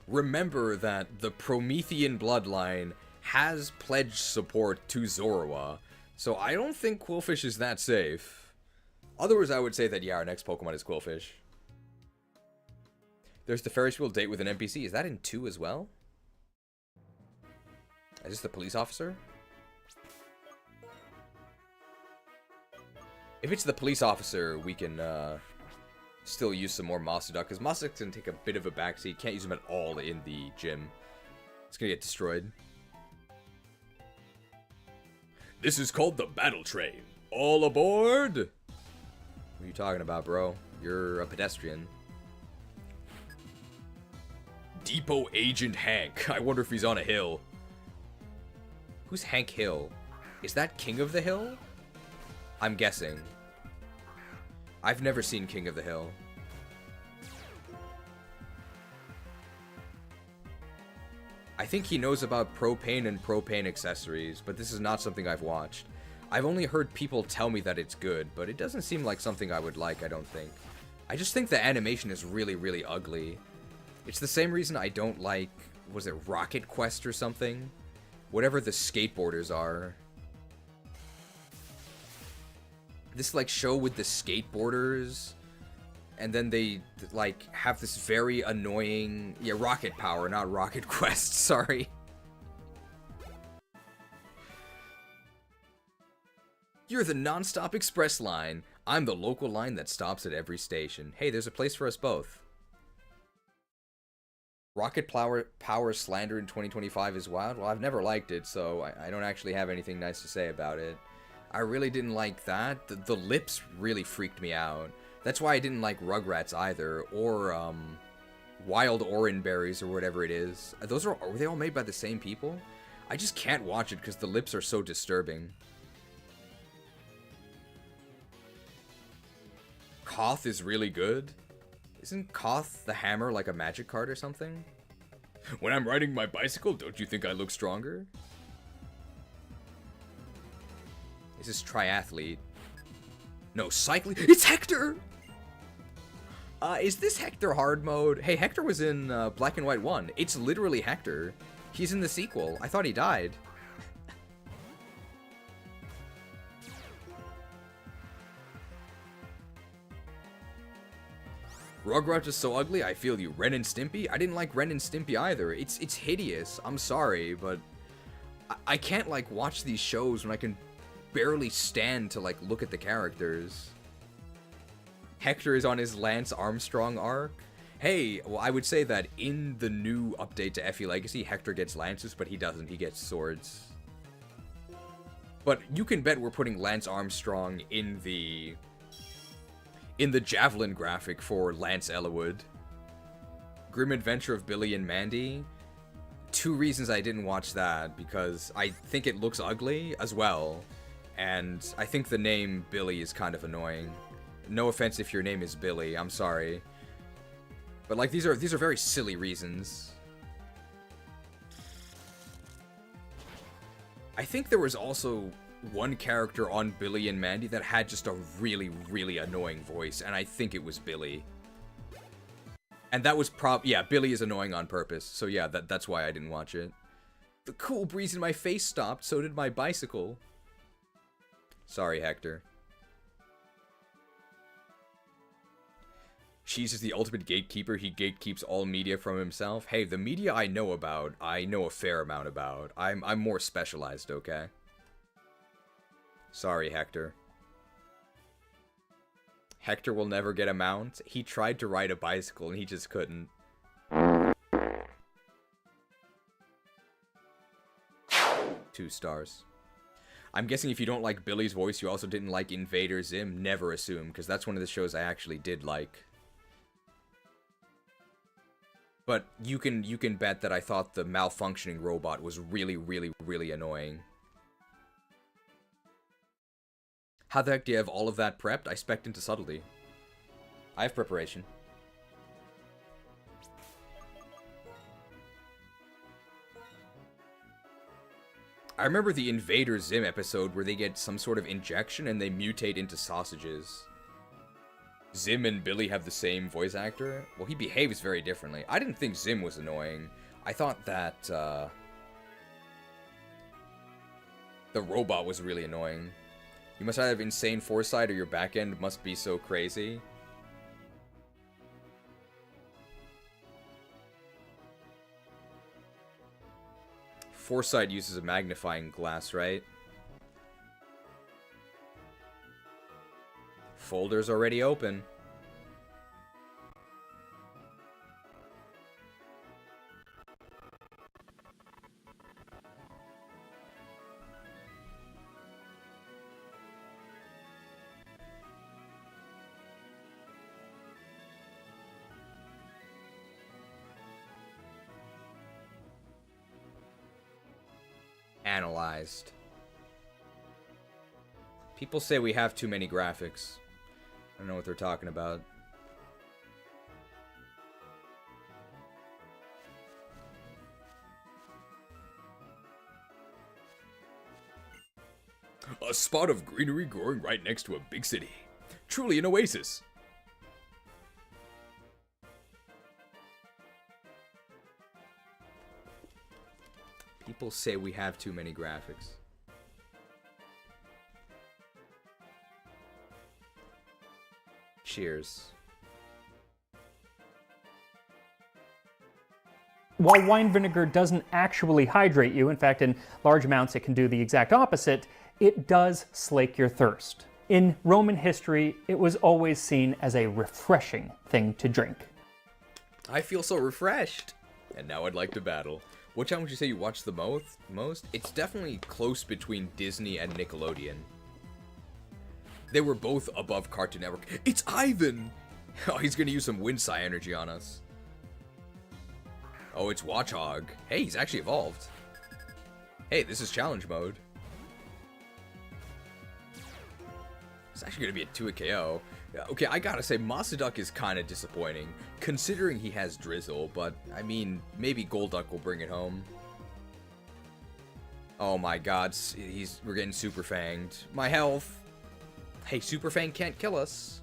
F: remember that the Promethean bloodline has pledged support to Zorua. So, I don't think Qwilfish is that safe. Otherwise, I would say that, yeah, our next Pokemon is Qwilfish. There's the Ferris wheel date with an NPC. Is that in 2 as well? Is this the police officer? If it's the police officer, we can still use some more MasuDuck, because MasuDuck can take a bit of a backseat. Can't use him at all in the gym. It's gonna get destroyed.
A: This is called the battle train. All aboard!
F: What are you talking about, bro? You're a pedestrian.
A: Depot Agent Hank. I wonder if he's on a hill.
F: Who's Hank Hill? Is that King of the Hill? I'm guessing. I've never seen King of the Hill. I think he knows about propane and propane accessories, but this is not something I've watched. I've only heard people tell me that it's good, but it doesn't seem like something I would like, I don't think. I just think the animation is really, really ugly. It's the same reason I don't like, was it Rocket Quest or something? Whatever the skateboarders are. This, like, show with the skateboarders, and then they, like, have this very annoying... Yeah, Rocket Power, not Rocket Quest, sorry. You're the non-stop express line. I'm the local line that stops at every station. Hey, there's a place for us both. Rocket Power slander in 2025 is wild. Well, I've never liked it, so I don't actually have anything nice to say about it. I really didn't like that. The lips really freaked me out. That's why I didn't like Rugrats either, or Wild Oranberries or whatever it is. Were they all made by the same people? I just can't watch it because the lips are so disturbing. Koth is really good. Isn't Koth the hammer like a magic card or something?
A: When I'm riding my bicycle, don't you think I look stronger?
F: Is this triathlete? No, cycling. It's Hector! Is this Hector hard mode? Hey, Hector was in Black and White 1. It's literally Hector. He's in the sequel. I thought he died. Rugrats is so ugly, I feel you. Ren and Stimpy? I didn't like Ren and Stimpy either. It's hideous. I'm sorry, but I can't, like, watch these shows when I can barely stand to, like, look at the characters. Hector is on his Lance Armstrong arc. Hey, well, I would say that in the new update to FE Legacy, Hector gets lances, but he doesn't. He gets swords. But you can bet we're putting Lance Armstrong in the Javelin graphic for Lance Elwood. Grim Adventure of Billy and Mandy. 2 reasons I didn't watch that, because I think it looks ugly as well, and I think the name Billy is kind of annoying. No offense if your name is Billy, I'm sorry. But, like, these are very silly reasons. I think there was also one character on Billy and Mandy that had just a really, really annoying voice, and I think it was Billy. And that was yeah, Billy is annoying on purpose, so yeah, that's why I didn't watch it. The cool breeze in my face stopped, so did my bicycle. Sorry, Hector. She's is the ultimate gatekeeper. He gatekeeps all media from himself. Hey, the media I know about, I know a fair amount about. I'm more specialized, okay? Sorry, Hector. Hector will never get a mount. He tried to ride a bicycle and he just couldn't. 2 stars. I'm guessing if you don't like Billy's voice, you also didn't like Invader Zim. Never assume, because that's one of the shows I actually did like. But you can bet that I thought the malfunctioning robot was really, really, really annoying. How the heck do you have all of that prepped? I spec'd into subtlety. I have preparation. I remember the Invader Zim episode where they get some sort of injection and they mutate into sausages. Zim and Billy have the same voice actor. Well, he behaves very differently. I didn't think Zim was annoying. I thought that, the robot was really annoying. You must either have insane foresight or your back end must be so crazy. Foresight uses a magnifying glass, right? Folder's already open. Analyzed. People say we have too many graphics. I don't know what they're talking about. A spot of greenery growing right next to a big city. Truly an oasis. People say we have too many graphics. Cheers.
K: While wine vinegar doesn't actually hydrate you, in fact, in large amounts it can do the exact opposite, it does slake your thirst. In Roman history, it was always seen as a refreshing thing to drink.
F: I feel so refreshed. And now I'd like to battle. Which one would you say you watch the most? It's definitely close between Disney and Nickelodeon. They were both above Cartoon Network. It's Ivan! Oh, he's gonna use some Windsai energy on us. Oh, it's Watchhog. Hey, he's actually evolved. Hey, this is challenge mode. It's actually gonna be a 2 KO. Okay, I gotta say, MasuDuck is kind of disappointing, considering he has Drizzle, but, I mean, maybe Golduck will bring it home. Oh my god, we're getting Super Fanged. My health! Hey, Super Fang can't kill us.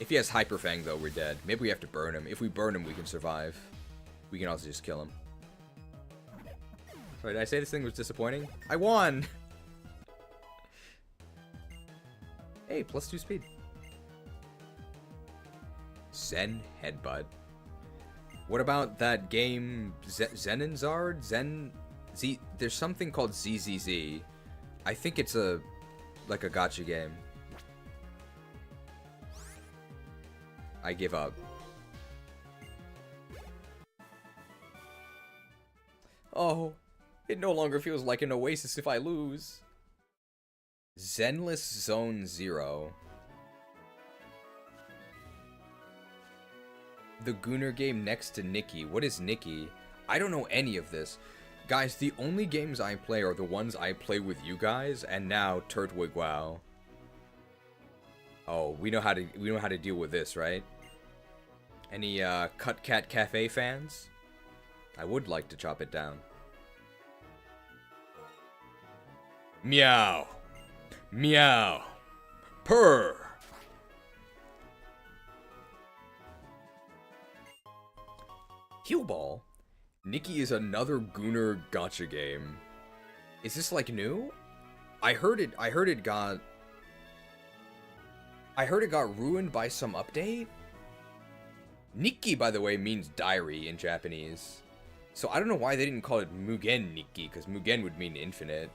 F: If he has Hyper Fang, though, we're dead. Maybe we have to burn him. If we burn him, we can survive. We can also just kill him. Sorry, did I say this thing was disappointing? I won! Hey, +2 speed. Zen Headbutt. What about that game Zenenzard? There's something called ZZZ. I think it's like a gacha game. I give up. Oh, it no longer feels like an oasis if I lose. Zenless Zone 0. The Gooner game next to Nikki. What is Nikki? I don't know any of this. Guys, the only games I play are the ones I play with you guys, and now Turtwig-Wow. Oh, we know how to deal with this, right? Any Cut Cat Cafe fans? I would like to chop it down.
A: Meow. Meow. Purr. Heal Ball? Nikki is another Gooner gacha game. Is this like new? I heard it got ruined by some update. Nikki, by the way, means diary in Japanese. So I don't know why they didn't call it Mugen Nikki, because Mugen would mean infinite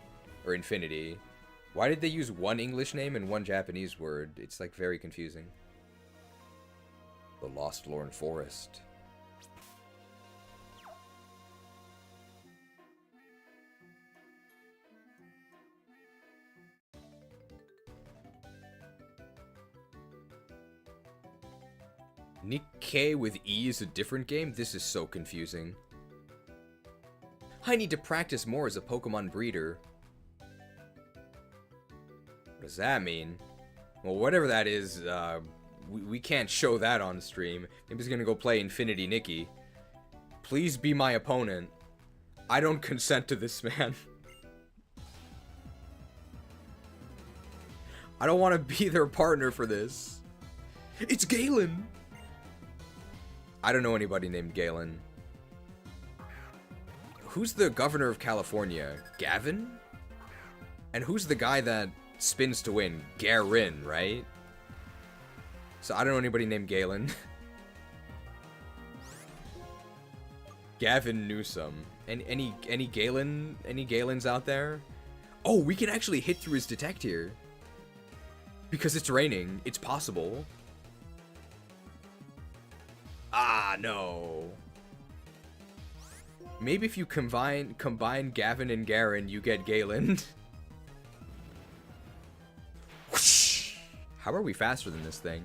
A: or infinity. Why did they use one English name and one Japanese word? It's like very confusing. The Lost Lorn Forest. Nikkei with E is a different game? This is so confusing. I need to practice more as a Pokemon breeder. What does that mean? Well, whatever that is, we can't show that on stream. Maybe he's gonna go play Infinity Nikki. Please be my opponent. I don't consent to this, man. I don't want to be their partner for this. It's Galen! I don't know anybody named Galen. Who's the governor of California? Gavin? And who's the guy that spins to win? Garin, right? So I don't know anybody named Galen. Gavin Newsom. Any Galens out there? Oh, we can actually hit through his detect here. Because it's raining. It's possible. Ah, no. Maybe if you combine Gavin and Garin, you get Galen. How are we faster than this thing?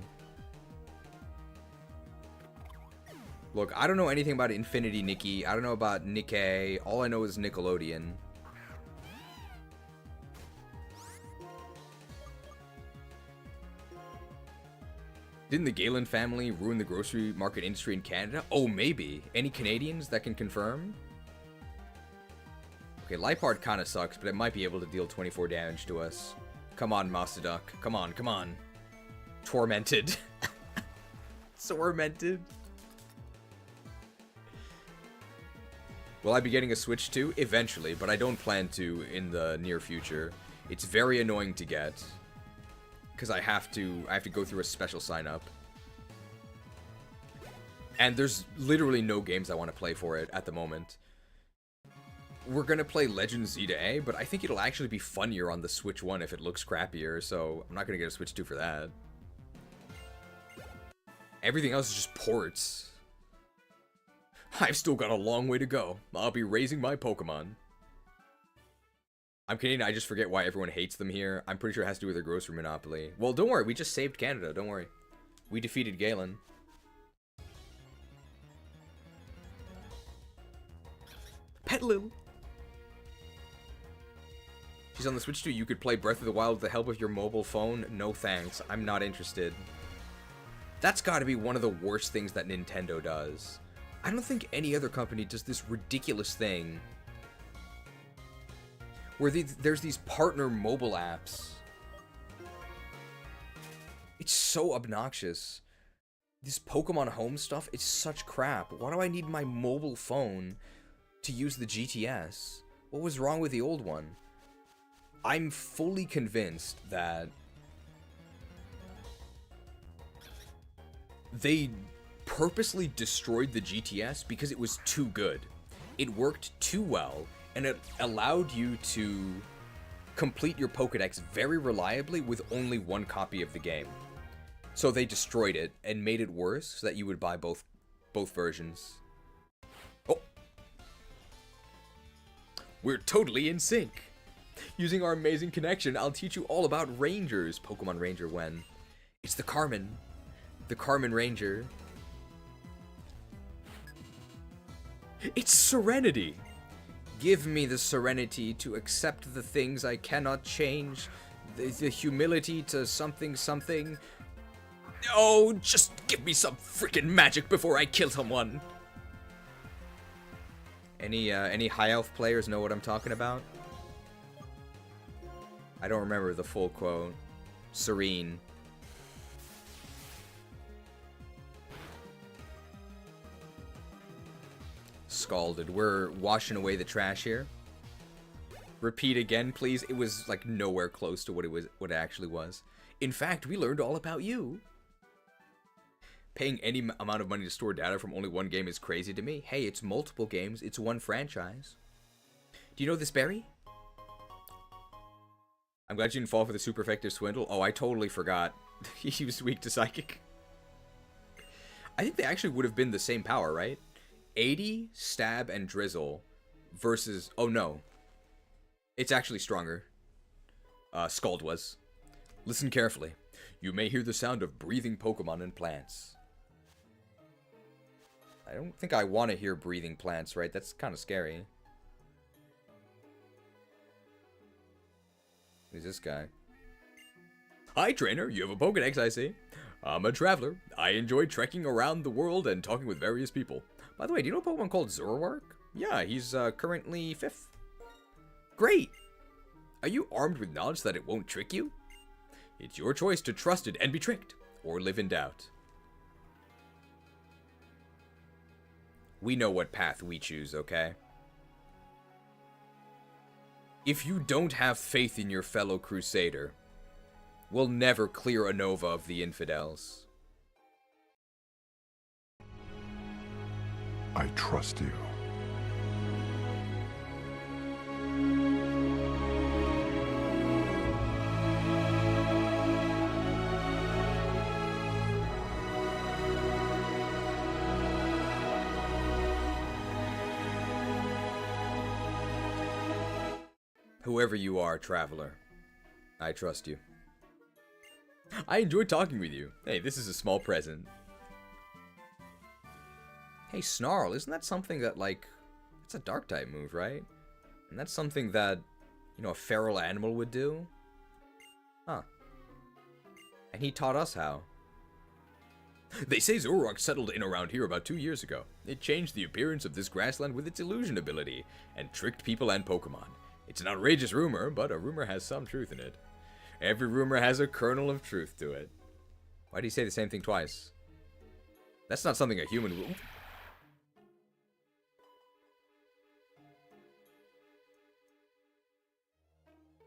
A: Look, I don't know anything about Infinity Nikki. I don't know about Nikkei. All I know is Nickelodeon. Didn't the Galen family ruin the grocery market industry in Canada? Oh, maybe. Any Canadians that can confirm? Okay, Lipard kind of sucks, but it might be able to deal 24 damage to us. Come on, MasuDuck. Come on, come on. Tormented. Tormented. Will I be getting a Switch too? Eventually, but I don't plan to in the near future. It's very annoying to get. Because I have to go through a special sign up. And there's literally no games I want to play for it at the moment. We're gonna play Legend Z to A, but I think it'll actually be funnier on the Switch 1 if it looks crappier, so I'm not gonna get a Switch 2 for that. Everything else is just ports. I've still got a long way to go. I'll be raising my Pokemon. I'm Canadian, I just forget why everyone hates them here. I'm pretty sure it has to do with their grocery monopoly. Well, don't worry, we just saved Canada, don't worry. We defeated Galen. Petlil! She's on the Switch too. You could play Breath of the Wild with the help of your mobile phone. No thanks, I'm not interested. That's gotta be one of the worst things that Nintendo does. I don't think any other company does this ridiculous thing where there's these partner mobile apps. It's so obnoxious. This Pokemon Home stuff, it's such crap. Why do I need my mobile phone to use the GTS? What was wrong with the old one? I'm fully convinced that they purposely destroyed the GTS because it was too good. It worked too well, and it allowed you to complete your Pokédex very reliably with only one copy of the game. So they destroyed it and made it worse so that you would buy both versions. Oh! We're totally in sync! Using our amazing connection, I'll teach you all about Rangers. Pokemon Ranger when? It's the Carmen. The Carmen Ranger. It's Serenity! Give me the serenity to accept the things I cannot change. The humility to something. Oh, just give me some freaking magic before I kill someone. Any high elf players know what I'm talking about?
F: I don't remember the full quote. Serene. Scalded. We're washing away the trash here. Repeat again, please. It was like nowhere close to what it actually was. In fact, we learned all about you. Paying any amount of money to store data from only one game is crazy to me. Hey, it's multiple games. It's one franchise. Do you know this, Barry? I'm glad you didn't fall for the super effective swindle. Oh, I totally forgot. He was weak to psychic. I think they actually would have been the same power, right? 80, stab, and drizzle versus... Oh, no. It's actually stronger. Scald was. Listen carefully. You may hear the sound of breathing Pokemon and plants. I don't think I want to hear breathing plants, right? That's kind of scary. Who's this guy? Hi, trainer. You have a Pokedex, I see. I'm a traveler. I enjoy trekking around the world and talking with various people. By the way, do you know a Pokemon called Zoroark? Yeah, he's currently 5th. Great! Are you armed with knowledge that it won't trick you? It's your choice to trust it and be tricked, or live in doubt. We know what path we choose, okay? If you don't have faith in your fellow Krewsader, we'll never clear Unova of the infidels.
V: I trust you.
F: Whoever you are, traveler, I trust you. I enjoyed talking with you. Hey, this is a small present. Hey, Snarl, isn't that something that, like, it's a dark type move, right? And that's something that, you know, a feral animal would do? Huh. And he taught us how. They say Zoroark settled in around here about 2 years ago. It changed the appearance of this grassland with its illusion ability, and tricked people and Pokemon. It's an outrageous rumor, but a rumor has some truth in it. Every rumor has a kernel of truth to it. Why do you say the same thing twice? That's not something a human would...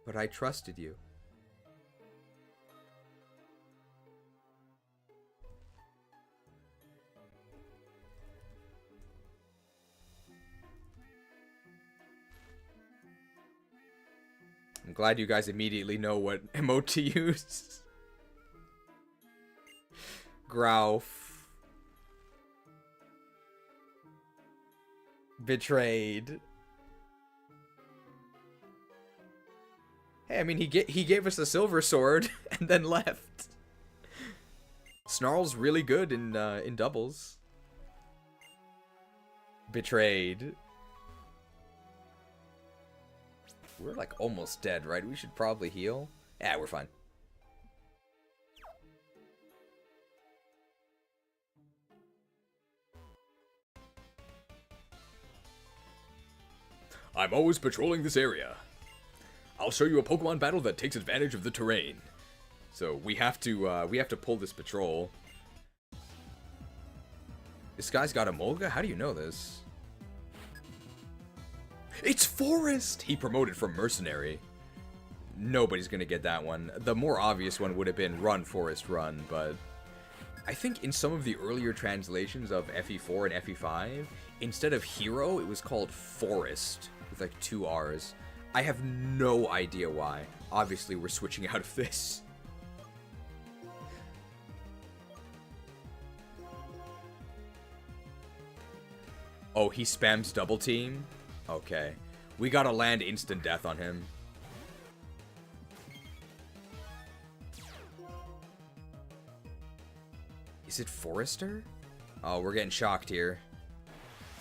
F: But I trusted you. I'm glad you guys immediately know what emote to use. Growf. Betrayed. Hey, I mean, he gave us a silver sword and then left. Snarl's really good in doubles. Betrayed. We're like almost dead, right? We should probably heal. Yeah, we're fine. I'm always patrolling this area. I'll show you a Pokemon battle that takes advantage of the terrain. So we have to pull this patrol. This guy's got a Molga? How do you know this? It's Forest! He promoted from Mercenary. Nobody's gonna get that one. The more obvious one would have been Run, Forest, Run, but... I think in some of the earlier translations of FE4 and FE5, instead of Hero, it was called Forest, with like 2 R's. I have no idea why. Obviously, we're switching out of this. Oh, he spams double team? Okay. We gotta land instant death on him. Is it Forester? Oh, we're getting shocked here.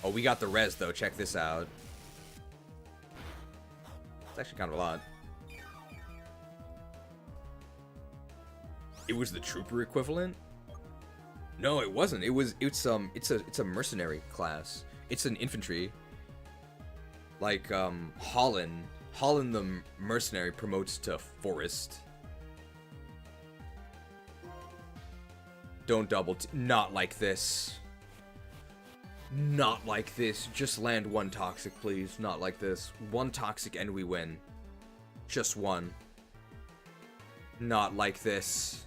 F: Oh, we got the res though. Check this out. It's actually kind of a lot. It was the trooper equivalent? No, it wasn't. It's a mercenary class. It's an infantry. Like Holland Holland the mercenary promotes to forest. Don't double not like this. Not like this. Just land one toxic, please. Not like this. One toxic and we win. Just one. Not like this.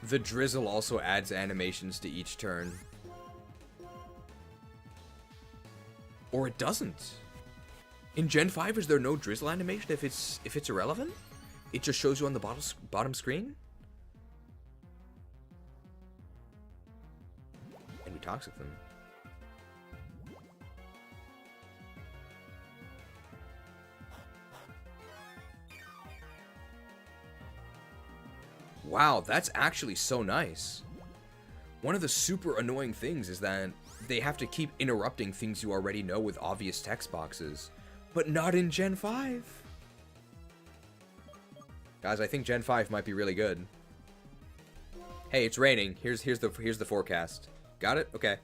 F: The drizzle also adds animations to each turn. Or it doesn't. In Gen 5, is there no drizzle animation if it's irrelevant? It just shows you on the bottom screen? And we toxic them. Wow, that's actually so nice. One of the super annoying things is that they have to keep interrupting things you already know with obvious text boxes, but not in Gen 5. Guys, I think Gen 5 might be really good. Hey, it's raining. Here's the forecast. Got it? Okay.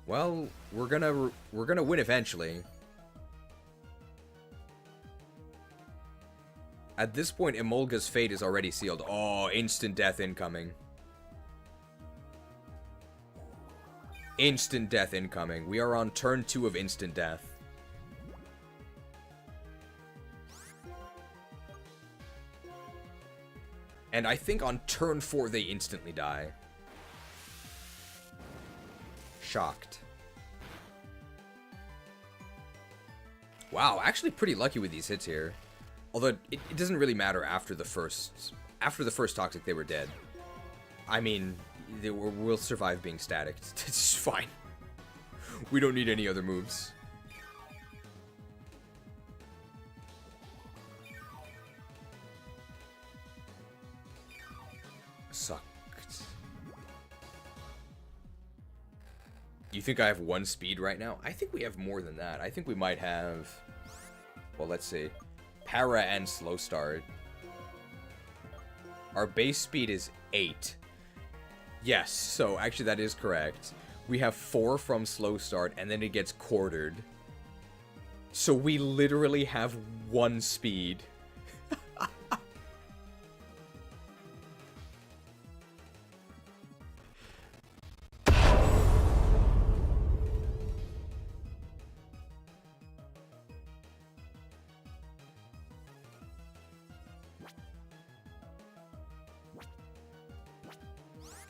F: Well, we're gonna win eventually. At this point, Emolga's fate is already sealed. Oh, instant death incoming. Instant death incoming. We are on turn 2 of instant death. And I think on turn 4 they instantly die. Shocked. Wow, actually pretty lucky with these hits here. Although it doesn't really matter after the first toxic they were dead. I mean, we'll survive being static. It's fine. We don't need any other moves. Sucked. You think I have 1 speed right now? I think we have more than that. I think we might have... Well, let's see. Para and slow start. Our base speed is 8. Yes, so actually that is correct. We have 4 from slow start, and then it gets quartered. So we literally have 1 speed.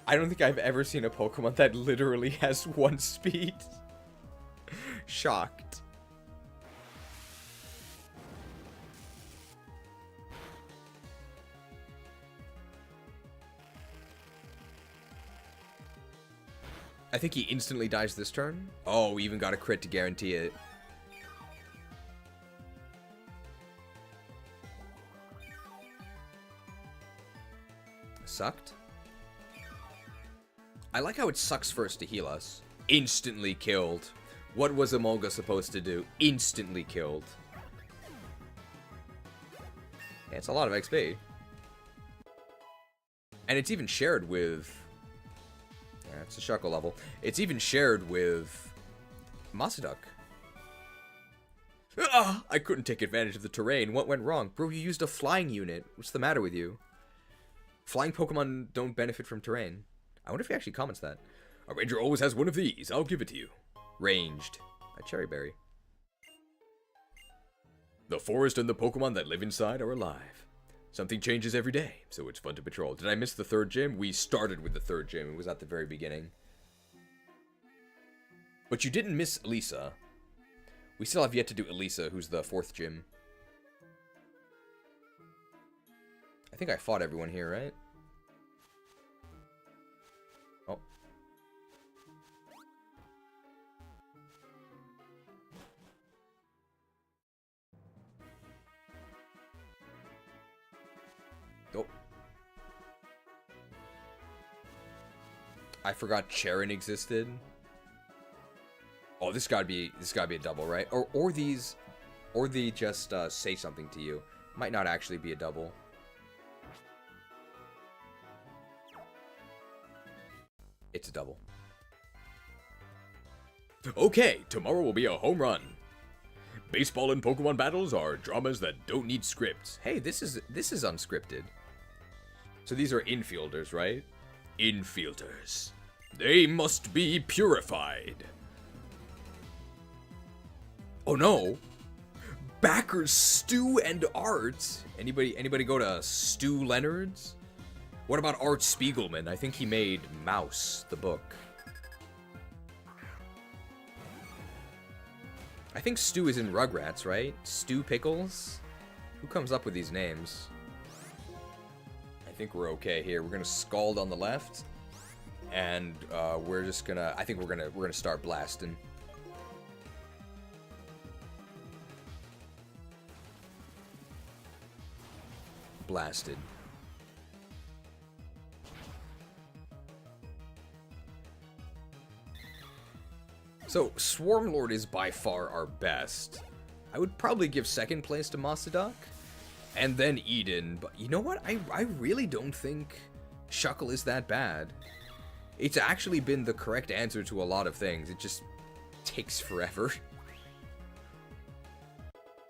F: I don't think I've ever seen a Pokemon that literally has 1 speed. Shocked. I think he instantly dies this turn. Oh, we even got a crit to guarantee it. Sucked. I like how it sucks first to heal us. Instantly killed. What was Emolga supposed to do? Instantly killed. Yeah, it's a lot of XP. And it's even shared with... Yeah, it's a Shuckle level. It's even shared with... MasuDuck. Ah, I couldn't take advantage of the terrain. What went wrong? Bro, you used a flying unit. What's the matter with you? Flying Pokemon don't benefit from terrain. I wonder if he actually comments that. A ranger always has one of these. I'll give it to you. Ranged. A cherry berry. The forest and the Pokemon that live inside are alive. Something changes every day, so it's fun to patrol. Did I miss the 3rd gym? We started with the 3rd gym. It was at the very beginning. But you didn't miss Elise. We still have yet to do Elise, who's the 4th gym. I think I fought everyone here, right? Oh. Oh. I forgot Charon existed. Oh, this gotta be a double, right? Or they just say something to you. Might not actually be a double. It's a double.
A: Okay, tomorrow will be a home run. Baseball and Pokemon battles are dramas that don't need scripts. Hey, this is unscripted. So these are infielders, right? Infielders. They must be purified. Oh no. Backers Stu and Art. Anybody go to Stu Leonard's? What about Art Spiegelman? I think he made Mouse, the book. I think Stu is in Rugrats, right? Stu Pickles? Who comes up with these names? I think we're okay here. We're gonna Scald on the left. And we're just gonna, I think we're gonna start blasting. Blasted. So, Swarmlord is by far our best. I would probably give second place to MasuDuck, and then Eden, but you know what? I really don't think Shuckle is that bad. It's actually been the correct answer to a lot of things. It just takes forever.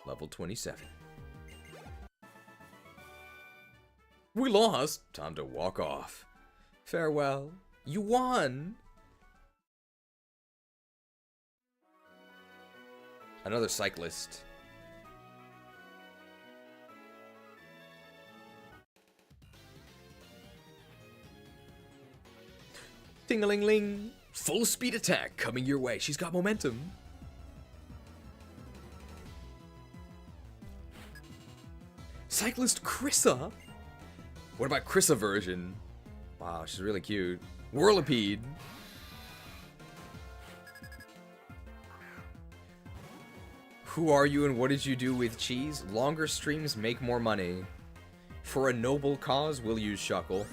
A: Level 27. We lost. Time to walk off. Farewell. You won. Another cyclist. Ting-a-ling-ling. Full speed attack coming your way. She's got momentum. Cyclist Krissa. What about Krissa version? Wow, she's really cute. Whirlipede. Who are you and what did you do with cheese? Longer streams make more money. For a noble cause, we'll use Shuckle.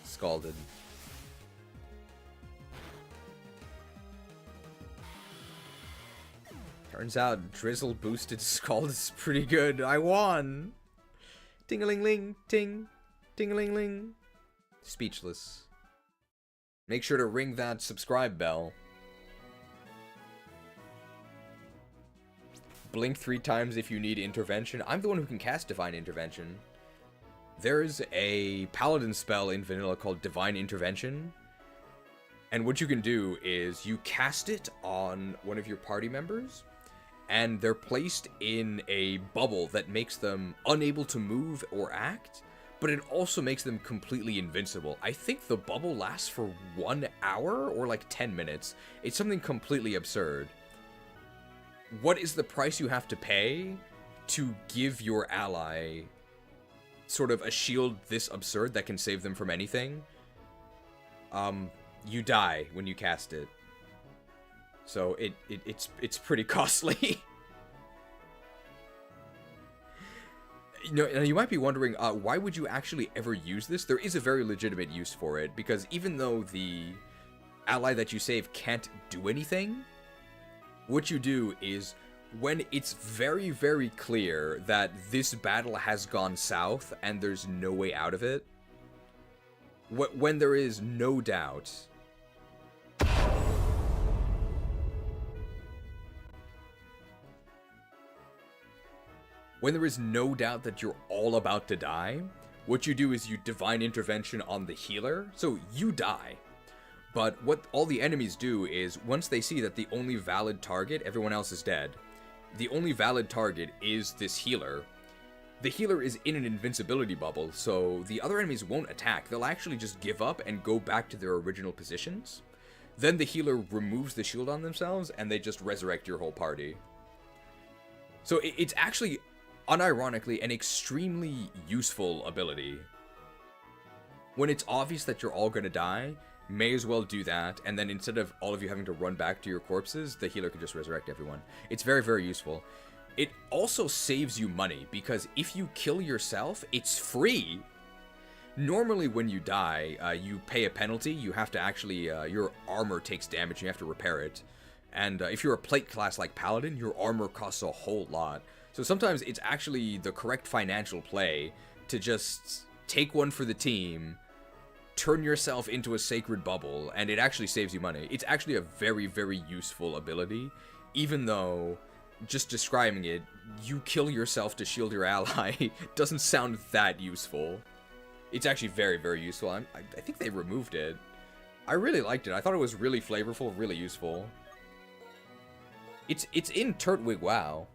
A: Scalded. Turns out Drizzle boosted Scald is pretty good. I won! Ting-a-ling-ling, ting. Ting-a-ling-ling. Speechless. Make sure to ring that subscribe bell. Blink 3 times if you need intervention. I'm the one who can cast Divine Intervention. There's a paladin spell in vanilla called Divine Intervention. And what you can do is you cast it on one of your party members, and they're placed in a bubble that makes them unable to move or act, but it also makes them completely invincible. I think the bubble lasts for 1 hour or like 10 minutes. It's something completely absurd. What is the price you have to pay to give your ally sort of a shield this absurd that can save them from anything? You die when you cast it. So it's pretty costly. Now you might be wondering, why would you actually ever use this? There is a very legitimate use for it, because even though the ally that you save can't do anything, what you do is, when it's very, very clear that this battle has gone south and there's no way out of it, when there is no doubt, when there is no doubt that you're all about to die, what you do is you Divine Intervention on the healer, so you die. But what all the enemies do is, once they see that the only valid target, everyone else is dead, the only valid target is this healer. The healer is in an invincibility bubble, so the other enemies won't attack. They'll actually just give up and go back to their original positions. Then the healer removes the shield on themselves, and they just resurrect your whole party. So it's actually, unironically, an extremely useful ability. When it's obvious that you're all gonna die, may as well do that, and then instead of all of you having to run back to your corpses, the healer can just resurrect everyone. It's very, very useful. It also saves you money, because if you kill yourself, it's free. Normally when you die, you pay a penalty. You have to actually, your armor takes damage, you have to repair it. And if you're a plate class like Paladin, your armor costs a whole lot. So sometimes it's actually the correct financial play to just take one for the team,
F: turn yourself into a sacred bubble, and it actually saves you money. It's actually a very, very useful ability, even though, just describing it, you kill yourself to shield your ally doesn't sound that useful. It's actually very, very useful. I think they removed it. I really liked it. I thought it was really flavorful, really useful. It's in Turtwig WoW.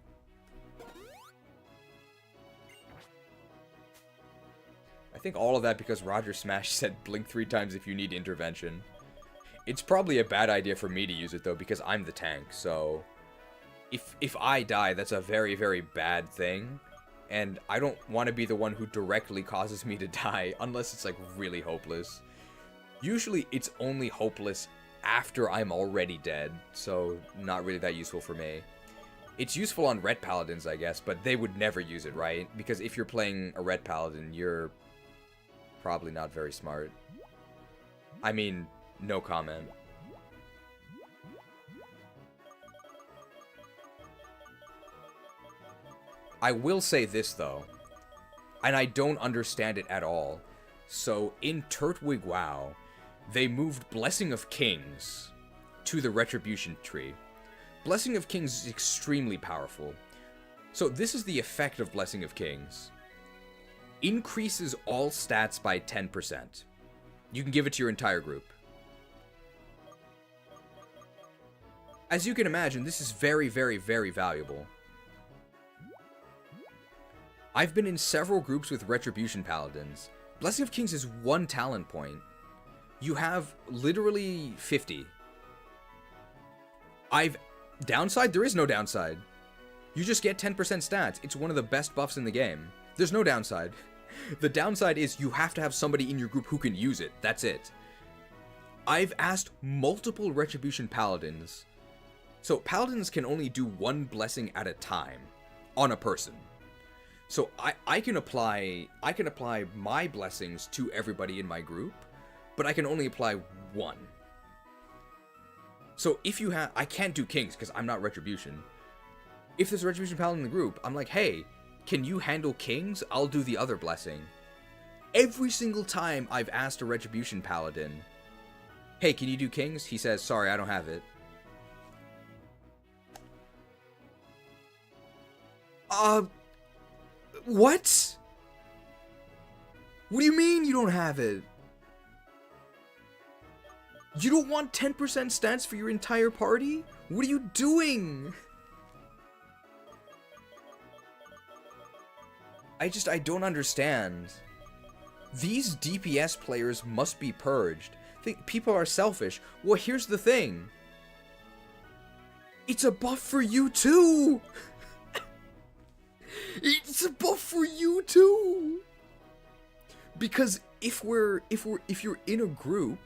F: I think all of that because Roger Smash said blink 3 times if you need intervention. It's probably a bad idea for me to use it though because I'm the tank, so if I die, that's a very, very bad thing. And I don't want to be the one who directly causes me to die unless it's like really hopeless. Usually it's only hopeless after I'm already dead, so not really that useful for me. It's useful on Ret Paladins, I guess, but they would never use it, right? Because if you're playing a Ret Paladin, you're probably not very smart. I mean, no comment. I will say this, though, and I don't understand it at all. So, in Turtwig WoW, they moved Blessing of Kings to the Retribution tree. Blessing of Kings is extremely powerful. So, this is the effect of Blessing of Kings. Increases all stats by 10%. You can give it to your entire group. As you can imagine, this is very, very, very valuable. I've been in several groups with Retribution Paladins. Blessing of Kings is 1 talent point. You have literally 50. Downside? There is no downside. You just get 10% stats. It's one of the best buffs in the game. There's no downside. The downside is you have to have somebody in your group who can use it. That's it. I've asked multiple Retribution Paladins. So Paladins can only do 1 blessing at a time on a person. So I can apply my blessings to everybody in my group, but I can only apply 1. So if you have, I can't do Kings because I'm not Retribution. If there's a Retribution Paladin in the group, I'm like, hey, can you handle Kings? I'll do the other blessing. Every single time I've asked a Retribution Paladin, hey, can you do Kings? He says, sorry, I don't have it. What? What do you mean you don't have it? You don't want 10% stats for your entire party? What are you doing? I don't understand. These DPS players must be purged. Think people are selfish. Well, here's the thing. It's a buff for you too. It's a buff for you too. Because if you're in a group,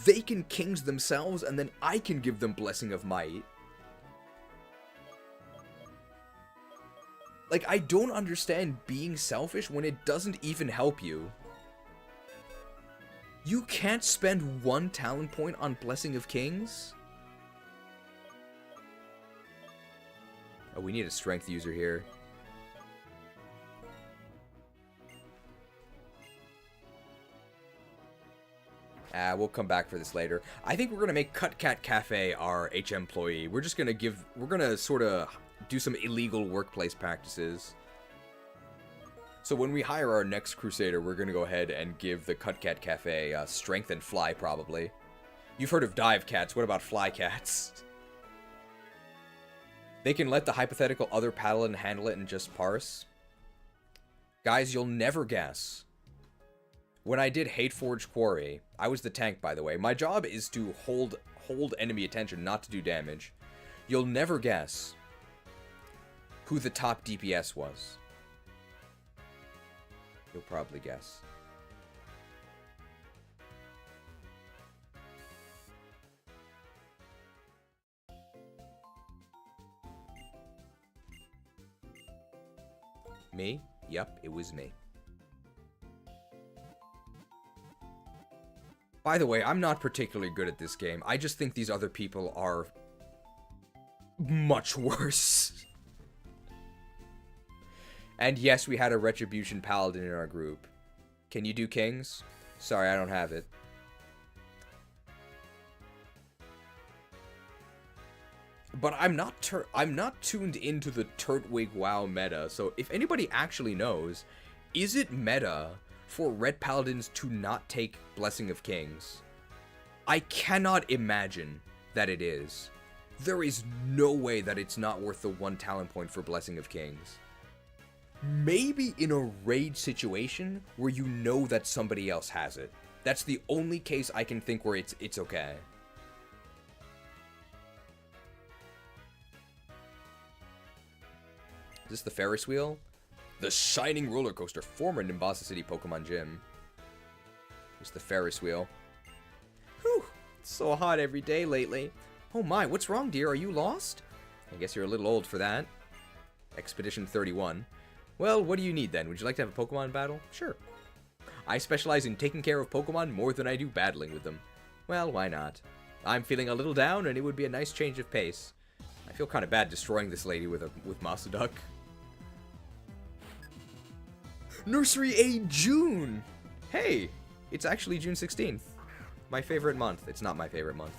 F: they can Kings themselves and then I can give them Blessing of Might. Like, I don't understand being selfish when it doesn't even help you. You can't spend 1 talent point on Blessing of Kings? Oh, we need a strength user here. We'll come back for this later. I think we're gonna make Cut Cat Cafe our HM employee. We're gonna sort of do some illegal workplace practices. So when we hire our next Krewsader, we're gonna go ahead and give the Cut Cat Cafe strength and fly, probably. You've heard of dive cats. What about fly cats? They can let the hypothetical other paladin handle it and just parse. Guys, you'll never guess. When I did Hateforge Quarry, I was the tank, by the way. My job is to hold enemy attention, not to do damage. You'll never guess who the top DPS was. You'll probably guess. Me? Yep, it was me. By the way, I'm not particularly good at this game. I just think these other people are much worse. And yes, we had a Retribution Paladin in our group. Can you do Kings? Sorry, I don't have it. But I'm not tuned into the Turtwig WoW meta, so if anybody actually knows, is it meta for Red Paladins to not take Blessing of Kings? I cannot imagine that it is. There is no way that it's not worth the 1 talent point for Blessing of Kings. Maybe in a raid situation where you know that somebody else has it. That's the only case I can think where it's okay. Is this the Ferris wheel? The Shining Roller Coaster, former Nimbasa City Pokemon Gym. Here's the Ferris wheel. Whew, it's so hot every day lately. Oh my, what's wrong, dear? Are you lost? I guess you're a little old for that. Expedition 31. Well, what do you need then? Would you like to have a Pokemon battle? Sure. I specialize in taking care of Pokemon more than I do battling with them. Well, why not? I'm feeling a little down, and it would be a nice change of pace. I feel kind of bad destroying this lady with MasuDuck. Nursery A June! Hey, it's actually June 16th. My favorite month. It's not my favorite month.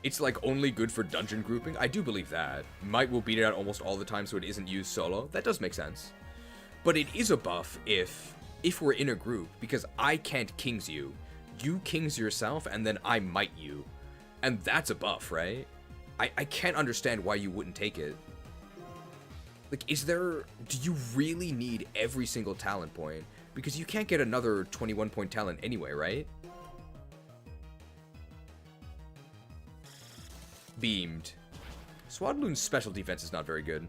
F: It's like only good for dungeon grouping. I do believe that. Might will beat it out almost all the time so it isn't used solo. That does make sense. But it is a buff if we're in a group, because I can't kings you. You kings yourself and then I might you. And that's a buff, right? I can't understand why you wouldn't take it. Like, do you really need every single talent point? Because you can't get another 21 point talent anyway, right? Beamed. Swadloon's special defense is not very good.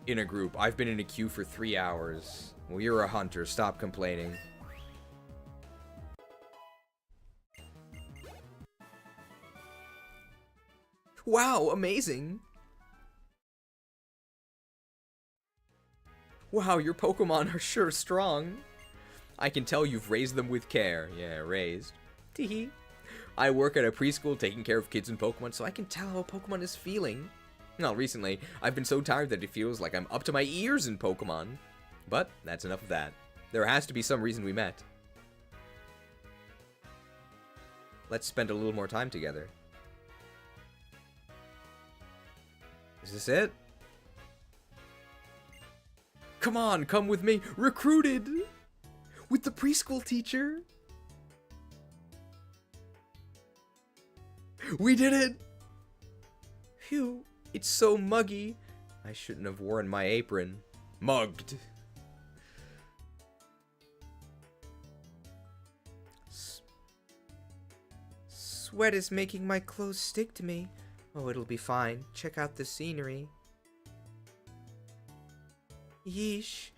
F: In a group. I've been in a queue for 3 hours. Well, you're a hunter. Stop complaining. Wow, amazing! Wow, your Pokemon are sure strong. I can tell you've raised them with care. Yeah, raised. Teehee. I work at a preschool taking care of kids and Pokemon, so I can tell how a Pokemon is feeling. Well, recently, I've been so tired that it feels like I'm up to my ears in Pokemon. But that's enough of that. There has to be some reason we met. Let's spend a little more time together. Is this it? Come on, come with me. Recruited! With the preschool teacher. We did it! Phew, it's so muggy. I shouldn't have worn my apron. Mugged. Sweat is making my clothes stick to me. Oh, it'll be fine. Check out the scenery. Yeesh.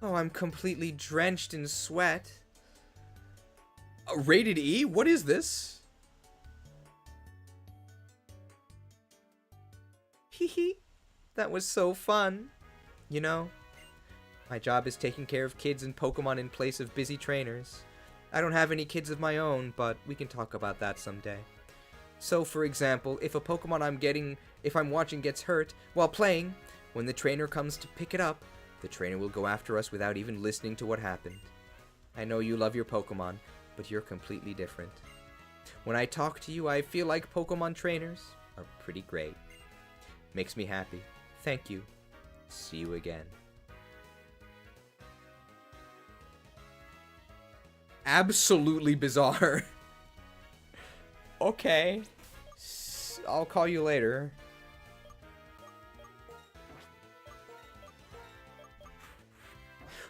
F: Oh, I'm completely drenched in sweat. Rated E? What is this? Hee. That was so fun. You know, my job is taking care of kids and Pokemon in place of busy trainers. I don't have any kids of my own, but we can talk about that someday. So, for example, if a Pokemon if I'm watching gets hurt while playing, when the trainer comes to pick it up, the trainer will go after us without even listening to what happened. I know you love your Pokemon, but you're completely different. When I talk to you, I feel like Pokemon trainers are pretty great. Makes me happy. Thank you. See you again. Absolutely bizarre. Okay. I'll call you later.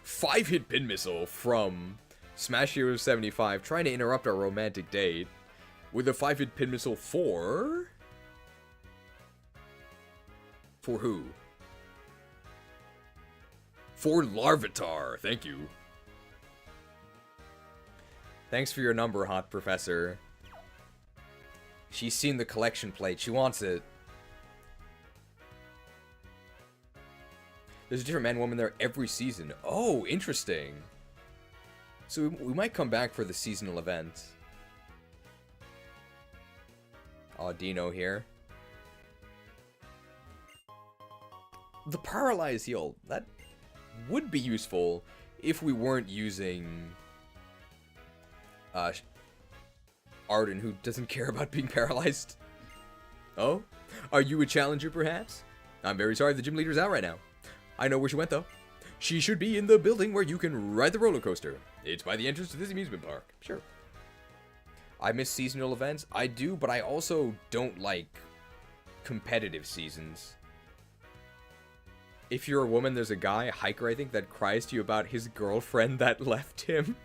F: Five-hit pin missile from Smash Hero 75 trying to interrupt our romantic date with a 5-hit pin missile for... For who? For Larvitar. Thank you. Thanks for your number, hot professor. She's seen the collection plate. She wants it. There's a different man and woman there every season. Oh, interesting. So we might come back for the seasonal event. Oh, Dino here. The paralyzed heal. would be useful if we weren't using Arden, who doesn't care about being paralyzed. Oh? Are you a challenger, perhaps? I'm very sorry the gym leader's out right now. I know where she went, though. She should be in the building where you can ride the roller coaster. It's by the entrance to this amusement park. Sure. I miss seasonal events. I do, but I also don't like competitive seasons. If you're a woman, there's a guy, a hiker, I think, that cries to you about his girlfriend that left him.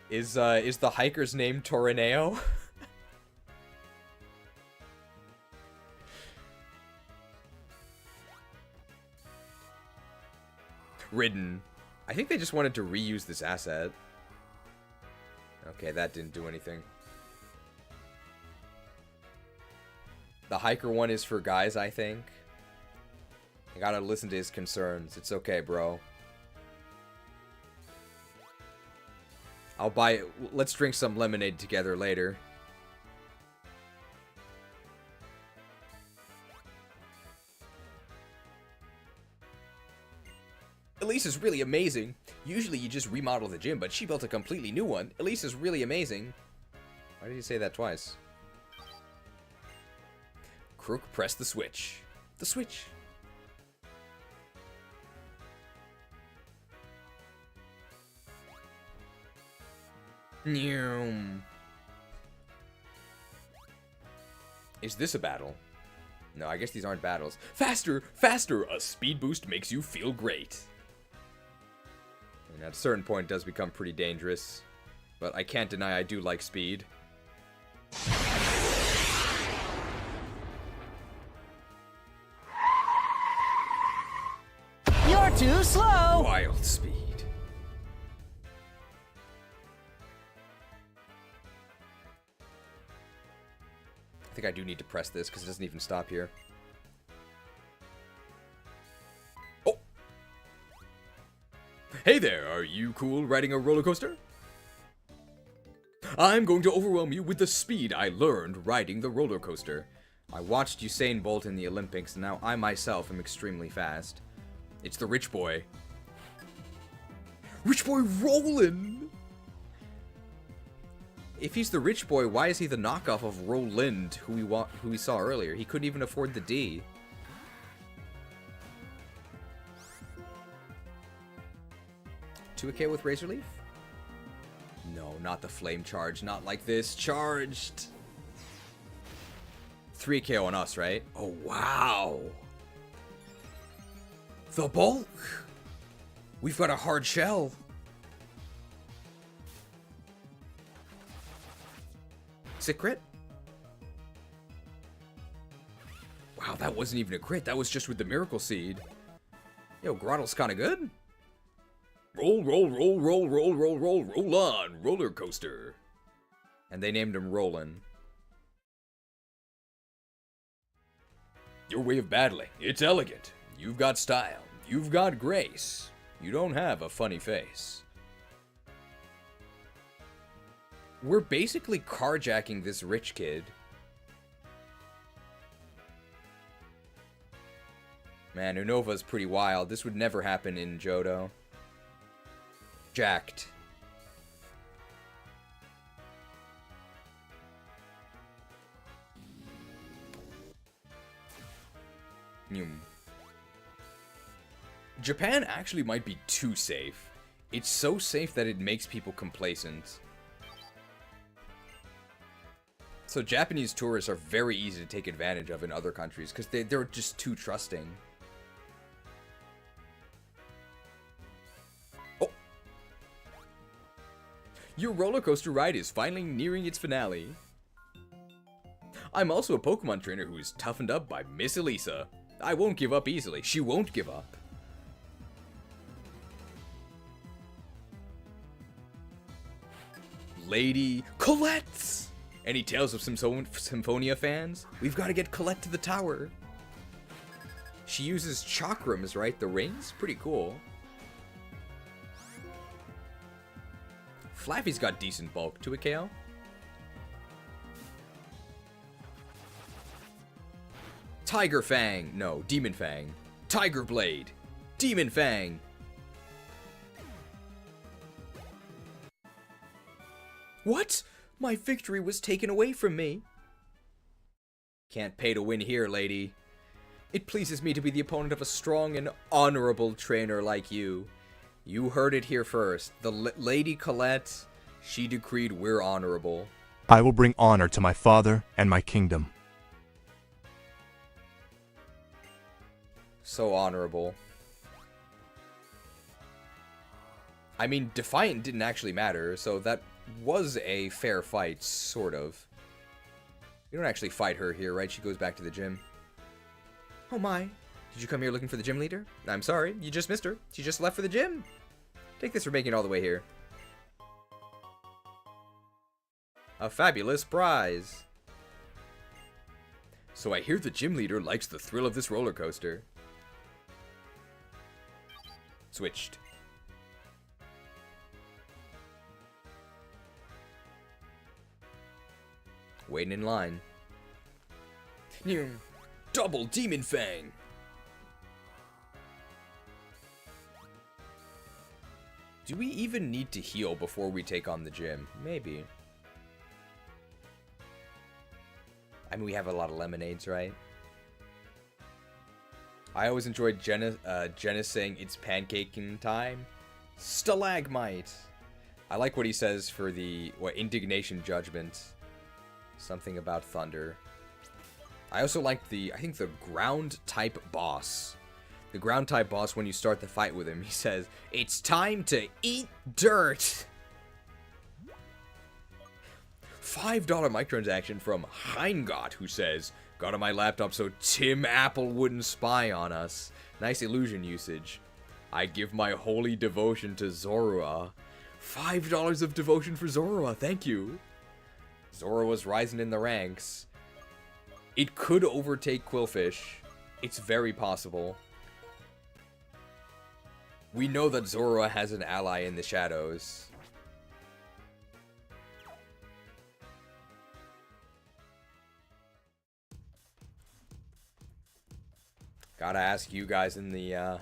F: Is the hiker's name Torineo? Ridden. I think they just wanted to reuse this asset. Okay, that didn't do anything. The hiker one is for guys, I think. I gotta listen to his concerns. It's okay, bro. I'll buy it. Let's drink some lemonade together later. Elise is really amazing. Usually you just remodel the gym, but she built a completely new one. Elise is really amazing. Why did you say that twice? Krook, press the switch. The switch. Is this a battle? No, I guess these aren't battles. Faster! Faster! A speed boost makes you feel great. And at a certain point, it does become pretty dangerous. But I can't deny I do like speed.
Q: You're too slow!
F: Wild speed. I think I do need to press this because it doesn't even stop here. Oh! Hey there, are you cool riding a roller coaster? I'm going to overwhelm you with the speed I learned riding the roller coaster. I watched Usain Bolt in the Olympics, and now I myself am extremely fast. It's the rich boy. Rich boy Roland! If he's the rich boy, why is he the knockoff of Roland, who we saw earlier? He couldn't even afford the D. To a KO with Razor Leaf? No, not the flame charge. Not like this. Charged. 3 KO on us, right? Oh, wow. The bulk. We've got a hard shell. Is it crit? Wow, that wasn't even a crit. That was just with the Miracle Seed. Yo, Grottle's kind of good. Roll, roll, roll, roll, roll, roll, roll, roll on, roller coaster. And they named him Rollin'. Your way of battling, it's elegant. You've got style. You've got grace. You don't have a funny face. We're basically carjacking this rich kid. Man, Unova's pretty wild. This would never happen in Johto. Jacked. Japan actually might be too safe. It's so safe that it makes people complacent. So Japanese tourists are very easy to take advantage of in other countries because they're just too trusting. Oh! Your roller coaster ride is finally nearing its finale. I'm also a Pokemon trainer who is toughened up by Miss Elise. I won't give up easily. She won't give up. Lady Colette! Any Tales of Symphonia fans? We've got to get Colette to the tower. She uses chakrams, right? The rings? Pretty cool. Flaffy's got decent bulk. To a KO? Tiger Fang. No, Demon Fang. Tiger Blade, Demon Fang. What? My victory was taken away from me. Can't pay to win here, lady. It pleases me to be the opponent of a strong and honorable trainer like you. You heard it here first. The Lady Colette, she decreed we're honorable.
I: I will bring honor to my father and my kingdom.
F: So honorable. I mean, Defiant didn't actually matter, so that was a fair fight, sort of. We don't actually fight her here, right? She goes back to the gym. Oh my. Did you come here looking for the gym leader? I'm sorry, you just missed her. She just left for the gym. Take this for making it all the way here. A fabulous prize. So I hear the gym leader likes the thrill of this roller coaster. Switched. Waiting in line. Double Demon Fang! Do we even need to heal before we take on the gym? Maybe. I mean, we have a lot of lemonades, right? I always enjoyed Jenna saying it's pancaking time. Stalagmite! I like what he says for the, indignation judgment. Something about thunder. I also like I think the ground type boss. The ground type boss, when you start the fight with him, he says, "It's time to eat dirt." $5 microtransaction from Heingot, who says, "Got on my laptop so Tim Apple wouldn't spy on us." Nice illusion usage. I give my holy devotion to Zorua. $5 of devotion for Zorua, thank you. Zorua's rising in the ranks. It could overtake Quillfish. It's very possible. We know that Zorua has an ally in the shadows. Gotta ask you guys in the, Oh,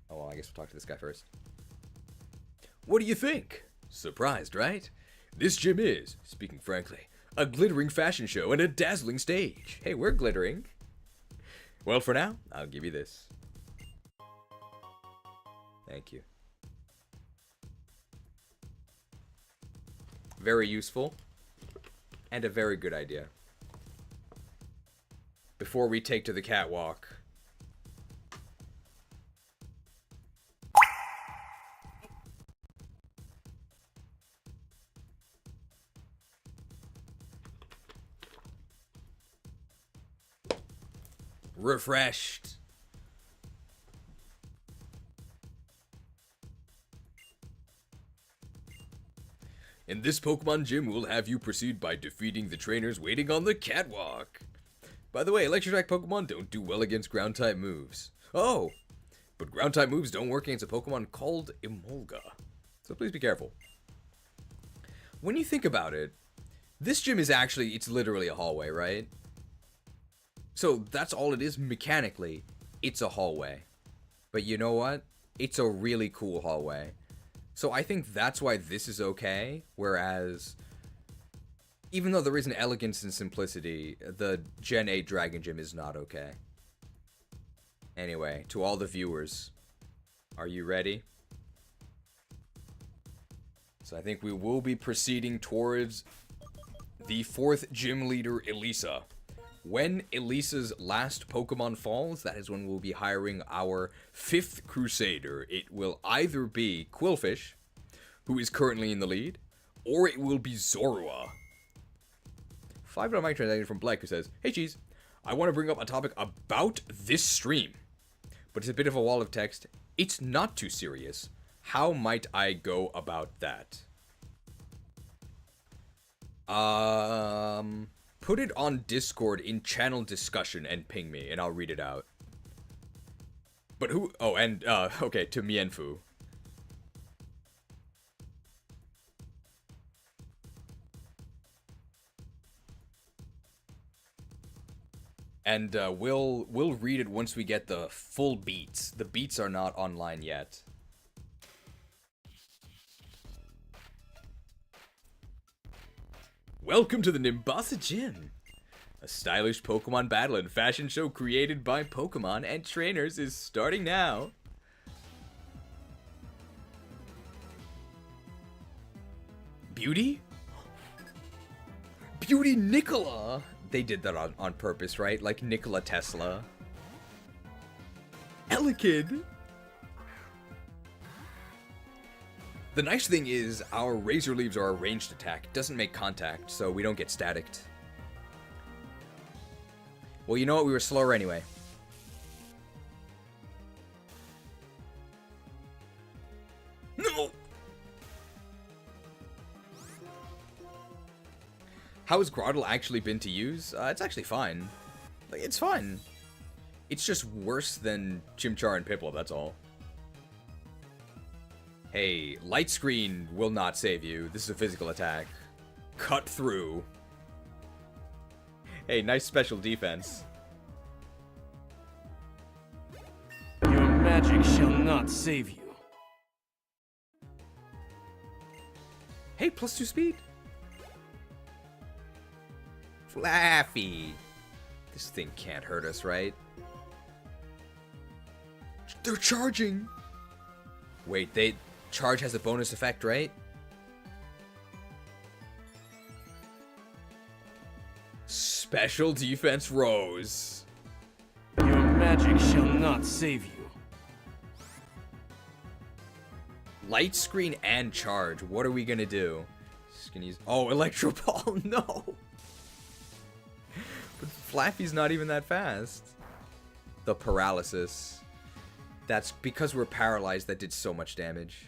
F: well, I guess we'll talk to this guy first. What do you think? Surprised, right? This gym is, speaking frankly, a glittering fashion show and a dazzling stage. Hey, we're glittering. Well, for now, I'll give you this. Thank you. Very useful. And a very good idea. Before we take to the catwalk. Refreshed. In this Pokemon gym, we'll have you proceed by defeating the trainers waiting on the catwalk. By the way, Electric Pokemon don't do well against ground-type moves. Oh! But ground-type moves don't work against a Pokemon called Emolga. So please be careful. When you think about it, this gym is actually, it's literally a hallway, right? So that's all it is mechanically. It's a hallway. But you know what? It's a really cool hallway. So I think that's why this is okay, whereas even though there is an elegance and simplicity, the Gen 8 Dragon Gym is not okay. Anyway, to all the viewers, are you ready? So I think we will be proceeding towards the 4th gym leader, Elise. When Elise's last Pokemon falls, that is when we'll be hiring our 5th Krewsader. It will either be Quillfish, who is currently in the lead, or it will be Zorua. $5 microtransaction from Black, who says, "Hey Cheese, I want to bring up a topic about this stream, but it's a bit of a wall of text. It's not too serious. How might I go about that?" Put it on Discord in channel discussion and ping me, and I'll read it out. But who? Oh, and, okay, to Mienfu. And we'll read it once we get the full beats. The beats are not online yet. Welcome to the Nimbasa Gym. A stylish Pokemon battle and fashion show created by Pokemon and trainers is starting now. Beauty? Beauty Nikola! They did that on purpose, right? Like Nikola Tesla. Elekid! The nice thing is, our Razor Leaves are a ranged attack. It doesn't make contact, so we don't get staticked. Well, you know what? We were slower anyway. No! How has Krookodile actually been to use? It's actually fine. Like, it's fine. It's just worse than Chimchar and Piplup, that's all. Hey, Light Screen will not save you. This is a physical attack. Cut through. Hey, nice special defense.
E: Your magic shall not save you.
F: Hey, +2 speed. Flaffy. This thing can't hurt us, right? They're charging. Wait, charge has a bonus effect, right? Special defense rose.
E: Your magic shall not save you.
F: Light screen and charge. What are we gonna do? Just gonna use. Oh, Electro Ball. No. But Flaffy's not even that fast. The paralysis. That's because we're paralyzed. That did so much damage.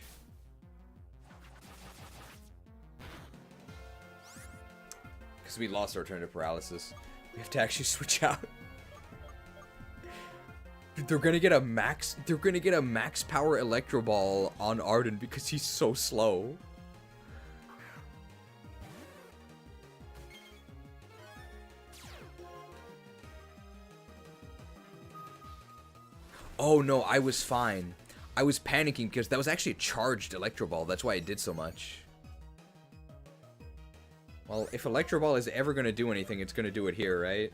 F: Because we lost our turn to paralysis. We have to actually switch out. They're gonna get a max. They're gonna get a max power Electro Ball on Arden because he's so slow. Oh no, I was fine. I was panicking because that was actually a charged Electro Ball. That's why it did so much. Well, if Electro Ball is ever gonna do anything, it's gonna do it here, right?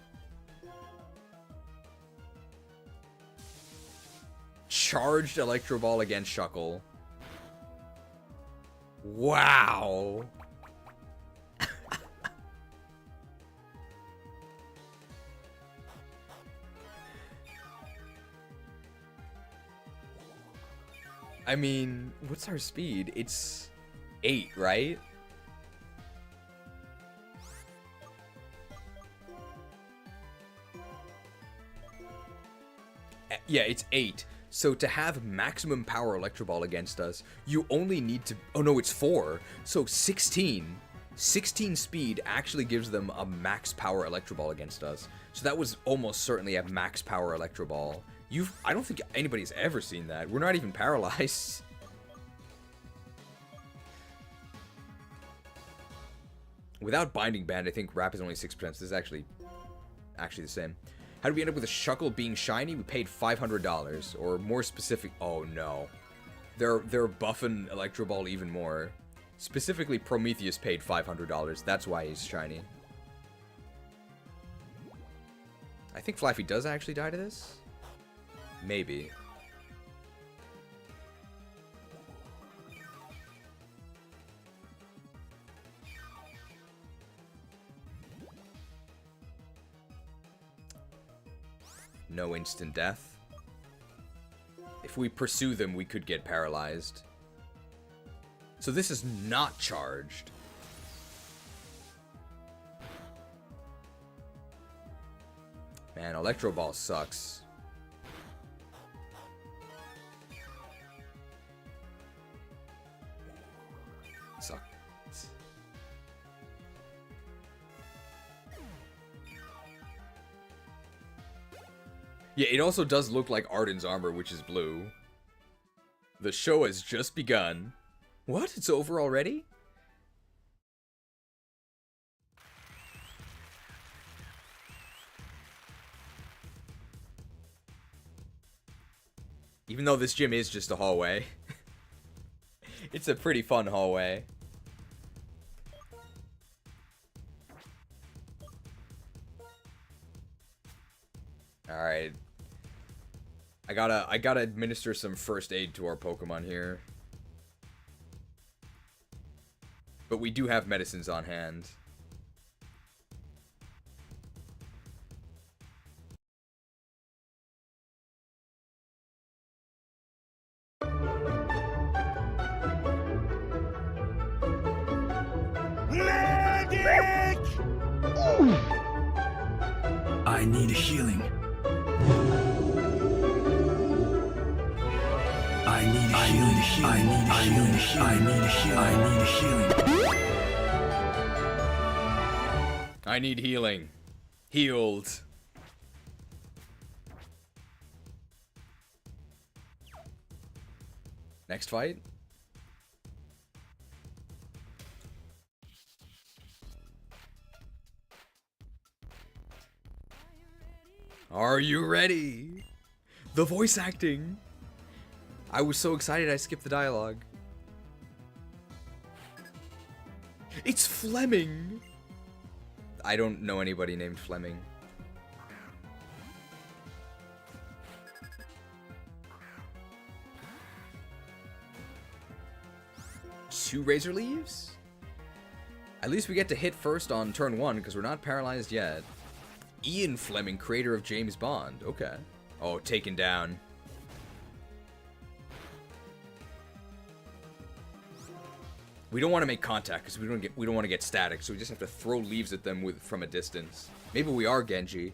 F: Charged Electro Ball against Shuckle. Wow. I mean, what's our speed? It's 8, right? Yeah, it's 8. So to have maximum power Electro Ball against us, you only need to... Oh no, it's 4. So 16. 16 speed actually gives them a max power Electro Ball against us. So that was almost certainly a max power Electro Ball. I don't think anybody's ever seen that. We're not even paralyzed. Without Binding Band, I think Rap is only 6%. This is actually the same. How did we end up with a Shuckle being shiny? We paid $500, or more specific. Oh no, they're buffing Electro Ball even more. Specifically, Prometheus paid $500. That's why he's shiny. I think Flaffy does actually die to this. Maybe. No instant death. If we pursue them, we could get paralyzed. So this is not charged. Man, Electro Ball sucks. Sucks. Yeah, it also does look like Arden's armor, which is blue. The show has just begun. What? It's over already? Even though this gym is just a hallway. It's a pretty fun hallway. Alright. I gotta administer some first aid to our Pokemon here. But we do have medicines on hand.
L: Medic!
S: I need healing. I need
F: healing. Healed. Next fight. Are you ready? The voice acting. I was so excited I skipped the dialogue. It's Fleming. I don't know anybody named Fleming. Two Razor Leaves? At least we get to hit first on turn 1 because we're not paralyzed yet. Ian Fleming, creator of James Bond. Okay. Oh, taken down. We don't want to make contact because we don't want to get static, so we just have to throw leaves at them from a distance. Maybe we are Genji.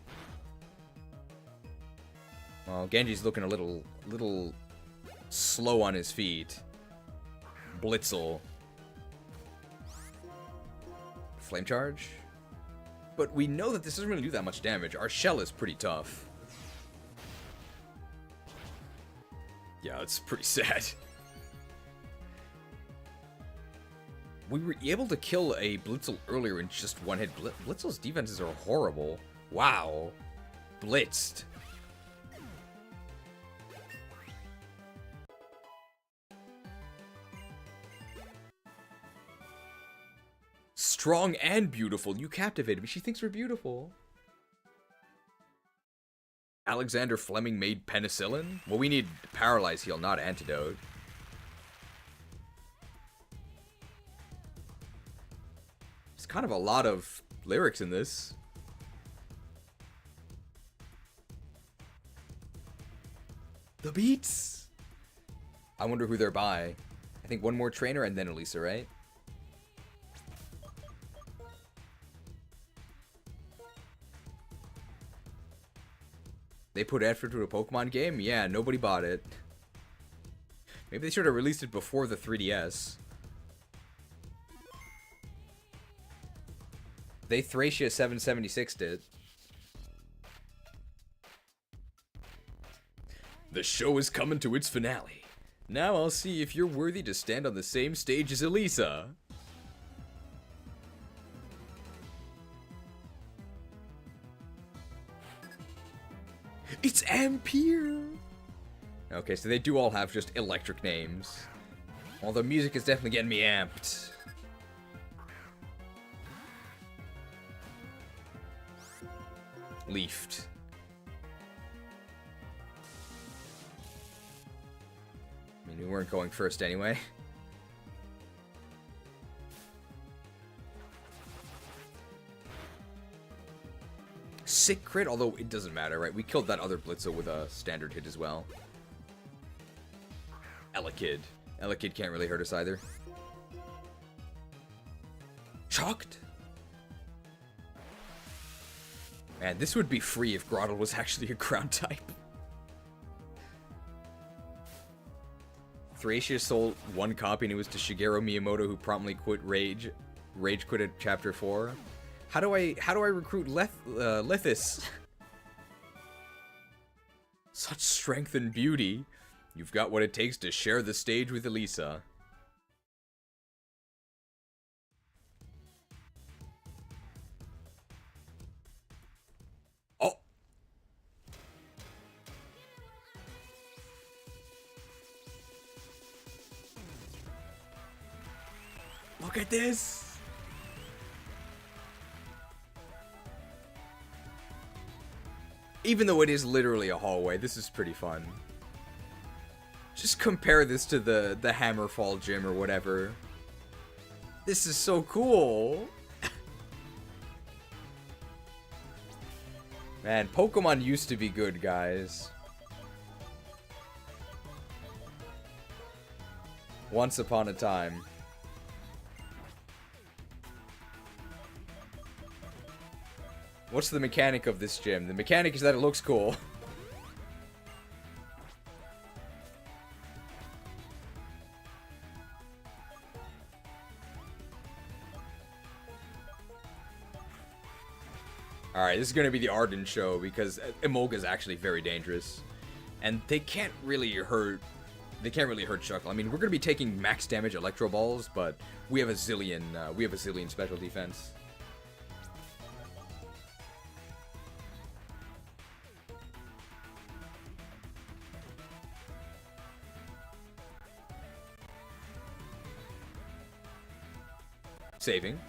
F: Well, Genji's looking a little slow on his feet. Blitzel. Flame charge? But we know that this doesn't really do that much damage. Our shell is pretty tough. Yeah, it's pretty sad. We were able to kill a Blitzel earlier in just one hit. Blitzel's defenses are horrible. Wow. Blitzed. Strong and beautiful. You captivated me. She thinks we're beautiful. Alexander Fleming made penicillin? Well, we need paralyze heal, not antidote. There's kind of a lot of lyrics in this. The beats! I wonder who they're by. I think one more trainer and then Elise, right? They put effort into a Pokemon game? Yeah, nobody bought it. Maybe they should have released it before the 3DS. They Thracia 776 did. The show is coming to its finale. Now I'll see if you're worthy to stand on the same stage as Elisa. It's Ampere! Okay, so they do all have just electric names. Well, the music is definitely getting me amped. Leafed. I mean, we weren't going first anyway. Sick crit, although it doesn't matter, right? We killed that other Blitzel with a standard hit as well. Elekid. Elekid can't really hurt us either. Chalked? Man, this would be free if Grottle was actually a ground type. Thracia sold one copy and it was to Shigeru Miyamoto, who promptly quit Rage quit at Chapter 4. How do I recruit Lithis? Such strength and beauty. You've got what it takes to share the stage with Elisa. Oh. Look at this! Even though it is literally a hallway, this is pretty fun. Just compare this to the Hammerfall gym or whatever. This is so cool! Man, Pokemon used to be good, guys. Once upon a time. What's the mechanic of this gym? The mechanic is that it looks cool. Alright, this is going to be the Arden show because Emolga's actually very dangerous. And they can't really hurt... They can't really hurt Shuckle. I mean, we're going to be taking max damage Electro Balls, but we have a zillion special defense. Saving.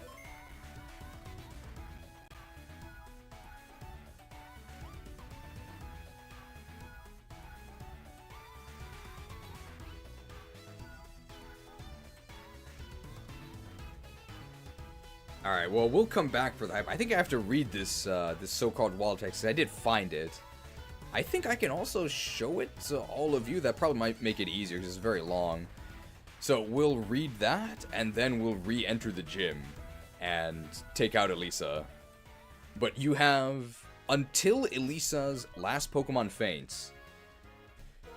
F: Alright, well, we'll come back for that. I think I have to read this this so-called wall text. I did find it. I think I can also show it to all of you. That probably might make it easier because it's very long. So we'll read that, and then we'll re-enter the gym and take out Elise. But you have until Elisa's last Pokemon faints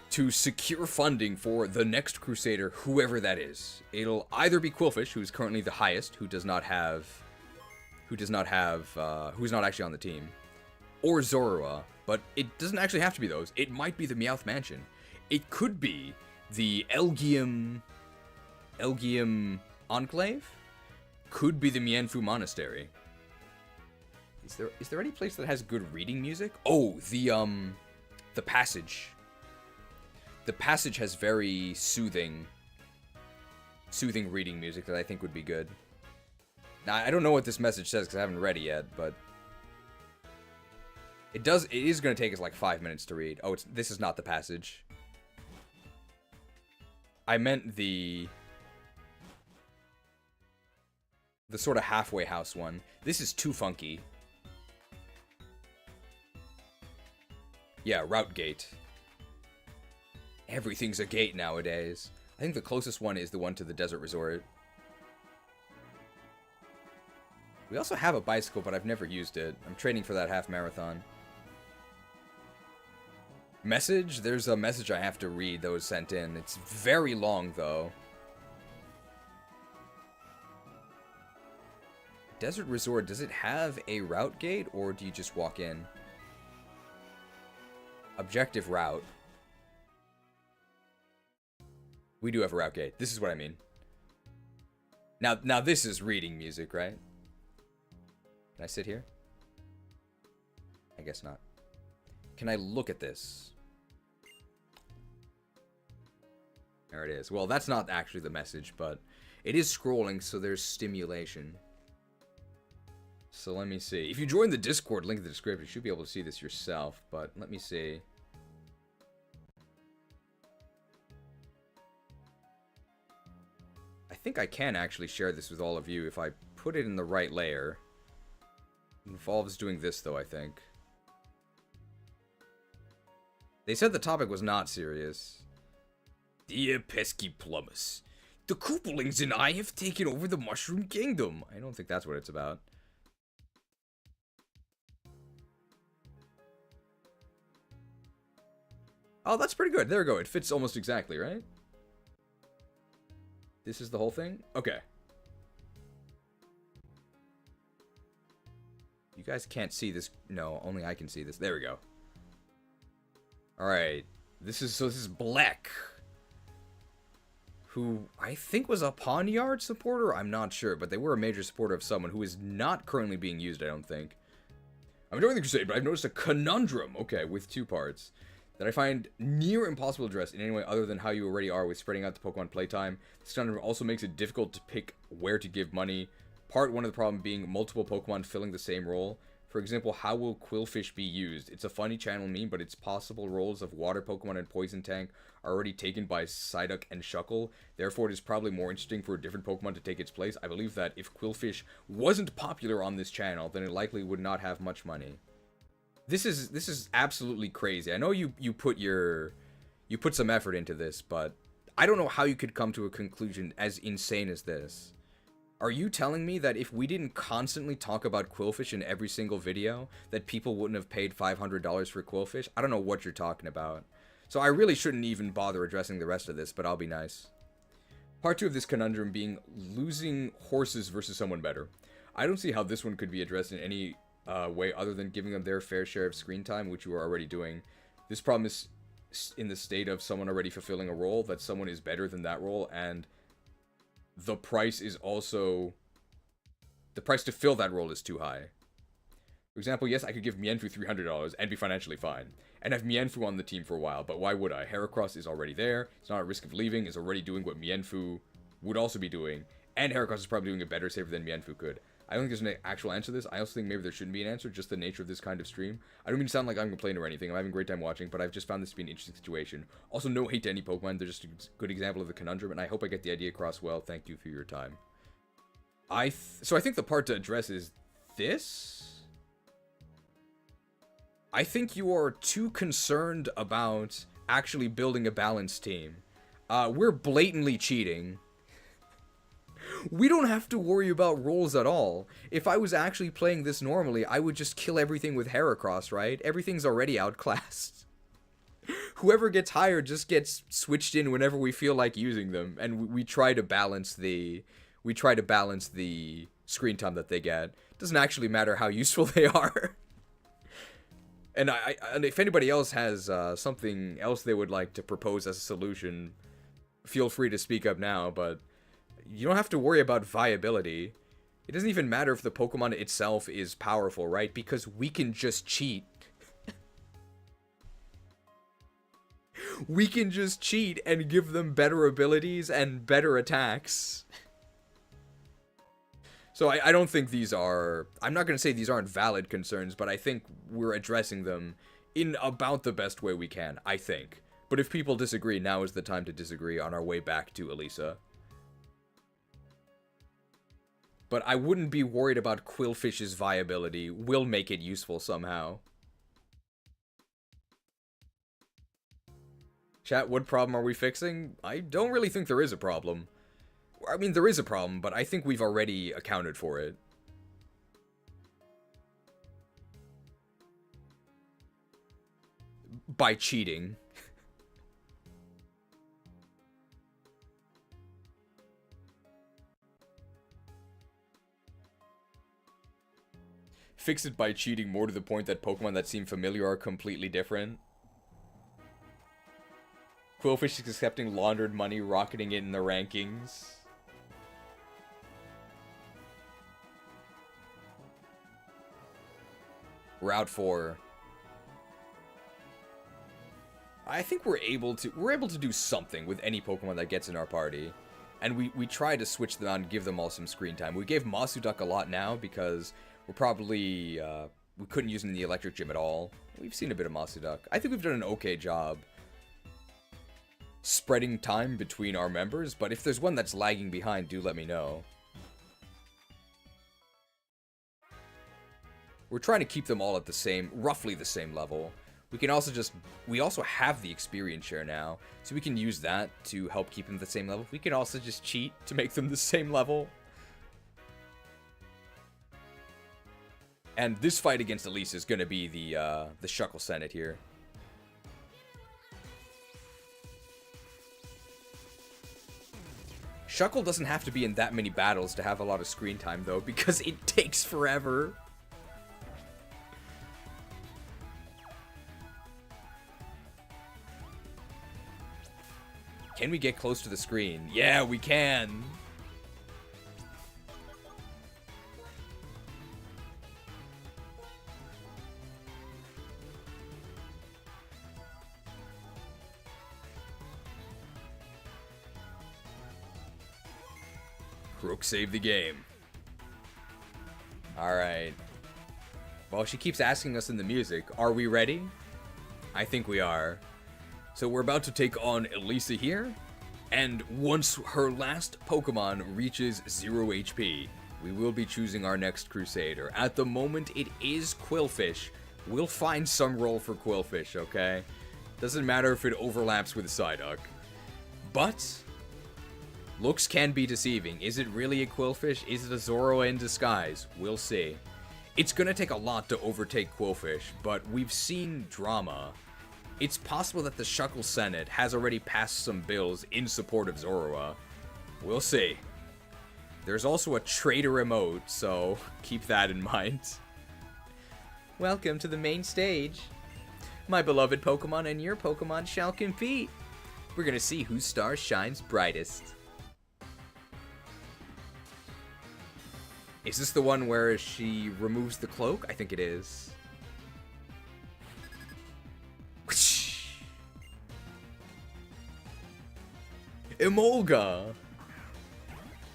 F: to secure funding for the next Krewsader, whoever that is. It'll either be Quillfish, who's currently the highest, who's not actually on the team, or Zorua, but it doesn't actually have to be those. It might be the Meowth Mansion. It could be the Elgium Enclave. Could be the Mienfu Monastery. Is there any place that has good reading music? Oh, the Passage. The Passage has very soothing reading music that I think would be good. Now, I don't know what this message says because I haven't read it yet, but it is going to take us like 5 minutes to read. Oh, this is not the Passage. I meant the sort of halfway house one. This is too funky. Yeah, Route Gate. Everything's a gate nowadays. I think the closest one is the one to the Desert Resort. We also have a bicycle, but I've never used it. I'm training for that half marathon. Message? There's a message I have to read that was sent in. It's very long, though. Desert Resort, does it have a route gate, or do you just walk in? Objective route. We do have a route gate. This is what I mean. Now this is reading music, right? Can I sit here? I guess not. Can I look at this? There it is. Well, that's not actually the message, but it is scrolling, so there's stimulation. So let me see. If you join the Discord, link in the description, you should be able to see this yourself, but let me see. I think I can actually share this with all of you if I put it in the right layer. It involves doing this, though, I think. They said the topic was not serious. Dear pesky Plumbus, the Koopalings and I have taken over the Mushroom Kingdom. I don't think that's what it's about. Oh, that's pretty good. There we go. It fits almost exactly, right? This is the whole thing? Okay. You guys can't see this. No, only I can see this. There we go. Alright. This is Black. Who I think was a Pawnyard supporter? I'm not sure, but they were a major supporter of someone who is not currently being used, I don't think. I'm enjoying the Crusade, but I've noticed a conundrum. Okay, with 2 parts. that I find near impossible to address in any way other than how you already are with spreading out the Pokemon playtime. This conundrum also makes it difficult to pick where to give money. Part one of the problem being multiple Pokemon filling the same role. For example, how will Qwilfish be used? It's a funny channel meme, but its possible roles of Water Pokemon and Poison Tank are already taken by Psyduck and Shuckle. Therefore, it is probably more interesting for a different Pokemon to take its place. I believe that if Qwilfish wasn't popular on this channel, then it likely would not have much money. This is absolutely crazy. I know you put some effort into this, but I don't know how you could come to a conclusion as insane as this. Are you telling me that if we didn't constantly talk about Qwilfish in every single video, that people wouldn't have paid $500 for Qwilfish? I don't know what you're talking about. So I really shouldn't even bother addressing the rest of this, but I'll be nice. Part 2 of this conundrum being losing horses versus someone better. I don't see how this one could be addressed in any way other than giving them their fair share of screen time, which you are already doing. This problem is in the state of someone already fulfilling a role, that someone is better than that role, and the price is also... the price to fill that role is too high. For example, yes, I could give Mienfoo $300 and be financially fine, and have Mienfoo on the team for a while, but why would I? Heracross is already there, it's not at risk of leaving, is already doing what Mienfoo would also be doing, and Heracross is probably doing a better saver than Mienfoo could. I don't think there's an actual answer to this. I also think maybe there shouldn't be an answer, just the nature of this kind of stream. I don't mean to sound like I'm complaining or anything. I'm having a great time watching, but I've just found this to be an interesting situation. Also, no hate to any Pokemon. They're just a good example of the conundrum, and I hope I get the idea across well. Thank you for your time. So I think the part to address is this. I think you are too concerned about actually building a balanced team. We're blatantly cheating. We don't have to worry about roles at all. If I was actually playing this normally, I would just kill everything with Heracross, right? Everything's already outclassed. Whoever gets hired just gets switched in whenever we feel like using them, and we try to balance the screen time that they get. It doesn't actually matter how useful they are. And if anybody else has something else they would like to propose as a solution, feel free to speak up now, but you don't have to worry about viability. It doesn't even matter if the Pokemon itself is powerful, right? Because we can just cheat. We can just cheat and give them better abilities and better attacks. So I don't think these are... I'm not going to say these aren't valid concerns, but I think we're addressing them in about the best way we can, I think. But if people disagree, now is the time to disagree on our way back to Elise. But I wouldn't be worried about Qwilfish's viability. We'll make it useful somehow. Chat, what problem are we fixing? I don't really think there is a problem. I mean, there is a problem, but I think we've already accounted for it. By cheating. Fix it by cheating more to the point that Pokemon that seem familiar are completely different. Qwilfish is accepting laundered money, rocketing it in the rankings. Route 4. I think we're able to do something with any Pokemon that gets in our party. And we try to switch them out and give them all some screen time. We gave MasuDuck a lot now because we're probably, we couldn't use him in the electric gym at all. We've seen a bit of MasuDuck. I think we've done an okay job spreading time between our members, but if there's one that's lagging behind, do let me know. We're trying to keep them all at the same, roughly the same level. We can also we also have the experience share now, so we can use that to help keep them at the same level. We can also just cheat to make them the same level. And this fight against Elise is going to be the Shuckle Senate here. Shuckle doesn't have to be in that many battles to have a lot of screen time, though, because it takes forever. Can we get close to the screen? Yeah, we can. Krook saved the game. Alright. Well, she keeps asking us in the music, are we ready? I think we are. So we're about to take on Elise here, and once her last Pokemon reaches 0 HP, we will be choosing our next Krewsader. At the moment, it is Qwilfish. We'll find some role for Qwilfish, okay? Doesn't matter if it overlaps with Psyduck. But looks can be deceiving. Is it really a Qwilfish? Is it a Zorua in disguise? We'll see. It's gonna take a lot to overtake Qwilfish, but we've seen drama. It's possible that the Shuckle Senate has already passed some bills in support of Zorua. We'll see. There's also a traitor emote, so keep that in mind. Welcome to the main stage. My beloved Pokemon and your Pokemon shall compete. We're gonna see whose star shines brightest. Is this the one where she removes the cloak? I think it is. Emolga!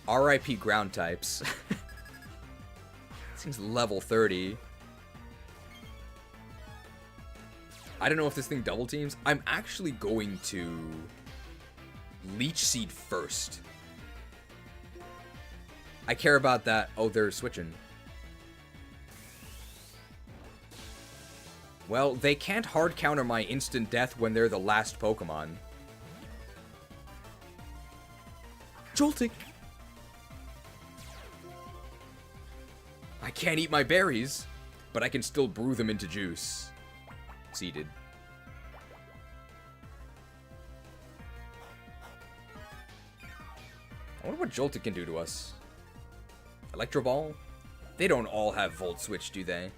F: RIP ground types. Seems level 30. I don't know if this thing double teams. I'm actually going to Leech Seed first. I care about that. Oh, they're switching. Well, they can't hard counter my instant death when they're the last Pokemon. Joltik! I can't eat my berries, but I can still brew them into juice. Seeded. I wonder what Joltik can do to us. Electro Ball? They don't all have Volt Switch, do they?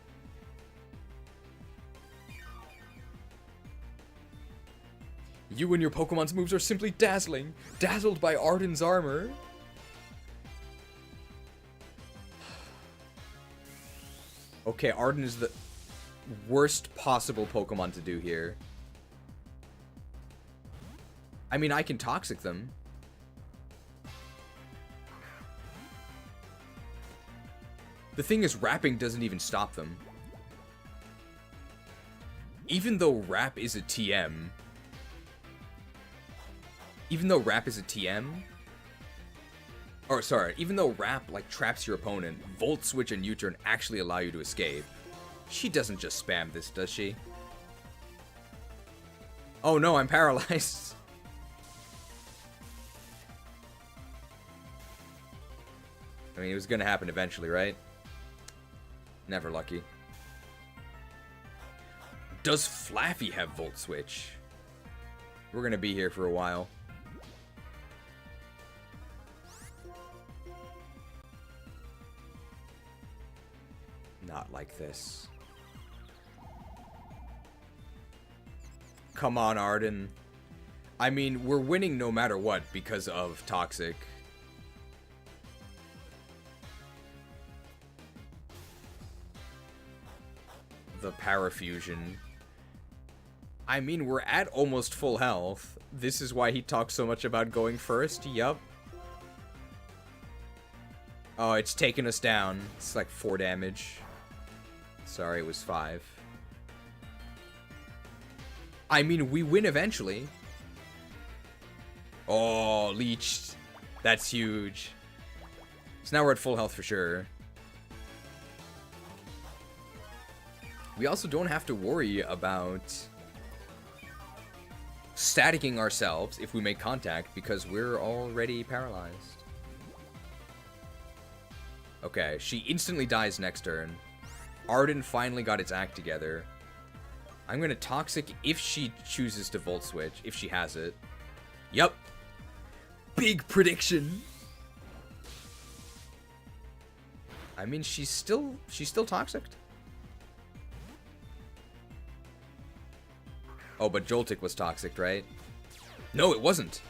F: You and your Pokemon's moves are simply dazzling. Dazzled by Arden's armor. Okay, Arden is the worst possible Pokemon to do here. I mean, I can Toxic them. The thing is, Wrapping doesn't even stop them. Even though Wrap is a TM... Even though Wrap, like, traps your opponent, Volt Switch and U-Turn actually allow you to escape. She doesn't just spam this, does she? Oh no, I'm paralyzed. I mean, it was gonna happen eventually, right? Never lucky. Does Flaffy have Volt Switch? We're gonna be here for a while. Not like this. Come on, Arden. I mean, we're winning no matter what because of Toxic. The Parafusion. I mean, we're at almost full health. This is why he talks so much about going first. Yup. Oh, it's taking us down. It's like 4 damage. Sorry, it was 5. I mean, we win eventually. Oh, leeched. That's huge. So now we're at full health for sure. We also don't have to worry about staticking ourselves if we make contact because we're already paralyzed. Okay, she instantly dies next turn. Arden finally got its act together. I'm gonna Toxic if she chooses to Volt Switch, if she has it. Yup. Big prediction. I mean, she's still Toxic. Oh, but Joltik was Toxic, right? No, it wasn't.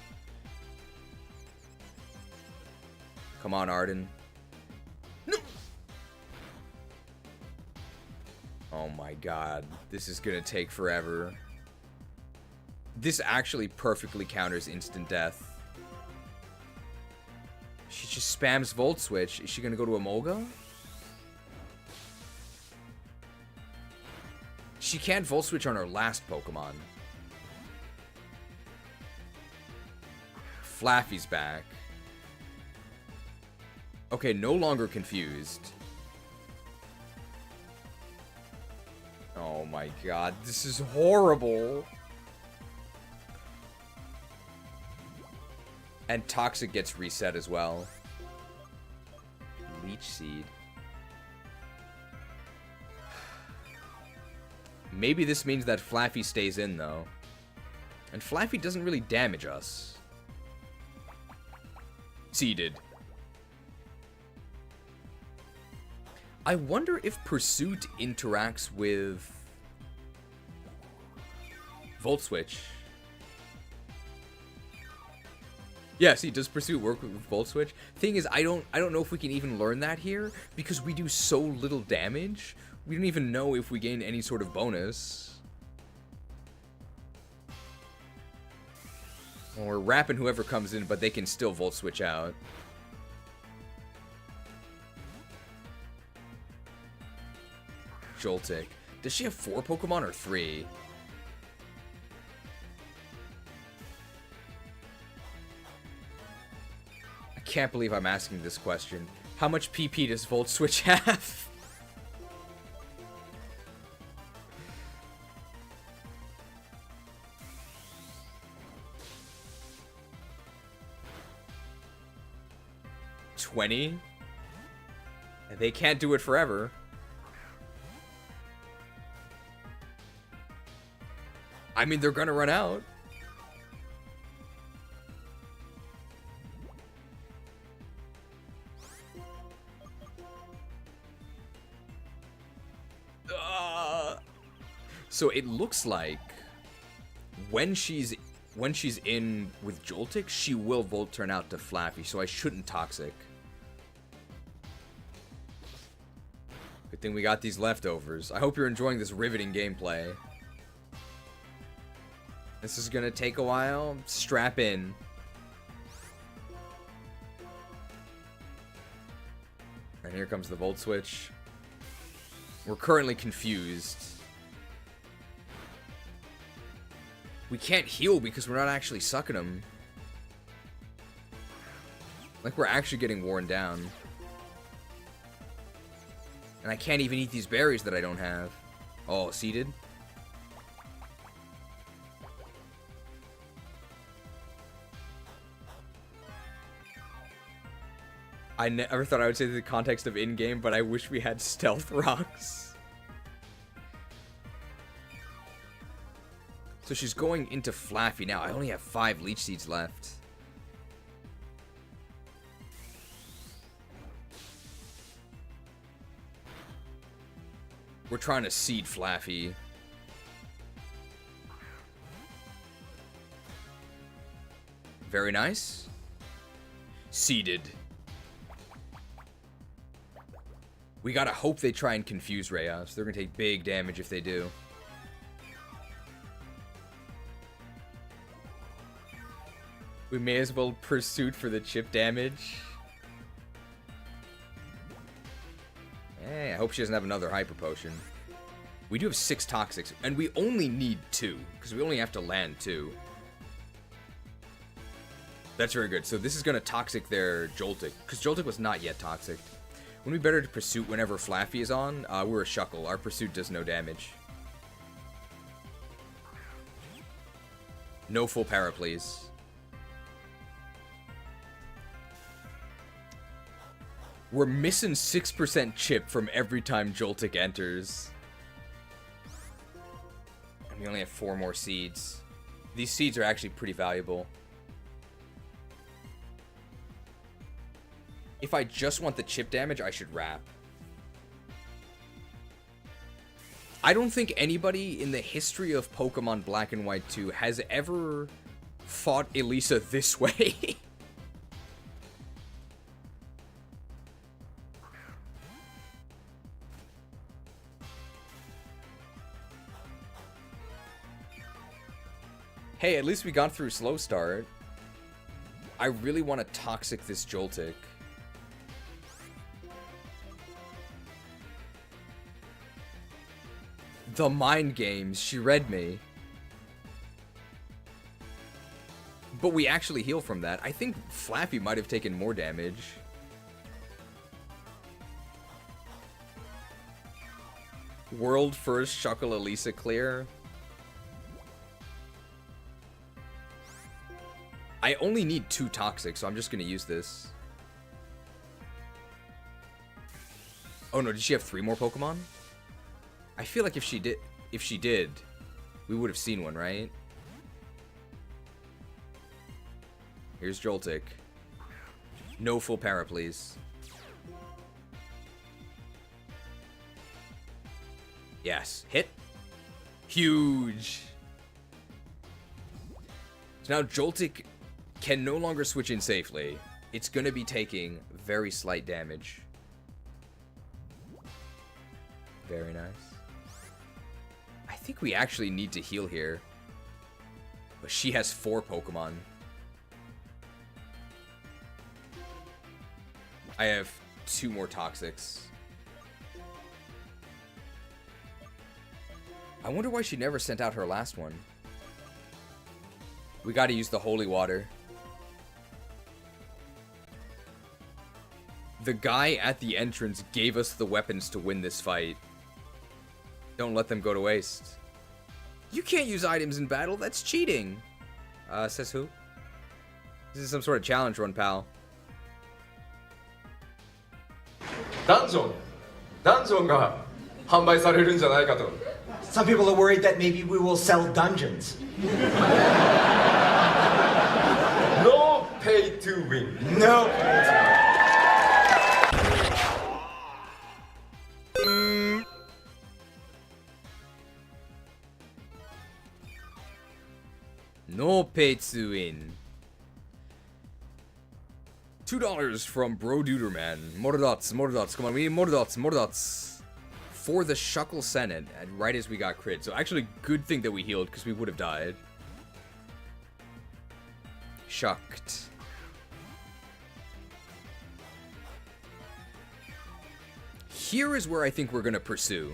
F: Come on, Arden. No. Oh my god. This is gonna take forever. This actually perfectly counters instant death. She She spams Volt Switch. Is she gonna go to Emolga? She can't Volt Switch on her last Pokemon. Flaffy's back. Okay, no longer confused. Oh my god, this is horrible. And Toxic gets reset as well. Leech Seed. Maybe this means that Flaffy stays in, though. And Flaffy doesn't really damage us. Seeded. I wonder if Pursuit interacts with Volt Switch. Yeah, see, does Pursuit work with Volt Switch? Thing is, I don't know if we can even learn that here because we do so little damage. We don't even know if we gain any sort of bonus. Well, we're wrapping whoever comes in, but they can still Volt Switch out. Joltik. Does she have 4 Pokemon or 3? I can't believe I'm asking this question. How much PP does Volt Switch have? $20? And they can't do it forever. I mean, they're gonna run out. So it looks like when she's in with Joltik, she will Volt turn out to Flaffy, so I shouldn't Toxic. Good thing we got these leftovers. I hope you're enjoying this riveting gameplay. This is gonna take a while. Strap in. And here comes the Volt Switch. We're currently confused. We can't heal because we're not actually sucking them. Like we're actually getting worn down. And I can't even eat these berries that I don't have. Oh, seeded? I never thought I would say the context of in-game, but I wish we had stealth rocks. So she's going into Flaffy now. I only have 5 Leech Seeds left. We're trying to seed Flaffy. Very nice. Seeded. We gotta hope they try and confuse Rayos. They're gonna take big damage if they do. We may as well Pursuit for the chip damage. Hey, I hope she doesn't have another Hyper Potion. We do have 6 Toxics, and we only need 2, because we only have to land 2. That's very good. So this is gonna Toxic their Joltik, because Joltik was not yet Toxic. Wouldn't it be better to Pursuit whenever Flaffy is on? We're a Shuckle. Our Pursuit does no damage. No full para, please. We're missing 6% chip from every time Joltik enters. And we only have 4 more seeds. These seeds are actually pretty valuable. If I just want the chip damage, I should wrap. I don't think anybody in the history of Pokemon Black and White 2 has ever fought Elise this way. Hey, at least we got through slow start. I really want to Toxic this Joltik. The mind games. She read me. But we actually heal from that. I think Flappy might have taken more damage. World first Shuckle Elise clear. I only need 2 toxic, so I'm just gonna use this. Oh no, did she have 3 more Pokemon? I feel like if she did, we would have seen one, right? Here's Joltik. No full para, please. Yes. Hit. Huge. So now Joltik can no longer switch in safely. It's going to be taking very slight damage. Very nice. I think we actually need to heal here. But she has 4 Pokemon. I have 2 more Toxics. I wonder why she never sent out her last one. We gotta use the holy water. The guy at the entrance gave us the weapons to win this fight. Don't let them go to waste. You can't use items in battle, that's cheating. Says who? This is some sort of challenge run, pal.
M: Dungeon が販売されるんじゃないかと。
O: Some people are worried that maybe we will sell dungeons.
M: No pay to win.
O: No.
F: No pay to win. $2 from Bro Duderman. More dots, come on, we need more dots. For the Shuckle Senate, right as we got crit. So actually, good thing that we healed, because we would have died. Shucked. Here is where I think we're going to pursue.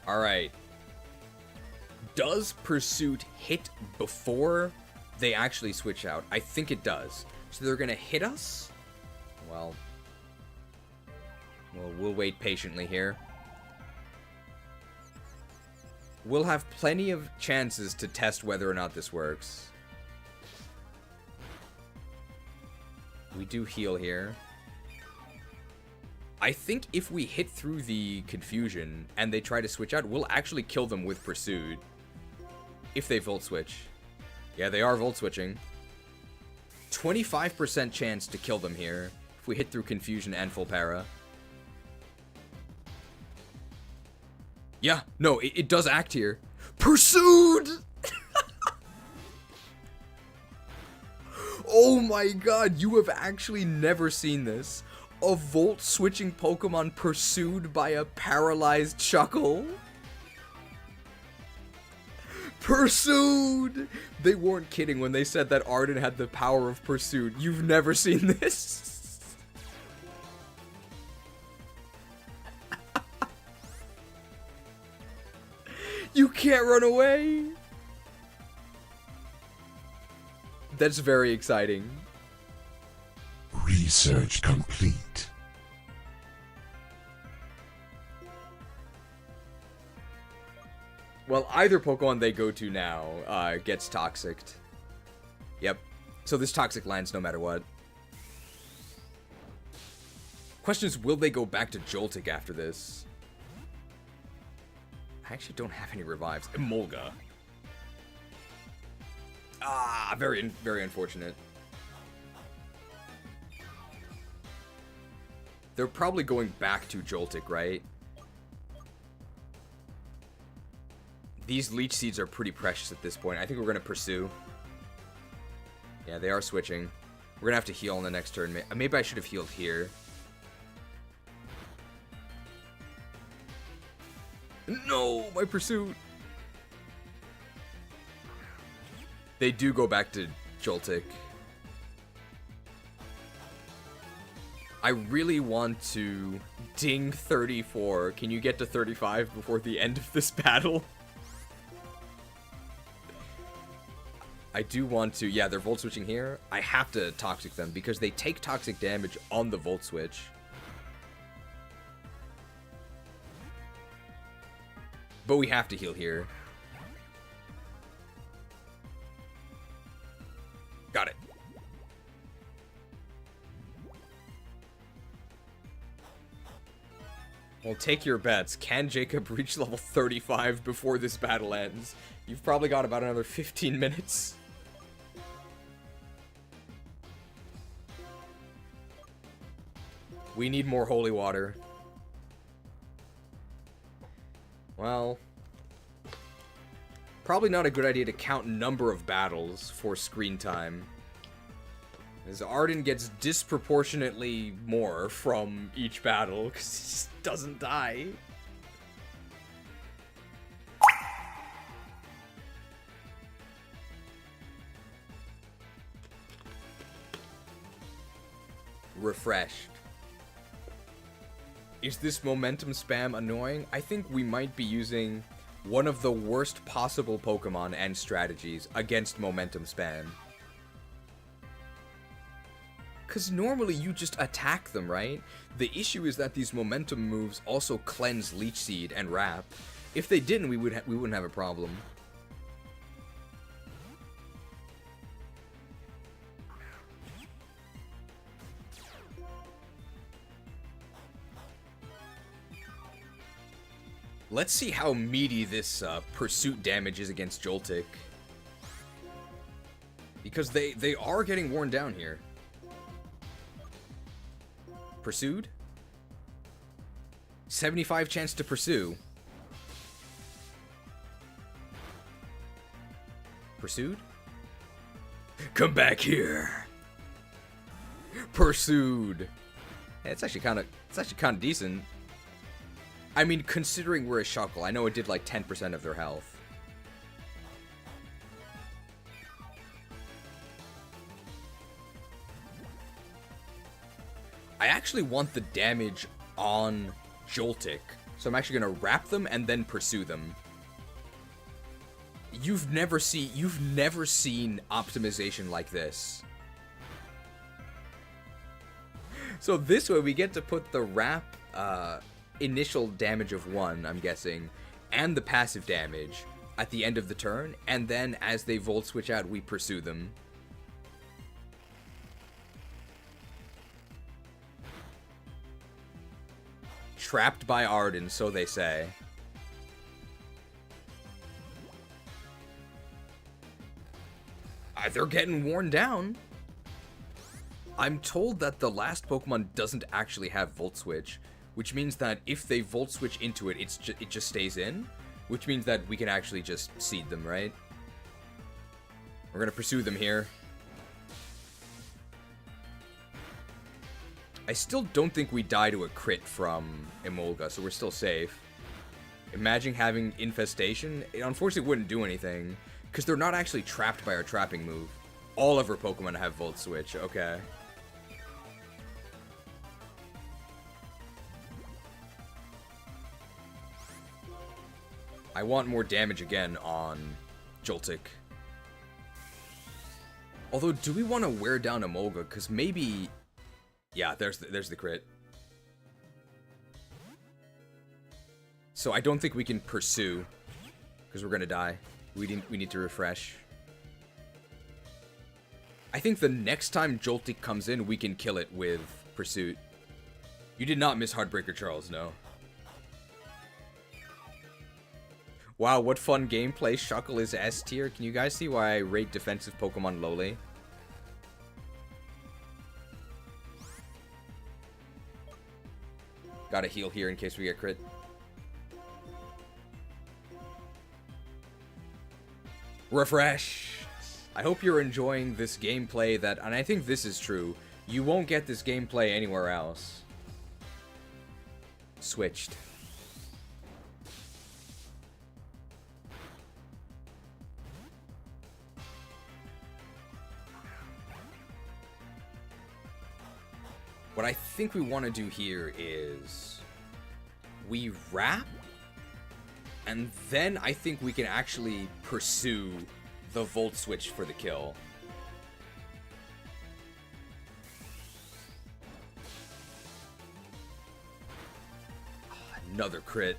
F: Alright. Does Pursuit hit before they actually switch out? I think it does. So they're gonna hit us? Well, we'll wait patiently here. We'll have plenty of chances to test whether or not this works. We do heal here. I think if we hit through the confusion and they try to switch out, we'll actually kill them with Pursuit. If they Volt Switch. Yeah, they are Volt Switching. 25% chance to kill them here if we hit through confusion and full para. Yeah, no, it does act here. Pursued! Oh my god, you have actually never seen this. A Volt switching Pokemon pursued by a paralyzed Shuckle? Pursued! They weren't kidding when they said that Arden had the power of Pursuit. You've never seen this? You can't run away! That's very exciting.
N: Research complete.
F: Well, either Pokemon they go to now gets Toxiced. Yep. So this Toxic lands no matter what. Question is, will they go back to Joltik after this? I actually don't have any revives. Emolga. Ah, very unfortunate. They're probably going back to Joltik, right? These Leech Seeds are pretty precious at this point. I think we're going to pursue. Yeah, they are switching. We're going to have to heal on the next turn. Maybe I should have healed here. No, my Pursuit. They do go back to Joltik. I really want to ding 34. Can you get to 35 before the end of this battle? I do want to... Yeah, they're volt switching here. I have to toxic them because they take toxic damage on the volt switch. But we have to heal here. Got it. Well, take your bets. Can Jacob reach level 35 before this battle ends? You've probably got about another 15 minutes. We need more holy water. Well, probably not a good idea to count number of battles for screen time, as Arden gets disproportionately more from each battle because he just doesn't die. Refreshed. Is this momentum spam annoying? I think we might be using one of the worst possible Pokemon and strategies against momentum spam. Because normally you just attack them, right? The issue is that these momentum moves also cleanse Leech Seed and Wrap. If they didn't, we wouldn't have a problem. Let's see how meaty this pursuit damage is against Joltik. Because they are getting worn down here. Pursued? 75 chance to pursue. Pursued? Come back here. Pursued. Yeah, it's actually kind of decent. I mean, considering we're a Shuckle, I know it did like 10% of their health. I actually want the damage on Joltik, so I'm actually gonna wrap them and then pursue them. You've never seen optimization like this. So this way we get to put the wrap initial damage of 1, I'm guessing, and the passive damage at the end of the turn, and then as they volt switch out, we pursue them. Trapped by Arden, so they say. They're getting worn down. I'm told that the last Pokemon doesn't actually have Volt Switch, which means that if they Volt Switch into it, it just stays in, which means that we can actually just seed them, right? We're gonna pursue them here. I still don't think we die to a crit from Emolga, so we're still safe. Imagine having Infestation. It unfortunately wouldn't do anything, because they're not actually trapped by our trapping move. All of our Pokemon have Volt Switch, okay. I want more damage again on Joltik. Although, do we want to wear down Emolga? Because maybe... Yeah, there's the crit. So I don't think we can pursue, because we're gonna die. We need to refresh. I think the next time Joltik comes in, we can kill it with Pursuit. You did not miss Heartbreaker, Charles, no. Wow, what fun gameplay. Shuckle is S tier. Can you guys see why I rate defensive Pokemon lowly? Gotta heal here in case we get crit. Refresh! I hope you're enjoying this gameplay that, and I think this is true, you won't get this gameplay anywhere else. Switched. What I think we want to do here is we wrap, and then I think we can actually pursue the Volt Switch for the kill. Another crit.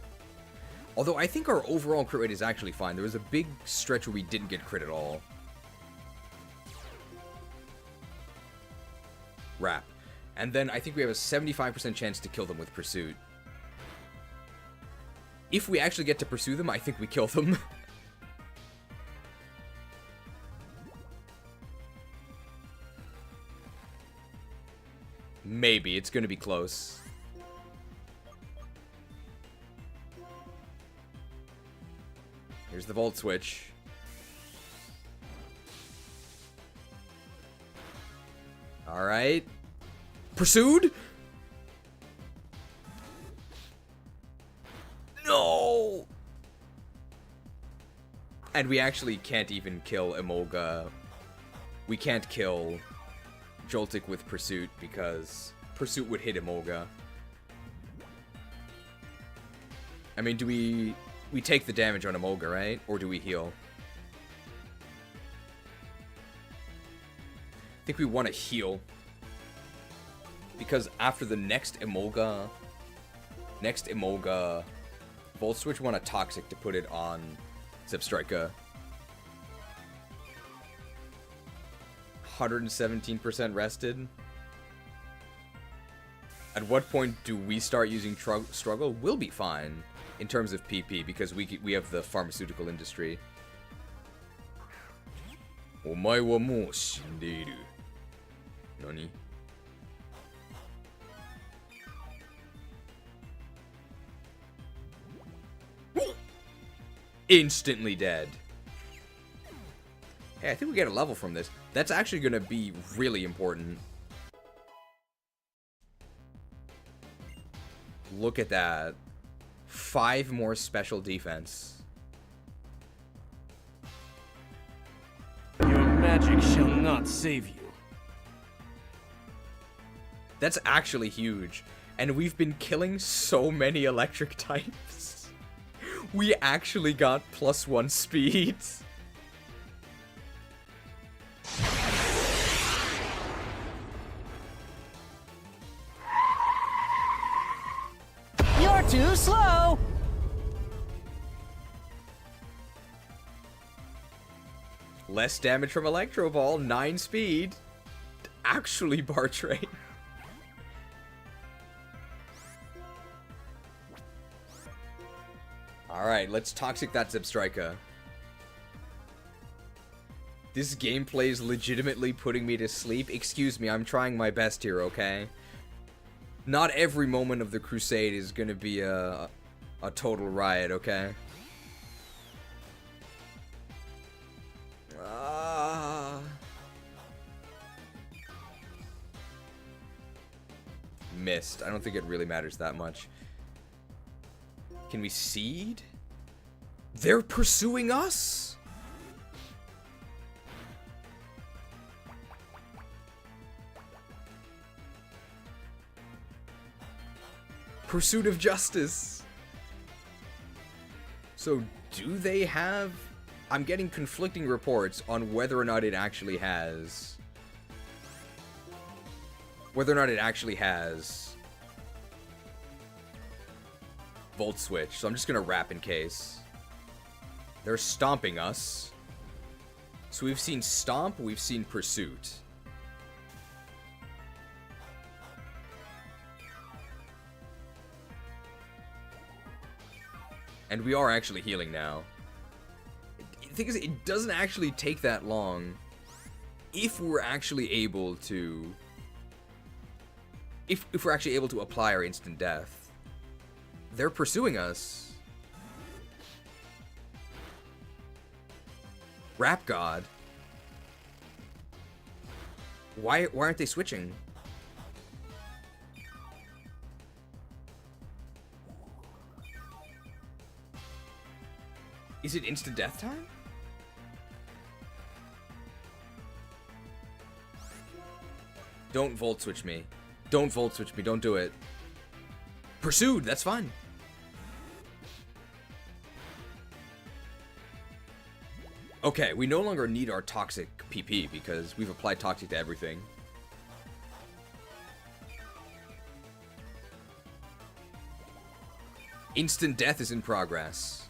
F: Although I think our overall crit rate is actually fine. There was a big stretch where we didn't get crit at all. Wrap. And then I think we have a 75% chance to kill them with Pursuit. If we actually get to pursue them, I think we kill them. Maybe. It's going to be close. Here's the Volt Switch. Alright. Pursued? No! And we actually can't even kill Emolga. We can't kill Joltik with Pursuit because Pursuit would hit Emolga. I mean, do we take the damage on Emolga, right? Or do we heal? I think we want to heal. Because after the next Emolga Volt Switch, we want a Toxic to put it on Zebstrika. 117% rested. At what point do we start using Struggle? We'll be fine in terms of PP because we have the pharmaceutical industry. お前はもう死んでいる。何? Instantly dead. Hey, I think we get a level from this. That's actually going to be really important. Look at that. 5 more special defense.
E: Your magic shall not save you.
F: That's actually huge. And we've been killing so many electric types. We actually got +1 speed.
Q: You're too slow!
F: Less damage from Electro Ball, 9 speed. Actually, bar train. Alright, let's Toxic that Zebstrika. This gameplay is legitimately putting me to sleep. Excuse me, I'm trying my best here, okay? Not every moment of the Crusade is gonna be a total riot, okay? Missed. I don't think it really matters that much. Can we seed? They're pursuing us? Pursuit of justice. So, do they have... I'm getting conflicting reports on whether or not it actually has... Volt Switch, so I'm just gonna wrap in case. They're stomping us. So we've seen Stomp, we've seen Pursuit. And we are actually healing now. The thing is, it doesn't actually take that long if we're actually able to... If we're actually able to apply our instant death. They're pursuing us. Rap God. Why aren't they switching? Is it instant death time? Don't Volt Switch me. Don't Volt Switch me. Don't do it. Pursued. That's fine. Okay, we no longer need our toxic PP because we've applied toxic to everything. Instant death is in progress.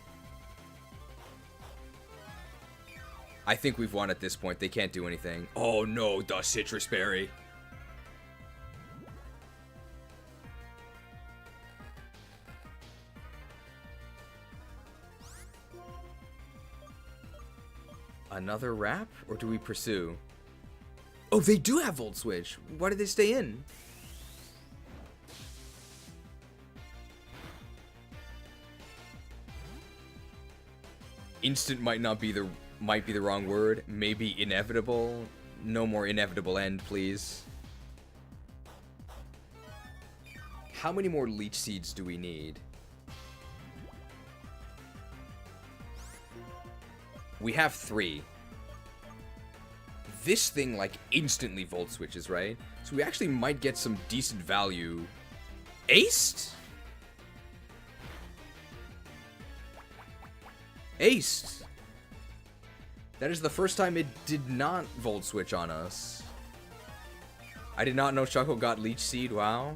F: I think we've won at this point. They can't do anything. Oh no, the citrus berry. Another wrap? Or do we pursue? Oh, they do have Volt Switch. Why did they stay in? Instant might be the wrong word. Maybe inevitable. No more inevitable end, please. How many more leech seeds do we need? We have 3. This thing, like, instantly Volt Switches, right? So we actually might get some decent value. Aced? Aced! That is the first time it did not Volt Switch on us. I did not know Shuckle got Leech Seed, wow.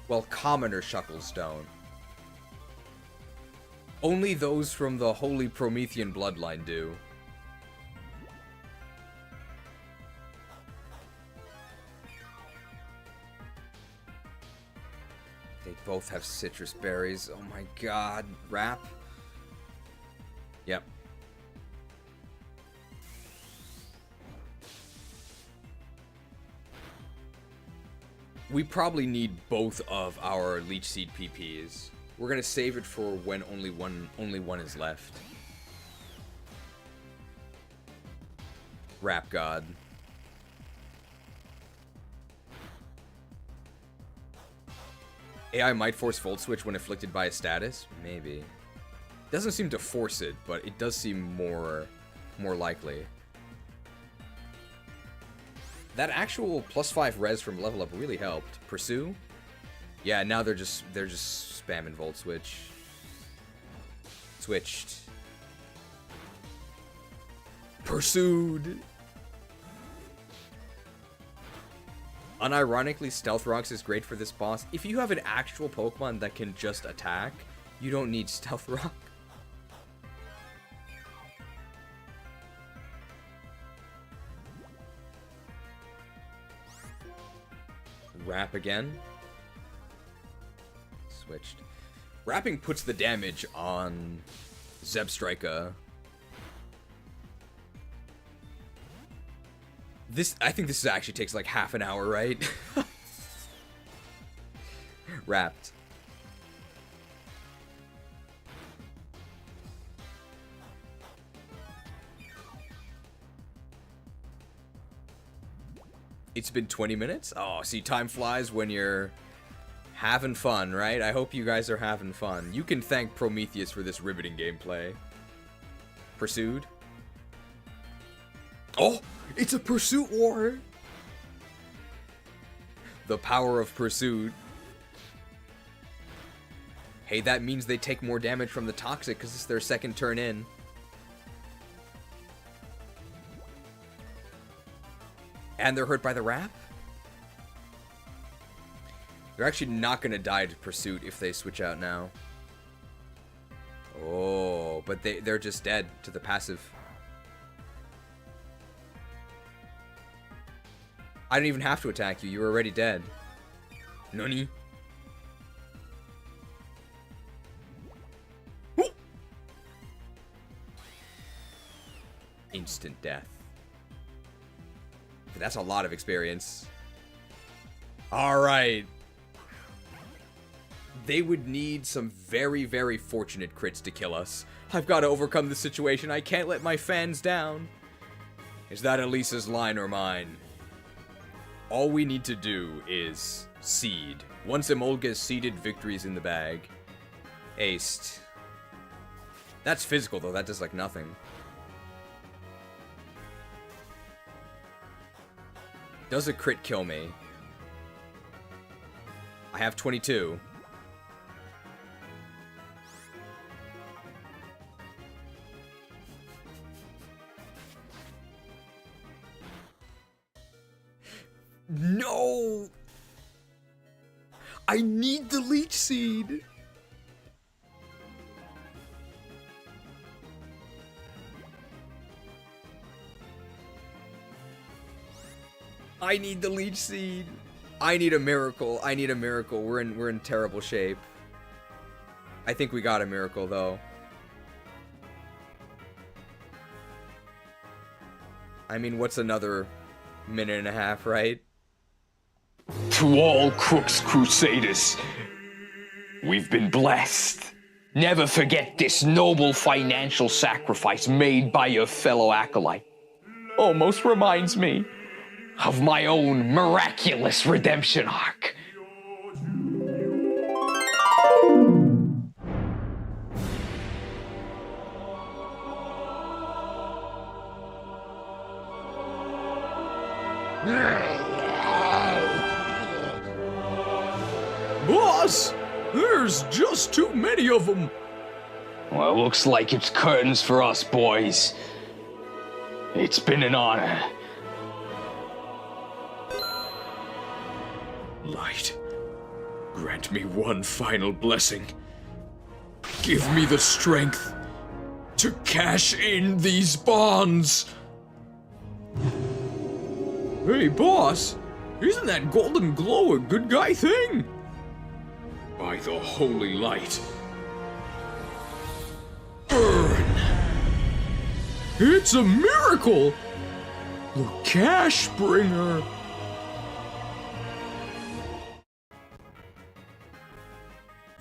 F: Well, commoner Shuckles don't. Only those from the Holy Promethean bloodline do. They both have citrus berries. Oh my god. Wrap? Yep. We probably need both of our Leech Seed PPs. We're gonna save it for when only one is left. Rap God. AI might force Volt Switch when afflicted by a status? Maybe. Doesn't seem to force it, but it does seem more likely. That actual +5 res from level up really helped. Pursue? Yeah, now they're just spamming Volt Switch. Switched. Pursued. Unironically, Stealth Rocks is great for this boss. If you have an actual Pokemon that can just attack, you don't need Stealth Rock. Wrap again. Switched. Wrapping puts the damage on Zebstrika. I think this actually takes like half an hour, right? Wrapped. It's been 20 minutes? Oh, see, time flies when you're having fun, right? I hope you guys are having fun. You can thank Prometheus for this riveting gameplay. Pursued? Oh, it's a Pursuit War! The power of Pursuit. Hey, that means they take more damage from the Toxic because it's their second turn in. And they're hurt by the Wrap? They're actually not going to die to Pursuit if they switch out now. Oh, but they're just dead to the passive. I don't even have to attack you. You're already dead. Nani? Instant death. That's a lot of experience. Alright. They would need some very, very fortunate crits to kill us. I've got to overcome this situation. I can't let my fans down. Is that Elise's line or mine? All we need to do is seed. Once Emolga is seeded, victory's in the bag. Aced. That's physical, though. That does, like, nothing. Does a crit kill me? I have 22. No! I need the leech seed! I need the leech seed. I need a miracle. I need a miracle. We're in terrible shape. I think we got a miracle though. I mean, what's another minute and a half, right?
C: To all Krook's Krewsaders, we've been blessed. Never forget this noble financial sacrifice made by your fellow acolyte. Almost reminds me of my own miraculous redemption arc.
J: Boss, there's just too many of them.
C: Well, looks like it's curtains for us, boys. It's been an honor.
D: Light, grant me one final blessing. Give me the strength to cash in these bonds.
J: Hey, boss, isn't that golden glow a good guy thing?
D: By the holy light. Burn!
J: It's a miracle! The cash bringer!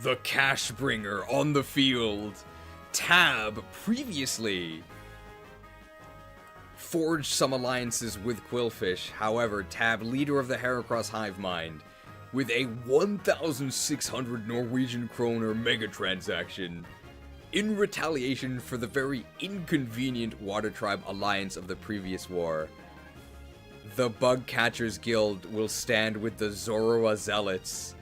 F: The cash bringer on the field. Tab previously forged some alliances with Qwilfish. However, Tab, leader of the Heracross hive mind, with a 1,600 Norwegian kroner mega transaction in retaliation for the very inconvenient Water Tribe alliance of the previous war. The Bug Catchers Guild will stand with the Zorua Zealots.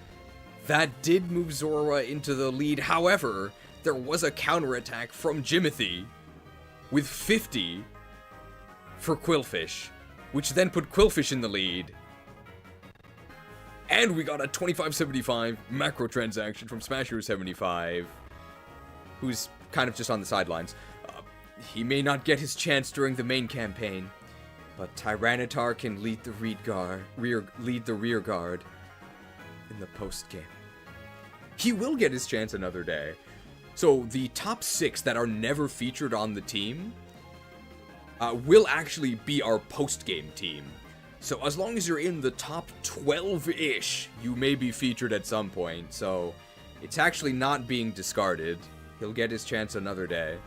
F: That did move Zorua into the lead. However, there was a counterattack from Jimothy with 50 for Qwilfish, which then put Qwilfish in the lead. And we got a 2575 macro transaction from Smasher75, who's kind of just on the sidelines. He may not get his chance during the main campaign, but Tyranitar can lead the rear guard in the post game. He will get his chance another day. So the top 6 that are never featured on the team will actually be our post game team. So as long as you're in the top 12-ish, you may be featured at some point. So it's actually not being discarded. He'll get his chance another day.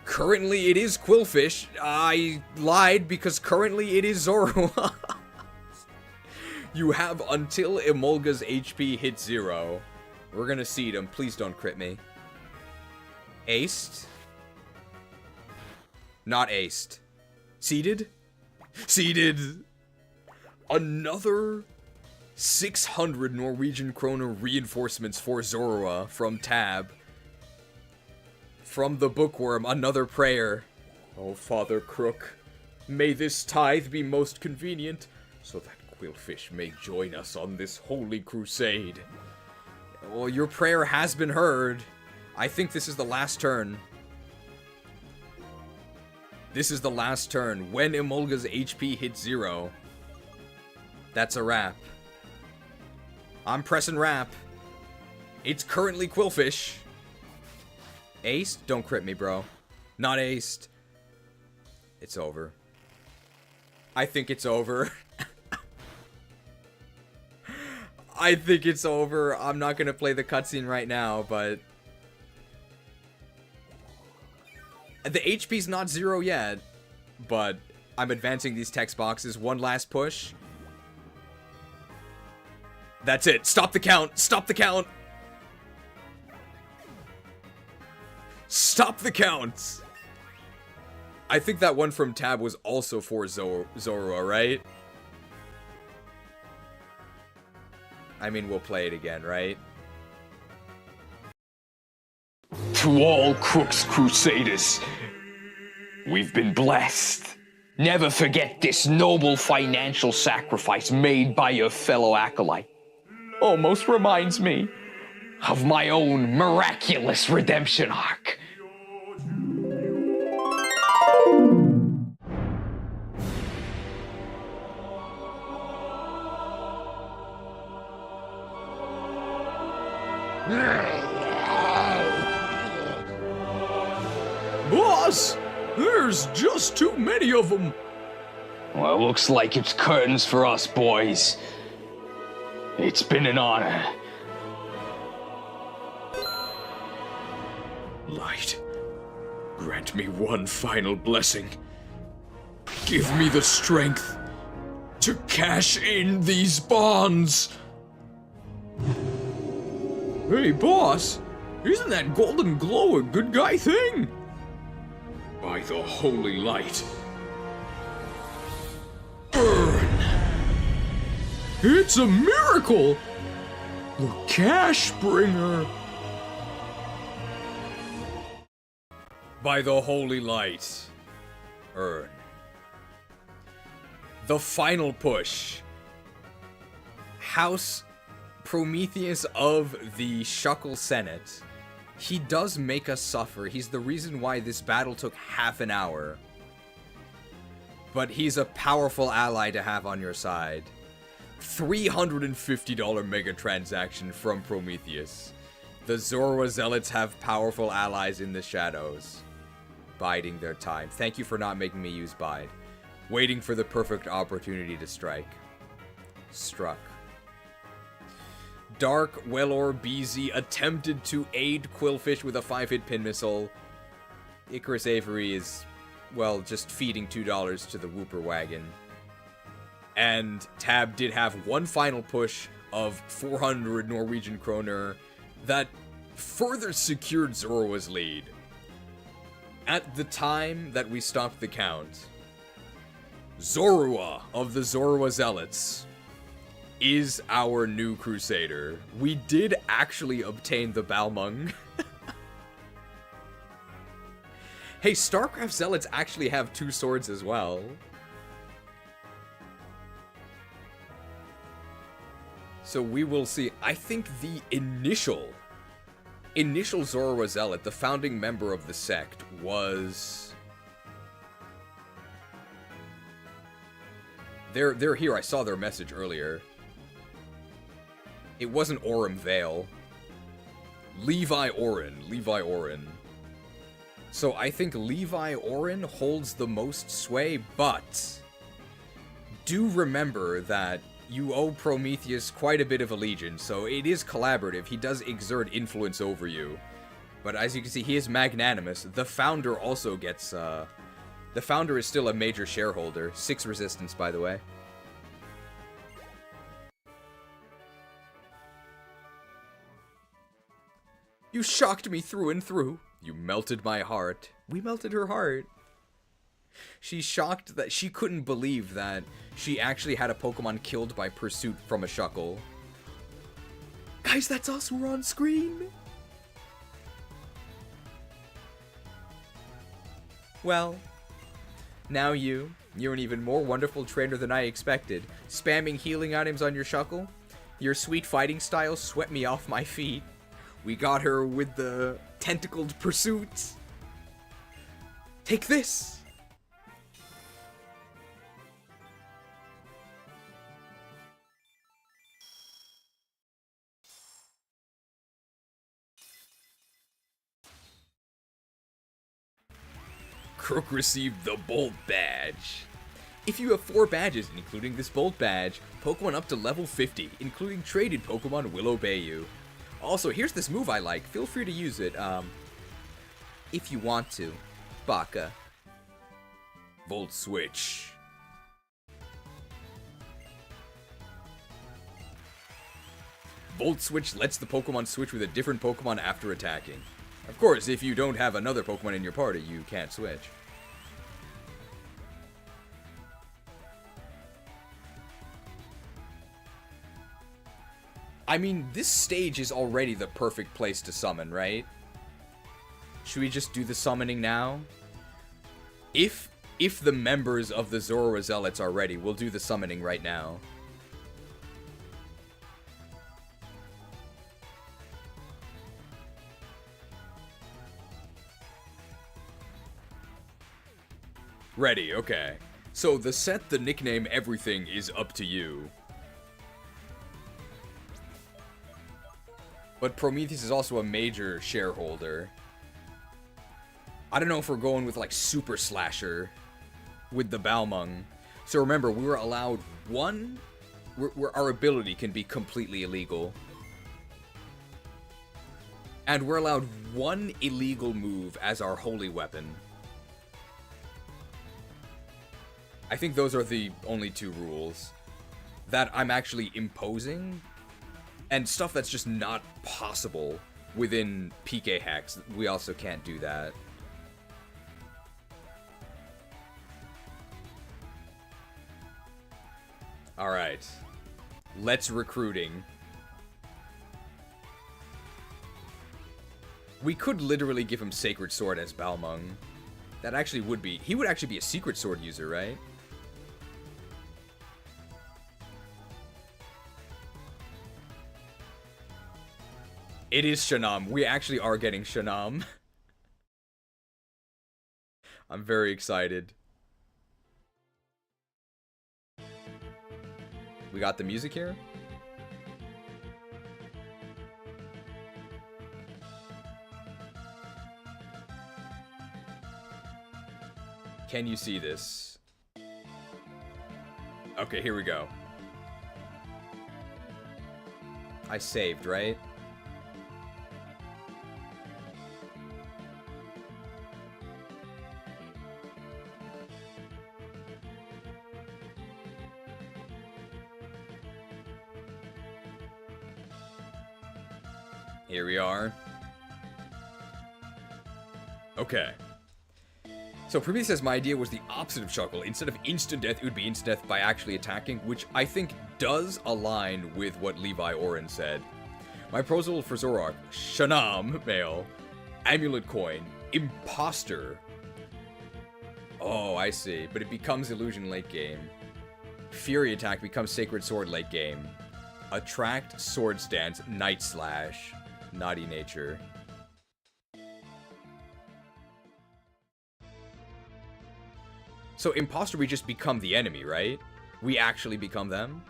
F: Currently, it is Qwilfish. I lied because currently it is Zorua. You have until Emolga's HP hits 0. We're gonna seed him. Please don't crit me. Aced? Not aced. Seeded? Seeded! Another 600 Norwegian kroner reinforcements for Zorua from Tab. From the Bookworm, another prayer. Oh, Father Krook, may this tithe be most convenient, so that Qwilfish may join us on this holy crusade. Well, your prayer has been heard. I think this is the last turn. This is the last turn. When Emolga's HP hits 0, that's a wrap. I'm pressing wrap. It's currently Qwilfish. Aced? Don't crit me, bro. Not aced. It's over. I think it's over. I think it's over. I'm not gonna play the cutscene right now, but the HP's not 0 yet, but I'm advancing these text boxes. One last push. That's it. Stop the count. Stop the count. Stop the count. I think that one from Tab was also for Zorua, right? I mean, we'll play it again, right?
C: To all Krook's Krewsaders, we've been blessed. Never forget this noble financial sacrifice made by your fellow acolyte. Almost reminds me of my own miraculous redemption arc.
J: Boss! There's just too many of them!
C: Well, looks like it's curtains for us, boys. It's been an honor.
D: Light, grant me one final blessing. Give me the strength to cash in these bonds.
J: Hey, boss! Isn't that golden glow a good guy thing?
D: By the holy light. Burn!
J: It's a miracle! The cash bringer!
F: By the holy light. Earn. The final push. House Prometheus of the Shuckle Senate. He does make us suffer. He's the reason why this battle took half an hour. But he's a powerful ally to have on your side. $350 mega transaction from Prometheus. The Zorwa Zealots have powerful allies in the shadows. Biding their time. Thank you for not making me use bide. Waiting for the perfect opportunity to strike. Struck. Dark Wellor BZ attempted to aid Quillfish with a 5-hit pin missile. Icarus Avery is, well, just feeding $2 to the Whooper Wagon. And Tab did have one final push of 400 Norwegian kroner that further secured Zorwa's lead. At the time that we stopped the count, Zorua of the Zorwa Zealots is our new Krewsader. We did actually obtain the Balmung. Hey, StarCraft Zealots actually have 2 swords as well. So we will see. I think the initial Zorwa Zealot, the founding member of the sect, was... They're here. I saw their message earlier. It wasn't Orem Vale. Levi Orin. So I think Levi Orin holds the most sway, but do remember that you owe Prometheus quite a bit of allegiance, so it is collaborative. He does exert influence over you. But as you can see, he is magnanimous. The founder also gets, the founder is still a major shareholder. 6 resistance, by the way. You shocked me through and through. You melted my heart. We melted her heart. She's shocked that she couldn't believe that she actually had a Pokemon killed by pursuit from a Shuckle. Guys, that's us. We're on screen. Well, now you're an even more wonderful trainer than I expected. Spamming healing items on your Shuckle. Your sweet fighting style swept me off my feet. We got her with the tentacled pursuit. Take this. Krook received the Bolt Badge. If you have 4 badges, including this Bolt Badge, Pokemon up to level 50, including traded Pokemon, will obey you. Also, here's this move I like. Feel free to use it, if you want to. Baka. Volt Switch. Volt Switch lets the Pokemon switch with a different Pokemon after attacking. Of course, if you don't have another Pokemon in your party, you can't switch. I mean, this stage is already the perfect place to summon, right? Should we just do the summoning now? If the members of the Zorua Zealots are ready, we'll do the summoning right now. Ready, okay. So the set, the nickname, everything is up to you. But Prometheus is also a major shareholder. I don't know if we're going with like Super Slasher with the Balmung. So remember, we were allowed one, our ability can be completely illegal. And we're allowed one illegal move as our holy weapon. I think those are the only two rules that I'm actually imposing, and stuff that's just not possible within PK Hex. We also can't do that. Alright. Let's recruiting. We could literally give him Sacred Sword as Balmung. That actually would be... He would actually be a Secret Sword user, right? It is Shannam. We actually are getting Shannam. I'm very excited. We got the music here? Can you see this? Okay, here we go. I saved, right? Here we are. Okay. So Prometheus says my idea was the opposite of Shuckle. Instead of instant death, it would be instant death by actually attacking, which I think does align with what Levi Oren said. My proposal for Zorak: Shannam, male, Amulet Coin, Imposter. Oh, I see. But it becomes Illusion late game. Fury Attack becomes Sacred Sword late game. Attract, Sword Stance, Night Slash. Naughty Nature. So Imposter, we just become the enemy, right? We actually become them?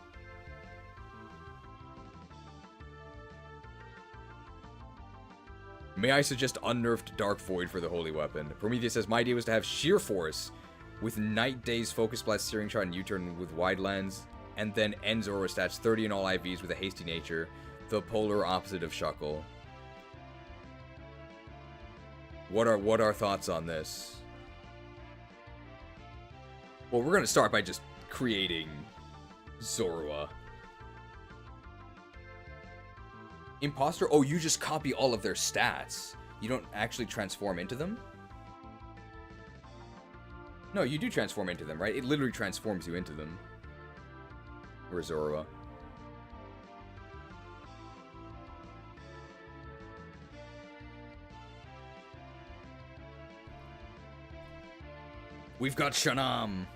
F: May I suggest unnerfed Dark Void for the Holy Weapon? Prometheus says, my idea was to have Sheer Force with Night Days, Focus Blast, Searing Shot, and U-Turn with Wide Lens, and then end Zoro stats 30 in all IVs with a Hasty Nature, the polar opposite of Shuckle. What are thoughts on this? Well, we're gonna start by just creating Zorua. Imposter? Oh, you just copy all of their stats. You don't actually transform into them? No, you do transform into them, right? It literally transforms you into them. Where's Zorua? We've got Shannam.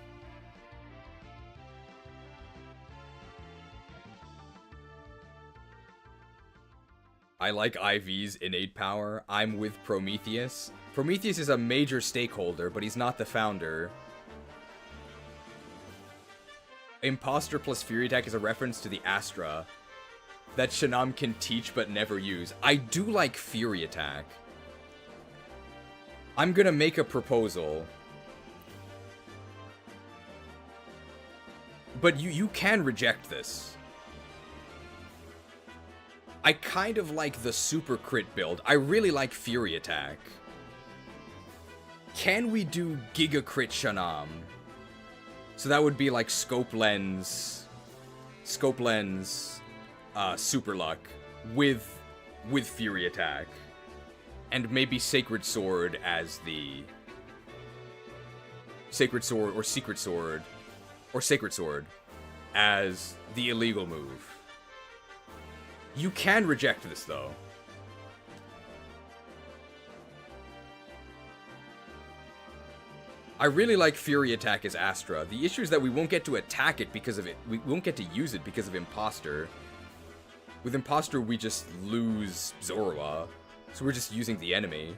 F: I like IV's innate power. I'm with Prometheus. Prometheus is a major stakeholder, but he's not the founder. Imposter plus Fury Attack is a reference to the Astra that Shannam can teach but never use. I do like Fury Attack. I'm gonna make a proposal. But you can reject this. I kind of like the super crit build. I really like Fury Attack. Can we do Giga Crit Shannam? So that would be like Scope Lens, Super Luck with Fury Attack, and maybe Sacred Sword as the Sacred Sword or Secret Sword. Or Sacred Sword as the illegal move. You can reject this, though. I really like Fury Attack as Astra. The issue is that we won't get to attack it because of it. We won't get to use it because of Imposter. With Imposter, we just lose Zorua. So we're just using the enemy.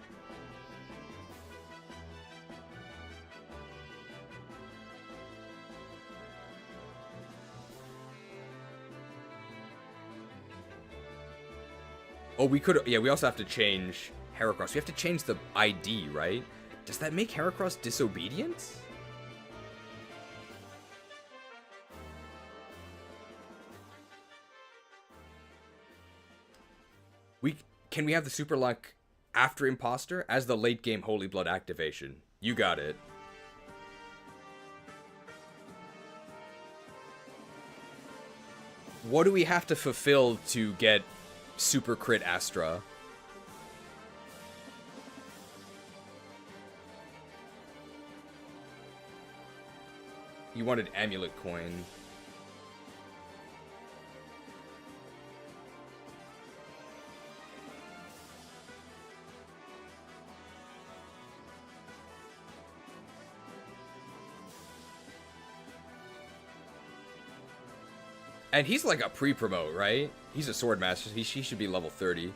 F: Oh, we could... Yeah, we also have to change Heracross. We have to change the ID, right? Does that make Heracross disobedient? Can we have the Super Luck after Imposter as the late game Holy Blood activation? You got it. What do we have to fulfill to get Super Crit Astra? You wanted Amulet Coin. And he's like a pre-promote, right? He's a sword master. He should be level 30.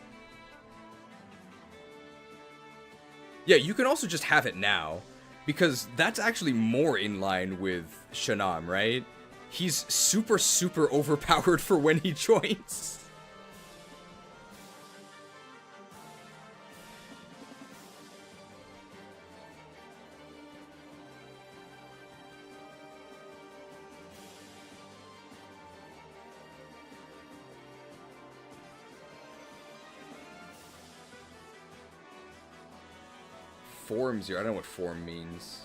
F: Yeah, you can also just have it now, because that's actually more in line with Shannam, right? He's super, super overpowered for when he joins. Form 0. I don't know what form means.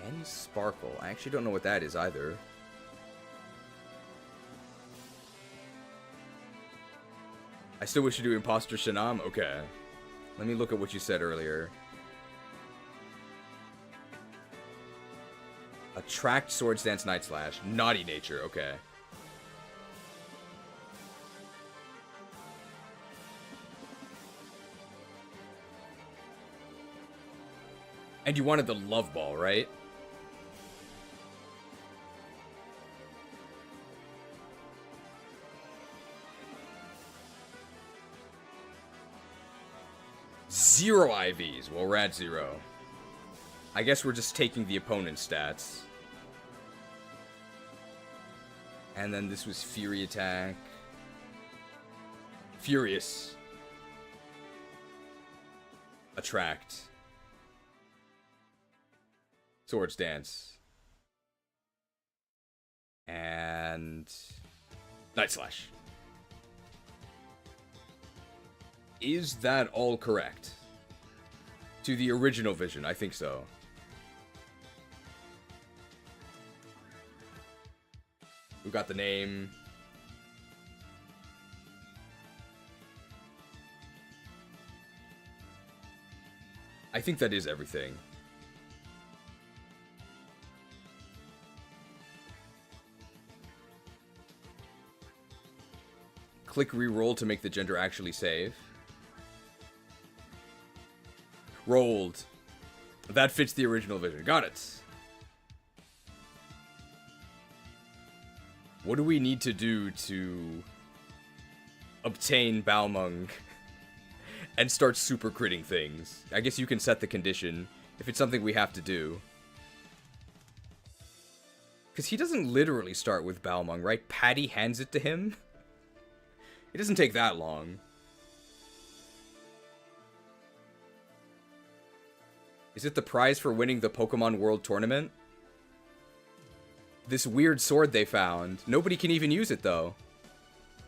F: And Sparkle. I actually don't know what that is either. I still wish to do Imposter Shannam? Okay. Let me look at what you said earlier. Attract Swords Dance Night Slash. Naughty Nature. Okay. And you wanted the Love Ball, right? Zero IVs. Well, we're at 0. I guess we're just taking the opponent's stats. And then this was Fury Attack. Furious. Attract. Swords Dance. And Night Slash. Is that all correct? To the original vision, I think so. We got the name. I think that is everything. Click re-roll to make the gender actually save. Rolled. That fits the original vision. Got it. What do we need to do to obtain Balmung and start super critting things? I guess you can set the condition if it's something we have to do. Because he doesn't literally start with Balmung, right? Patty hands it to him. It doesn't take that long. Is it the prize for winning the Pokemon World Tournament? This weird sword they found. Nobody can even use it, though.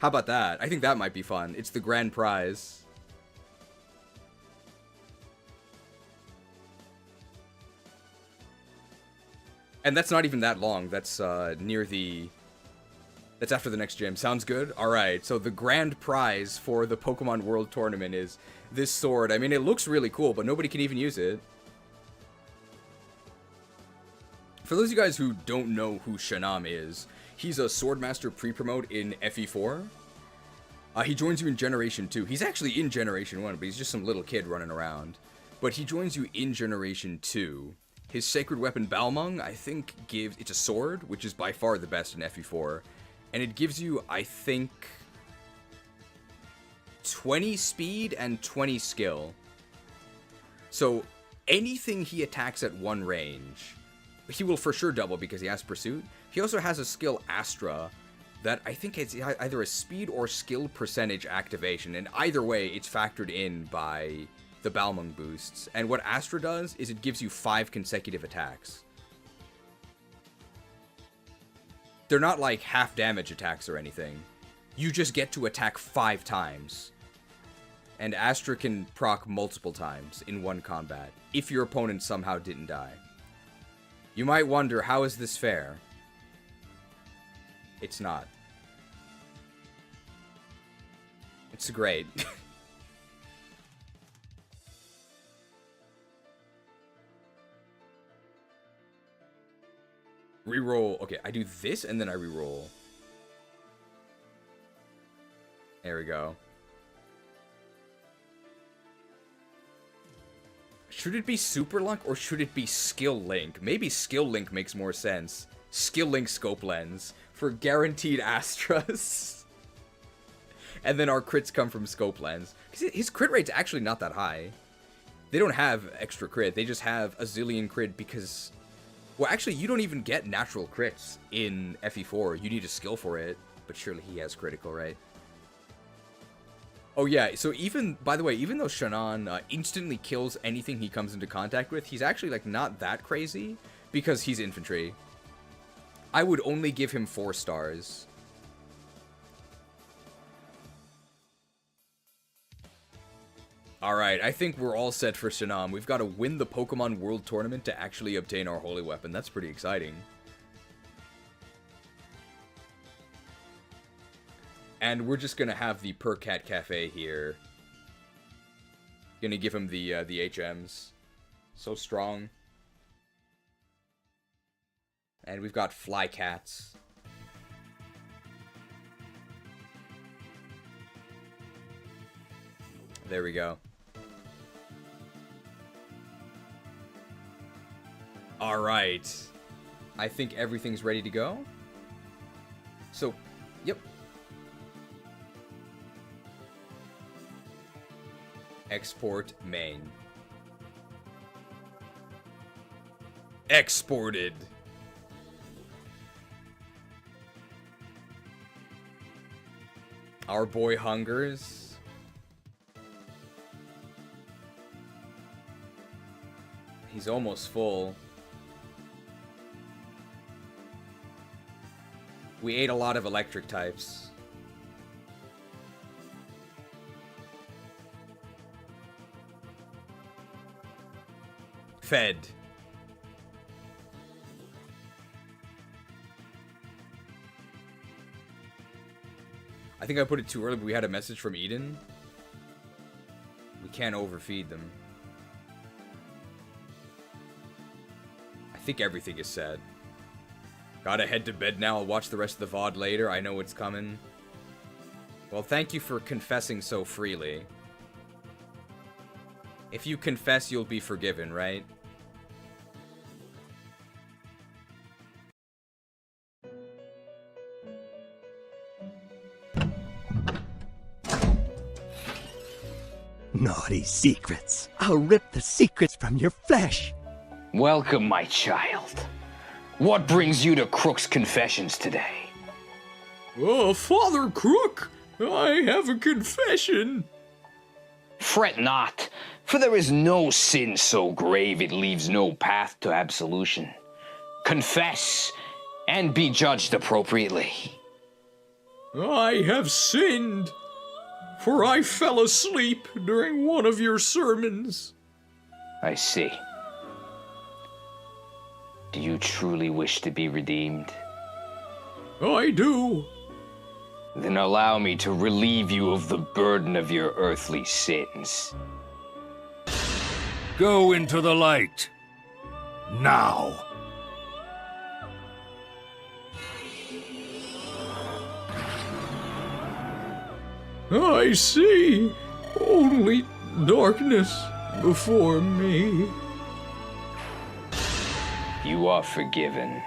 F: How about that? I think that might be fun. It's the grand prize. And that's not even that long. That's near the... That's after the next gym. Sounds good? Alright, so the grand prize for the Pokemon World Tournament is this sword. I mean, it looks really cool, but nobody can even use it. For those of you guys who don't know who Shannam is, he's a Swordmaster pre-promote in FE4. He joins you in Generation 2. He's actually in Generation 1, but he's just some little kid running around. But he joins you in Generation 2. His sacred weapon, Balmung, I think gives... It's a sword, which is by far the best in FE4. And it gives you, I think, 20 speed and 20 skill. So anything he attacks at one range, he will for sure double because he has Pursuit. He also has a skill, Astra, that I think it's either a speed or skill percentage activation. And either way, it's factored in by the Balmung boosts. And what Astra does is it gives you 5 consecutive attacks. They're not like half damage attacks or anything. You just get to attack 5 times. And Astra can proc multiple times in one combat, if your opponent somehow didn't die. You might wonder, how is this fair? It's not. It's great. Reroll. Okay, I do this and then I reroll. There we go. Should it be Super Luck or should it be Skill Link? Maybe Skill Link makes more sense. Skill Link Scope Lens for guaranteed Astras. And then our crits come from Scope Lens. Because his crit rate's actually not that high. They don't have extra crit. They just have a zillion crit because... Well, actually, you don't even get natural crits in FE4. You need a skill for it. But surely he has critical, right? Oh yeah, so even, by the way, even though Shannam instantly kills anything he comes into contact with, he's actually, like, not that crazy, because he's infantry. I would only give him 4 stars. Alright, I think we're all set for Shannam. We've got to win the Pokemon World Tournament to actually obtain our Holy Weapon. That's pretty exciting. And we're just gonna have the Per Cat Cafe here. Gonna give him the HMs. So strong. And we've got Fly Cats. There we go. Alright. I think everything's ready to go. So, yep. Export main. Exported. Our boy hungers. He's almost full. We ate a lot of electric types. Fed. I think I put it too early, but we had a message from Eden. We can't overfeed them. I think everything is said. Gotta head to bed now. I'll watch the rest of the VOD later. I know what's coming. Well, thank you for confessing so freely. If you confess, you'll be forgiven, right?
N: Naughty secrets. I'll rip the secrets from your flesh.
C: Welcome, my child. What brings you to Krook's confessions today?
J: Oh, Father Krook, I have a confession.
C: Fret not, for there is no sin so grave it leaves no path to absolution. Confess, and be judged appropriately.
J: I have sinned, for I fell asleep during one of your sermons.
C: I see. Do you truly wish to be redeemed?
J: I do.
C: Then allow me to relieve you of the burden of your earthly sins.
G: Go into the light. Now.
D: I see. Only darkness before me.
C: You are forgiven.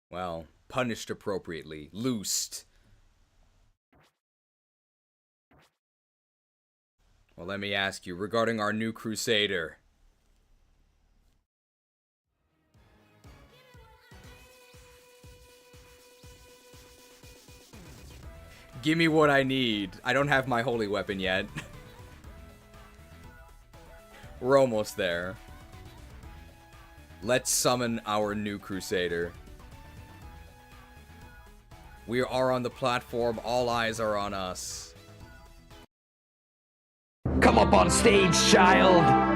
F: Well, punished appropriately. Loosed. Well, let me ask you, regarding our new Krewsader. Give me what I need. I don't have my holy weapon yet. We're almost there. Let's summon our new Krewsader. We are on the platform. All eyes are on us.
C: Come up on stage, child!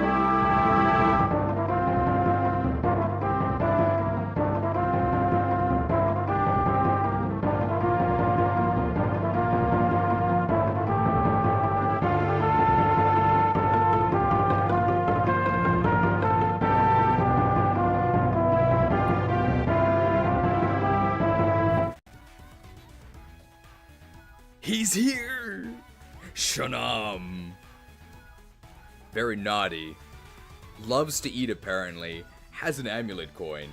F: He's here! Shannam! Very naughty. Loves to eat, apparently. Has an amulet coin.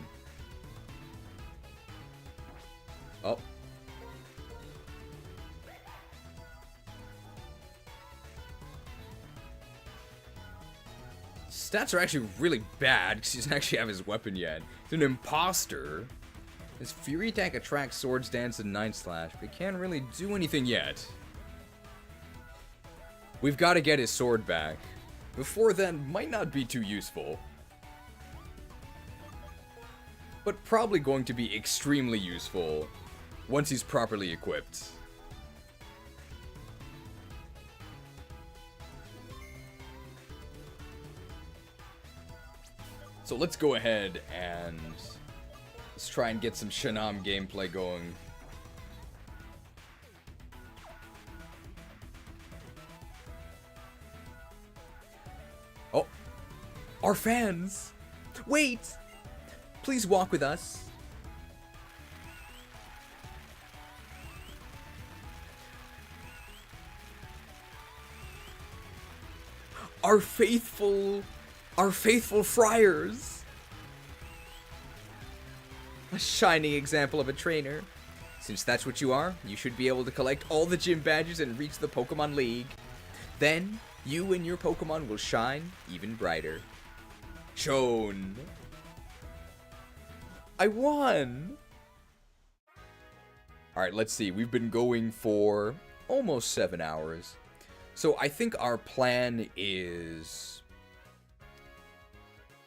F: Oh. Stats are actually really bad because he doesn't actually have his weapon yet. He's an imposter. His Fury attack attracts Swords Dance and 9 Slash, but he can't really do anything yet. We've got to get his sword back. Before then, might not be too useful. But probably going to be extremely useful once he's properly equipped. So let's go ahead and let's try and get some Shannam gameplay going. Oh, our fans! Wait! Please walk with us. Our faithful friars. A shining example of a trainer. Since that's what you are, you should be able to collect all the gym badges and reach the Pokemon League. Then, you and your Pokemon will shine even brighter. Shown. I won! Alright, let's see. We've been going for almost 7 hours. So I think our plan is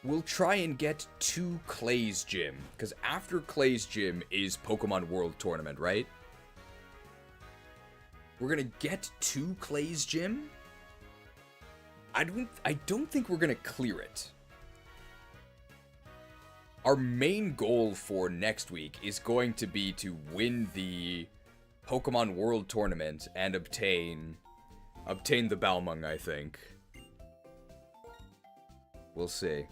F: we'll try and get to Clay's Gym. Because after Clay's Gym is Pokemon World Tournament, right? We're gonna get to Clay's Gym. I don't think we're gonna clear it. Our main goal for next week is going to be to win the Pokemon World Tournament and obtain the Balmung, I think. We'll see.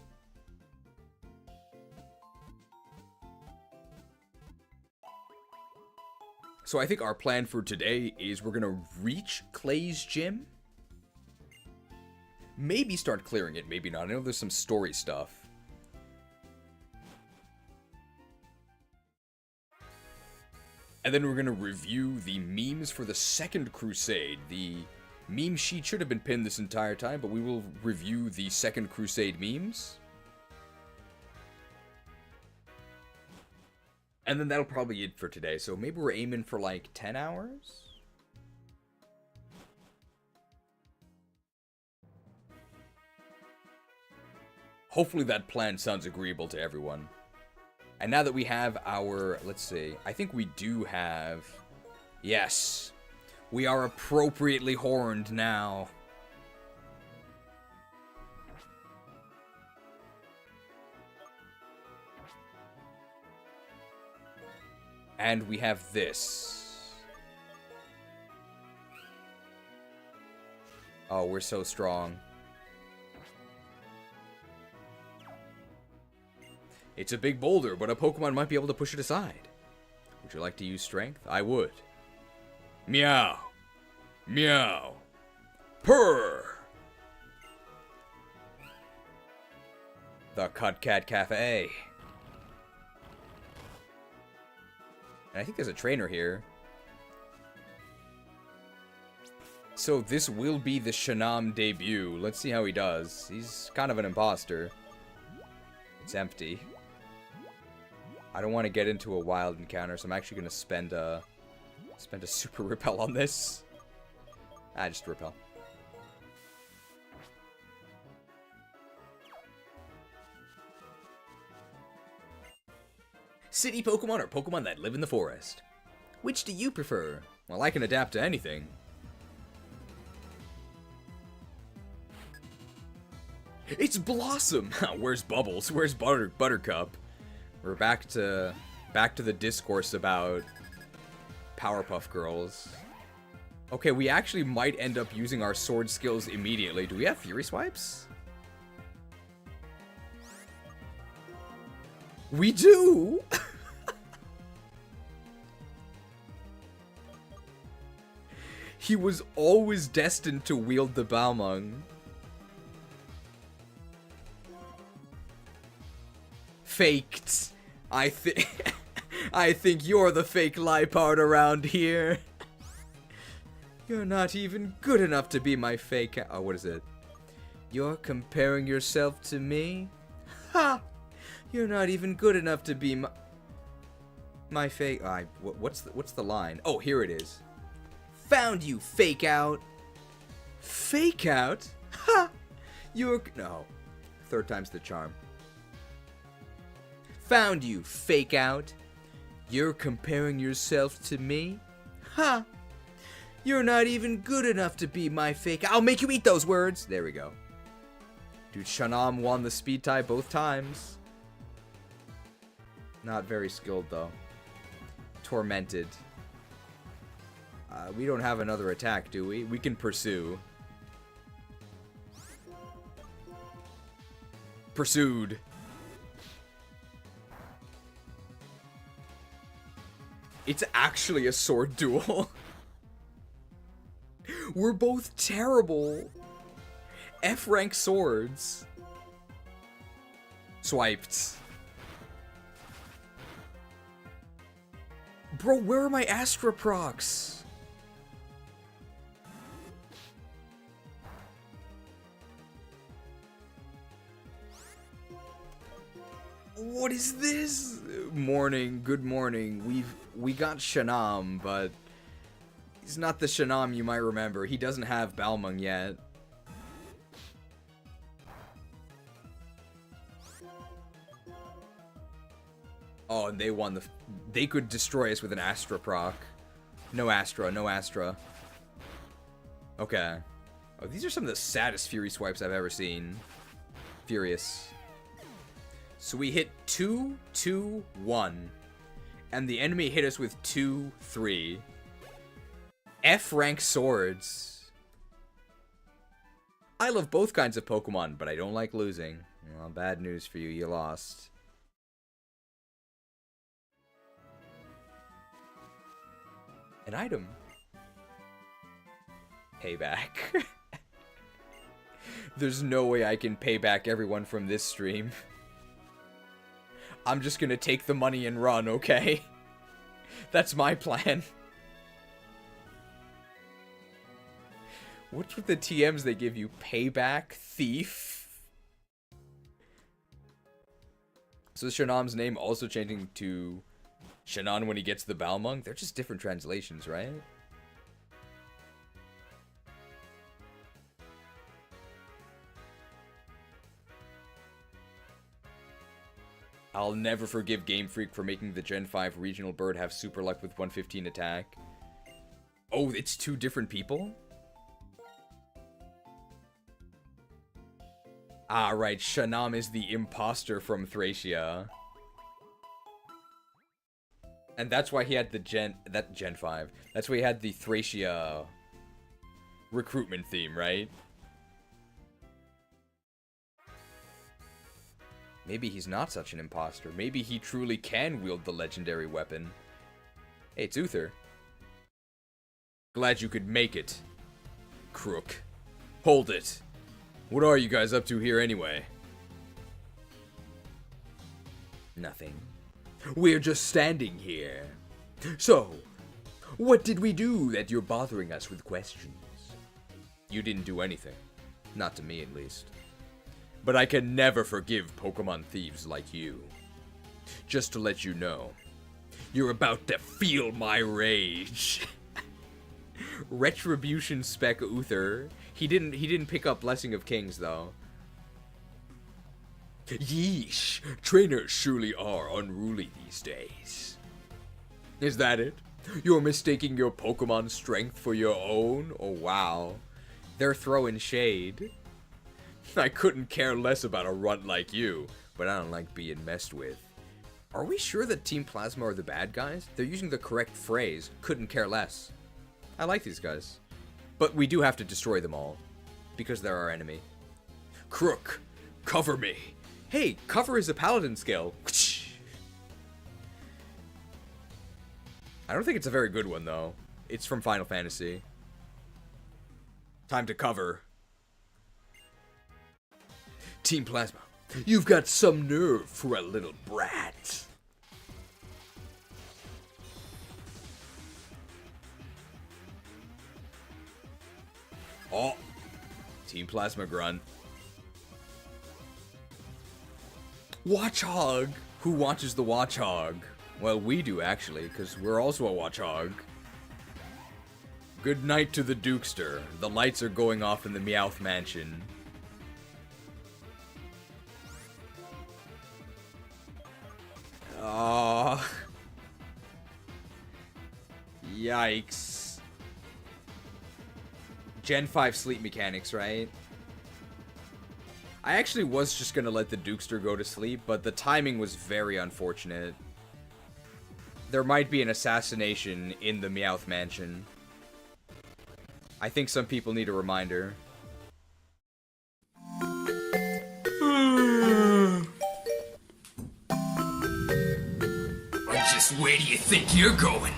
F: So I think our plan for today is we're gonna reach Clay's Gym. Maybe start clearing it, maybe not. I know there's some story stuff. And then we're gonna review the memes for the second Crusade. The meme sheet should have been pinned this entire time, but we will review the second Crusade memes. And then that'll probably be it for today. So maybe we're aiming for like 10 hours? Hopefully that plan sounds agreeable to everyone. And now that we have our, let's see, I think we do have, yes, we are appropriately horned now. And we have this. Oh, we're so strong. It's a big boulder, but a Pokemon might be able to push it aside. Would you like to use strength? I would. Meow. Meow. Purr. The Cut Cat Cafe. And I think there's a trainer here. So this will be the Shannam debut. Let's see how he does. He's kind of an imposter. It's empty. I don't want to get into a wild encounter, so I'm actually going to spend a super repel on this. Just repel. City Pokemon or Pokemon that live in the forest? Which do you prefer? Well, I can adapt to anything. It's Blossom! Where's Bubbles? Where's Buttercup? We're back to the discourse about Powerpuff Girls. Okay, we actually might end up using our sword skills immediately. Do we have Fury Swipes? We do! He was always destined to wield the Balmung. Faked. I think you're the fake Liepard around here. You're not even good enough to be my fake. Oh, what is it? You're comparing yourself to me? Ha! You're not even good enough to be my fake. What's the line? Oh, here it is. Found you, fake out. Fake out? Ha! You're no. Third time's the charm. Found you, fake out. You're comparing yourself to me? Ha! You're not even good enough to be my fake. I'll make you eat those words. There we go. Dude, Shannam won the speed tie both times. Not very skilled, though. Tormented. We don't have another attack, do we? We can pursue. Pursued. It's actually a sword duel. We're both terrible. F-rank swords. Swiped. Bro, where are my Astra procs? What is this? Morning, good morning. We got Shannam, but he's not the Shannam you might remember. He doesn't have Balmung yet. Oh, and they won the... They could destroy us with an Astra proc. No Astra, no Astra. Okay. Oh, these are some of the saddest Fury Swipes I've ever seen. Furious. So we hit 2, 2, 1. And the enemy hit us with 2, 3. F-rank swords. I love both kinds of Pokemon, but I don't like losing. Well, bad news for you, you lost. An item. Payback. There's no way I can pay back everyone from this stream. I'm just gonna take the money and run, okay? That's my plan. What's with the TMs they give you? Payback? Thief? So is Shannam's name also changing to Shannon when he gets the Balmung? They're just different translations, right? I'll never forgive Game Freak for making the Gen 5 regional bird have super luck with 115 attack. Oh, it's two different people? Ah, right. Shannam is the imposter from Thracia. And that's why he had the Gen 5. That's why he had the Thracia
A: recruitment theme, right? Maybe he's not such an imposter. Maybe he truly can wield the legendary weapon. Hey, it's Uther. Glad you could make it, Krook. Hold it. What are you guys up to here anyway? Nothing. We're just standing here. So, what did we do that you're bothering us with questions? You didn't do anything. Not to me, at least. But I can never forgive Pokemon thieves like you. Just to let you know, you're about to feel my rage. Retribution Spec Uther. He didn't pick up Blessing of Kings though. Yeesh, trainers surely are unruly these days. Is that it? You're mistaking your Pokemon strength for your own? Oh wow. They're throwing shade. I couldn't care less about a runt like you, but I don't like being messed with. Are we sure that Team Plasma are the bad guys? They're using the correct phrase, couldn't care less. I like these guys. But we do have to destroy them all, because they're our enemy. Krook, cover me. Hey, cover is a paladin skill. I don't think it's a very good one, though. It's from Final Fantasy. Time to cover. Team Plasma, you've got some nerve for a little brat. Oh, Team Plasma grunt. Watchhog. Who watches the Watchhog? Well, we do actually, because we're also a Watchhog. Good night to the Dukester. The lights are going off in the Meowth Mansion. Oh. Yikes. Gen 5 sleep mechanics, right? I actually was just gonna let the Dukester go to sleep, but the timing was very unfortunate. There might be an assassination in the Meowth Mansion. I think some people need a reminder.
D: Just where do you think you're going?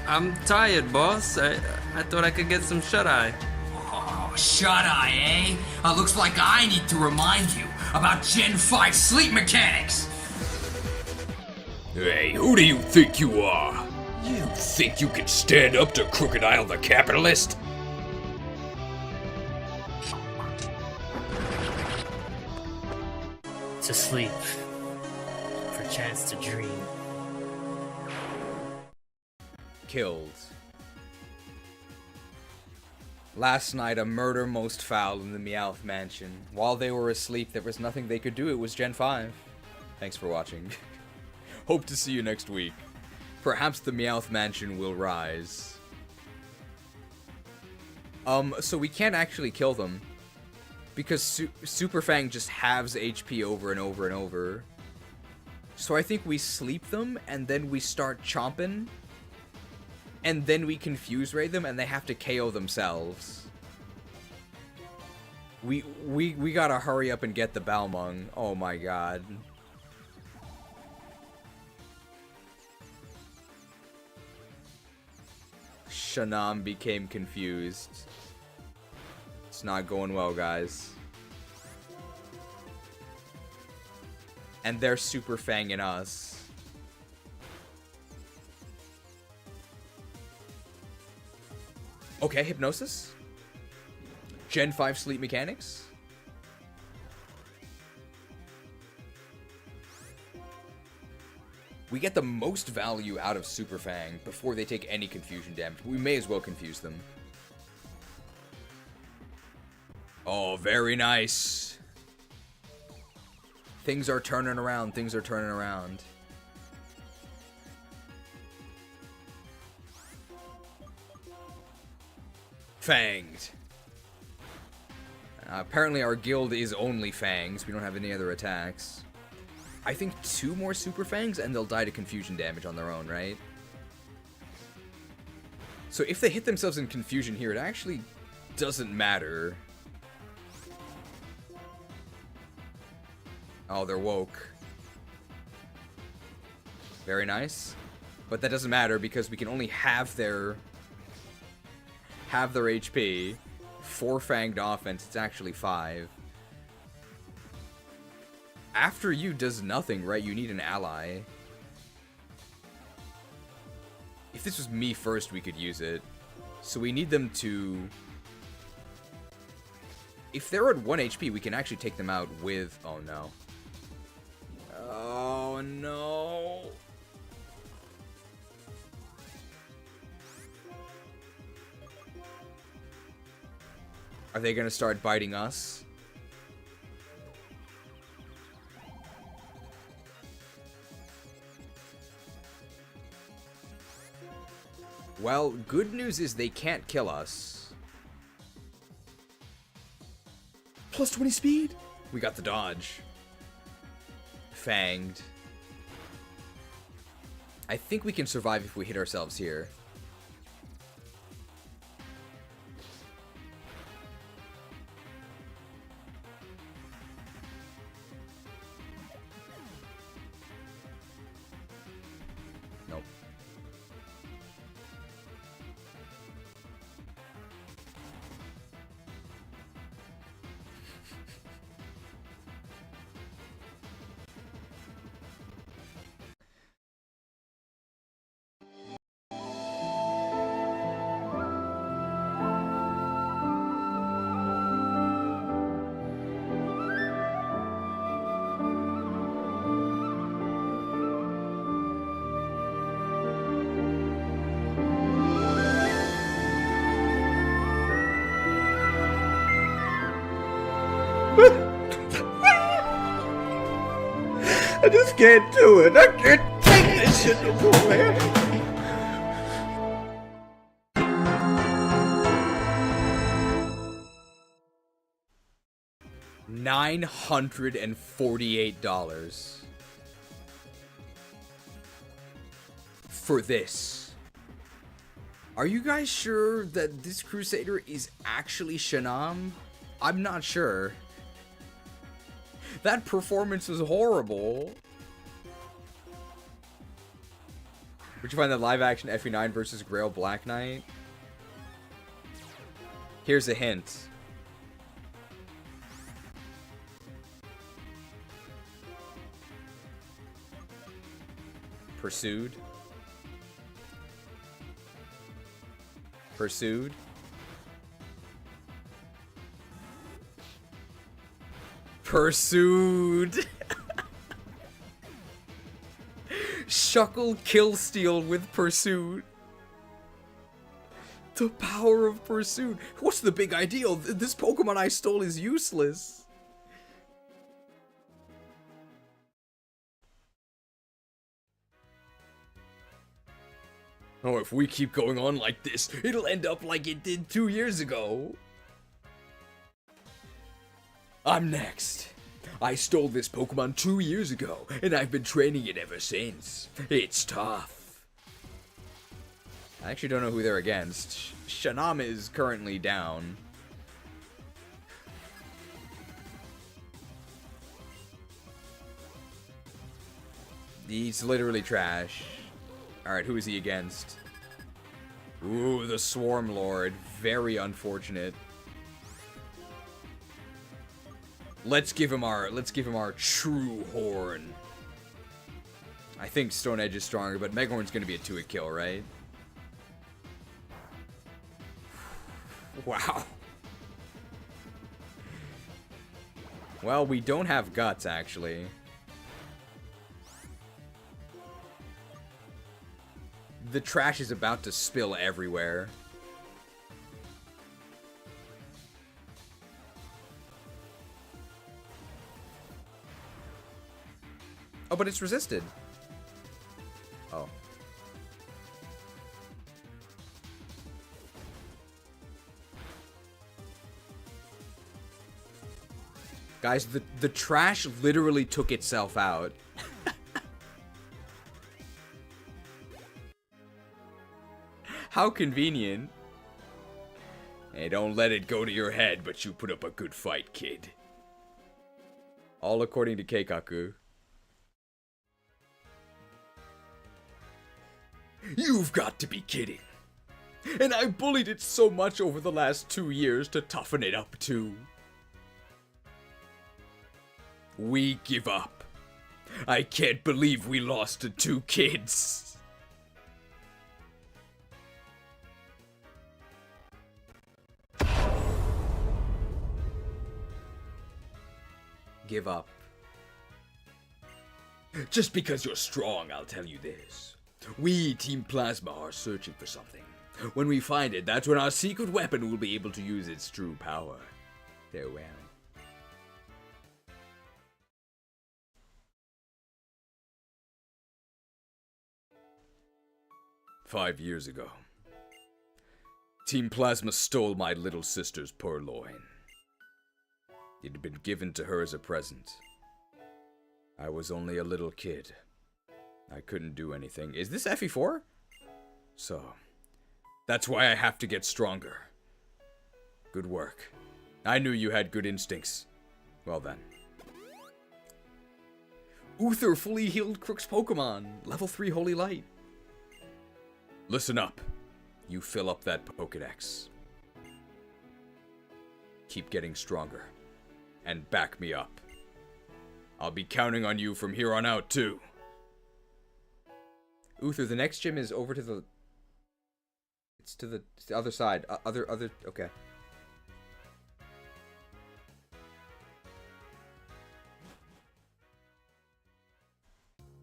P: I'm tired, boss. I thought I could get some shut-eye.
D: Oh, shut-eye, eh? Looks like I need to remind you about Gen 5 sleep mechanics. Hey, who do you think you are? You think you can stand up to Krookodile the capitalist?
R: To sleep. For a chance to dream.
A: Killed. Last night, a murder most foul in the Meowth Mansion. While they were asleep, there was nothing they could do. It was Gen 5. Thanks for watching. Hope to see you next week. Perhaps the Meowth Mansion will rise. So we can't actually kill them. Because Super Fang just halves HP over and over and over. So I think we sleep them, and then we start chomping. And then we confuse raid them, and they have to KO themselves. We gotta hurry up and get the Balmung. Oh my god. Shannam became confused. It's not going well, guys. And they're super fanging us. Okay, Hypnosis. Gen 5 sleep mechanics. We get the most value out of Super Fang before they take any confusion damage. We may as well confuse them. Oh, very nice. Things are turning around. Things are turning around. Fanged. Apparently our guild is only Fangs. We don't have any other attacks. I think 2 more Super Fangs and they'll die to confusion damage on their own, right?
F: So if they hit themselves in confusion here, it actually doesn't matter. Oh, they're woke. Very nice. But that doesn't matter because we can only have their HP. 4-fanged offense, it's actually 5. After you does nothing, right? You need an ally. If this was me first, we could use it. So we need them to... If they're at 1 HP, we can actually take them out with... Oh, no. Oh, no. Are they gonna start biting us? Well, good news is they can't kill us. Plus 20 speed? We got the dodge. Fanged. I think we can survive if we hit ourselves here. Nope.
L: I just can't do it. I can't take this shit no more, man.
F: $948 for this. Are you guys sure that this Krewsader is actually Shannam? I'm not sure. That performance was horrible. Would you find that live action FE9 versus Grail Black Knight? Here's a hint. Pursued. Pursued. Pursued. Shuckle Killsteel with Pursued. The power of Pursued. What's the big ideal? This Pokemon I stole is useless. Oh, if we keep going on like this, it'll end up like it did 2 years ago. I'm next. I stole this Pokemon 2 years ago, and I've been training it ever since. It's tough. I actually don't know who they're against. Shannam is currently down. He's literally trash. Alright, who is he against? Ooh, the Swarm Lord. Very unfortunate. Let's give him our true horn. I think Stone Edge is stronger, but Meghorn's gonna be a 2-hit kill, right? Wow. Well, we don't have guts, actually. The trash is about to spill everywhere. Oh, but it's resisted. Oh. Guys, the trash literally took itself out. How convenient. Hey, don't let it go to your head, but you put up a good fight, kid. All according to Keikaku. You've got to be kidding. And I bullied it so much over the last 2 years to toughen it up too. We give up. I can't believe we lost to 2 kids. Give up. Just because you're strong, I'll tell you this. We, Team Plasma, are searching for something. When we find it, that's when our secret weapon will be able to use its true power. Farewell. "5 years ago, Team Plasma stole my little sister's purloin. It had been given to her as a present. I was only a little kid. I couldn't do anything. Is this FE4? So, that's why I have to get stronger. Good work. I knew you had good instincts. Well then. Uther fully healed Krook's Pokemon. Level 3 Holy Light. Listen up. You fill up that Pokedex. Keep getting stronger. And back me up. I'll be counting on you from here on out, too. Uther, the next gym is over to the... It's to the other side. Okay.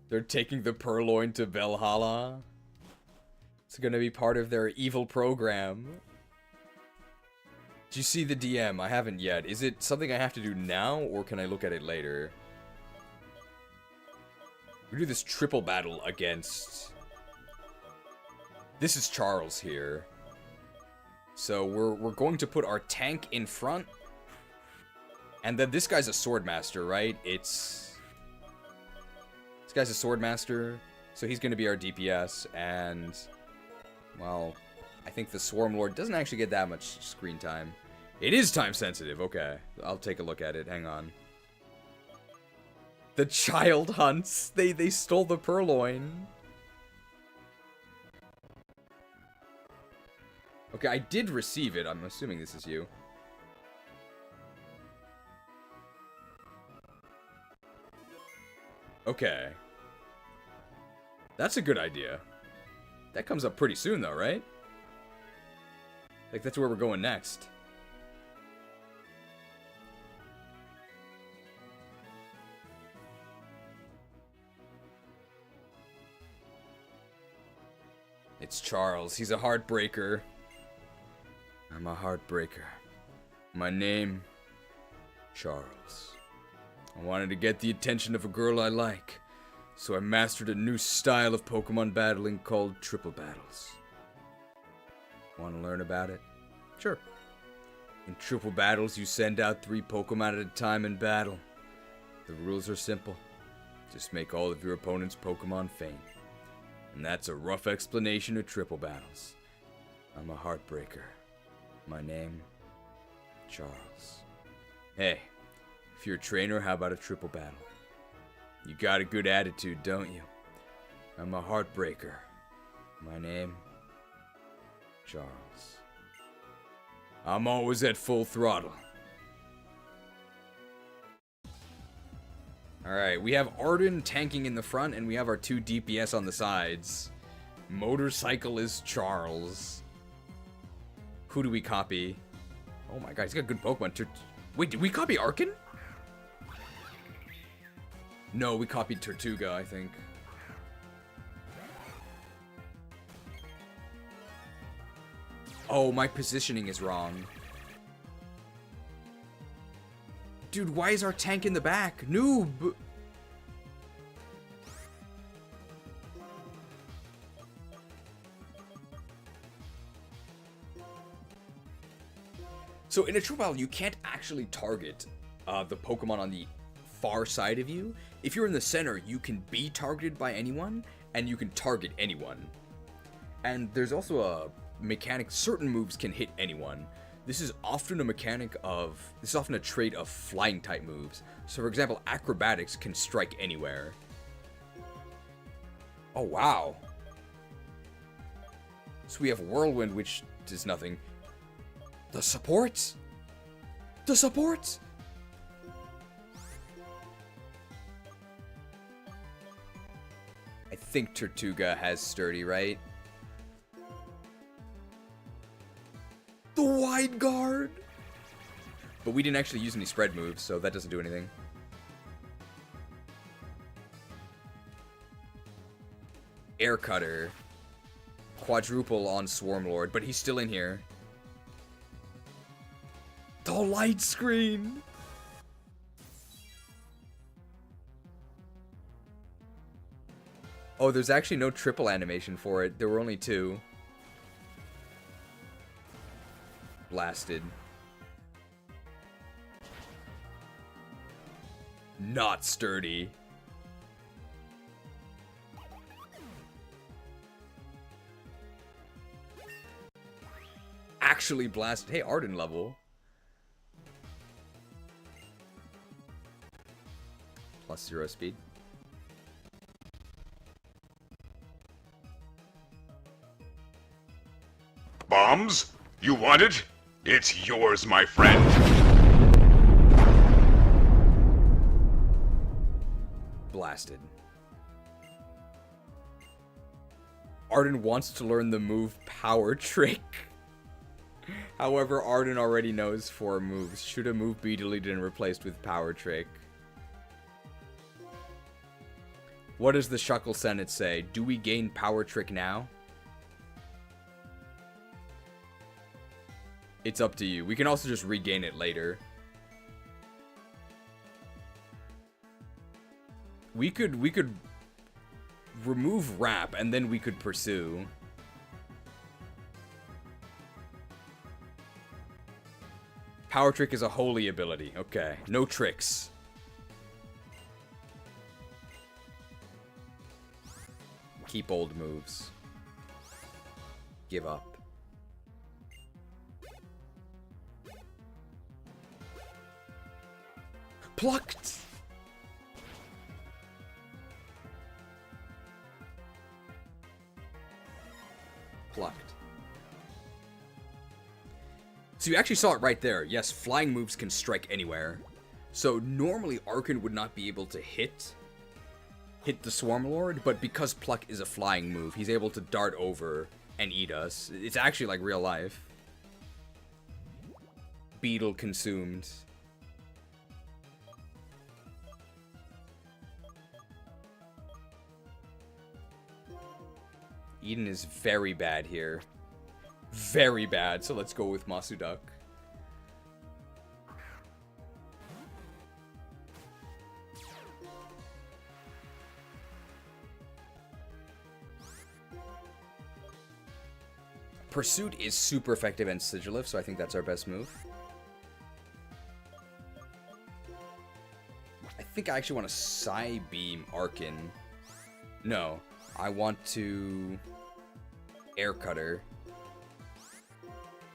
F: They're taking the purloin to Valhalla. It's gonna be part of their evil program. Did you see the DM? I haven't yet. Is it something I have to do now, or can I look at it later? We do this triple battle against... This is Charles here. So we're going to put our tank in front. And then this guy's a swordmaster, right? This guy's a swordmaster, so he's going to be our DPS, and... Well, I think the Swarm Lord doesn't actually get that much screen time. It is time sensitive, okay. I'll take a look at it, hang on. The child hunts. They stole the purloin. Okay, I did receive it. I'm assuming this is you. Okay. That's a good idea. That comes up pretty soon though, right? Like, that's where we're going next. It's Charles. He's a heartbreaker. I'm a heartbreaker. My name, Charles. I wanted to get the attention of a girl I like, so I mastered a new style of Pokemon battling called triple battles. Want to learn about it? Sure. In triple battles, you send out 3 Pokemon at a time in battle. The rules are simple. Just make all of your opponent's Pokemon faint. And that's a rough explanation of triple battles. I'm a heartbreaker. My name, Charles. Hey, if you're a trainer, how about a triple battle? You got a good attitude, don't you? I'm a heartbreaker. My name, Charles. I'm always at full throttle. Alright, we have Arden tanking in the front, and we have our 2 DPS on the sides. Motorcycle is Charles. Who do we copy? Oh my god, he's got good Pokemon. Wait, did we copy Arkin? No, we copied Tortuga, I think. Oh, my positioning is wrong. Dude, why is our tank in the back? Noob! So in a true battle, you can't actually target the Pokemon on the far side of you. If you're in the center, you can be targeted by anyone, and you can target anyone. And there's also a mechanic, certain moves can hit anyone. This is often a trait of flying type moves. So for example, acrobatics can strike anywhere. Oh wow. So we have whirlwind, which does nothing. The supports? The supports? I think Tortuga has sturdy, right? The wide guard! But we didn't actually use any spread moves, so that doesn't do anything. Air Cutter. Quadruple on Swarmlord, but he's still in here. The light screen! Oh, there's actually no triple animation for it. There were only 2. Blasted. Not sturdy. Actually blasted. Hey, Arden level. +0 speed.
B: Bombs? You want it? It's yours, my friend.
F: Blasted. Arden wants to learn the move Power Trick. However, Arden already knows 4 moves. Should a move be deleted and replaced with Power Trick? What does the Shuckle Senate say? Do we gain Power Trick now? It's up to you. We can also just regain it later. We could remove Wrap and then we could pursue. Power Trick is a holy ability. Okay. No tricks. Keep old moves. Give up. Plucked! Plucked. So you actually saw it right there. Yes, flying moves can strike anywhere. So normally Arkan would not be able to hit the Swarmlord, but because Pluck is a flying move, he's able to dart over and eat us. It's actually like real life. Beetle consumed. Eden is very bad here. Very bad, so let's go with MasuDuck. Pursuit is super effective and Sigilif, so I think that's our best move. I think I actually want to Psybeam Arkan. No, I want to Air Cutter.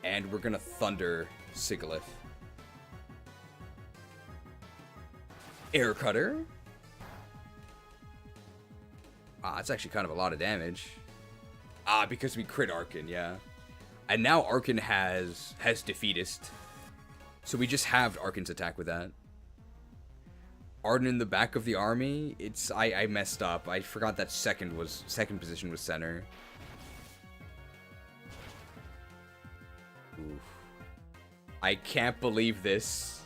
F: And we're gonna Thunder Sigilif. Air Cutter. Ah, that's actually kind of a lot of damage. Ah, because we crit Arkan, yeah. And now Arkan has Defeatist. So we just halved Arkan's attack with that. Arden in the back of the army. I messed up. I forgot that second position was center. Oof. I can't believe this.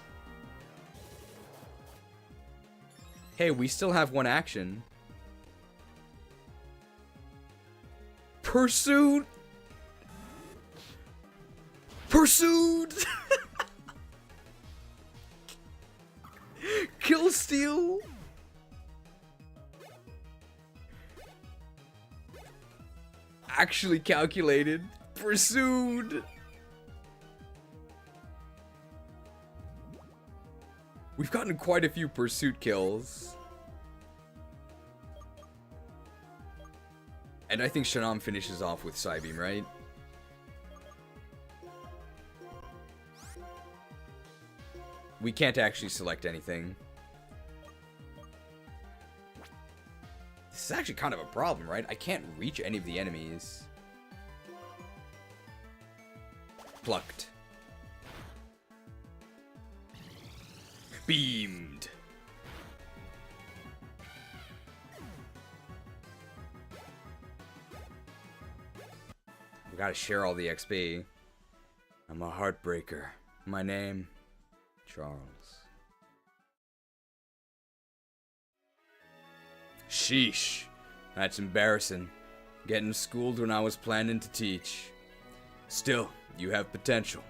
F: Hey, we still have one action. Pursuit! Pursued! Kill steal! Actually calculated. Pursued! We've gotten quite a few pursuit kills. And I think Shannam finishes off with Psybeam, right? We can't actually select anything. This is actually kind of a problem, right? I can't reach any of the enemies. Plucked. Beamed. We gotta share all the XP. I'm a heartbreaker. My name, Charles. Sheesh. That's embarrassing. Getting schooled when I was planning to teach. Still, you have potential.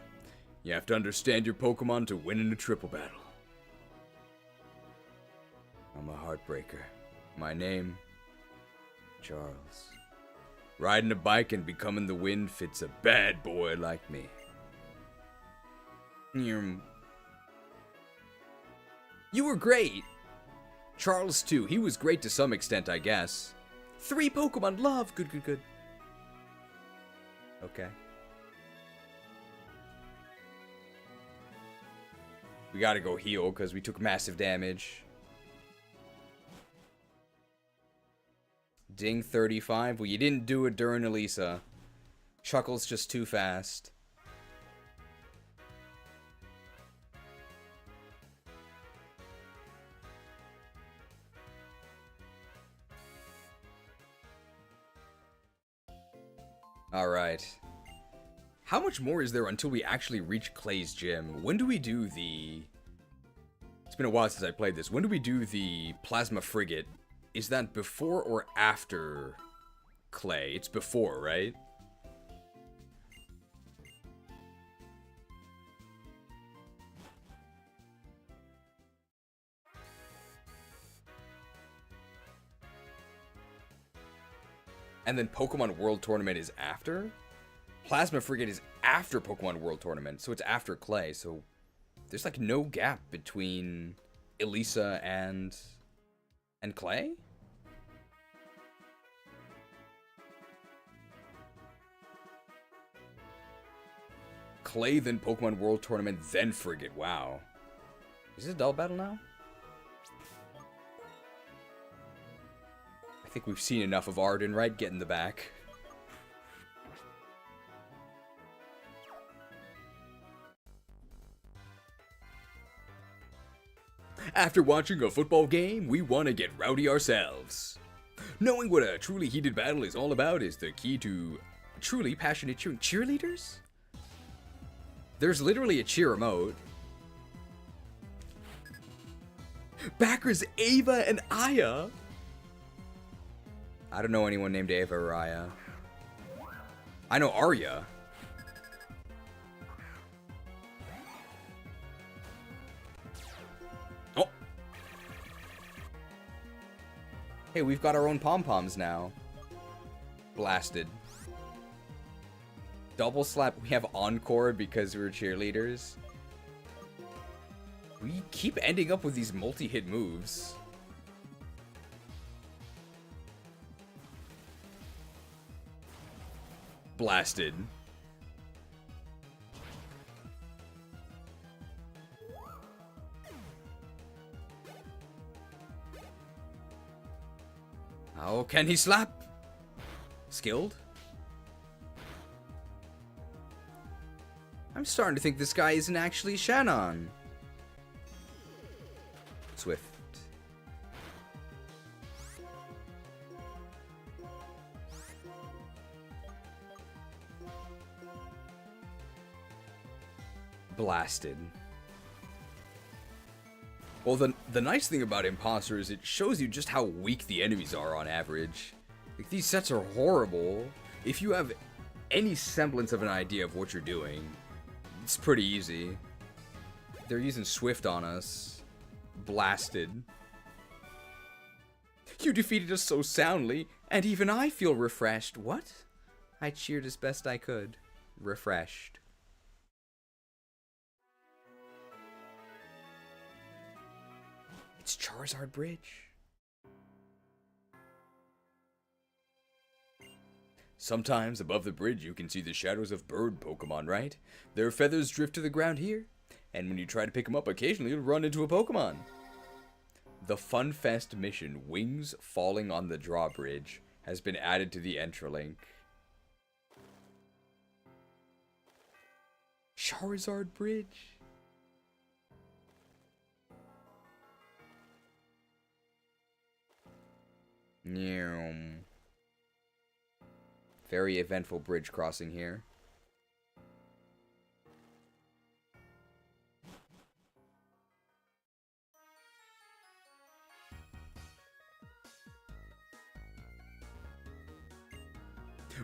F: You have to understand your Pokemon to win in a triple battle. I'm a heartbreaker. My name, Charles. Riding a bike and becoming the wind fits a bad boy like me. You were great. Charles, too. He was great to some extent, I guess. 3 Pokemon love. Good, good, good. Okay. We gotta go heal because we took massive damage. Ding 35. Well, you didn't do it during Elise. Chuckle's just too fast. Alright. How much more is there until we actually reach Clay's gym? When do we do the... It's been a while since I played this. When do we do the Plasma Frigate? Is that before or after Clay? It's before, right? And then Pokemon World Tournament is after? Plasma Frigate is after Pokemon World Tournament, so it's after Clay, so there's like no gap between Elise and Clay? Clay, then Pokemon World Tournament, then Frigate. Wow. Is this a double battle now? I think we've seen enough of Arden, right? Get in the back. After watching a football game, we want to get rowdy ourselves. Knowing what a truly heated battle is all about is the key to truly passionate cheerleaders? There's literally a cheer emote. Backers Ava and Aya. I don't know anyone named Ava or Aya. I know Arya. Oh. Hey, we've got our own pom-poms now. Blasted. Double slap. We have Encore because we're cheerleaders. We keep ending up with these multi-hit moves. Blasted. How can he slap? Skilled? I'm starting to think this guy isn't actually Shannam. Swift. Blasted. Well, the nice thing about Imposter is it shows you just how weak the enemies are on average. Like, these sets are horrible. If you have any semblance of an idea of what you're doing, it's pretty easy. They're using Swift on us. Blasted. You defeated us so soundly, and even I feel refreshed. What? I cheered as best I could. Refreshed. It's Charizard Bridge. Sometimes above the bridge you can see the shadows of bird Pokemon, right? Their feathers drift to the ground here, and when you try to pick them up, occasionally you'll run into a Pokemon. The Funfest mission, Wings Falling on the Drawbridge, has been added to the Entralink. Charizard Bridge. Very eventful bridge crossing here.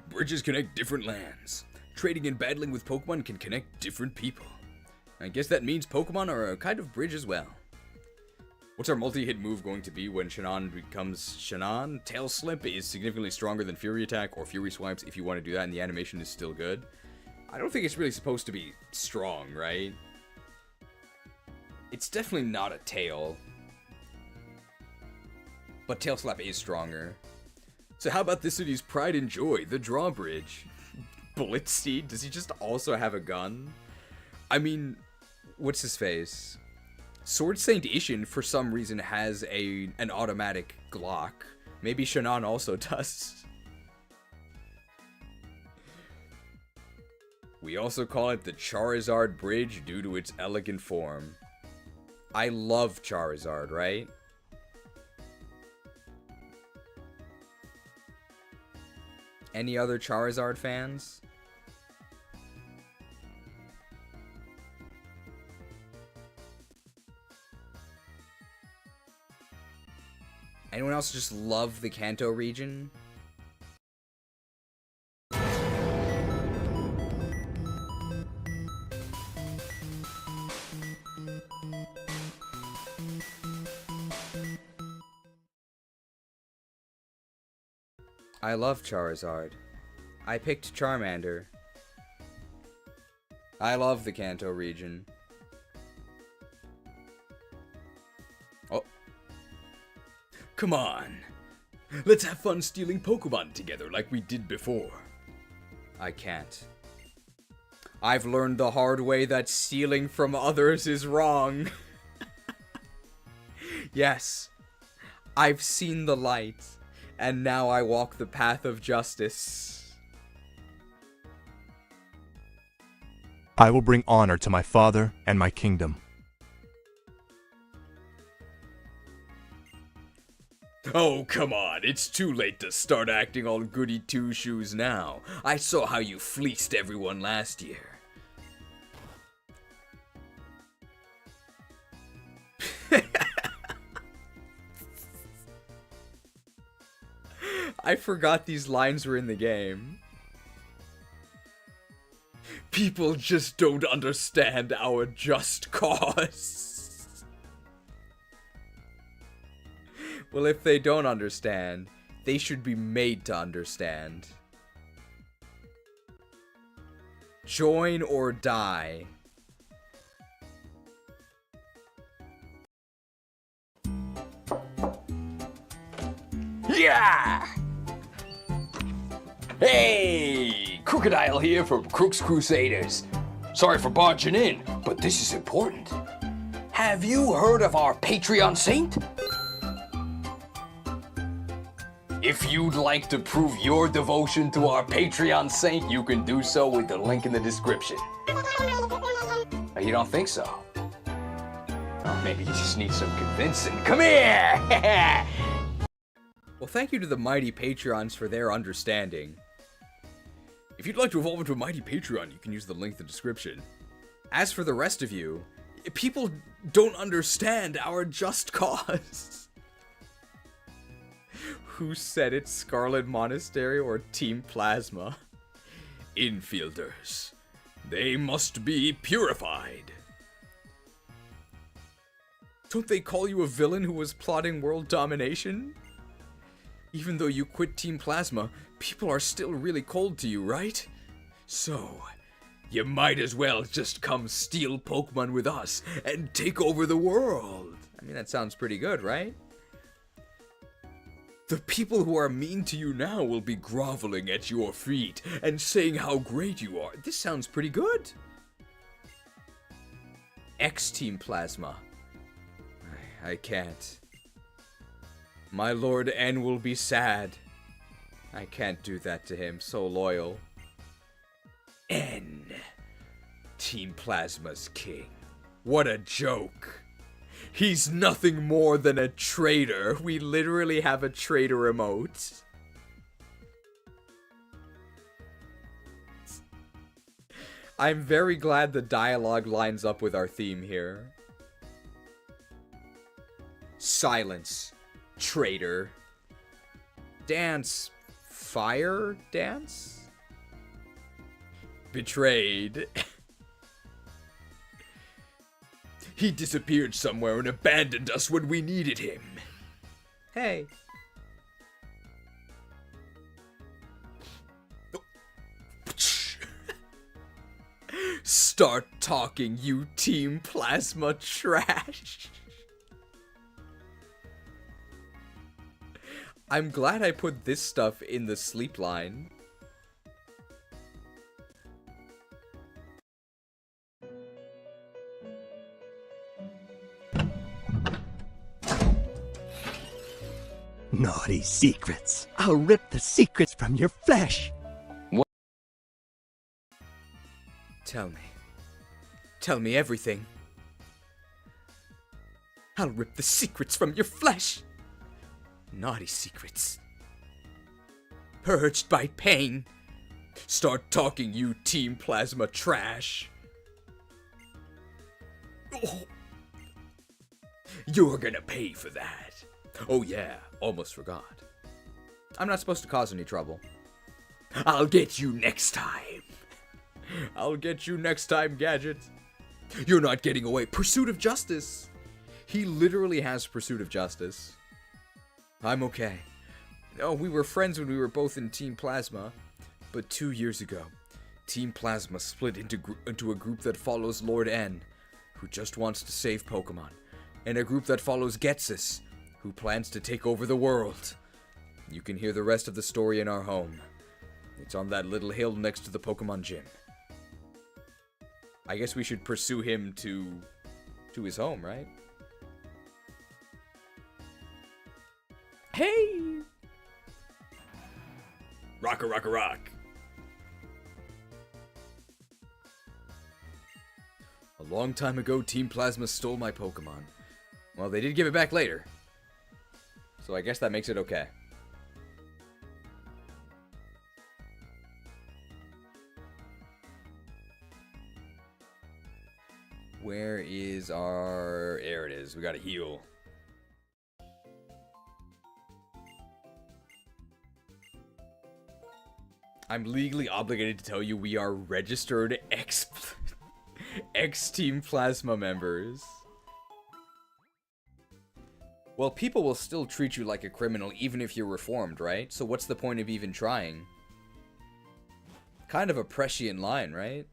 F: Bridges connect different lands. Trading and battling with Pokemon can connect different people. I guess that means Pokemon are a kind of bridge as well. What's our multi-hit move going to be when Shannam becomes Shannam? Tail Slip is significantly stronger than Fury Attack or Fury Swipes if you want to do that, and the animation is still good. I don't think it's really supposed to be strong, right? It's definitely not a tail. But Tail Slap is stronger. So how about this city's pride and joy, the drawbridge? Blitzsteed? Does he just also have a gun? I mean, what's his face? Sword Saint Ishin, for some reason, has an automatic Glock. Maybe Shannam also does. We also call it the Charizard Bridge due to its elegant form. I love Charizard, right? Any other Charizard fans? Anyone else just love the Kanto region? I love Charizard. I picked Charmander. I love the Kanto region. Oh. Come on. Let's have fun stealing Pokemon together like we did before. I can't. I've learned the hard way that stealing from others is wrong. Yes. I've seen the light. And now I walk the path of justice.
I: I will bring honor to my father and my kingdom.
F: Oh, come on. It's too late to start acting all goody two-shoes now. I saw how you fleeced everyone last year. I forgot these lines were in the game. People just don't understand our just cause. Well, if they don't understand, they should be made to understand. Join or die.
S: Yeah! Hey! Krookodile here from Krewsaders. Sorry for barging in, but this is important. Have you heard of our Patreon saint? If you'd like to prove your devotion to our Patreon saint, you can do so with the link in the description. Oh, you don't think so? Oh, maybe you just need some convincing. Come here!
F: Well, thank you to the mighty Patreons for their understanding. If you'd like to evolve into a mighty Patreon, you can use the link in the description. As for the rest of you, people don't understand our just cause. Who said it, Scarlet Monastery or Team Plasma? Infielders. They must be purified. Don't they call you a villain who was plotting world domination? Even though you quit Team Plasma, people are still really cold to you, right? So, you might as well just come steal Pokemon with us and take over the world. I mean, that sounds pretty good, right?
A: The people who are mean to you now will be groveling at your feet and saying how great you are. This sounds pretty good. X-Team Plasma. I can't. My Lord N will be sad. I can't do that to him, so loyal. N. Team Plasma's king. What a joke. He's nothing more than a traitor. We literally have a traitor emote. I'm very glad the dialogue lines up with our theme here. Silence. Traitor. Dance. Fire dance? Betrayed. He disappeared somewhere and abandoned us when we needed him. Hey. Start talking, you Team Plasma trash. I'm glad I put this stuff in the sleep line.
N: Naughty secrets. I'll rip the secrets from your flesh.
C: What?
A: Tell me. Tell me everything. I'll rip the secrets from your flesh. Naughty secrets. Purged by pain. Start talking, you Team Plasma trash. Oh. You're gonna pay for that. Oh yeah, almost forgot. I'm not supposed to cause any trouble. I'll get you next time. I'll get you next time, Gadget. You're not getting away. Pursuit of justice. He literally has pursuit of justice. I'm okay. Oh, we were friends when we were both in Team Plasma. But 2 years ago, Team Plasma split into a group that follows Lord N, who just wants to save Pokemon, and a group that follows Getsus, who plans to take over the world. You can hear the rest of the story in our home. It's on that little hill next to the Pokemon gym. I guess we should pursue him to his home, right? Hey! Rock. A long time ago, Team Plasma stole my Pokemon. Well, they did give it back later. So I guess that makes it okay. Where is our... There it is. We gotta heal. I'm legally obligated to tell you we are registered X-Team Plasma members. Well, people will still treat you like a criminal even if you're reformed, right? So what's the point of even trying? Kind of a prescient line, right?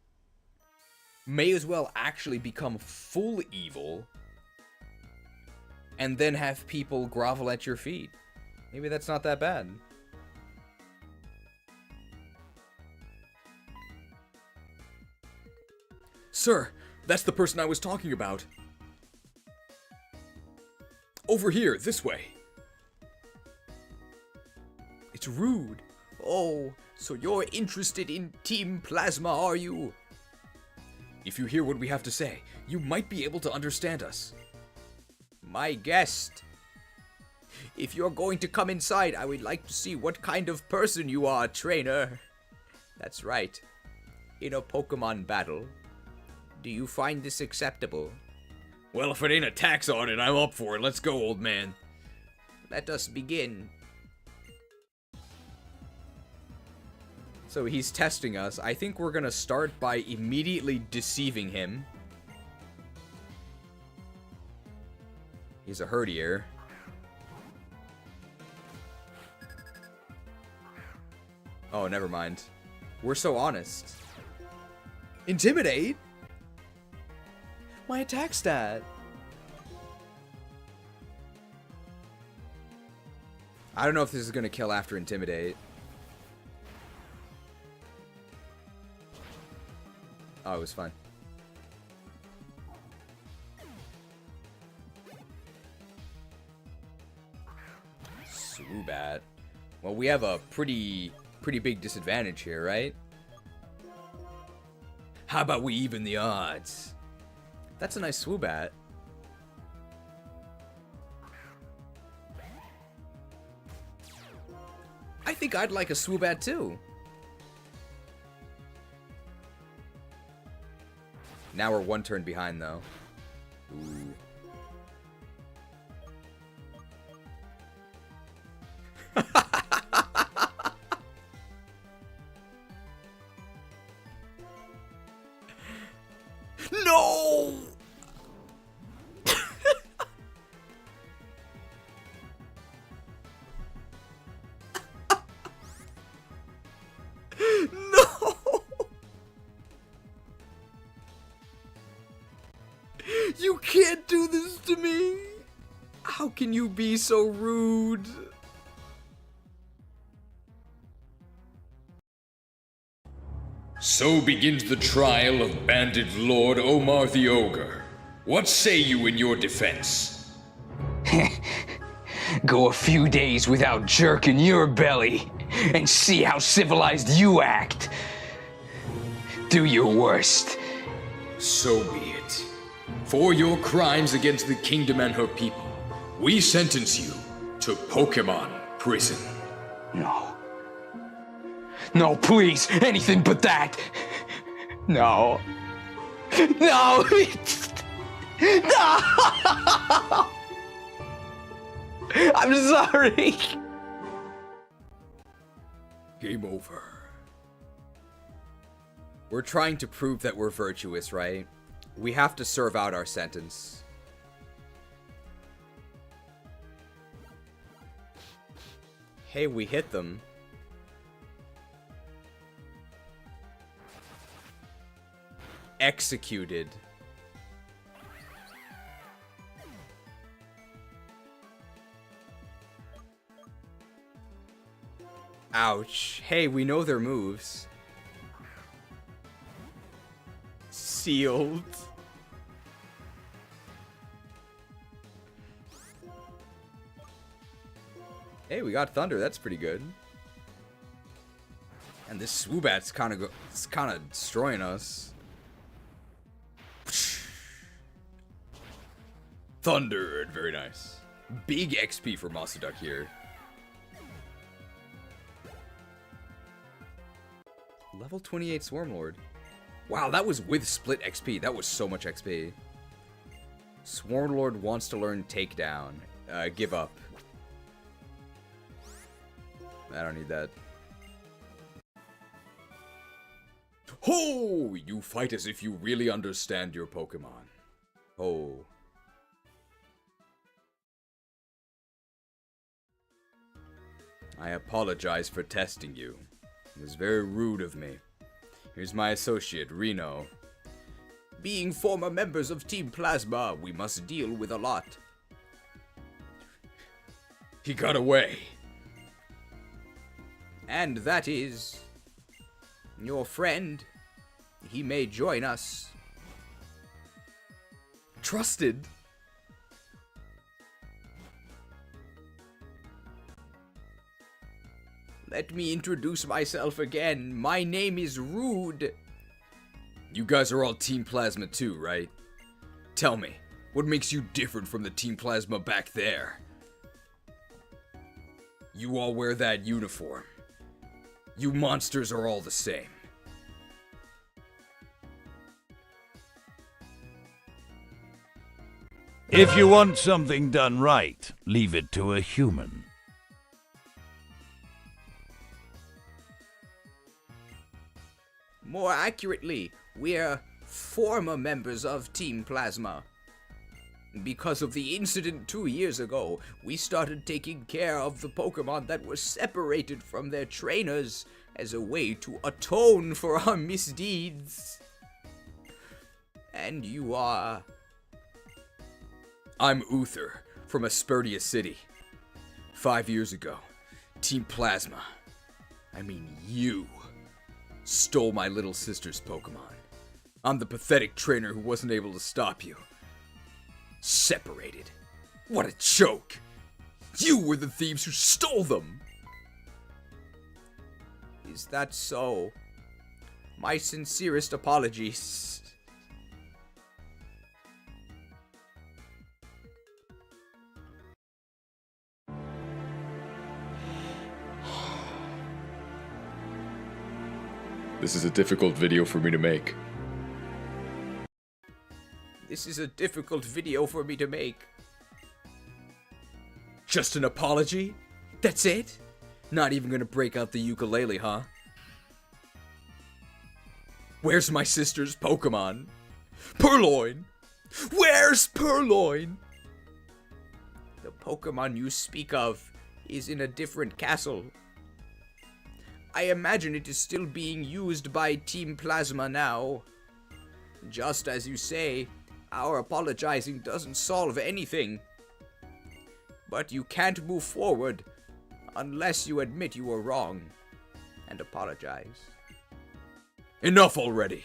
A: May as well actually become full evil and then have people grovel at your feet. Maybe that's not that bad. Sir, that's the person I was talking about. Over here, this way. It's rude. Oh, so you're interested in Team Plasma, are you? If you hear what we have to say, you might be able to understand us. My guest. If you're going to come inside, I would like to see what kind of person you are, trainer. That's right. In a Pokemon battle. Do you find this acceptable? Well, if it ain't a tax on it, I'm up for it. Let's go, old man. Let us begin. So he's testing us. I think we're gonna start by immediately deceiving him. He's a heretier. Oh, never mind. We're so honest. Intimidate? My attack stat.
F: I don't know if this is going to kill after Intimidate. Oh, it was fine. Swoobat. Well, we have a pretty big disadvantage here, right? How about we even the odds? That's a nice Swoobat. I think I'd like a Swoobat too. Now we're one turn behind though. Ooh. No! No! You can't do this to me! How can you be so rude?
D: So begins the trial of Bandit Lord Omar the Ogre. What say you in your defense?
C: Go a few days without jerking your belly and see how civilized you act. Do your worst.
D: So be it. For your crimes against the kingdom and her people, we sentence you to Pokemon prison.
C: No. No, please, anything but that. No. No. No. I'm sorry.
F: Game over. We're trying to prove that we're virtuous, right? We have to serve out our sentence. Hey, we hit them. Executed. Ouch. Hey, we know their moves. Sealed. Hey, we got Thunder. That's pretty good. And this Swoobat's kind of destroying us. Thunder, very nice. Big XP for MasuDuck here. Level 28 Swarmlord. Wow, that was with split XP. That was so much XP. Swarmlord wants to learn Takedown. Give up. I don't need that.
A: Ho! You fight as if you really understand your Pokemon.
F: Oh. I apologize for testing you. It was very rude of me. Here's my associate, Reno. Being former members of Team Plasma, we must deal with a lot.
A: He got away.
F: And that is... your friend. He may join us. Trusted. Let me introduce myself again. My name is Rude.
A: You guys are all Team Plasma too, right? Tell me, what makes you different from the Team Plasma back there? You all wear that uniform. You monsters are all the same.
G: If you want something done right, leave it to a human.
F: More accurately, we're former members of Team Plasma. Because of the incident 2 years ago, we started taking care of the Pokemon that were separated from their trainers as a way to atone for our misdeeds. And you are...
A: I'm Uther, from Aspertia City.
F: 5 years ago, Team Plasma, I mean you, stole my little sister's Pokemon. I'm the pathetic trainer who wasn't able to stop you. Separated. What a joke! You were the thieves who stole them! Is that so? My sincerest apologies.
D: This is a difficult video for me to make.
F: This is a difficult video for me to make. Just an apology? That's it? Not even gonna break out the ukulele, huh? Where's my sister's Pokemon? Purloin! Where's Purloin? The Pokemon you speak of is in a different castle. I imagine it is still being used by Team Plasma now. Just as you say, our apologizing doesn't solve anything. But you can't move forward unless you admit you were wrong and apologize. Enough already!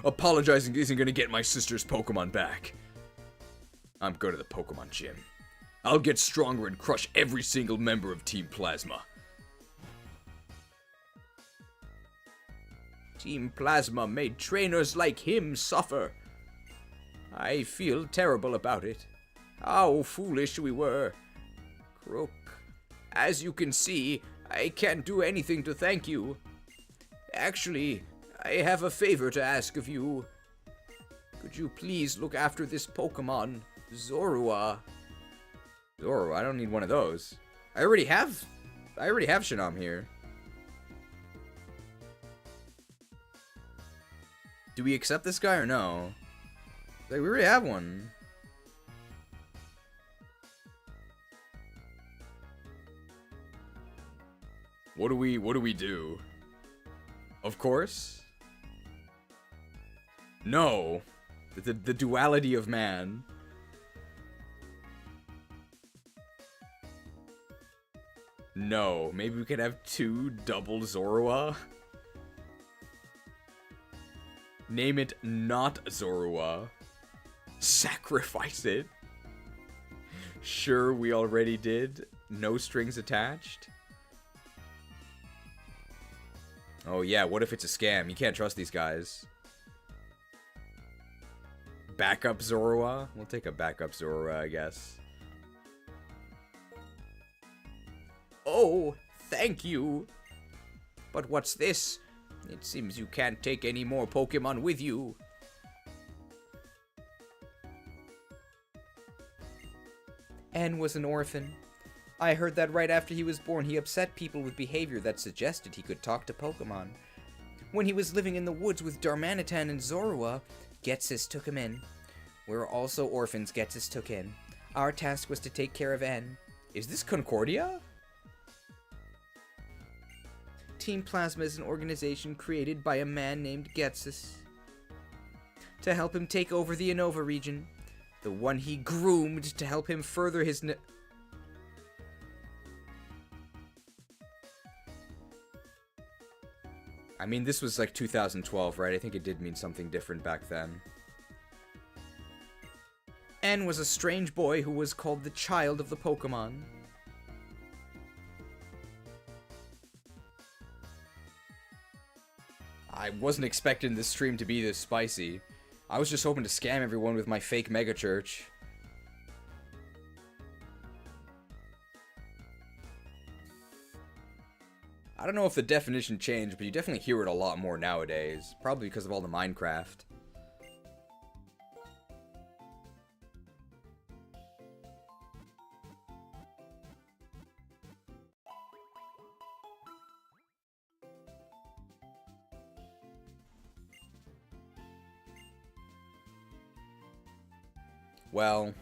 F: Apologizing isn't gonna get my sister's Pokemon back. I'm going to the Pokemon gym. I'll get stronger and crush every single member of Team Plasma. Team Plasma made trainers like him suffer. I feel terrible about it. How foolish we were. Krook, as you can see, I can't do anything to thank you. Actually, I have a favor to ask of you. Could you please look after this Pokemon, Zorua? Zorua? I don't need one of those. I already have Shannam here. Do we accept this guy or no? Like, we already have one. What do we do? Of course? No. The duality of man. No. Maybe we could have 2 double Zorua? Name it not Zorua. Sacrifice it. Sure, we already did. No strings attached. Oh yeah, what if it's a scam? You can't trust these guys. Backup Zorua? We'll take a backup Zorua, I guess. Oh, thank you. But what's this? It seems you can't take any more Pokemon with you. N was an orphan. I heard that right after he was born, he upset people with behavior that suggested he could talk to Pokemon. When he was living in the woods with Darmanitan and Zorua, Ghetsis took him in. We're also orphans Ghetsis took in. Our task was to take care of N. Is this Concordia? Team Plasma is an organization created by a man named Ghetsis to help him take over the Unova region, the one he groomed to help him further his I mean, this was like 2012, right? I think it did mean something different back then. N was a strange boy who was called the child of the Pokemon. I wasn't expecting this stream to be this spicy. I was just hoping to scam everyone with my fake mega church. I don't know if the definition changed, but you definitely hear it a lot more nowadays. Probably because of all the Minecraft. Well...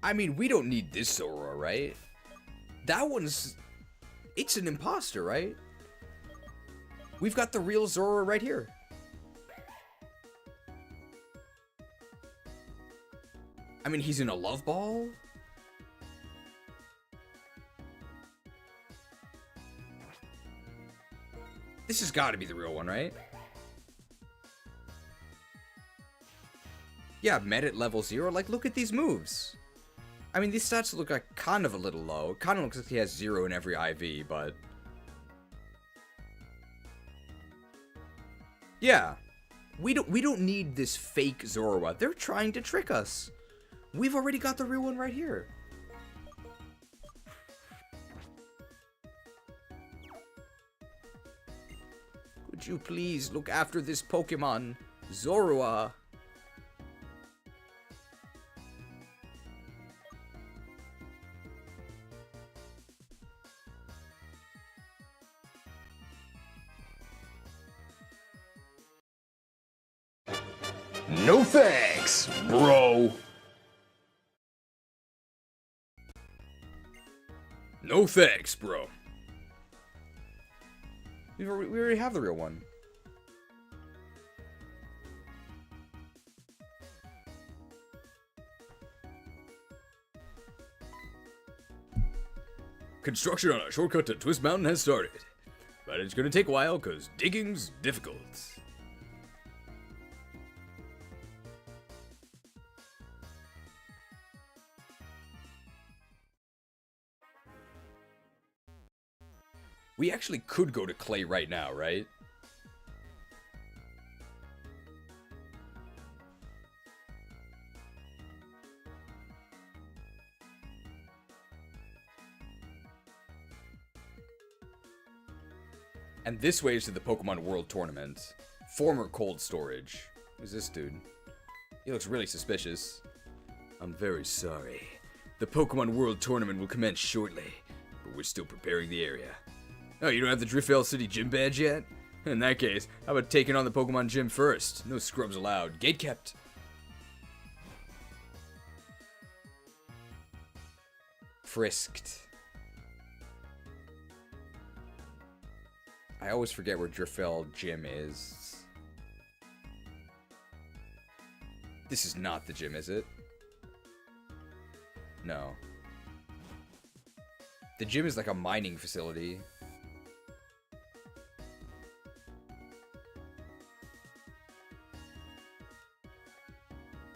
F: I mean, we don't need this Zorua, right? That one's... It's an imposter, right? We've got the real Zorua right here. I mean, he's in a love ball. This has got to be the real one, right? Yeah, met at level 0. Like, look at these moves. I mean, these stats look like kind of a little low. Kind of looks like he has 0 in every IV, but... yeah. We don't need this fake Zorua. They're trying to trick us. We've already got the real one right here. Could you please look after this Pokemon, Zorua?
S: No thanks, bro.
F: No thanks, bro. We already have the real one. Construction on a shortcut to Twist Mountain has started. But it's gonna take a while because digging's difficult. We actually could go to Clay right now, right? And this way is to the Pokemon World Tournament. Former cold storage. Who's this dude? He looks really suspicious. I'm very sorry. The Pokemon World Tournament will commence shortly, but we're still preparing the area. Oh, you don't have the Driftvale City Gym badge yet? In that case, how about taking on the Pokemon Gym first? No scrubs allowed. Gate kept. Frisked. I always forget where Driftvale Gym is. This is not the gym, is it? No. The gym is like a mining facility.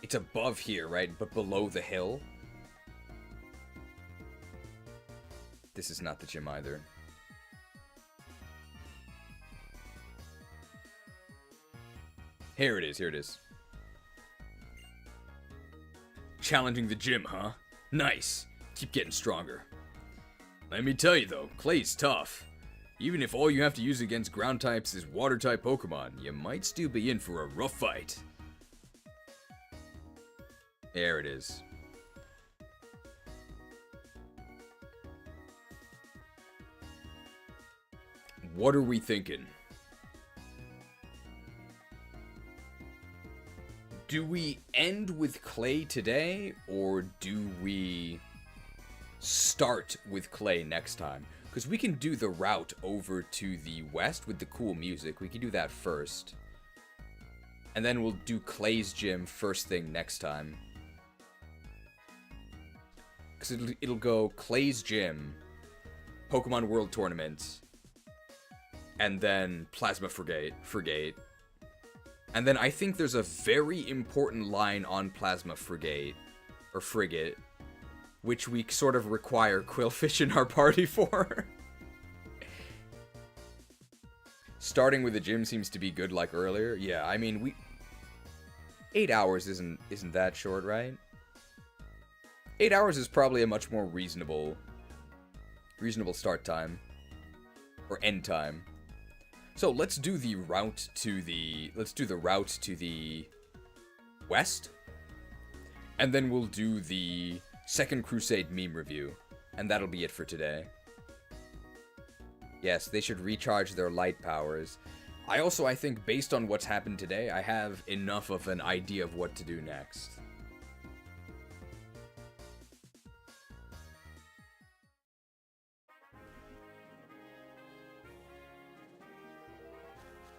F: It's above here, right? But below the hill? This is not the gym either. Here it is, here it is. Challenging the gym, huh? Nice. Keep getting stronger. Let me tell you though, Clay's tough. Even if all you have to use against ground types is water type Pokemon, you might still be in for a rough fight. There it is. What are we thinking? Do we end with Clay today, or do we start with Clay next time? Because we can do the route over to the west with the cool music. We can do that first. And then we'll do Clay's gym first thing next time. Because it'll go Clay's gym, Pokemon World Tournament, and then Plasma Frigate. And then I think there's a very important line on Plasma Frigate, which we sort of require Quillfish in our party for. Starting with the gym seems to be good like earlier. Yeah, I mean, 8 hours isn't that short, right? 8 hours is probably a much more reasonable start time. Or end time. So let's do the route to the west. And then we'll do the second Crusade meme review. And that'll be it for today. Yes, they should recharge their light powers. I think based on what's happened today, I have enough of an idea of what to do next.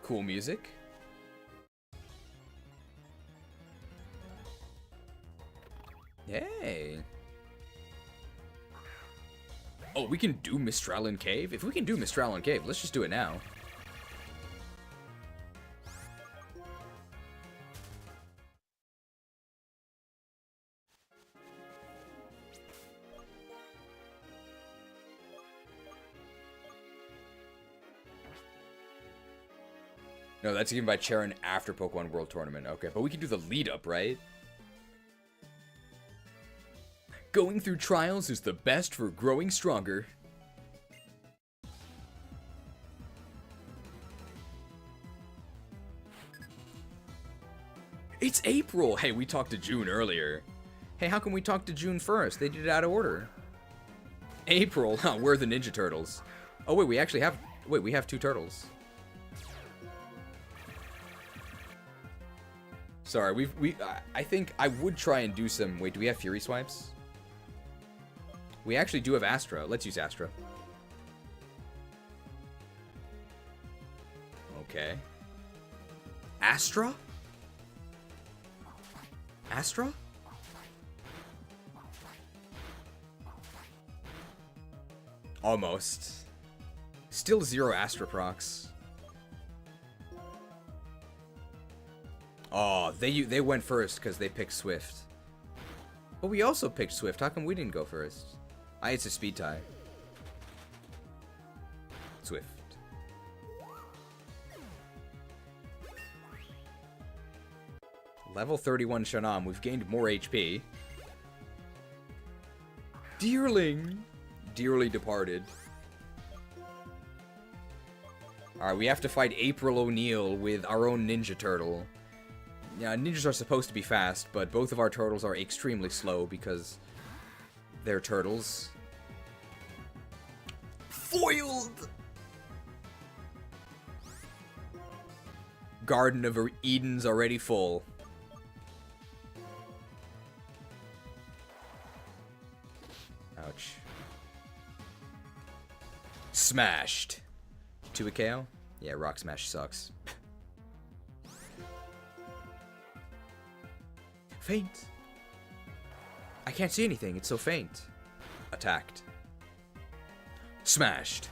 F: Cool music. Hey. Oh, we can do Mistralin Cave? If we can do Mistralin Cave, let's just do it now. No, that's given by Charon after Pokemon World Tournament. Okay, but we can do the lead up, right? Going through trials is the best for growing stronger. It's April! Hey, we talked to June earlier. Hey, how come we talked to June first? They did it out of order. April, huh, we're the Ninja Turtles. Oh wait, we actually have, wait, we have 2 turtles. Sorry, I think I would try and do some, wait, do we have Fury Swipes? We actually do have Astra. Let's use Astra. Okay. Astra? Astra? Almost. Still 0 Astra procs. Oh, they went first because they picked Swift. But we also picked Swift. How come we didn't go first? It's a speed tie. Swift. Level 31 Shannam. We've gained more HP. Deerling. Dearly departed. Alright, we have to fight April O'Neil with our own Ninja Turtle. Yeah, ninjas are supposed to be fast, but both of our turtles are extremely slow because they're turtles. Foiled! Garden of Eden's already full. Ouch. Smashed. 2 a KO? Yeah, Rock Smash sucks. Faint. I can't see anything, it's so faint. Attacked. Smashed.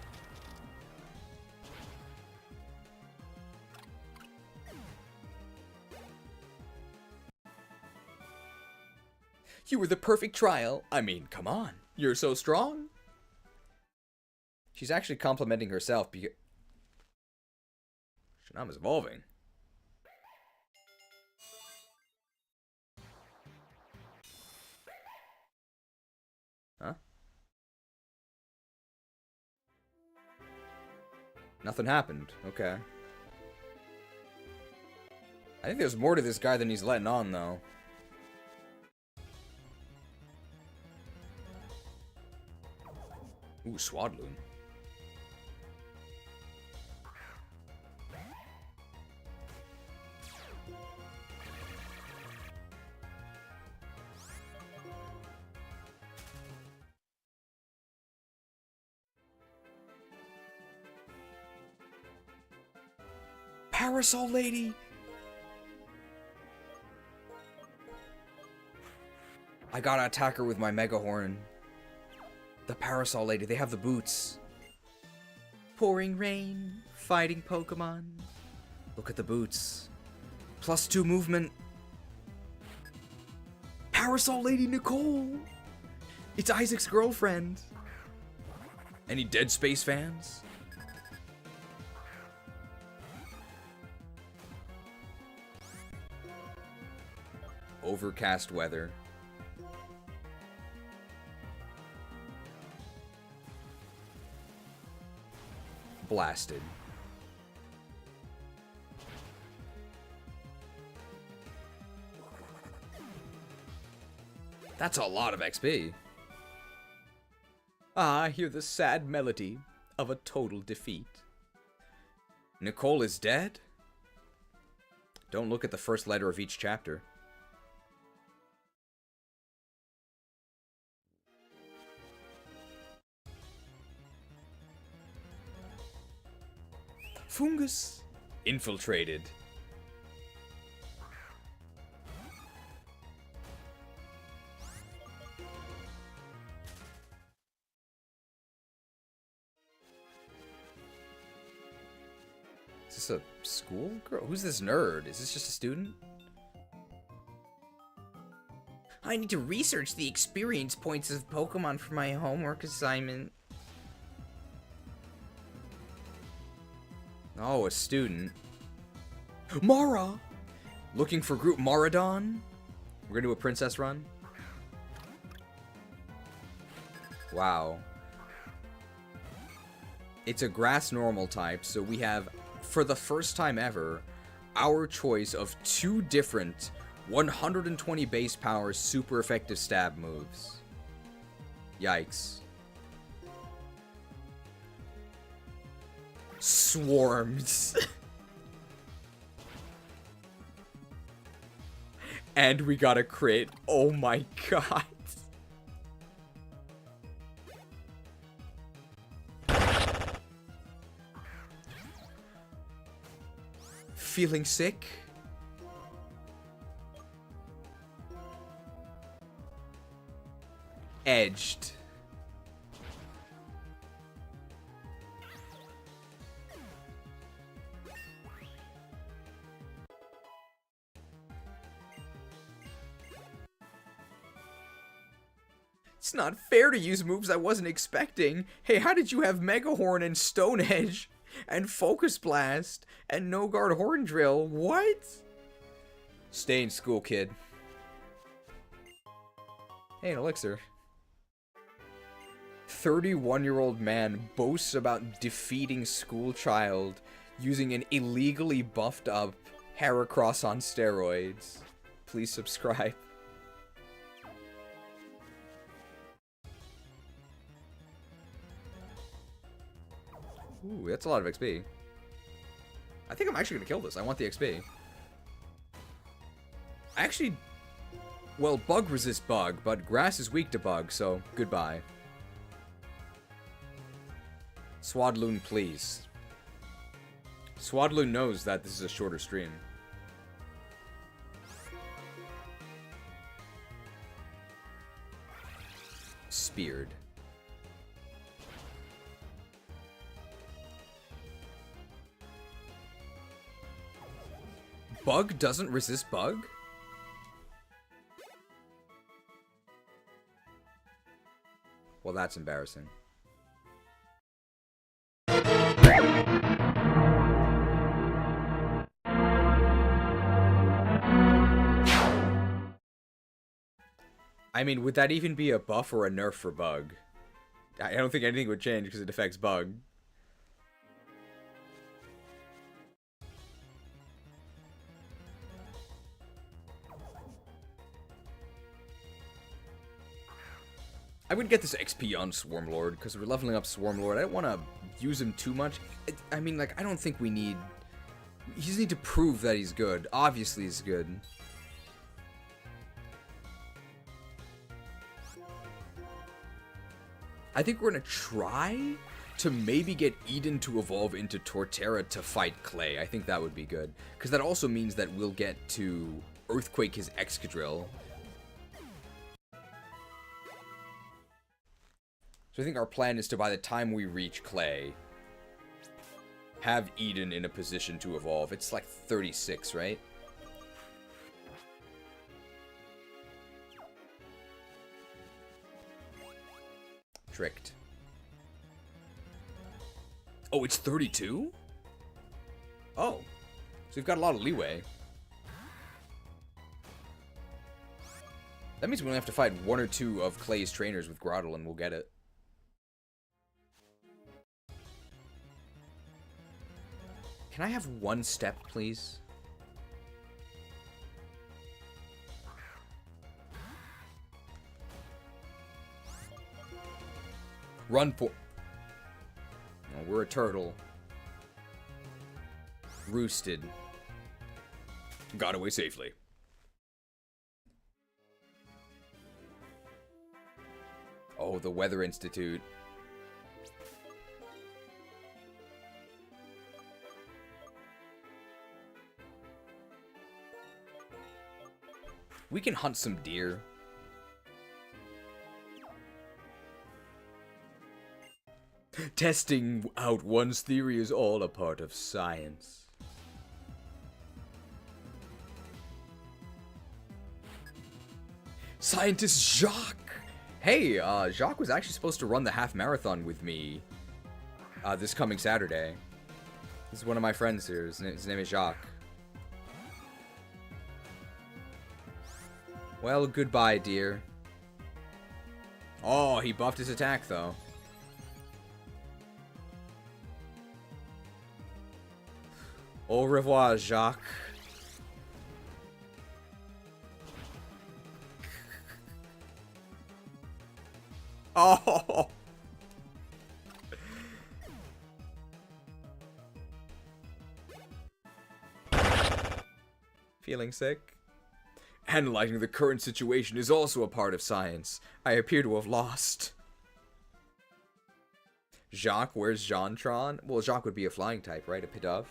F: You were the perfect trial. I mean, come on. You're so strong. She's actually complimenting herself because Shannam is evolving. Huh? Nothing happened. Okay. I think there's more to this guy than he's letting on, though. Ooh, Swadloon. Parasol Lady! I gotta attack her with my Mega Horn. The Parasol Lady, they have the boots. Pouring rain, fighting Pokemon. Look at the boots. +2 movement. Parasol Lady Nicole! It's Isaac's girlfriend. Any Dead Space fans? Overcast weather. Blasted. That's a lot of XP. I hear the sad melody of a total defeat. Nicole is dead? Don't look at the first letter of each chapter. Fungus, infiltrated. Is this a school girl? Who's this nerd? Is this just a student? I need to research the experience points of Pokemon for my homework assignment. Oh, a student. Mara! Looking for group Maradon? We're gonna do a princess run? Wow. It's a grass normal type, so we have, for the first time ever, our choice of 2 different 120 base power super effective stab moves. Yikes. Swarms. And we got a crit. Oh my god. Feeling sick? Edged. It's not fair to use moves I wasn't expecting. Hey, how did you have Mega Horn and Stone Edge and Focus Blast and No Guard Horn Drill? What? Stay in school, kid. Hey, an elixir. 31-year-old man boasts about defeating school child using an illegally buffed up Heracross on steroids. Please subscribe. Ooh, that's a lot of XP. I think I'm actually gonna kill this. I want the XP. Actually, well, bug resists bug, but grass is weak to bug, so goodbye. Swadloon, please. Swadloon knows that this is a shorter stream. Speared. Bug doesn't resist bug? Well, that's embarrassing. I mean, would that even be a buff or a nerf for bug? I don't think anything would change because it affects bug. I would get this XP on Swarmlord, because we're leveling up Swarmlord. I don't want to use him too much. I mean, like, I don't think we need... You just need to prove that he's good. Obviously he's good. I think we're going to try to maybe get Eden to evolve into Torterra to fight Clay. I think that would be good. Because that also means that we'll get to Earthquake his Excadrill. So I think our plan is to, by the time we reach Clay, have Eden in a position to evolve. It's like 36, right? Tricked. Oh, it's 32? Oh. So we've got a lot of leeway. That means we only have to fight 1 or 2 of Clay's trainers with Groudle and we'll get it. Can I have 1 step, please? Run for... Oh, we're a turtle. Roosted. Got away safely. Oh, the Weather Institute. We can hunt some deer. Testing out one's theory is all a part of science. Scientist Jacques! Hey, Jacques was actually supposed to run the half marathon with me this coming Saturday. This is one of my friends here. His name is Jacques. Well, goodbye, dear. Oh, he buffed his attack, though. Au revoir, Jacques. Oh! Feeling sick? Analyzing the current situation is also a part of science. I appear to have lost. Jacques, where's Jontron? Well, Jacques would be a flying type, right? A Pidove.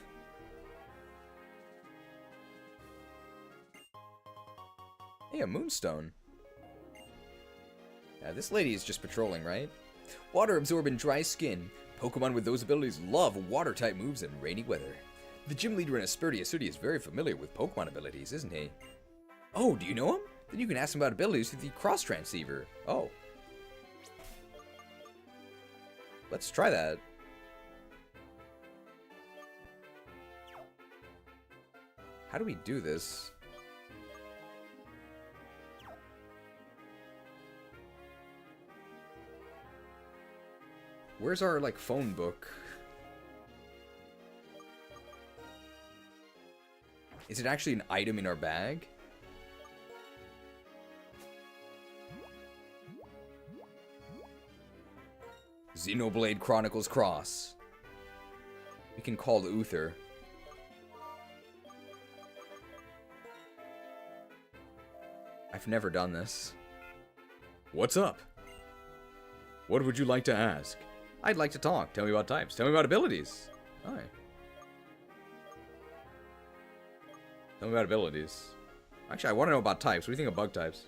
F: Hey, a Moonstone. Yeah, this lady is just patrolling, right? Water absorbing dry skin. Pokemon with those abilities love water-type moves in rainy weather. The gym leader in Aspertia City is very familiar with Pokemon abilities, isn't he? Oh, do you know him? Then you can ask him about abilities through the Cross Transceiver. Oh. Let's try that. How do we do this? Where's our, like, phone book? Is it actually an item in our bag? Xenoblade Chronicles Cross. We can call the Uther. I've never done this. What's up? What would you like to ask? I'd like to talk. Tell me about types. Tell me about abilities. Hi. Tell me about abilities. Actually, I want to know about types. What do you think of bug types?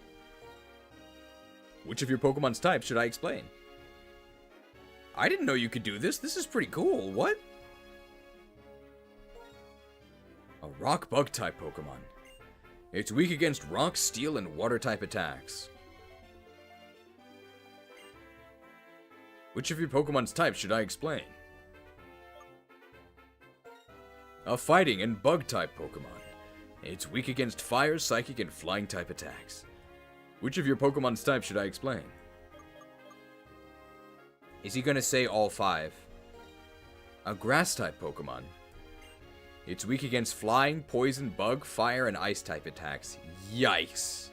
F: Which of your Pokemon's types should I explain? I didn't know you could do this. This is pretty cool. What? A rock bug type Pokemon. It's weak against rock, steel, and water type attacks. Which of your Pokemon's types should I explain? A fighting and bug type Pokemon. It's weak against fire, psychic, and flying type attacks. Which of your Pokemon's types should I explain? Is he gonna say all 5? A grass type Pokemon. It's weak against flying, poison, bug, fire, and ice type attacks. Yikes.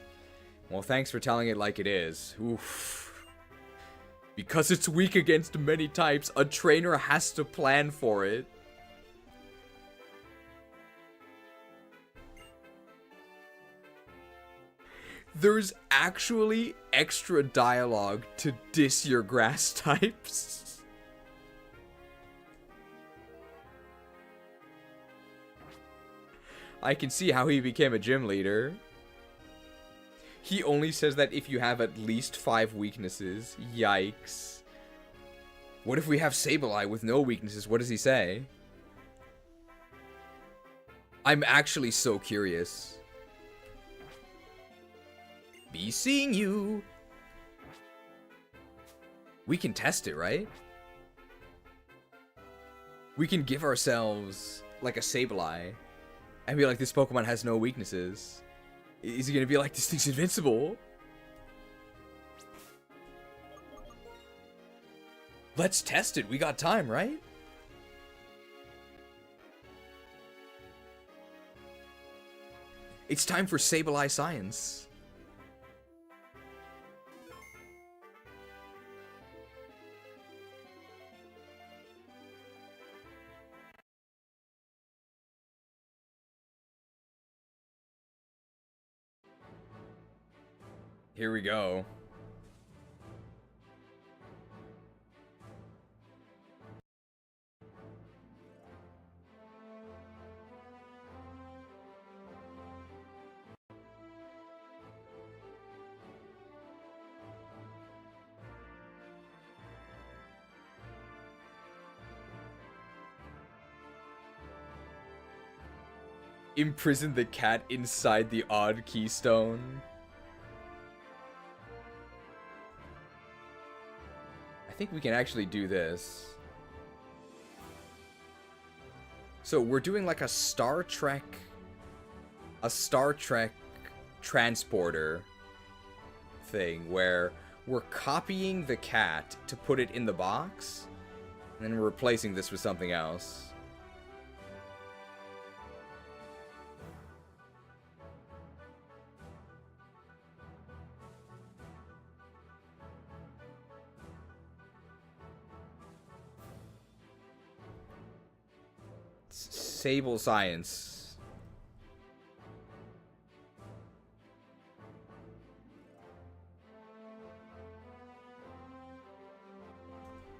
F: Well, thanks for telling it like it is. Oof. Because it's weak against many types, a trainer has to plan for it. There's actually extra dialogue to diss your grass types. I can see how he became a gym leader. He only says that if you have at least 5 weaknesses. Yikes. What if we have Sableye with no weaknesses? What does he say? I'm actually so curious. Be seeing you. We can test it, right? We can give ourselves like a Sableye and be like, this Pokemon has no weaknesses. Is he gonna be like, this thing's invincible? Let's test it. We got time, right? It's time for SableSci Science. Here we go. Imprison the cat inside the odd keystone. I think we can actually do this. So we're doing like a Star Trek transporter thing where we're copying the cat to put it in the box, and then we're replacing this with something else. Sable science.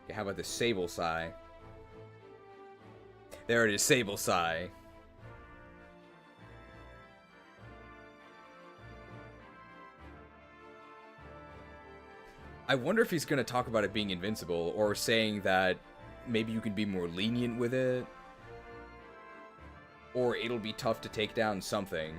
F: Okay, how about the SableSci? There it is, SableSci. I wonder if he's going to talk about it being invincible, or saying that maybe you can be more lenient with it. Or it'll be tough to take down something.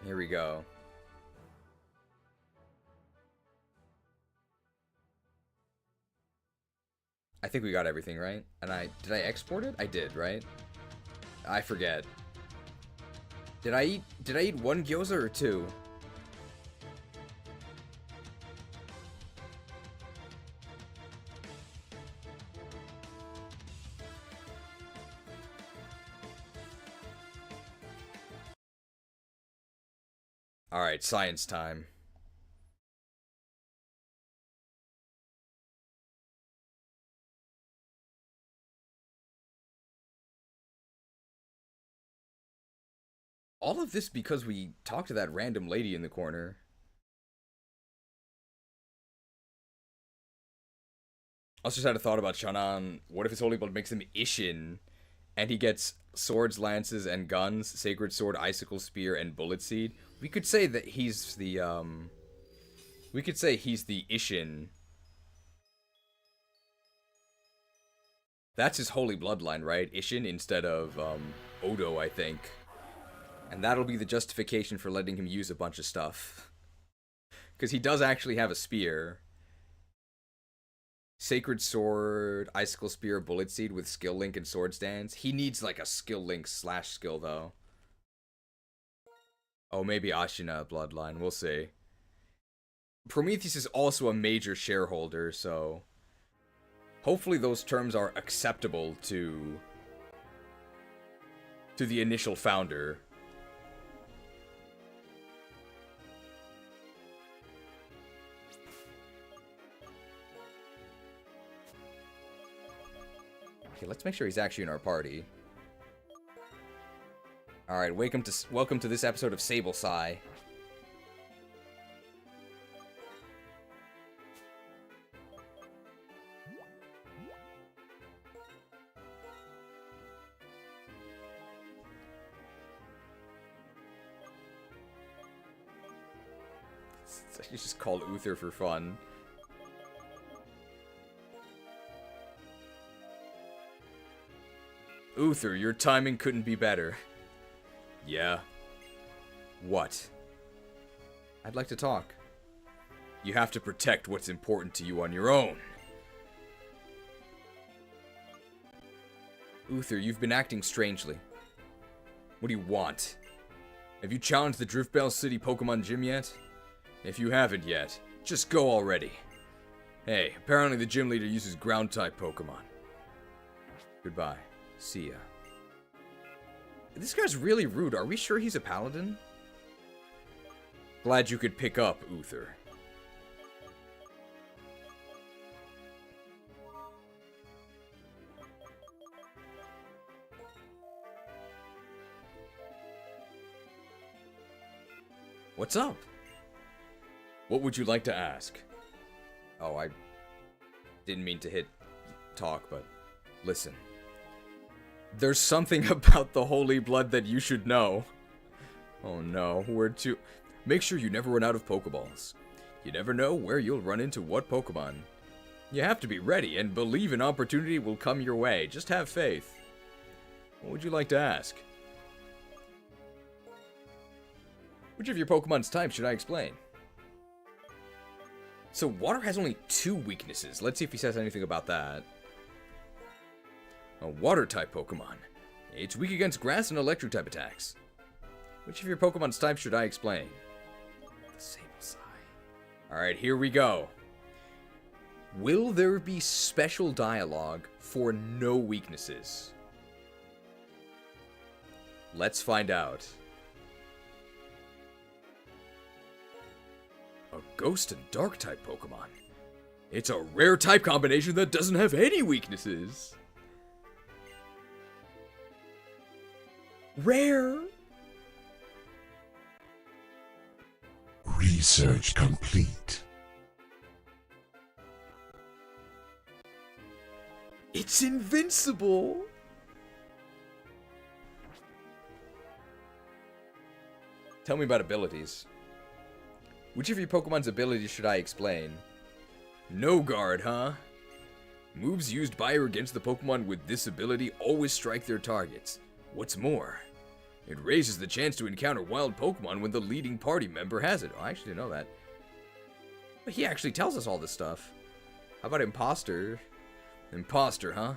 F: Here we go. I think we got everything, right? And did I export it? I did, right? I forget. Did I eat one gyoza or two? All right, science time. All of this because we talked to that random lady in the corner. I also just had a thought about Shannam. What if his holy blood makes him Ishin, and he gets swords, lances, and guns, sacred sword, icicle spear, and bullet seed? We could say that he's the we could say he's the Ishin. That's his holy bloodline, right? Ishin instead of Odo, I think. And that'll be the justification for letting him use a bunch of stuff. Because he does actually have a spear. Sacred sword, icicle spear, bullet seed with skill link and sword stance. He needs like a skill link / skill though. Oh, maybe Ashina bloodline. We'll see. Prometheus is also a major shareholder, so hopefully those terms are acceptable to the initial founder. Okay, let's make sure he's actually in our party. Alright, welcome to this episode of SableSci. He's just called Uther for fun. Uther, your timing couldn't be better. Yeah. What? I'd like to talk. You have to protect what's important to you on your own. Uther, you've been acting strangely. What do you want? Have you challenged the Driftbell City Pokemon Gym yet? If you haven't yet, just go already. Hey, apparently the gym leader uses ground-type Pokemon. Goodbye. See ya. This guy's really rude. Are we sure he's a paladin? Glad you could pick up, Uther. What's up? What would you like to ask? Oh, I didn't mean to hit talk, but Listen. There's something about the holy blood that you should know. Oh no, where to... Make sure you never run out of Pokeballs. You never know where you'll run into what Pokemon. You have to be ready and believe an opportunity will come your way. Just have faith. What would you like to ask? Which of your Pokemon's types should I explain? So water has only 2 weaknesses. Let's see if he says anything about that. A water-type Pokemon. It's weak against grass and electric type attacks. Which of your Pokemon's types should I explain? The SableSci. Alright, here we go. Will there be special dialogue for no weaknesses? Let's find out. A ghost and dark type Pokemon. It's a rare type combination that doesn't have any weaknesses. Rare.
T: Research complete.
F: It's invincible. Tell me about abilities. Which of your Pokemon's abilities should I explain? No guard, huh? Moves used by or against the Pokemon with this ability always strike their targets. What's more, it raises the chance to encounter wild Pokemon when the leading party member has it. Oh, I actually didn't know that. But he actually tells us all this stuff. How about Imposter? Imposter, huh?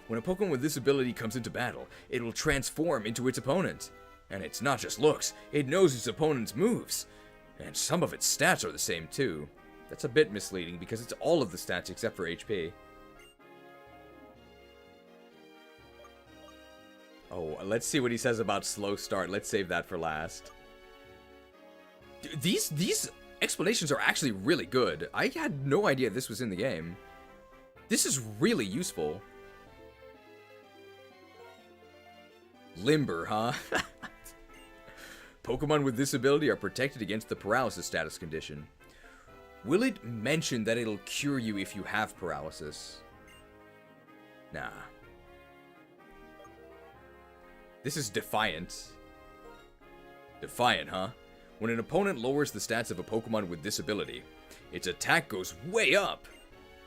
F: When a Pokemon with this ability comes into battle, it will transform into its opponent. And it's not just looks, it knows its opponent's moves. And some of its stats are the same too. That's a bit misleading because it's all of the stats except for HP. Oh, let's see what he says about slow start. Let's save that for last. These explanations are actually really good. I had no idea this was in the game. This is really useful. Limber, huh? Pokemon with this ability are protected against the paralysis status condition. Will it mention that it'll cure you if you have paralysis? Nah. This is Defiant. Defiant, huh? When an opponent lowers the stats of a Pokemon with this ability, its attack goes way up.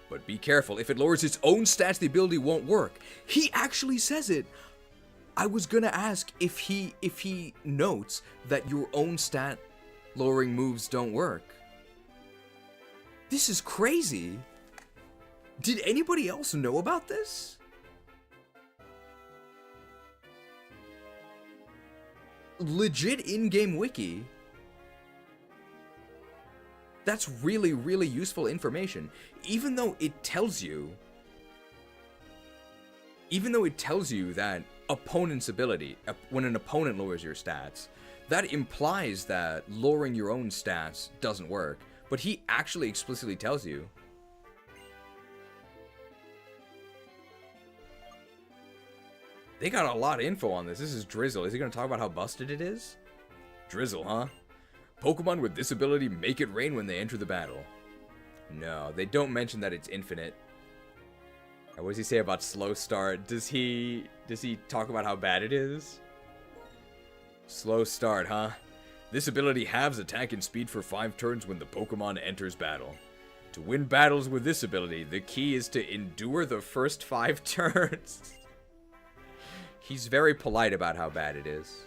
F: But be careful, if it lowers its own stats, the ability won't work. He actually says it. I was gonna ask if he notes that your own stat lowering moves don't work. This is crazy. Did anybody else know about this? Legit in-game wiki. That's really, really useful information. Even though it tells you that opponent's ability, when an opponent lowers your stats, that implies that lowering your own stats doesn't work. But he actually explicitly tells you. They got a lot of info on this. This is Drizzle. Is he going to talk about how busted it is? Drizzle, huh? Pokemon with this ability make it rain when they enter the battle. No, they don't mention that it's infinite. And what does he say about slow start? Does he talk about how bad it is? Slow start, huh? This ability halves attack and speed for 5 turns when the Pokemon enters battle. To win battles with this ability, the key is to endure the first 5 turns. He's very polite about how bad it is.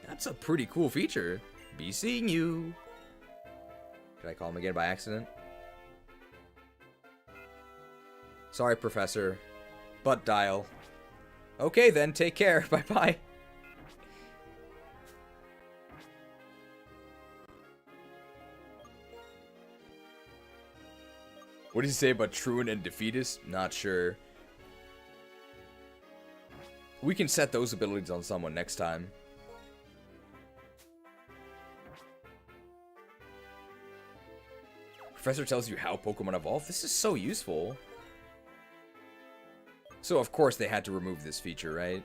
F: That's a pretty cool feature. Be seeing you. Should I call him again by accident? Sorry, Professor. Butt dial. Okay then, take care. Bye-bye. What does he say about Truant and Defeatist? Not sure. We can set those abilities on someone next time. Professor tells you how Pokemon evolve. This is so useful. So of course they had to remove this feature, right?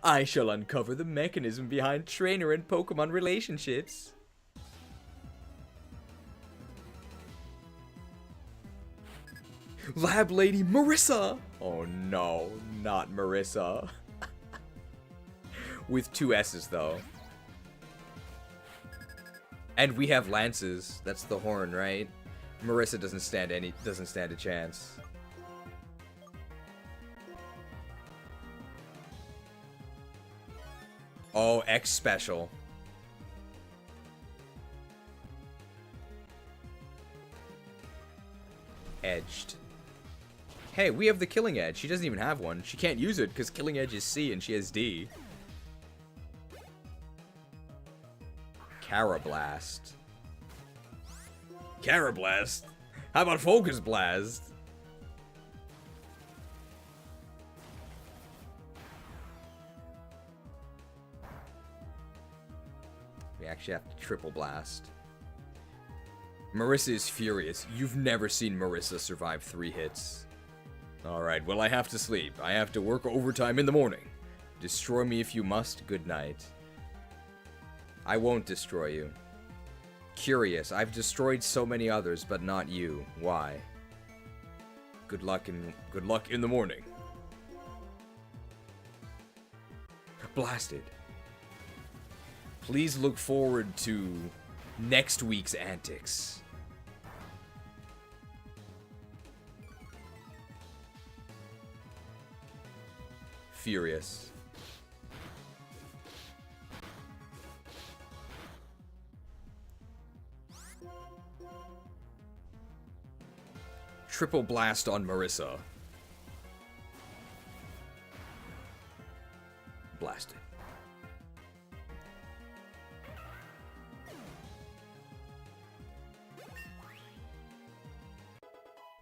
F: I shall uncover the mechanism behind trainer and Pokemon relationships. Lab Lady Marissa! Oh no, not Marissa. With 2 S's though. And we have lances. That's the horn, right? Marissa doesn't stand a chance. Oh, X special. Edged. Hey, we have the Killing Edge. She doesn't even have one. She can't use it because Killing Edge is C and she has D. Carablast. Carablast? How about Focus Blast? We actually have to triple blast. Marissa is furious. You've never seen Marissa survive 3 hits. Alright, well I have to sleep. I have to work overtime in the morning. Destroy me if you must. Good night. I won't destroy you. Curious, I've destroyed so many others, but not you. Why? Good luck in the morning. Blasted. Please look forward to next week's antics. Furious. Triple blast on Marissa. Blasted.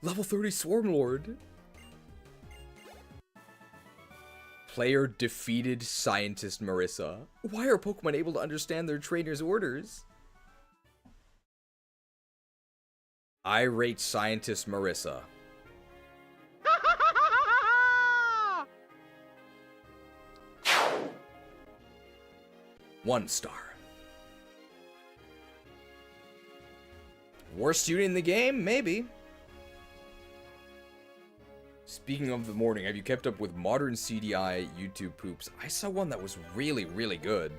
F: Level 30 Swarmlord. Player defeated Scientist Marissa. Why are Pokemon able to understand their trainer's orders? Irate Scientist Marissa. 1 star. Worst unit in the game? Maybe. Speaking of the morning, have you kept up with modern CDI YouTube poops? I saw one that was really, really good.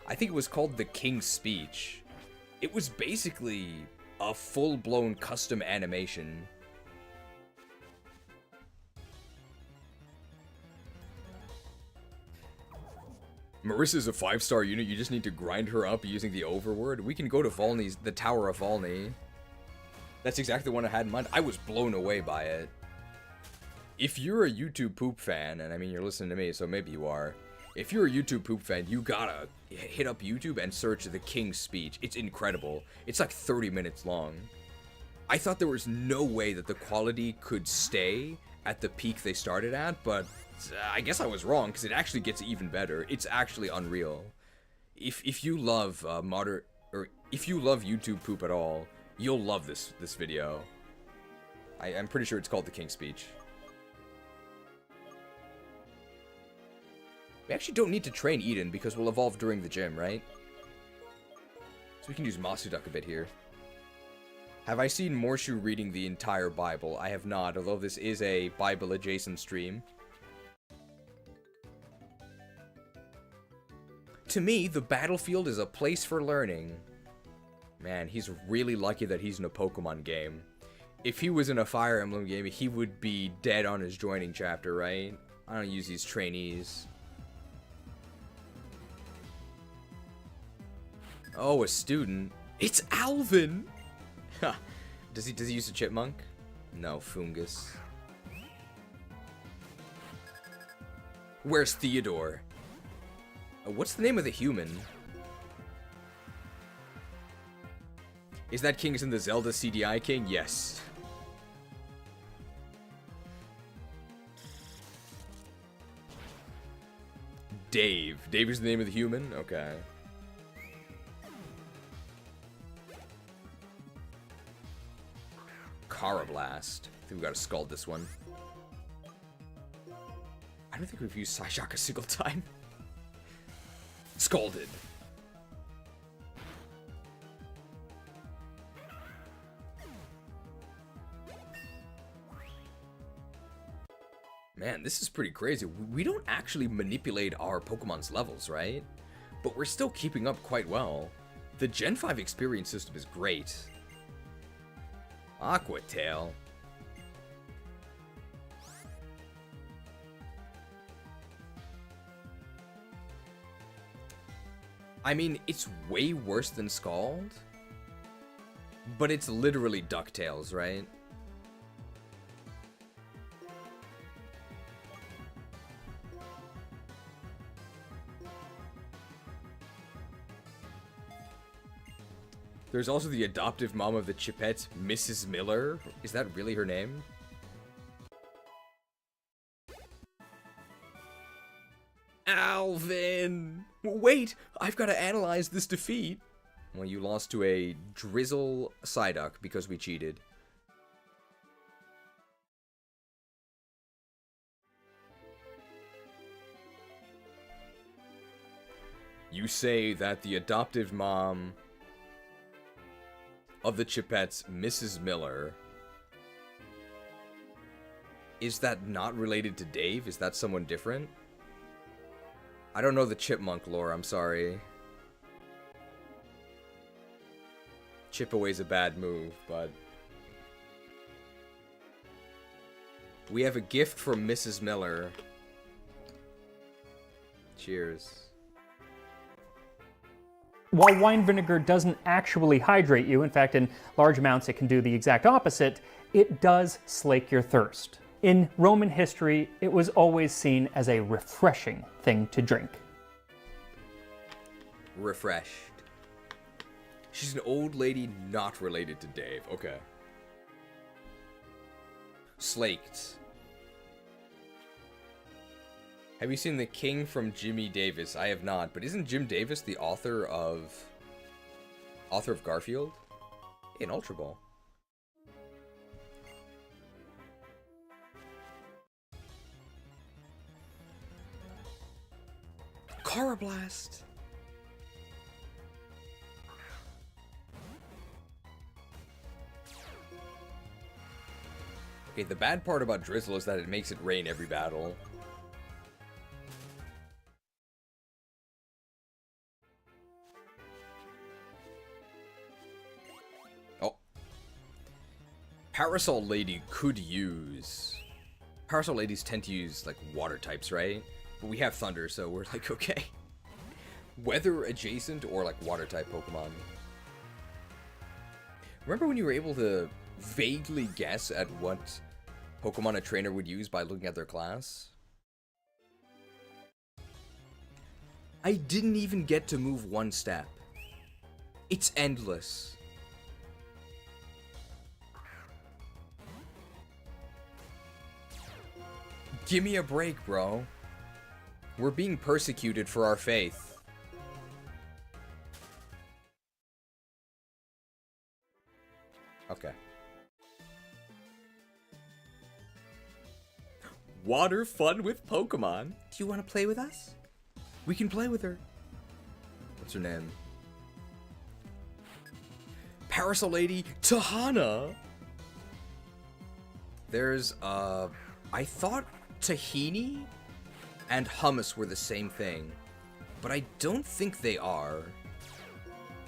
F: I think it was called The King's Speech. It was basically a full-blown custom animation. Marissa's a 5-star unit. You just need to grind her up using the overword. We can go to Volney's, the Tower of Volney. That's exactly the one I had in mind. I was blown away by it. If you're a YouTube poop fan, and I mean, you're listening to me, so maybe you are. If you're a YouTube poop fan, you gotta hit up YouTube and search The King's Speech. It's incredible. It's like 30 minutes long. I thought there was no way that the quality could stay at the peak they started at, but I guess I was wrong, because it actually gets even better. It's actually unreal. If you love if you love YouTube poop at all, you'll love this video. I'm pretty sure it's called The King's Speech. We actually don't need to train Eden because we'll evolve during the gym, right? So we can use MasuDuck a bit here. Have I seen Morshu reading the entire Bible? I have not, although this is a Bible-adjacent stream. To me, the battlefield is a place for learning. Man, he's really lucky that he's in a Pokemon game. If he was in a Fire Emblem game, he would be dead on his joining chapter, right? I don't use these trainees. Oh, a student. It's Alvin! Does he use a chipmunk? No, Fungus. Where's Theodore? What's the name of the human? Is that King's in the Zelda CDI King? Yes. Dave. Dave is the name of the human? Okay. Carablast. I think we gotta scald this one. I don't think we've used Psyshock a single time. Scalded. Man, this is pretty crazy. We don't actually manipulate our Pokemon's levels, right? But we're still keeping up quite well. The Gen 5 experience system is great. Aqua Tail. I mean, it's way worse than Scald. But it's literally DuckTales, right? There's also the adoptive mom of the Chipettes, Mrs. Miller. Is that really her name? Alvin! Wait! I've got to analyze this defeat! Well, you lost to a Drizzle Psyduck because we cheated. You say that the adoptive mom of the Chipettes, Mrs. Miller, is that not related to Dave? Is that someone different? I don't know the chipmunk lore, I'm sorry. Chip away's a bad move, but... we have a gift from Mrs. Miller. Cheers.
K: While wine vinegar doesn't actually hydrate you, in fact, in large amounts it can do the exact opposite, it does slake your thirst. In Roman history, it was always seen as a refreshing thing to drink.
F: Refreshed. She's an old lady not related to Dave. Okay. Slaked. Have you seen The King from Jimmy Davis? I have not, but isn't Jim Davis the author of Garfield? In Ultra Ball. Carablast. Okay, the bad part about Drizzle is that it makes it rain every battle. Oh. Parasol Lady could use... Parasol Ladies tend to use, like, water types, right? But we have Thunder, so we're like, okay. Weather adjacent or, like, water type Pokemon. Remember when you were able to vaguely guess at what Pokemon a trainer would use by looking at their class? I didn't even get to move one step. It's endless. Give me a break, bro. We're being persecuted for our faith. Okay. Water fun with Pokemon. Do you want to play with us? We can play with her. What's her name? Parasol Lady Tahana. There's, I thought Tahini and Hummus were the same thing, but I don't think they are.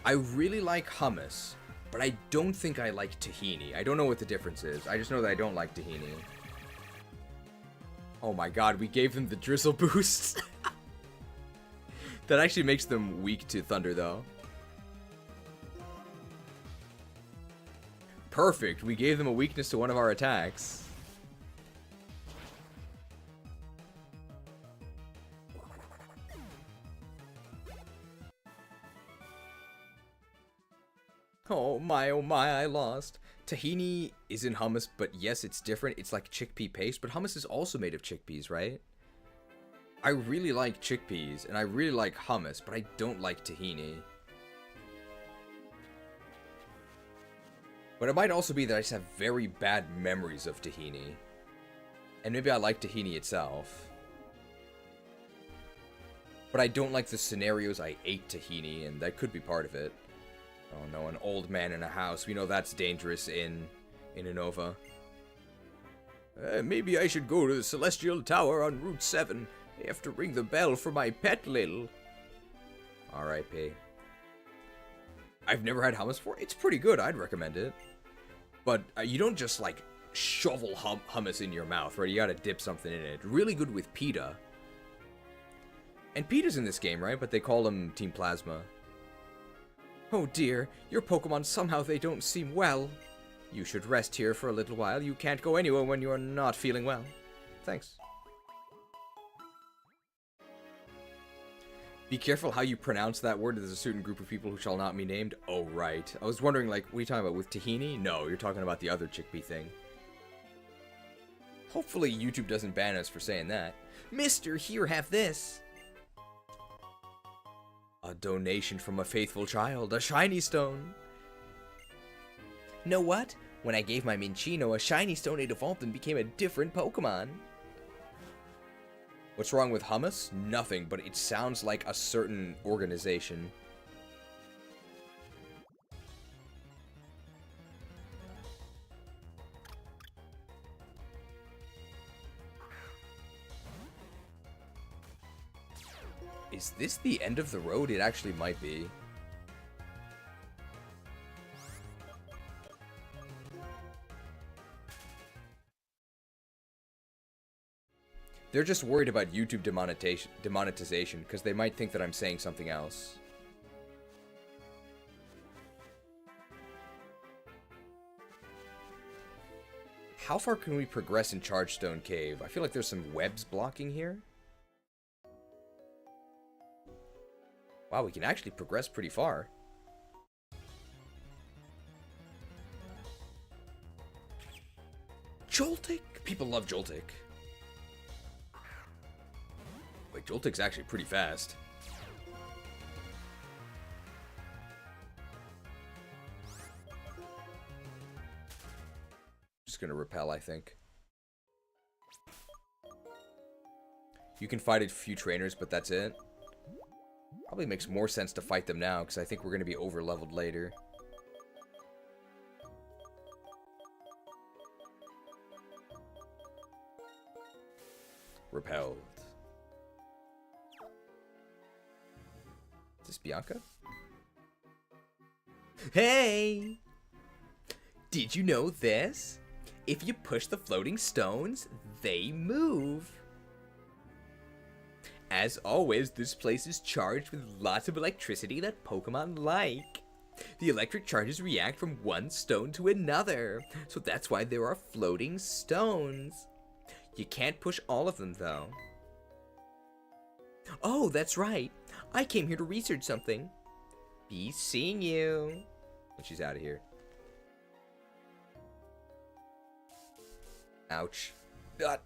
F: I really like Hummus, but I don't think I like Tahini. I don't know what the difference is. I just know that I don't like Tahini. Oh my god, we gave them the Drizzle boost. That actually makes them weak to Thunder, though. Perfect, we gave them a weakness to one of our attacks. Oh my, I lost. Tahini is in hummus, but yes, it's different. It's like chickpea paste, but hummus is also made of chickpeas, right? I really like chickpeas, and I really like hummus, but I don't like tahini. But it might also be that I just have very bad memories of tahini. And maybe I like tahini itself. But I don't like the scenarios I ate tahini, and that could be part of it. Oh no, an old man in a house. We know that's dangerous in Unova. Maybe I should go to the Celestial Tower on Route 7. I have to ring the bell for my pet Lil. R.I.P. I've never had hummus before. It's pretty good. I'd recommend it. But you don't just, like, shovel hummus in your mouth, right? You gotta dip something in it. Really good with pita. And Pita's in this game, right? But they call him Team Plasma. Oh dear, your Pokemon somehow they don't seem well. You should rest here for a little while. You can't go anywhere when you are not feeling well. Thanks. Be careful how you pronounce that word. There's a certain group of people who shall not be named. Oh, right. I was wondering, like, what are you talking about? With tahini? No, you're talking about the other chickpea thing. Hopefully YouTube doesn't ban us for saying that. Mister, here, have this. A donation from a faithful child. A shiny stone. Know what? When I gave my Minchino a shiny stone, it evolved and became a different Pokemon. What's wrong with hummus? Nothing, but it sounds like a certain organization. Is this the end of the road? It actually might be. They're just worried about YouTube demonetization because they might think that I'm saying something else. How far can we progress in Chargestone Cave? I feel like there's some webs blocking here. Wow, we can actually progress pretty far. Joltik? People love Joltik. Wait, Joltik's actually pretty fast. Just gonna repel, I think. You can fight a few trainers, but that's it. Probably makes more sense to fight them now, because I think we're gonna be over-leveled later. Repelled. Is this Bianca? Hey! Did you know this? If you push the floating stones, they move. As always, this place is charged with lots of electricity that Pokemon like. The electric charges react from one stone to another, so that's why there are floating stones. You can't push all of them, though. Oh, that's right. I came here to research something. Be seeing you. And she's out of here. Ouch. God.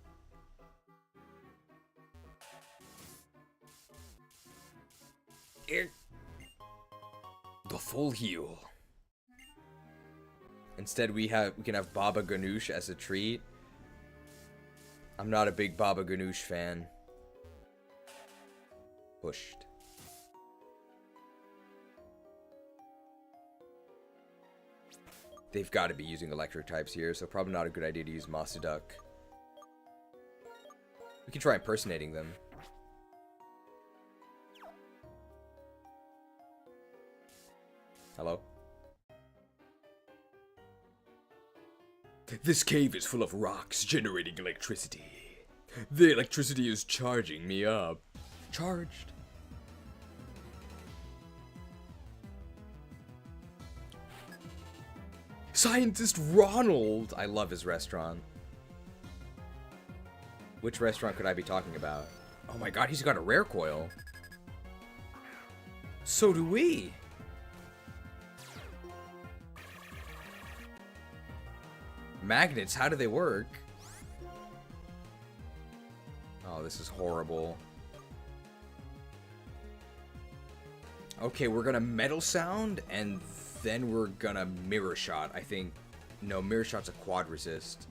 F: The full heal. Instead, we can have Baba Ganoush as a treat. I'm not a big Baba Ganoush fan. Pushed. They've got to be using electric types here, so probably not a good idea to use MasuDuck. We can try impersonating them. Hello? This cave is full of rocks generating electricity. The electricity is charging me up. Charged. Scientist Ronald! I love his restaurant. Which restaurant could I be talking about? Oh my god, he's got a rare coil. So do we. Magnets, how do they work? Oh, this is horrible. Okay, we're gonna Metal Sound, and then we're gonna Mirror Shot, I think. No, Mirror Shot's a quad resist.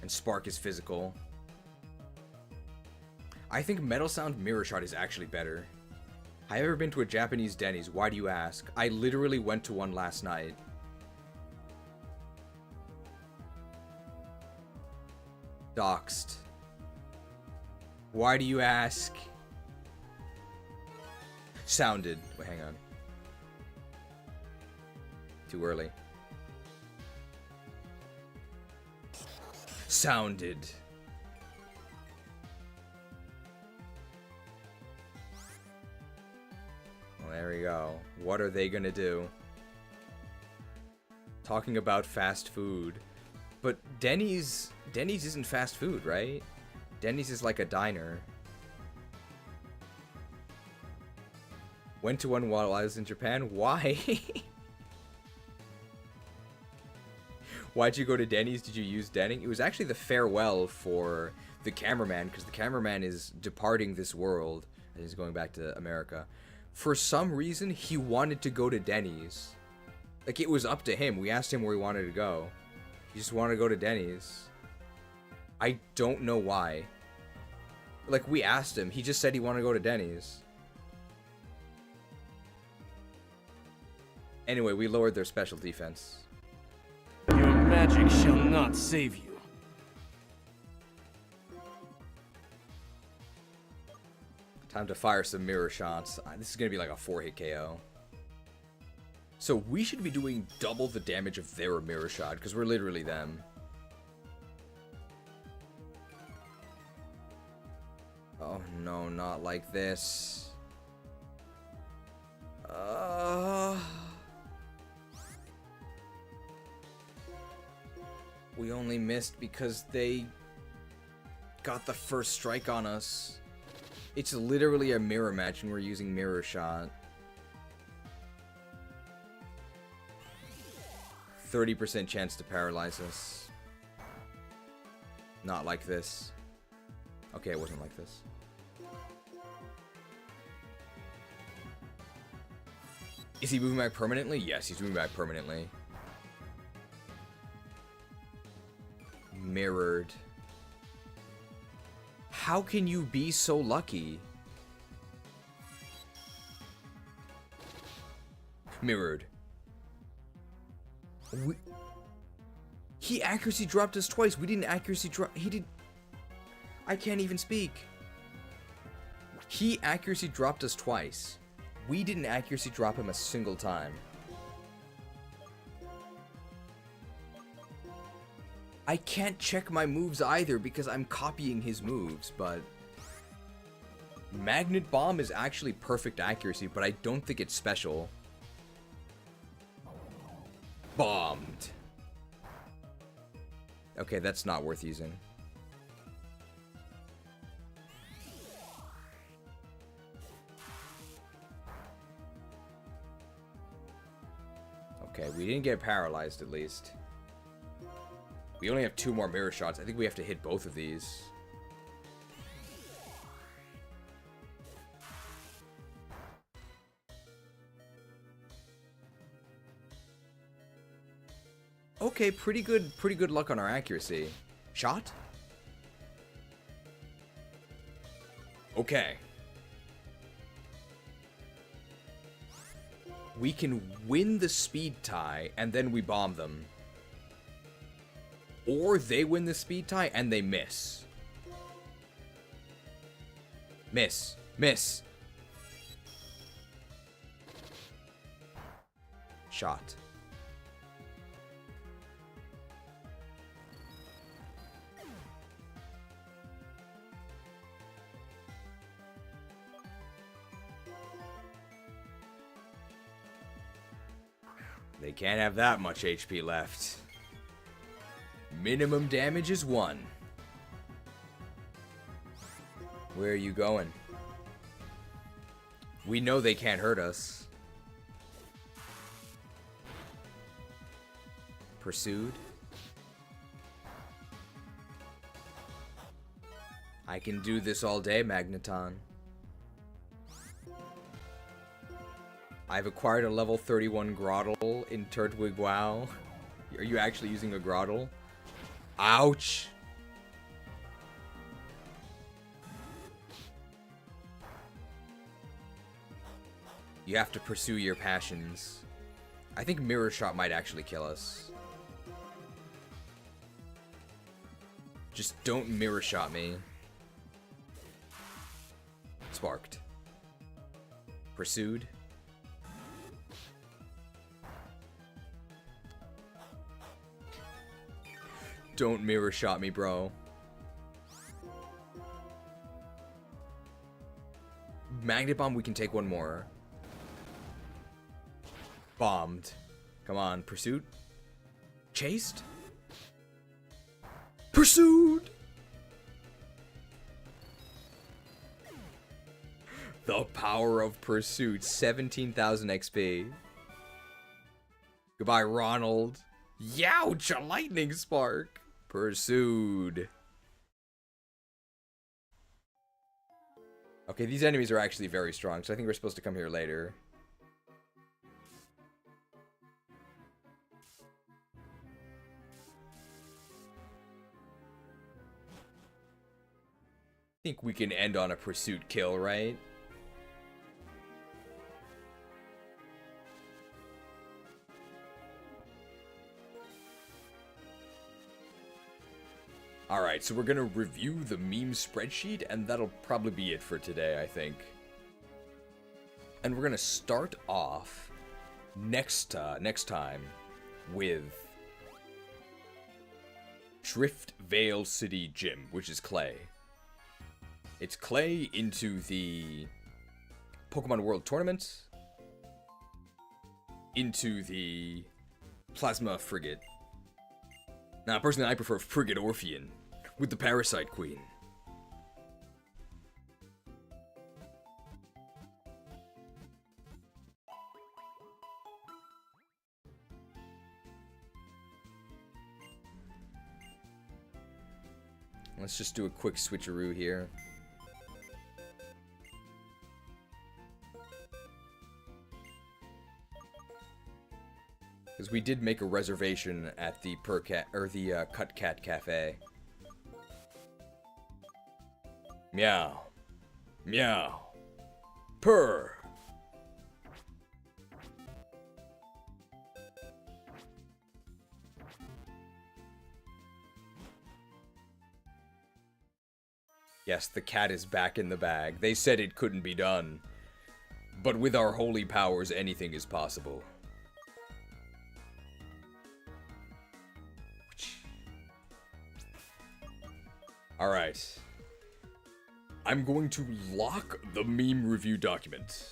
F: And Spark is physical. I think Metal Sound Mirror Shot is actually better. Have you ever been to a Japanese Denny's? Why do you ask? I literally went to one last night. Doxed. Why do you ask? Sounded. Wait, hang on. Too early. Sounded. Well, there we go. What are they gonna do? Talking about fast food. But Denny's isn't fast food, right? Denny's is like a diner. Went to one while I was in Japan. Why? Why'd you go to Denny's? Did you use Denny? It was actually the farewell for the cameraman, because the cameraman is departing this world. And he's going back to America. For some reason, he wanted to go to Denny's. Like, it was up to him. We asked him where he wanted to go. He just wanted to go to Denny's. I don't know why. Like, we asked him. He just said he wanted to go to Denny's. Anyway, we lowered their special defense.
E: Your magic shall not save you.
F: Time to fire some mirror shots. This is going to be like a 4-hit KO. So we should be doing double the damage of their mirror shot, because we're literally them. Oh no, not like this. We only missed because they got the first strike on us. It's literally a mirror match and we're using mirror shot. 30% chance to paralyze us. Not like this. Okay, it wasn't like this. Is he moving back permanently? Yes, he's moving back permanently. Mirrored. How can you be so lucky? Mirrored. He accuracy dropped us twice. We didn't accuracy drop. He did. I can't even speak. He accuracy dropped us twice. We didn't accuracy drop him a single time. I can't check my moves either because I'm copying his moves, but Magnet Bomb is actually perfect accuracy, but I don't think it's special. Bombed. Okay, that's not worth using. Okay, we didn't get paralyzed at least. We only have 2 more mirror shots. I think we have to hit both of these. Okay, pretty good luck on our accuracy. Shot? Okay. We can win the speed tie and then we bomb them. Or they win the speed tie and they miss. Miss. Miss. Shot. They can't have that much HP left. Minimum damage is 1. Where are you going? We know they can't hurt us. Pursued. I can do this all day, Magneton. I've acquired a level 31 Grotle in Turtwig WoW. Are you actually using a Grotle? Ouch! You have to pursue your passions. I think Mirror Shot might actually kill us. Just don't mirror shot me. Sparked. Pursued. Don't mirror shot me, bro. Magnet bomb, we can take one more. Bombed. Come on, pursuit. Chased. Pursued. The power of pursuit. 17,000 XP. Goodbye, Ronald. Youch! A lightning spark. Pursued. Okay, these enemies are actually very strong, so I think we're supposed to come here later. I think we can end on a pursuit kill, right? Alright, so we're gonna review the meme spreadsheet, and that'll probably be it for today, I think. And we're gonna start off next time with Drift Vale City Gym, which is clay. It's clay into the Pokemon World Tournament, into the Plasma Frigate. Now, personally, I prefer Frigate Orpheon with the Parasite Queen. Let's just do a quick switcheroo here. Because we did make a reservation at the Cut Cat Cafe. Meow. Meow. Purr. Yes, the cat is back in the bag. They said it couldn't be done. But with our holy powers, anything is possible. Alright. I'm going to lock the meme review document.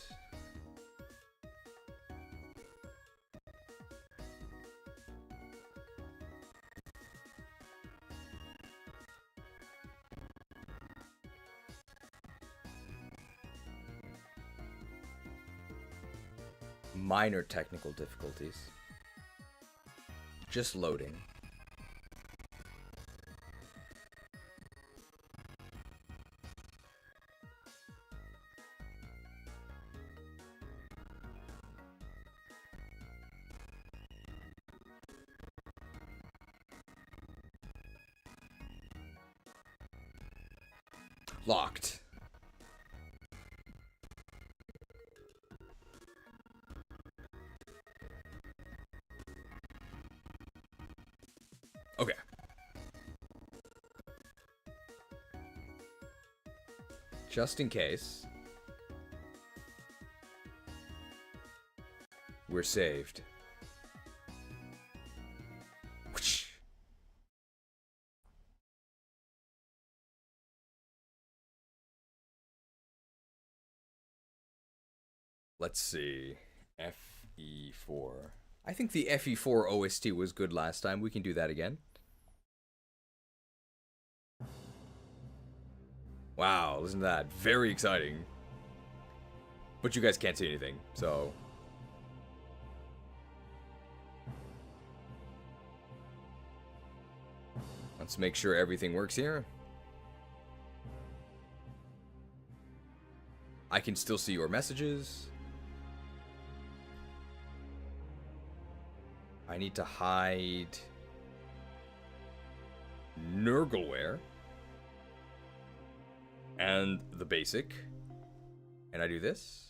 F: Minor technical difficulties. Just loading. Locked. Okay. Just in case. We're saved. Let's see. FE4. I think the FE4 OST was good last time. We can do that again. Wow, listen to that. Very exciting. But you guys can't see anything, so... Let's make sure everything works here. I can still see your messages. I need to hide Nurgleware and the basic. And I do this.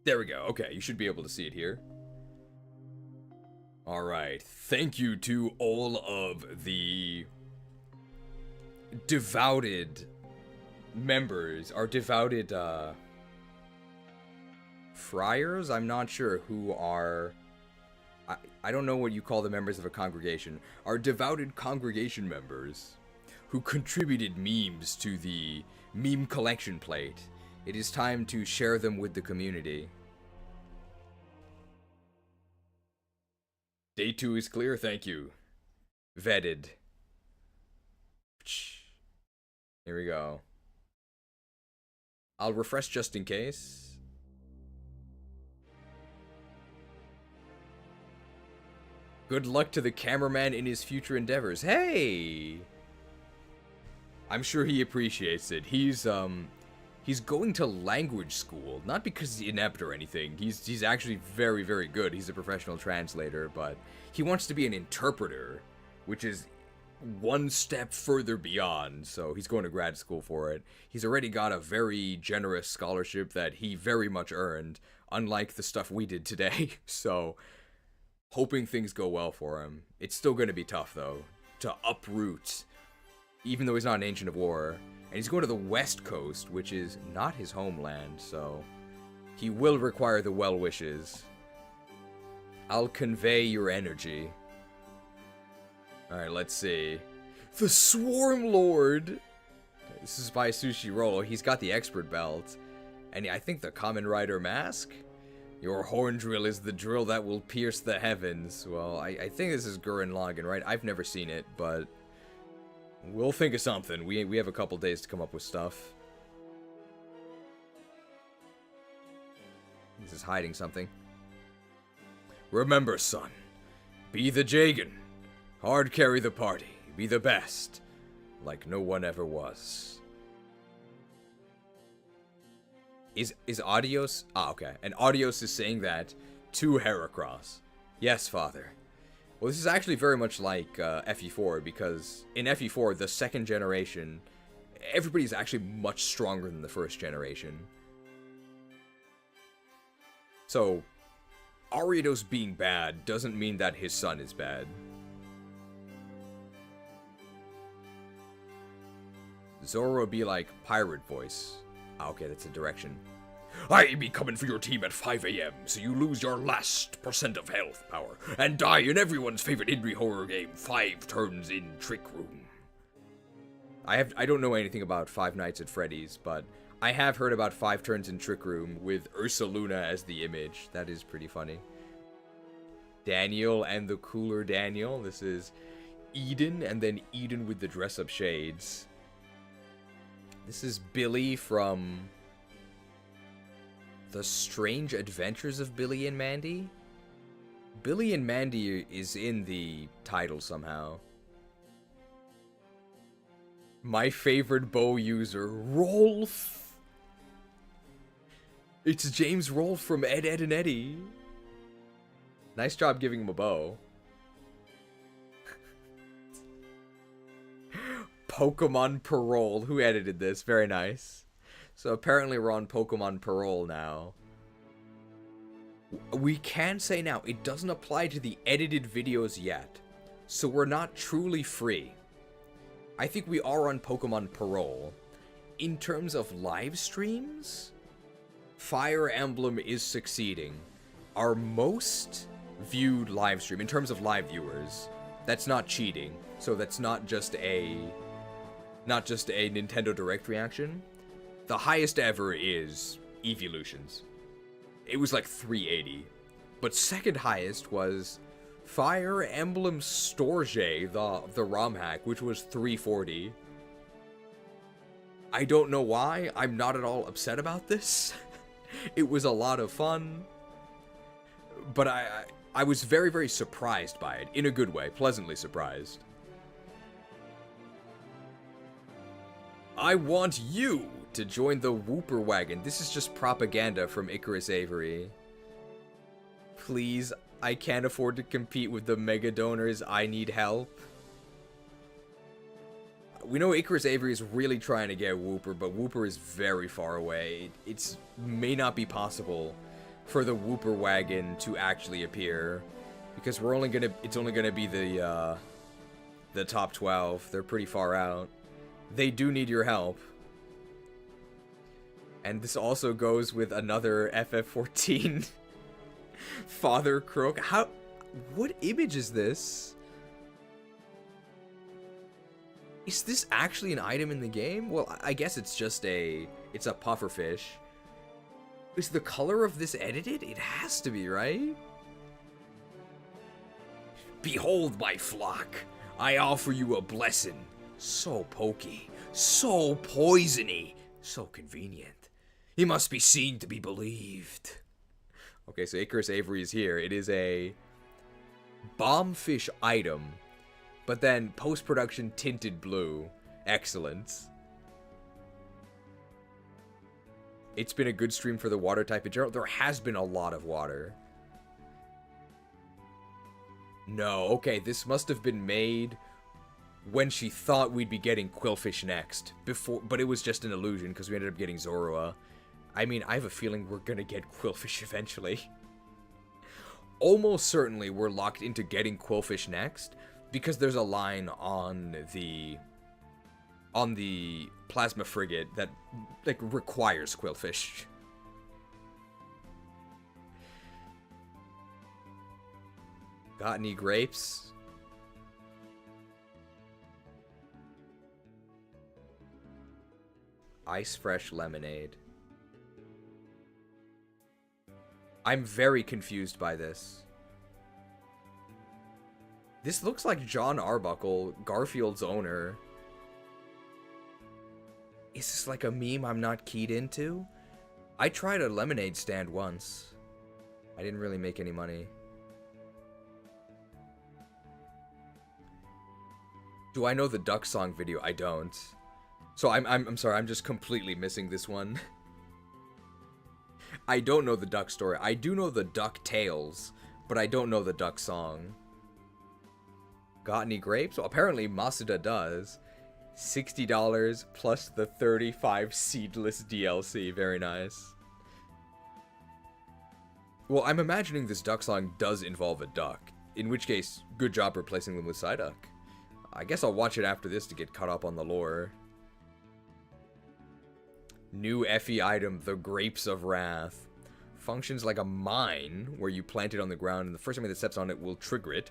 F: There we go. Okay, you should be able to see it here.
A: Alright, thank you to all of the devoted members, our devoted, friars? I'm not sure who are... I don't know what you call the members of a congregation. Our devoted congregation members who contributed memes to the meme collection plate. It is time to share them with the community. Day 2 is clear, thank you. Vetted. Here we go. I'll refresh just in case. Good luck to the cameraman in his future endeavors. Hey! I'm sure he appreciates it. He's going to language school, not because he's inept or anything. He's actually very, very good. He's a professional translator, but he wants to be an interpreter, which is one step further beyond, so he's going to grad school for it. He's already got a very generous scholarship that he very much earned, unlike the stuff we did today, so hoping things go well for him. It's still going to be tough, though, to uproot, even though he's not an Ancient of War. And he's going to the West Coast, which is not his homeland, so he will require the well wishes. I'll convey your energy. Alright, let's see. The Swarm Lord! This is by Sushi Roll. He's got the expert belt. And I think the Common Rider mask? Your horn drill is the drill that will pierce the heavens. Well, I think this is Gurren Lagann, right? I've never seen it, but we'll think of something. We have a couple days to come up with stuff. This is hiding something. Remember, son. Be the Jagan. Hard carry the party. Be the best. Like no one ever was. Is Adios? Ah, okay. And Adios is saying that to Heracross. Yes, father. Well, this is actually very much like FE4, because in FE4, the second generation, everybody's actually much stronger than the first generation. So, Ariados being bad doesn't mean that his son is bad. Zoro be like pirate voice. Ah, okay, that's a direction. I be coming for your team at 5 AM, so you lose your last % of health power, and die in everyone's favorite indie horror game, 5 Turns in Trick Room. I don't know anything about Five Nights at Freddy's, but I have heard about 5 Turns in Trick Room with Ursa Luna as the image. That is pretty funny. Daniel and the cooler Daniel. This is Eden, and then Eden with the dress-up shades. This is Billy from The Strange Adventures of Billy and Mandy? Billy and Mandy is in the title somehow. My favorite bow user, Rolf! It's James Rolfe from Ed, Edd and Eddy. Nice job giving him a bow. Pokemon Parole. Who edited this? Very nice. So apparently we're on Pokemon Parole now. We can say now, it doesn't apply to the edited videos yet. So we're not truly free. I think we are on Pokemon Parole. In terms of live streams, Fire Emblem is succeeding. Our most viewed live stream, in terms of live viewers, that's not cheating. So that's not just a Nintendo Direct reaction. The highest ever is Evolutions. It was like 380. But second highest was Fire Emblem Storge, the ROM hack, which was 340. I don't know why. I'm not at all upset about this. It was a lot of fun. But I was very, very surprised by it. In a good way. Pleasantly surprised. I want you to join the Whooper Wagon. This is just propaganda from Icarus Avery. Please, I can't afford to compete with the mega donors. I need help. We know Icarus Avery is really trying to get Whooper, but Whooper is very far away. It may not be possible for the Whooper Wagon to actually appear.
F: Because it's only gonna be the top 12. They're pretty far out. They do need your help. And this also goes with another FF14 Father Krook. What image is this? Is this actually an item in the game? Well, I guess it's just it's a pufferfish. Is the color of this edited? It has to be, right? Behold my flock. I offer you a blessing. So pokey, so poisony, so convenient. He must be seen to be believed. Okay, so Icarus Avery is here. It is a bombfish item, but then post-production tinted blue. Excellent. It's been a good stream for the water type in general. There has been a lot of water. No, okay, this must have been made when she thought we'd be getting Quillfish next. But it was just an illusion because we ended up getting Zorua. I mean, I have a feeling we're gonna get Quillfish eventually. Almost certainly we're locked into getting Quillfish next because there's a line on the plasma frigate that like requires Quillfish. Got any grapes? Ice fresh lemonade. I'm very confused by this. This looks like John Arbuckle, Garfield's owner. Is this like a meme I'm not keyed into? I tried a lemonade stand once. I didn't really make any money. Do I know the Duck Song video? I don't. So I'm sorry, I'm just completely missing this one. I don't know the duck story. I do know the Duck Tales, but I don't know the Duck Song. Got any grapes? Well, apparently Masuda does. $60 plus the 35 seedless DLC. Very nice. Well, I'm imagining this Duck Song does involve a duck. In which case, good job replacing them with Psyduck. I guess I'll watch it after this to get caught up on the lore. New FE item, the Grapes of Wrath. Functions like a mine, where you plant it on the ground, and the first enemy that steps on it will trigger it.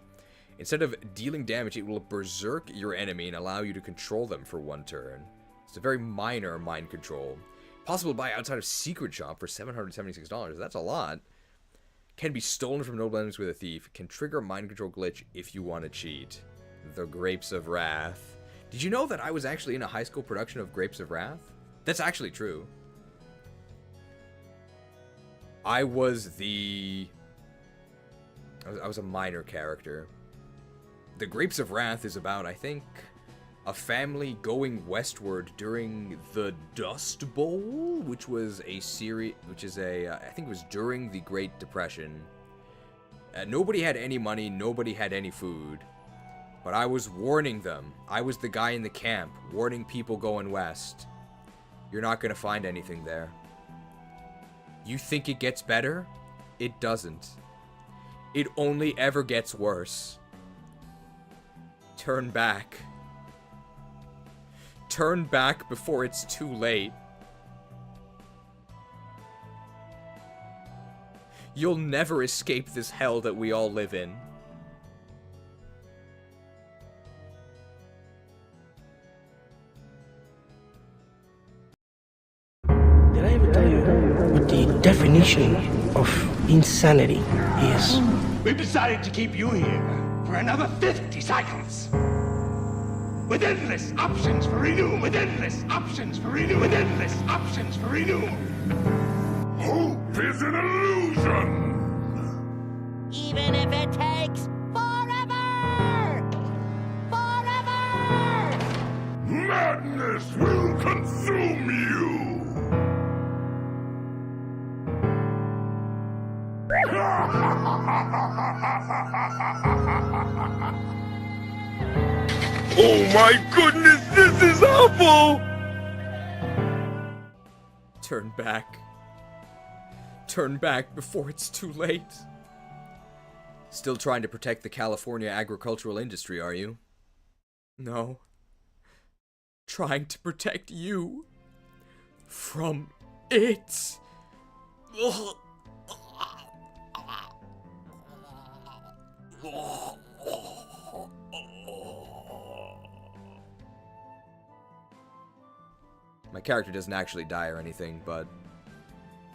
F: Instead of dealing damage, it will berserk your enemy and allow you to control them for one turn. It's a very minor mind control. Possible to buy outside of Secret Shop for $776. That's a lot. Can be stolen from noble enemies with a thief. Can trigger a mind control glitch if you want to cheat. The Grapes of Wrath. Did you know that I was actually in a high school production of Grapes of Wrath? That's actually true. I was a minor character. The Grapes of Wrath is about, I think, a family going westward during the Dust Bowl, which was a series, I think it was during the Great Depression. Nobody had any money, nobody had any food, but I was warning them. I was the guy in the camp, warning people going west. You're not gonna find anything there. You think it gets better? It doesn't. It only ever gets worse. Turn back. Turn back before it's too late. You'll never escape this hell that we all live in.
T: Did I ever tell you what the definition of insanity is?
L: We've decided to keep you here for another 50 cycles. With endless options for renew, with endless options for renew, with endless options for renew.
B: Hope is an illusion!
Q: Even if it takes forever! Forever!
B: Madness will consume you! Oh my goodness, this is awful!
F: Turn back. Turn back before it's too late. Still trying to protect the California agricultural industry, are you? No. Trying to protect you from it. My character doesn't actually die or anything, but...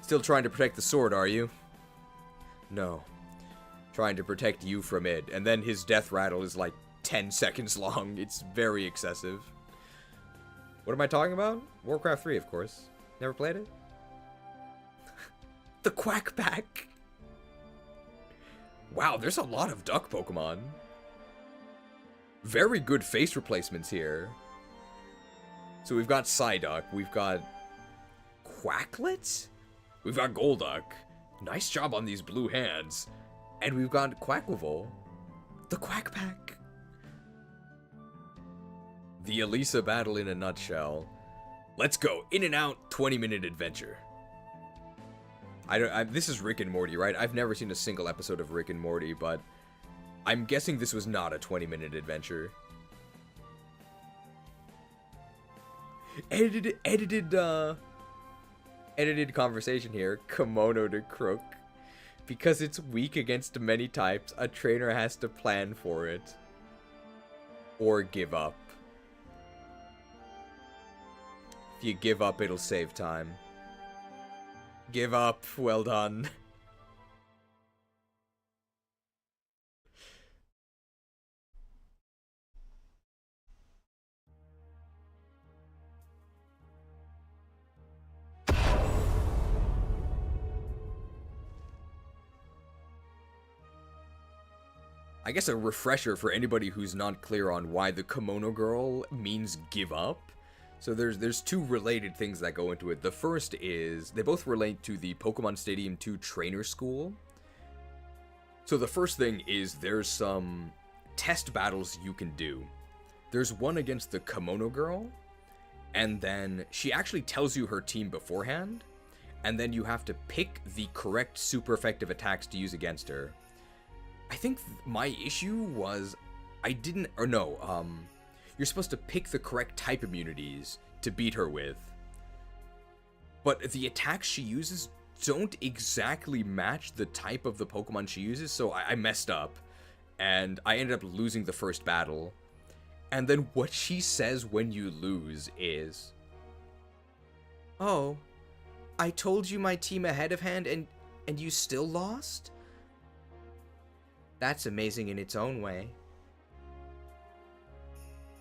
F: Still trying to protect the sword, are you? No. Trying to protect you from it. And then his death rattle is like 10 seconds long. It's very excessive. What am I talking about? Warcraft 3, of course. Never played it? The Quackback! Wow, there's a lot of duck Pokemon. Very good face replacements here. So we've got Psyduck, we've got Quacklet, we've got Golduck. Nice job on these blue hands. And we've got Quacklevel. The Quackpack. The Elise battle in a nutshell. Let's go. In and out, 20-minute adventure. This is Rick and Morty, right? I've never seen a single episode of Rick and Morty, but I'm guessing this was not a 20-minute adventure. Edited conversation here. Kimono to Krook. Because it's weak against many types, a trainer has to plan for it. Or give up. If you give up, it'll save time. Give up. Well done. I guess a refresher for anybody who's not clear on why the Kimono Girl means give up. So there's two related things that go into it. The first is, they both relate to the Pokemon Stadium 2 Trainer School. So the first thing is there's some test battles you can do. There's one against the Kimono Girl, and then she actually tells you her team beforehand, and then you have to pick the correct super effective attacks to use against her. I think my issue was, you're supposed to pick the correct type immunities to beat her with. But the attacks she uses don't exactly match the type of the Pokemon she uses, so I messed up. And I ended up losing the first battle. And then what she says when you lose is, "Oh, I told you my team ahead of hand and you still lost? That's amazing in its own way."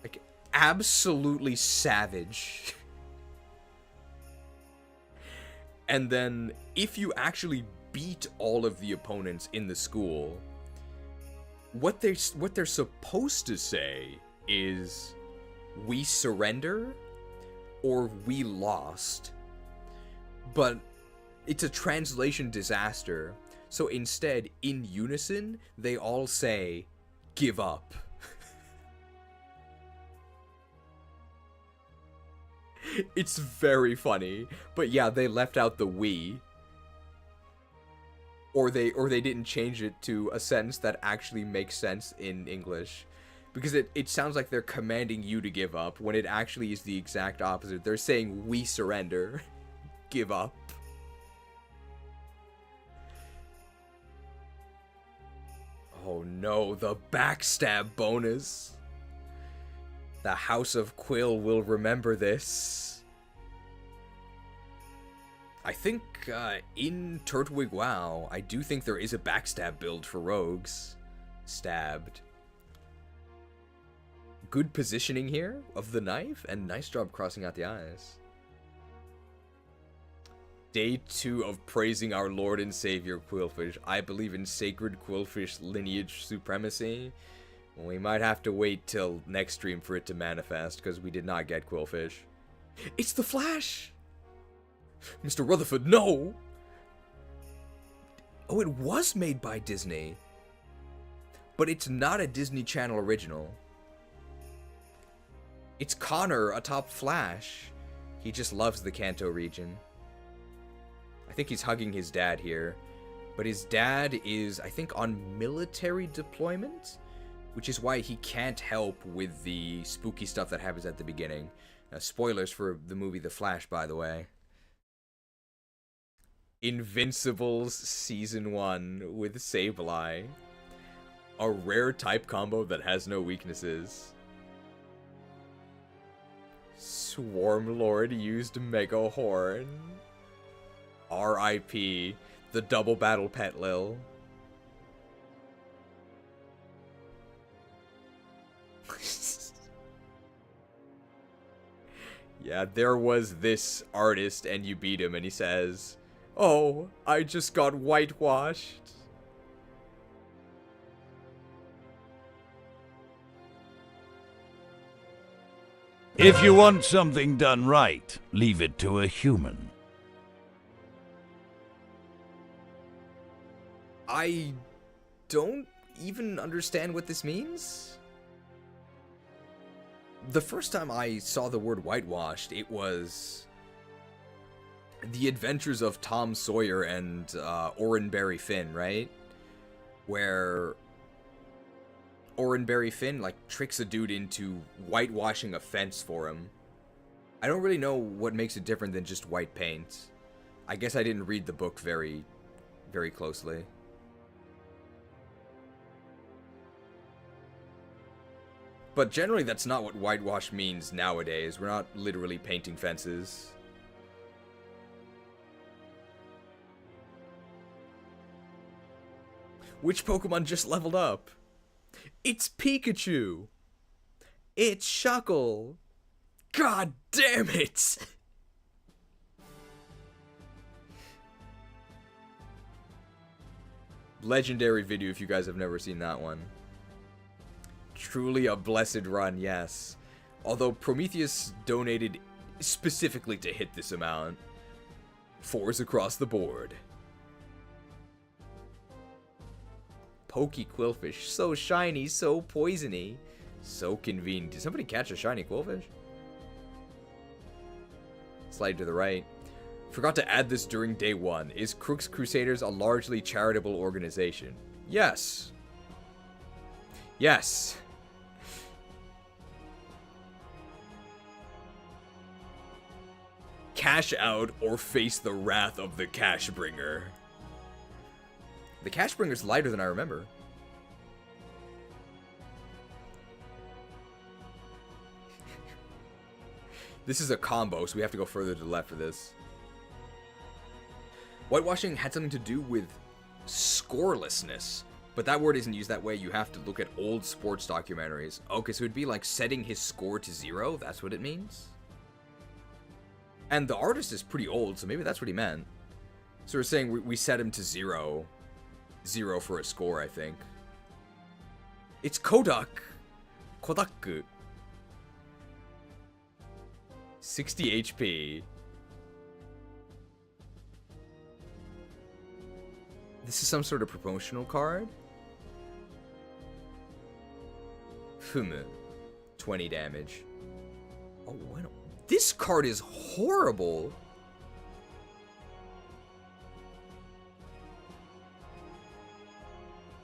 F: Like, absolutely savage. And then, if you actually beat all of the opponents in the school, what they're supposed to say is, "We surrender," or "We lost." But it's a translation disaster. So instead, in unison, they all say, "Give up." It's very funny. But yeah, they left out the "we." Or they didn't change it to a sentence that actually makes sense in English. Because it sounds like they're commanding you to give up, when it actually is the exact opposite. They're saying, "We surrender." Give up. Oh no, the backstab bonus. The House of Quill will remember this. I think in Turtwig WoW, I do think there is a backstab build for rogues. Stabbed. Good positioning here of the knife, and nice job crossing out the eyes. Day 2 of praising our Lord and Savior Quillfish. I believe in sacred Quillfish lineage supremacy. We might have to wait till next stream for it to manifest, because we did not get Quillfish. It's the Flash! Mr. Rutherford, no! Oh, it was made by Disney. But it's not a Disney Channel original. It's Connor atop Flash. He just loves the Kanto region. I think he's hugging his dad here. But his dad is, I think, on military deployment, which is why he can't help with the spooky stuff that happens at the beginning. Spoilers for the movie The Flash, by the way. Invincibles Season 1 with SableSci. A rare type combo that has no weaknesses. Swarm Lord used Mega Horn. R.I.P. The double battle pet Lil. Yeah, there was this artist and you beat him and he says, "Oh, I just got whitewashed."
G: If you want something done right, leave it to a human.
F: I don't even understand what this means. The first time I saw the word whitewashed, it was The Adventures of Tom Sawyer and Orenberry Finn, right? Where Orenberry Finn, like, tricks a dude into whitewashing a fence for him. I don't really know what makes it different than just white paint. I guess I didn't read the book very, very closely. But generally, that's not what whitewash means nowadays. We're not literally painting fences. Which Pokemon just leveled up? It's Pikachu! It's Shuckle! God damn it! Legendary video if you guys have never seen that one. Truly a blessed run, yes. Although Prometheus donated specifically to hit this amount. 4s across the board. Pokey Quillfish, so shiny, so poisony, so convenient. Did somebody catch a shiny Quillfish? Slide to the right. Forgot to add this during day 1. Is Krewsaders a largely charitable organization? Yes. Yes. Cash out or face the wrath of the cash bringer. The cash bringer's lighter than I remember. This is a combo, so we have to go further to the left for this. Whitewashing had something to do with scorelessness, but that word isn't used that way. You have to look at old sports documentaries. Okay, so it'd be like setting his score to 0. That's what it means. And the artist is pretty old, so maybe that's what he meant. So we're saying we set him to 0. 0 for a score, I think. It's Kodak. Kodaku. 60 HP. This is some sort of promotional card. Fumu. 20 damage. Oh, what? This card is horrible.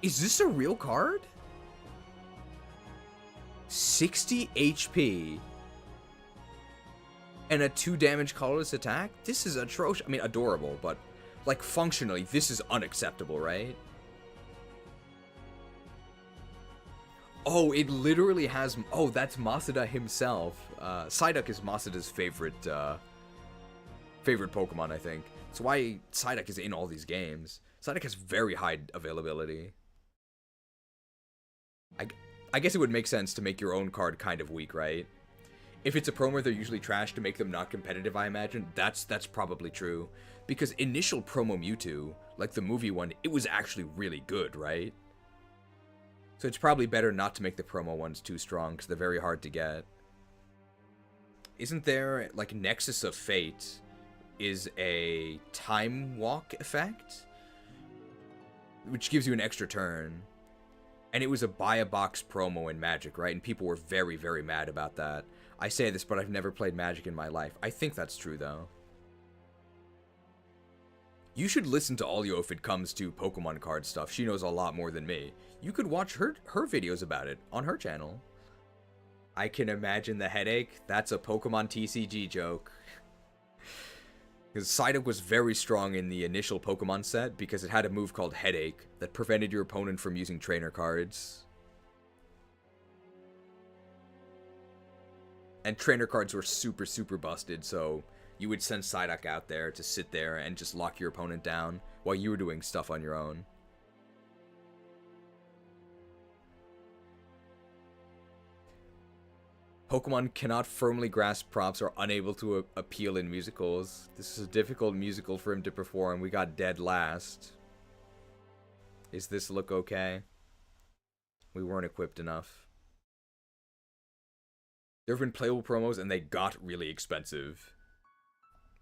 F: Is this a real card? 60 HP. And a 2 damage colorless attack? This is atrocious. I mean, adorable, but like functionally, this is unacceptable, right? Oh, it literally has... Oh, that's Masuda himself. Psyduck is Masuda's favorite Pokemon, I think. That's why Psyduck is in all these games. Psyduck has very high availability. I guess it would make sense to make your own card kind of weak, right? If it's a promo, they're usually trash to make them not competitive, I imagine. That's probably true. Because initial promo Mewtwo, like the movie one, it was actually really good, right? So it's probably better not to make the promo ones too strong, because they're very hard to get. Isn't there, like, Nexus of Fate is a time walk effect? Which gives you an extra turn. And it was a buy a box promo in Magic, right? And people were very, very mad about that. I say this, but I've never played Magic in my life. I think that's true, though. You should listen to Alyo if it comes to Pokemon card stuff. She knows a lot more than me. You could watch her videos about it on her channel. I can imagine the headache. That's a Pokemon TCG joke. Because Psyduck was very strong in the initial Pokemon set because it had a move called Headache that prevented your opponent from using trainer cards. And trainer cards were super, super busted, so you would send Psyduck out there to sit there and just lock your opponent down while you were doing stuff on your own. Pokemon cannot firmly grasp props or unable to appeal in musicals. This is a difficult musical for him to perform. We got dead last. Is this look okay? We weren't equipped enough. There have been playable promos and they got really expensive.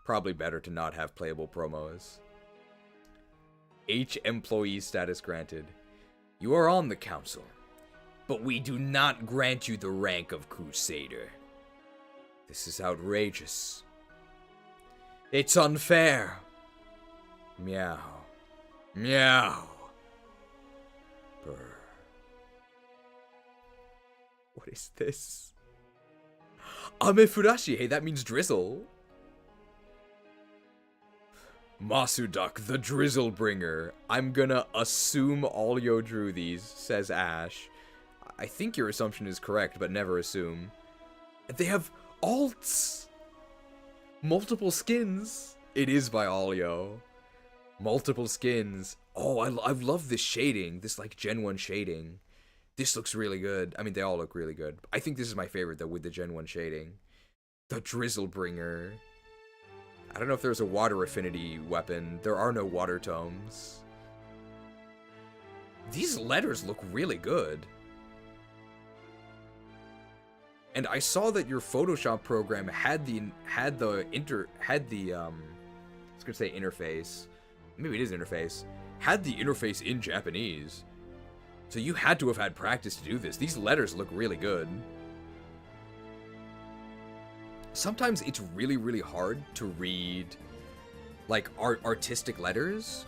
F: Probably better to not have playable promos. H employee status granted. You are on the council, but we do not grant you the rank of Krewsader. This is outrageous. It's unfair. Meow. Meow. Brr. What is this? Amefurashi. Hey, that means drizzle. MasuDuck, the drizzle bringer. I'm gonna assume Alyo drew these, says Ash. I think your assumption is correct, but never assume. They have alts! Multiple skins. It is by Alyo. Multiple skins. Oh, I love this shading. This, like, Gen 1 shading. This looks really good. I mean, they all look really good. I think this is my favorite, though, with the Gen 1 shading. The drizzle bringer. I don't know if there's a water affinity weapon. There are no water tomes. These letters look really good. And I saw that your Photoshop program had the I was gonna say interface. Maybe it is interface. Had the interface in Japanese. So you had to have had practice to do this. These letters look really good. Sometimes it's really, really hard to read, like, artistic letters.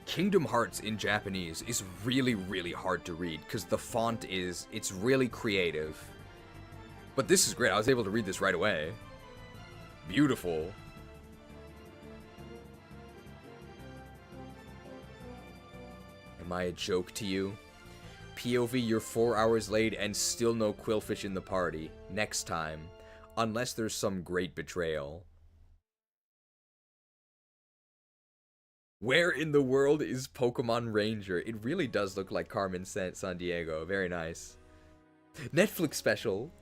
F: Kingdom Hearts in Japanese is really, really hard to read because the font it's really creative. But this is great. I was able to read this right away. Beautiful. Am I a joke to you? POV, you're 4 hours late and still no Quillfish in the party. Next time. Unless there's some great betrayal. Where in the world is Pokemon Ranger? It really does look like Carmen San Diego. Very nice. Netflix special.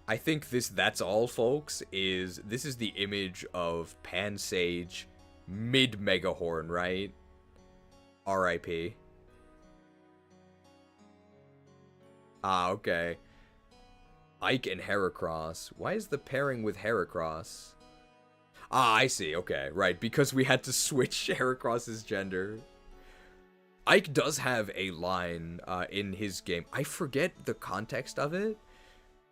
F: I think that's all, folks, this is the image of Pansage mid-Megahorn, right? R.I.P. Ah, okay. Ike and Heracross. Why is the pairing with Heracross? Ah, I see. Okay, right. Because we had to switch Heracross's gender. Ike does have a line in his game. I forget the context of it.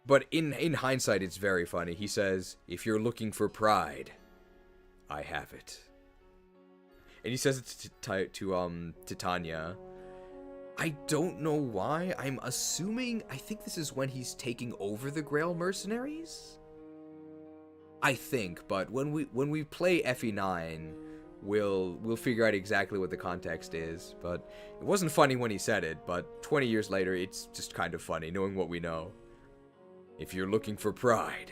F: But in hindsight, it's very funny. He says, if you're looking for pride, I have it. And he says it to Titania. I don't know why. I'm assuming, I think this is when he's taking over the Grail Mercenaries? I think, but when we play FE9, we'll figure out exactly what the context is. But it wasn't funny when he said it, but 20 years later, it's just kind of funny, knowing what we know. If you're looking for pride,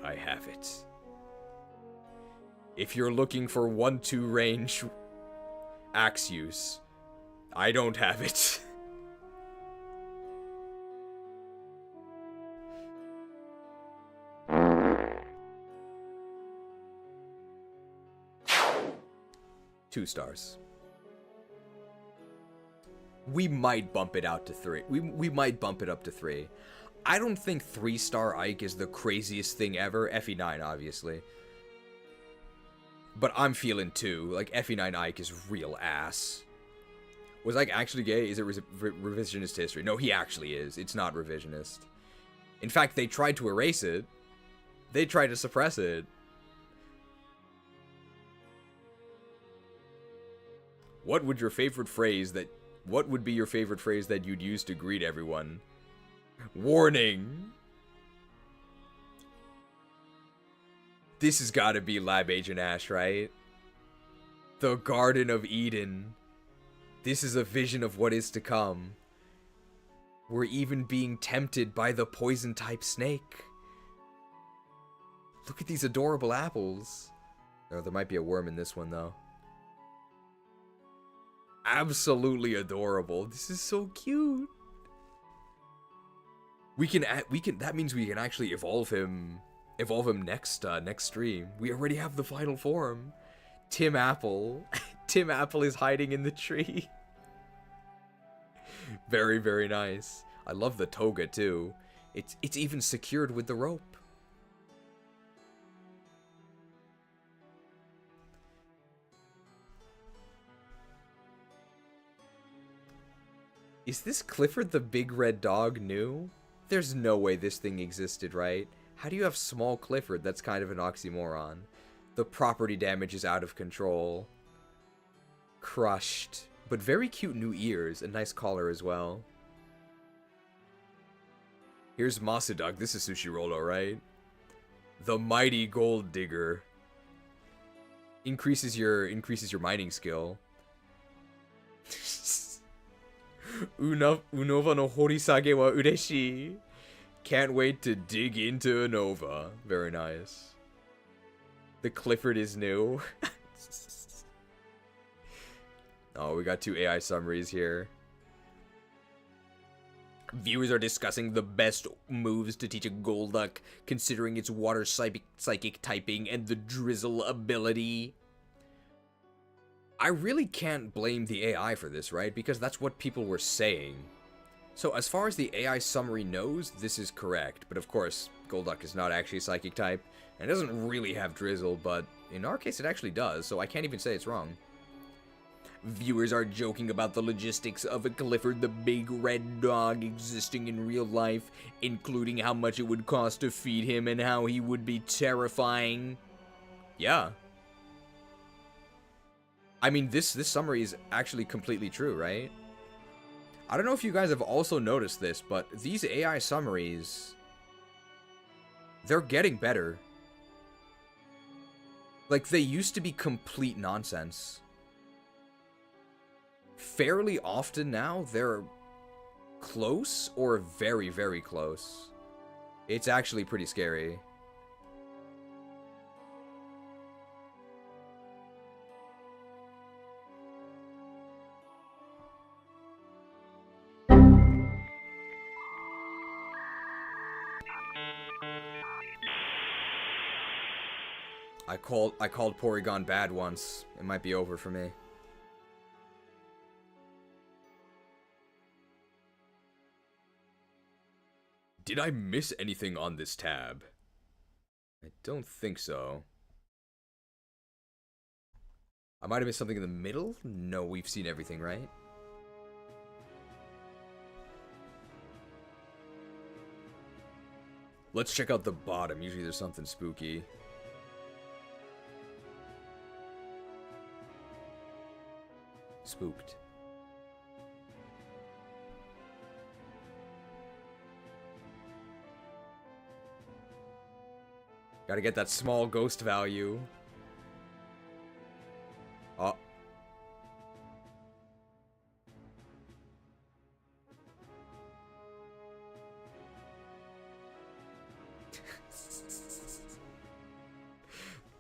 F: I have it. If you're looking for 1-2 range axe use, I don't have it. Two stars. We might bump it out to 3. We might bump it up to 3. I don't think 3-star Ike is the craziest thing ever. FE9, obviously. But I'm feeling 2. Like, FE9 Ike is real ass. Was Ike actually gay? Is it revisionist history? No, he actually is. It's not revisionist. In fact, they tried to erase it. They tried to suppress it. What would be your favorite phrase that you'd use to greet everyone? Warning! This has got to be Lab Agent Ash, right? The Garden of Eden. This is a vision of what is to come. We're even being tempted by the poison-type snake. Look at these adorable apples. Oh, there might be a worm in this one, though. Absolutely adorable. This is so cute. That means we can actually evolve him next stream. We already have the final form. Tim Apple. Tim Apple is hiding in the tree. Very, very nice. I love the toga too. It's even secured with the rope. Is this Clifford the Big Red Dog new? There's no way this thing existed, right? How do you have small Clifford? That's kind of an oxymoron. The property damage is out of control. Crushed. But very cute new ears. A nice collar as well. Here's MasuDuck. This is Sushirolo, right? The Mighty Gold Digger. Increases your mining skill. Unova no horisage wa ureshii. Can't wait to dig into Unova. Very nice. The Clifford is new. Oh, we got 2 AI summaries here. Viewers are discussing the best moves to teach a Golduck, considering its water psychic typing and the drizzle ability. I really can't blame the AI for this, right? Because that's what people were saying. So as far as the AI summary knows, this is correct. But of course, Golduck is not actually psychic type, and it doesn't really have drizzle, but in our case it actually does, so I can't even say it's wrong. Viewers are joking about the logistics of a Clifford the Big Red Dog existing in real life, including how much it would cost to feed him and how he would be terrifying. Yeah. I mean, this summary is actually completely true, right? I don't know if you guys have also noticed this, but these AI summaries, they're getting better. Like, they used to be complete nonsense. Fairly often now, they're close or very, very close. It's actually pretty scary. I called Porygon bad once. It might be over for me. Did I miss anything on this tab? I don't think so. I might have missed something in the middle? No, we've seen everything, right? Let's check out the bottom. Usually there's something spooky. Spooked. Gotta get that small ghost value. Oh.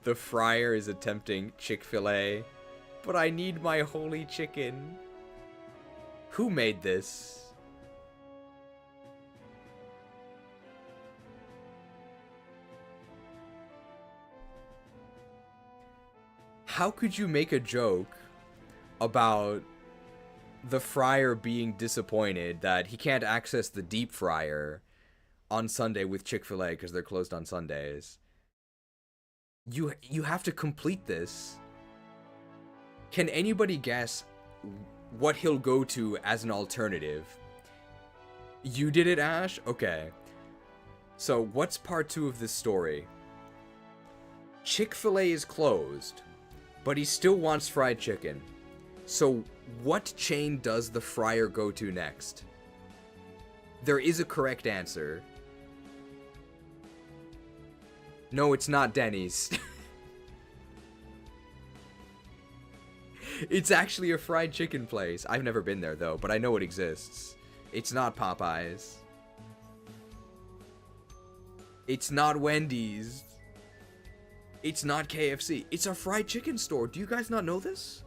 F: The friar is attempting Chick-fil-A, but I need my holy chicken. Who made this? How could you make a joke about the friar being disappointed that he can't access the deep fryer on Sunday with Chick-fil-A because they're closed on Sundays? You have to complete this. Can anybody guess what he'll go to as an alternative? You did it, Ash? Okay. So, what's part 2 of this story? Chick-fil-A is closed, but he still wants fried chicken. So, what chain does the fryer go to next? There is a correct answer. No, it's not Denny's. It's actually a fried chicken place. I've never been there, though, but I know it exists. It's not Popeyes. It's not Wendy's. It's not KFC. It's a fried chicken store. Do you guys not know this?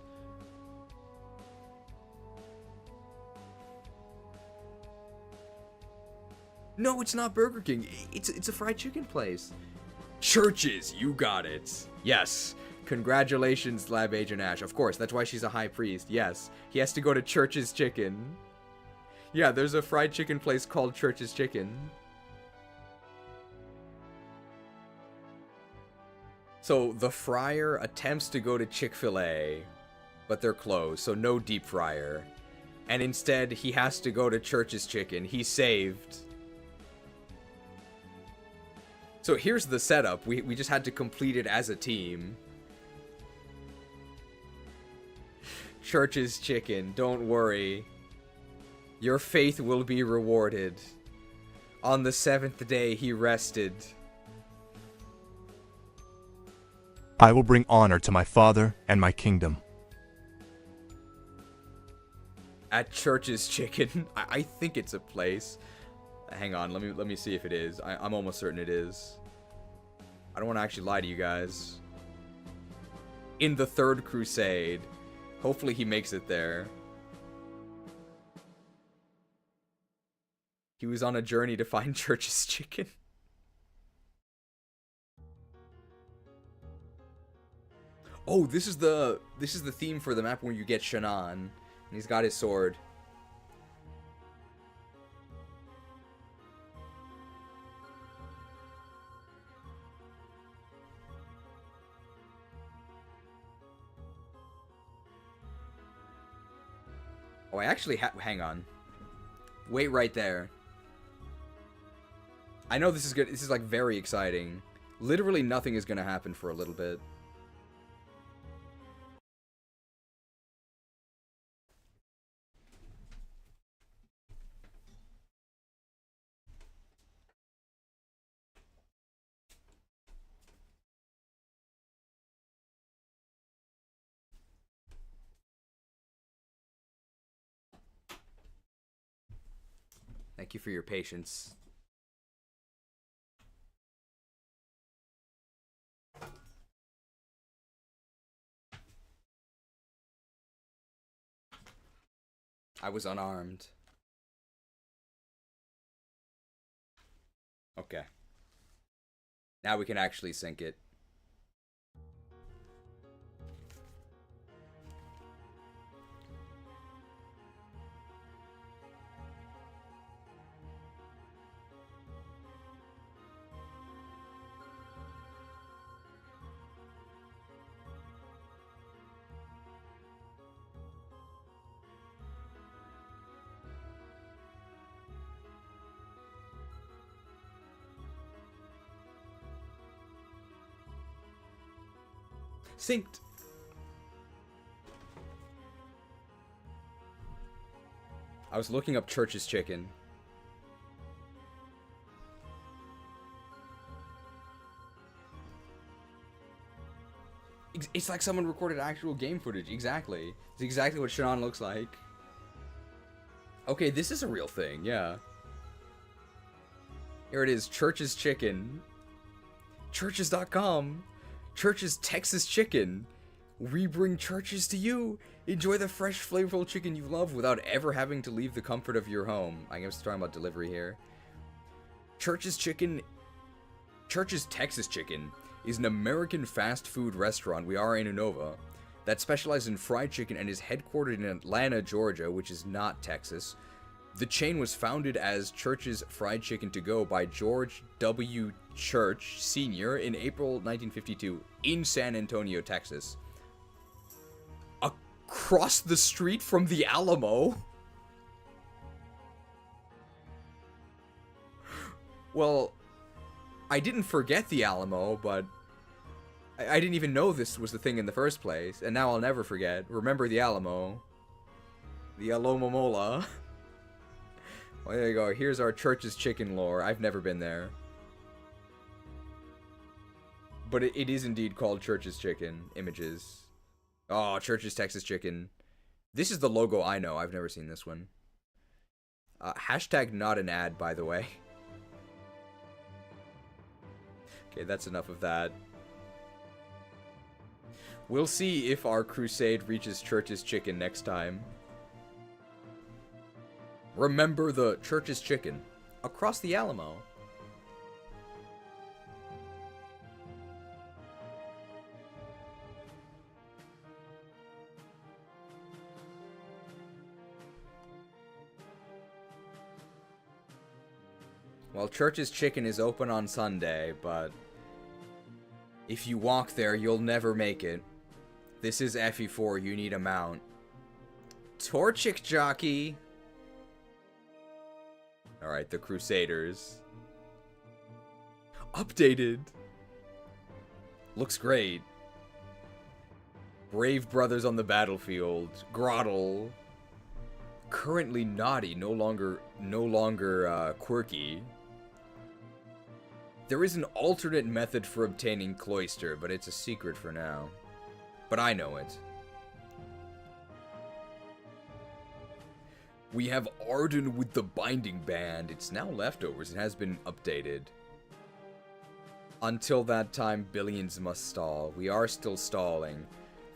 F: No, it's not Burger King. It's a fried chicken place. Churches, you got it. Yes. Congratulations, Lab Agent Ash. Of course, that's why she's a high priest. Yes. He has to go to Church's Chicken. Yeah, there's a fried chicken place called Church's Chicken. So, the fryer attempts to go to Chick-fil-A, but they're closed, so no deep fryer. And instead, he has to go to Church's Chicken. He's saved. So here's the setup. We just had to complete it as a team. Church's Chicken, don't worry. Your faith will be rewarded. On the 7th day he rested.
I: I will bring honor to my father and my kingdom.
F: At Church's Chicken. I think it's a place. Hang on, let me see if it is. I'm almost certain it is. I don't want to actually lie to you guys. In the 3rd Crusade. Hopefully he makes it there. He was on a journey to find Church's Chicken. Oh, this is the theme for the map where you get Shannam, and he's got his sword. Oh, I actually hang on. Wait right there. I know this is good. This is like very exciting. Literally nothing is gonna happen for a little bit. Thank you for your patience. I was unarmed. Okay. Now we can actually sync it. Synced. I was looking up Church's Chicken. It's like someone recorded actual game footage. Exactly. It's exactly what Shannam looks like. Okay, this is a real thing, yeah. Here it is, Church's Chicken. Churches.com. Church's Texas Chicken. We bring Churches to you. Enjoy the fresh, flavorful chicken you love without ever having to leave the comfort of your home. I guess talking about delivery here. Church's Chicken. Church's Texas Chicken is an American fast food restaurant. We are in Unova that specializes in fried chicken and is headquartered in Atlanta, Georgia, which is not Texas. The chain was founded as Church's Fried Chicken to Go by George W. Church Sr. in April 1952 in San Antonio, Texas. Across the street from the Alamo? Well, I didn't forget the Alamo, but I didn't even know this was the thing in the first place, and now I'll never forget. Remember the Alamo. The Alomomola. Well, there you go. Here's our Church's Chicken lore. I've never been there. But it is indeed called Church's Chicken. Images. Oh, Church's Texas Chicken. This is the logo I know. I've never seen this one. Hashtag not an ad, by the way. Okay, that's enough of that. We'll see if our crusade reaches Church's Chicken next time. Remember the Church's Chicken. Across the Alamo. Well, Church's Chicken is open on Sunday, but if you walk there, you'll never make it. This is FE4, you need a mount. Torchic Jockey! Alright, the Krewsaders. Updated! Looks great. Brave brothers on the battlefield. Grottle. Currently naughty, no longer quirky. There is an alternate method for obtaining Cloister, but it's a secret for now. But I know it. We have Arden with the Binding Band. It's now leftovers. It has been updated. Until that time, billions must stall. We are still stalling.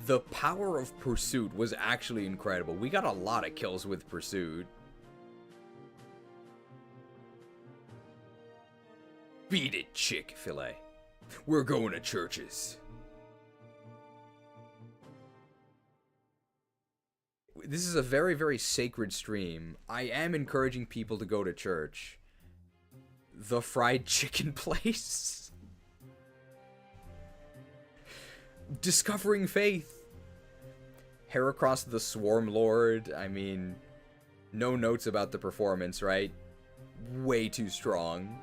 F: The power of Pursuit was actually incredible. We got a lot of kills with Pursuit. Beat it, Chick-fil-A. We're going to churches. This is a very, very sacred stream. I am encouraging people to go to church. The fried chicken place. Discovering faith. Heracross the Swarm Lord. I mean, no notes about the performance, right? Way too strong.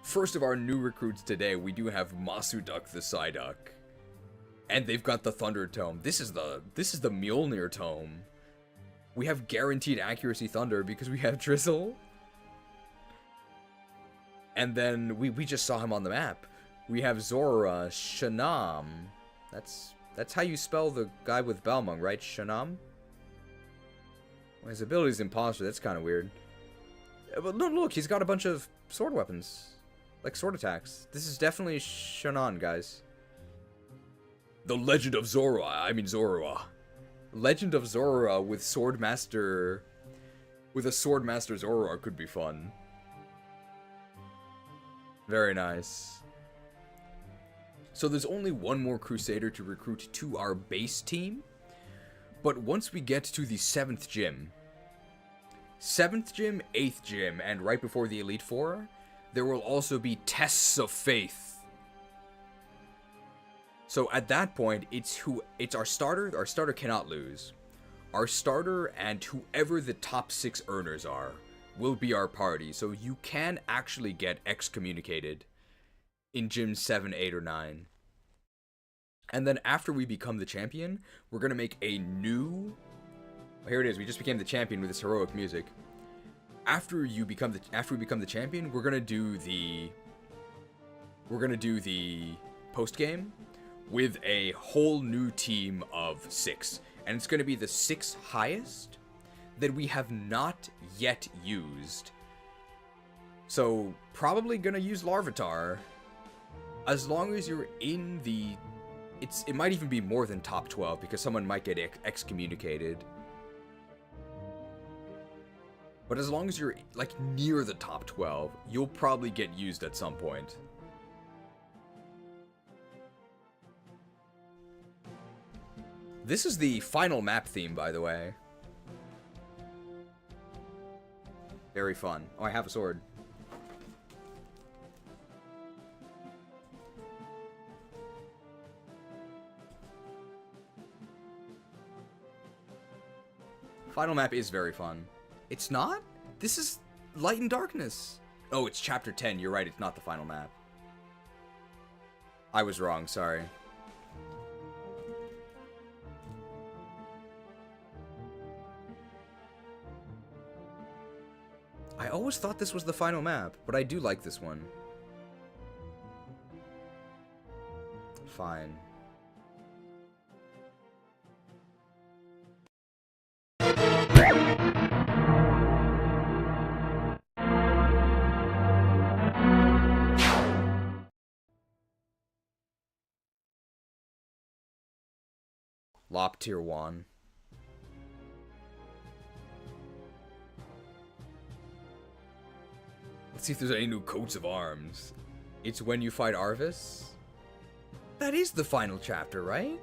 F: First of our new recruits today, we do have MasuDuck the Psyduck. And they've got the Thunder Tome. This is the Mjolnir Tome. We have guaranteed accuracy Thunder because we have Drizzle. And then we just saw him on the map. We have Zora, Shannam. That's how you spell the guy with Balmung, right? Shannam? Well, his ability is Imposter. That's kind of weird. But look, he's got a bunch of sword weapons. Like sword attacks. This is definitely Shannon, guys. The Legend of Zora. Legend of Zora with Swordmaster. With a Swordmaster Zora could be fun. Very nice. So there's only one more Crusader to recruit to our base team. But once we get to the 7th gym, 8th gym, and right before the Elite Four, there will also be Tests of Faith. So at that point, it's our starter. Our starter cannot lose. Our starter and whoever the top 6 earners are will be our party. So you can actually get excommunicated in Gym 7, 8, or 9. And then after we become the champion, we're gonna make a new. Here it is. We just became the champion with this heroic music. After we become the champion, we're gonna do the post game with a whole new team of 6, and it's gonna be the 6 highest that we have not yet used. So probably gonna use Larvitar, as long as you're in the. It might even be more than top 12 because someone might get excommunicated. But as long as you're, like, near the top 12, you'll probably get used at some point. This is the final map theme, by the way. Very fun. Oh, I have a sword. Final map is very fun. It's not? This is Light and Darkness. Oh, it's chapter 10. You're right, it's not the final map. I was wrong, sorry. I always thought this was the final map, but I do like this one. Fine. Lop tier 1. Let's see if there's any new coats of arms. It's when you fight Arvis? That is the final chapter, right?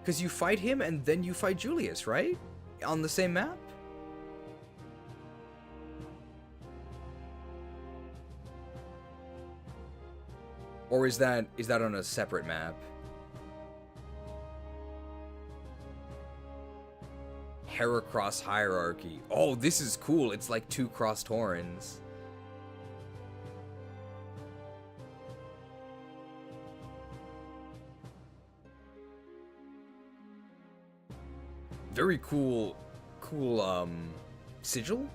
F: Because you fight him and then you fight Julius, right? On the same map? Or is that on a separate map? Heracross Hierarchy. Oh, this is cool. It's like 2 crossed horns. Very cool sigil?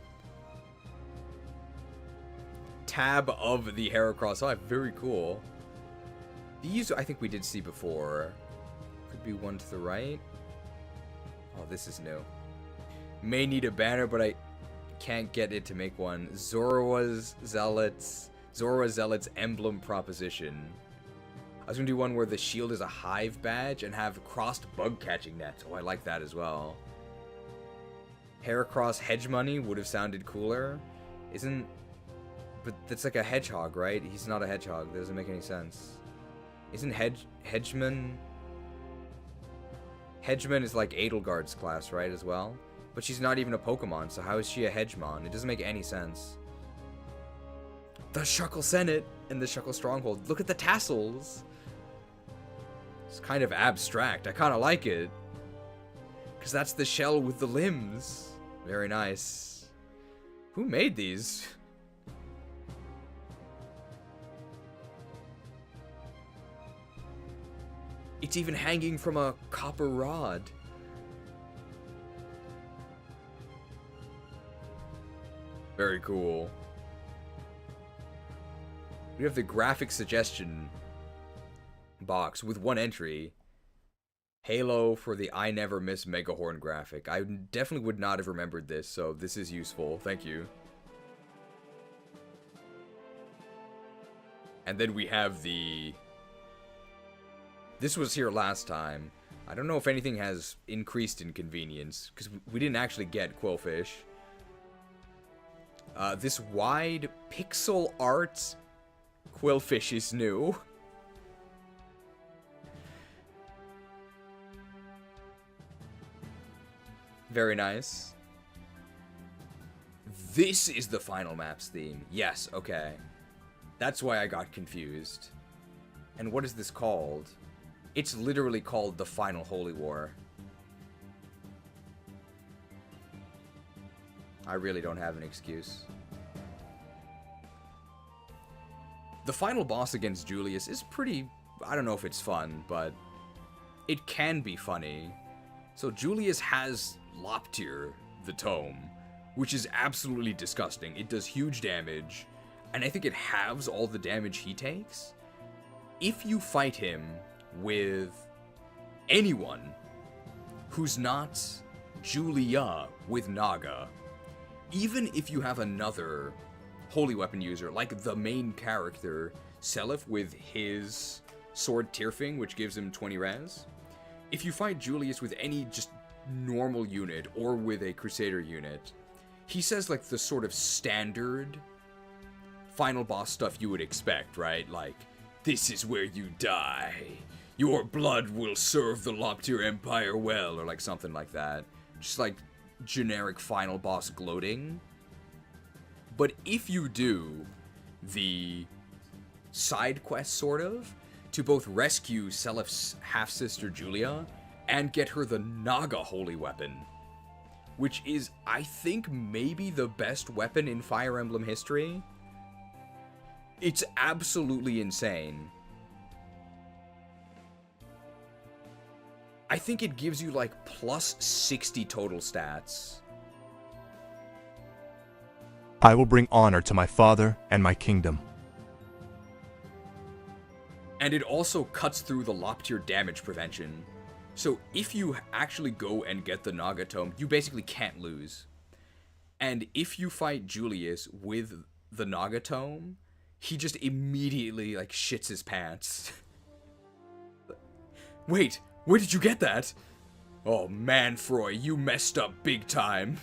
F: Tab of the Heracross Hive. Very cool. These I think we did see before. Could be one to the right. Oh, this is new. May need a banner, but I can't get it to make one. Zora Zealot's emblem proposition. I was gonna do one where the shield is a hive badge and have crossed bug catching nets. Oh, I like that as well. Heracross Hedge Money would have sounded cooler. But that's like a hedgehog, right? He's not a hedgehog. That doesn't make any sense. Isn't Hedgeman is like Edelgard's class, right, as well? But she's not even a Pokemon, so how is she a Hedgemon? It doesn't make any sense. The Shuckle Senate and the Shuckle Stronghold. Look at the tassels. It's kind of abstract. I kind of like it. Because that's the shell with the limbs. Very nice. Who made these? It's even hanging from a copper rod. Very cool. We have the graphic suggestion box with one entry. Halo for the I Never Miss Megahorn graphic. I definitely would not have remembered this, so this is useful. Thank you. And then we have the... This was here last time. I don't know if anything has increased in convenience, because we didn't actually get Quillfish. This wide pixel art Quillfish is new. Very nice. This is the final maps theme. Yes, okay. That's why I got confused. And what is this called? It's literally called the Final Holy War. I really don't have an excuse. The final boss against Julius is pretty... I don't know if it's fun, but it can be funny. So Julius has Loptir, the tome, which is absolutely disgusting. It does huge damage, and I think it halves all the damage he takes. If you fight him with anyone who's not Julia with Naga, even if you have another holy weapon user, like the main character, Seliph, with his sword Tirfing, which gives him 20 res, if you fight Julius with any just normal unit, or with a Crusader unit, he says like the sort of standard final boss stuff you would expect, right? Like, this is where you die. Your blood will serve the Loptir Empire well, or like something like that. Just like generic final boss gloating. But if you do the side quest, sort of, to both rescue Seliph's half-sister Julia and get her the Naga holy weapon, which is, I think, maybe the best weapon in Fire Emblem history. It's absolutely insane. I think it gives you like plus 60 total stats.
I: I will bring honor to my father and my kingdom.
F: And it also cuts through the Lop-tier damage prevention. So if you actually go and get the Nagatome, you basically can't lose. And if you fight Julius with the Nagatome, he just immediately, like, shits his pants. Wait, where did you get that? Oh man, Froy, you messed up big time.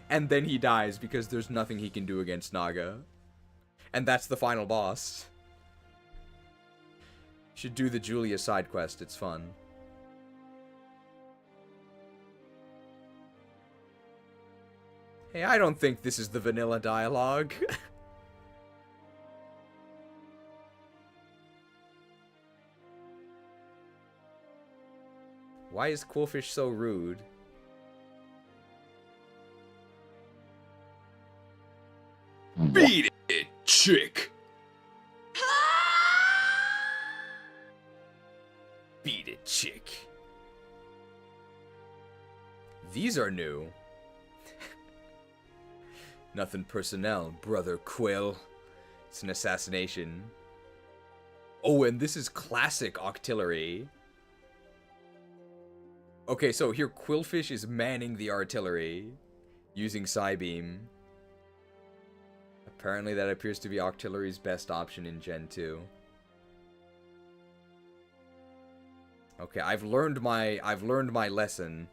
F: And then he dies because there's nothing he can do against Naga. And that's the final boss. You should do the Julius side quest, it's fun. Hey, I don't think this is the vanilla dialogue. Why is Quillfish so rude?
D: Beat it, chick!
F: Beat it, chick. These are new. Nothing personnel, brother Quill. It's an assassination. Oh, and this is classic artillery. Okay, so here Quillfish is manning the artillery using Psybeam. Apparently that appears to be artillery's best option in Gen 2. Okay, I've learned my lesson.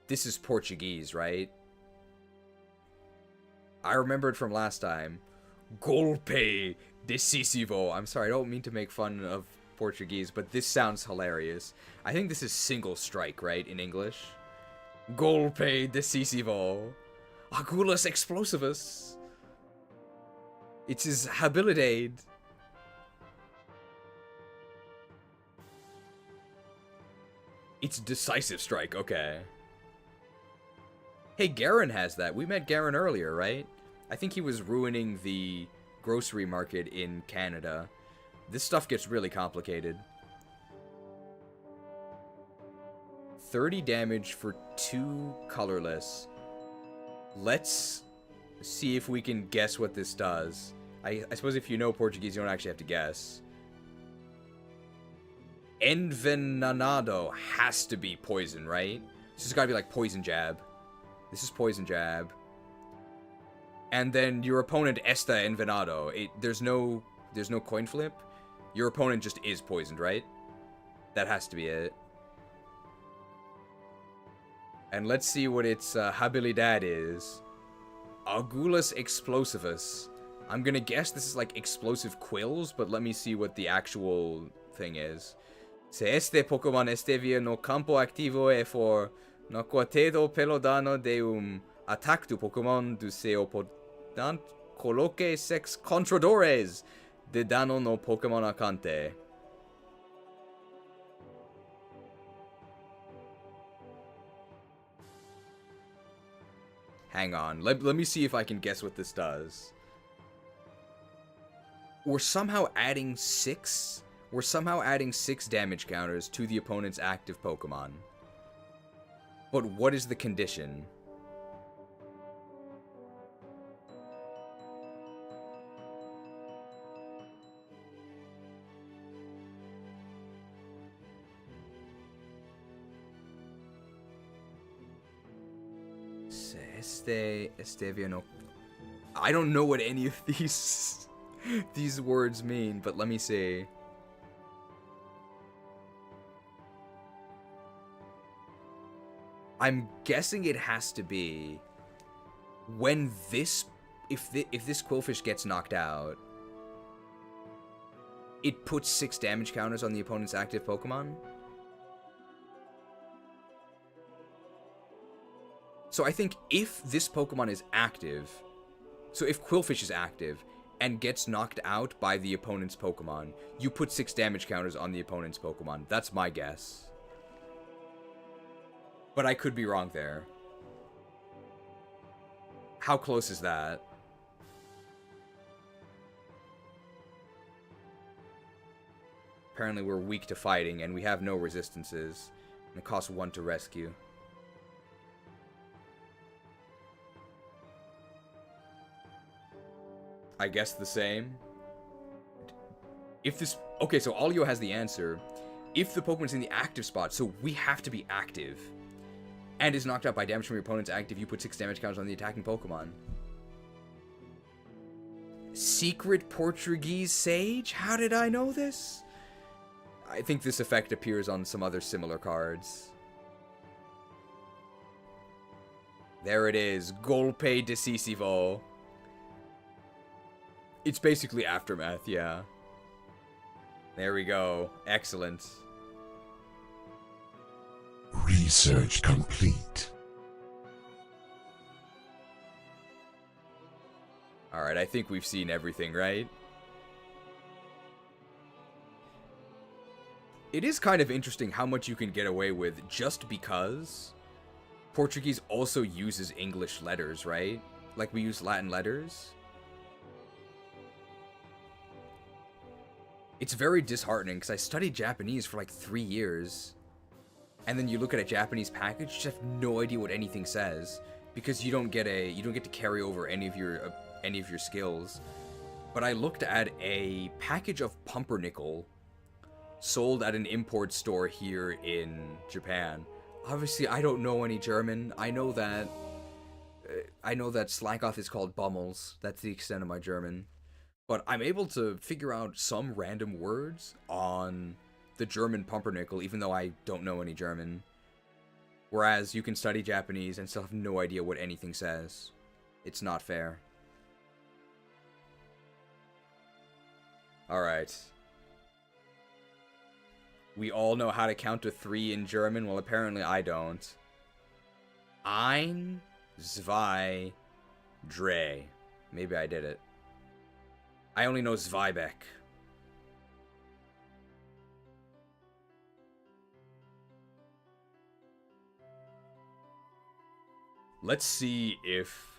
F: This is Portuguese, right? I remember it from last time. Golpe decisivo. I'm sorry, I don't mean to make fun of Portuguese, but this sounds hilarious. I think this is single strike, right, in English? Golpe decisivo. Agulhas explosivus. It's his habilidade. It's decisive strike, okay. Hey, Garen has that. We met Garen earlier, right? I think he was ruining the grocery market in Canada. This stuff gets really complicated. 30 damage for 2 colorless. Let's see if we can guess what this does. I suppose if you know Portuguese, you don't actually have to guess. Envenenado has to be poison, right? This has got to be like poison jab. This is poison jab. And then your opponent esta envenenado. There's no coin flip. Your opponent just is poisoned, right? That has to be it. And let's see what its habilidad is. Agulhas explosivus. I'm gonna guess this is like explosive quills, but let me see what the actual thing is. Se este Pokémon estevia no campo activo e for no quatedo pelo dano de ataque do Pokémon do seu oponente coloque 6 contadores de dano no Pokémon atacante. Hang on, let me see if I can guess what this does. We're somehow adding 6 damage counters to the opponent's active Pokemon. But what is the condition? Estevia no... I don't know what any of these words mean, but let me see. I'm guessing it has to be when this... If this Quillfish gets knocked out, it puts 6 damage counters on the opponent's active Pokemon? So I think if this Pokemon is active, so if Quillfish is active and gets knocked out by the opponent's Pokemon, you put 6 damage counters on the opponent's Pokemon. That's my guess. But I could be wrong there. How close is that? Apparently we're weak to fighting, and we have no resistances. And it costs 1 to rescue. I guess the same. If this... Okay, so Alio has the answer. If the Pokemon's in the active spot, so we have to be active, and is knocked out by damage from your opponent's active, you put 6 damage counters on the attacking Pokemon. Secret Portuguese Sage? How did I know this? I think this effect appears on some other similar cards. There it is. Golpe Decisivo. It's basically Aftermath, yeah. There we go. Excellent.
H: Research complete.
F: Alright, I think we've seen everything, right? It is kind of interesting how much you can get away with just because Portuguese also uses English letters, right? Like we use Latin letters. It's very disheartening because I studied Japanese for like 3 years, and then you look at a Japanese package, you just have no idea what anything says because you don't get to carry over any of your skills. But I looked at a package of pumpernickel sold at an import store here in Japan. Obviously, I don't know any German. I know that Slackoff is called Bummels. That's the extent of my German. But I'm able to figure out some random words on the German pumpernickel, even though I don't know any German. Whereas you can study Japanese and still have no idea what anything says. It's not fair. Alright. We all know how to count to 3 in German. Well, apparently I don't. Ein, zwei, drei. Maybe I did it. I only know Zweibeck. Let's see if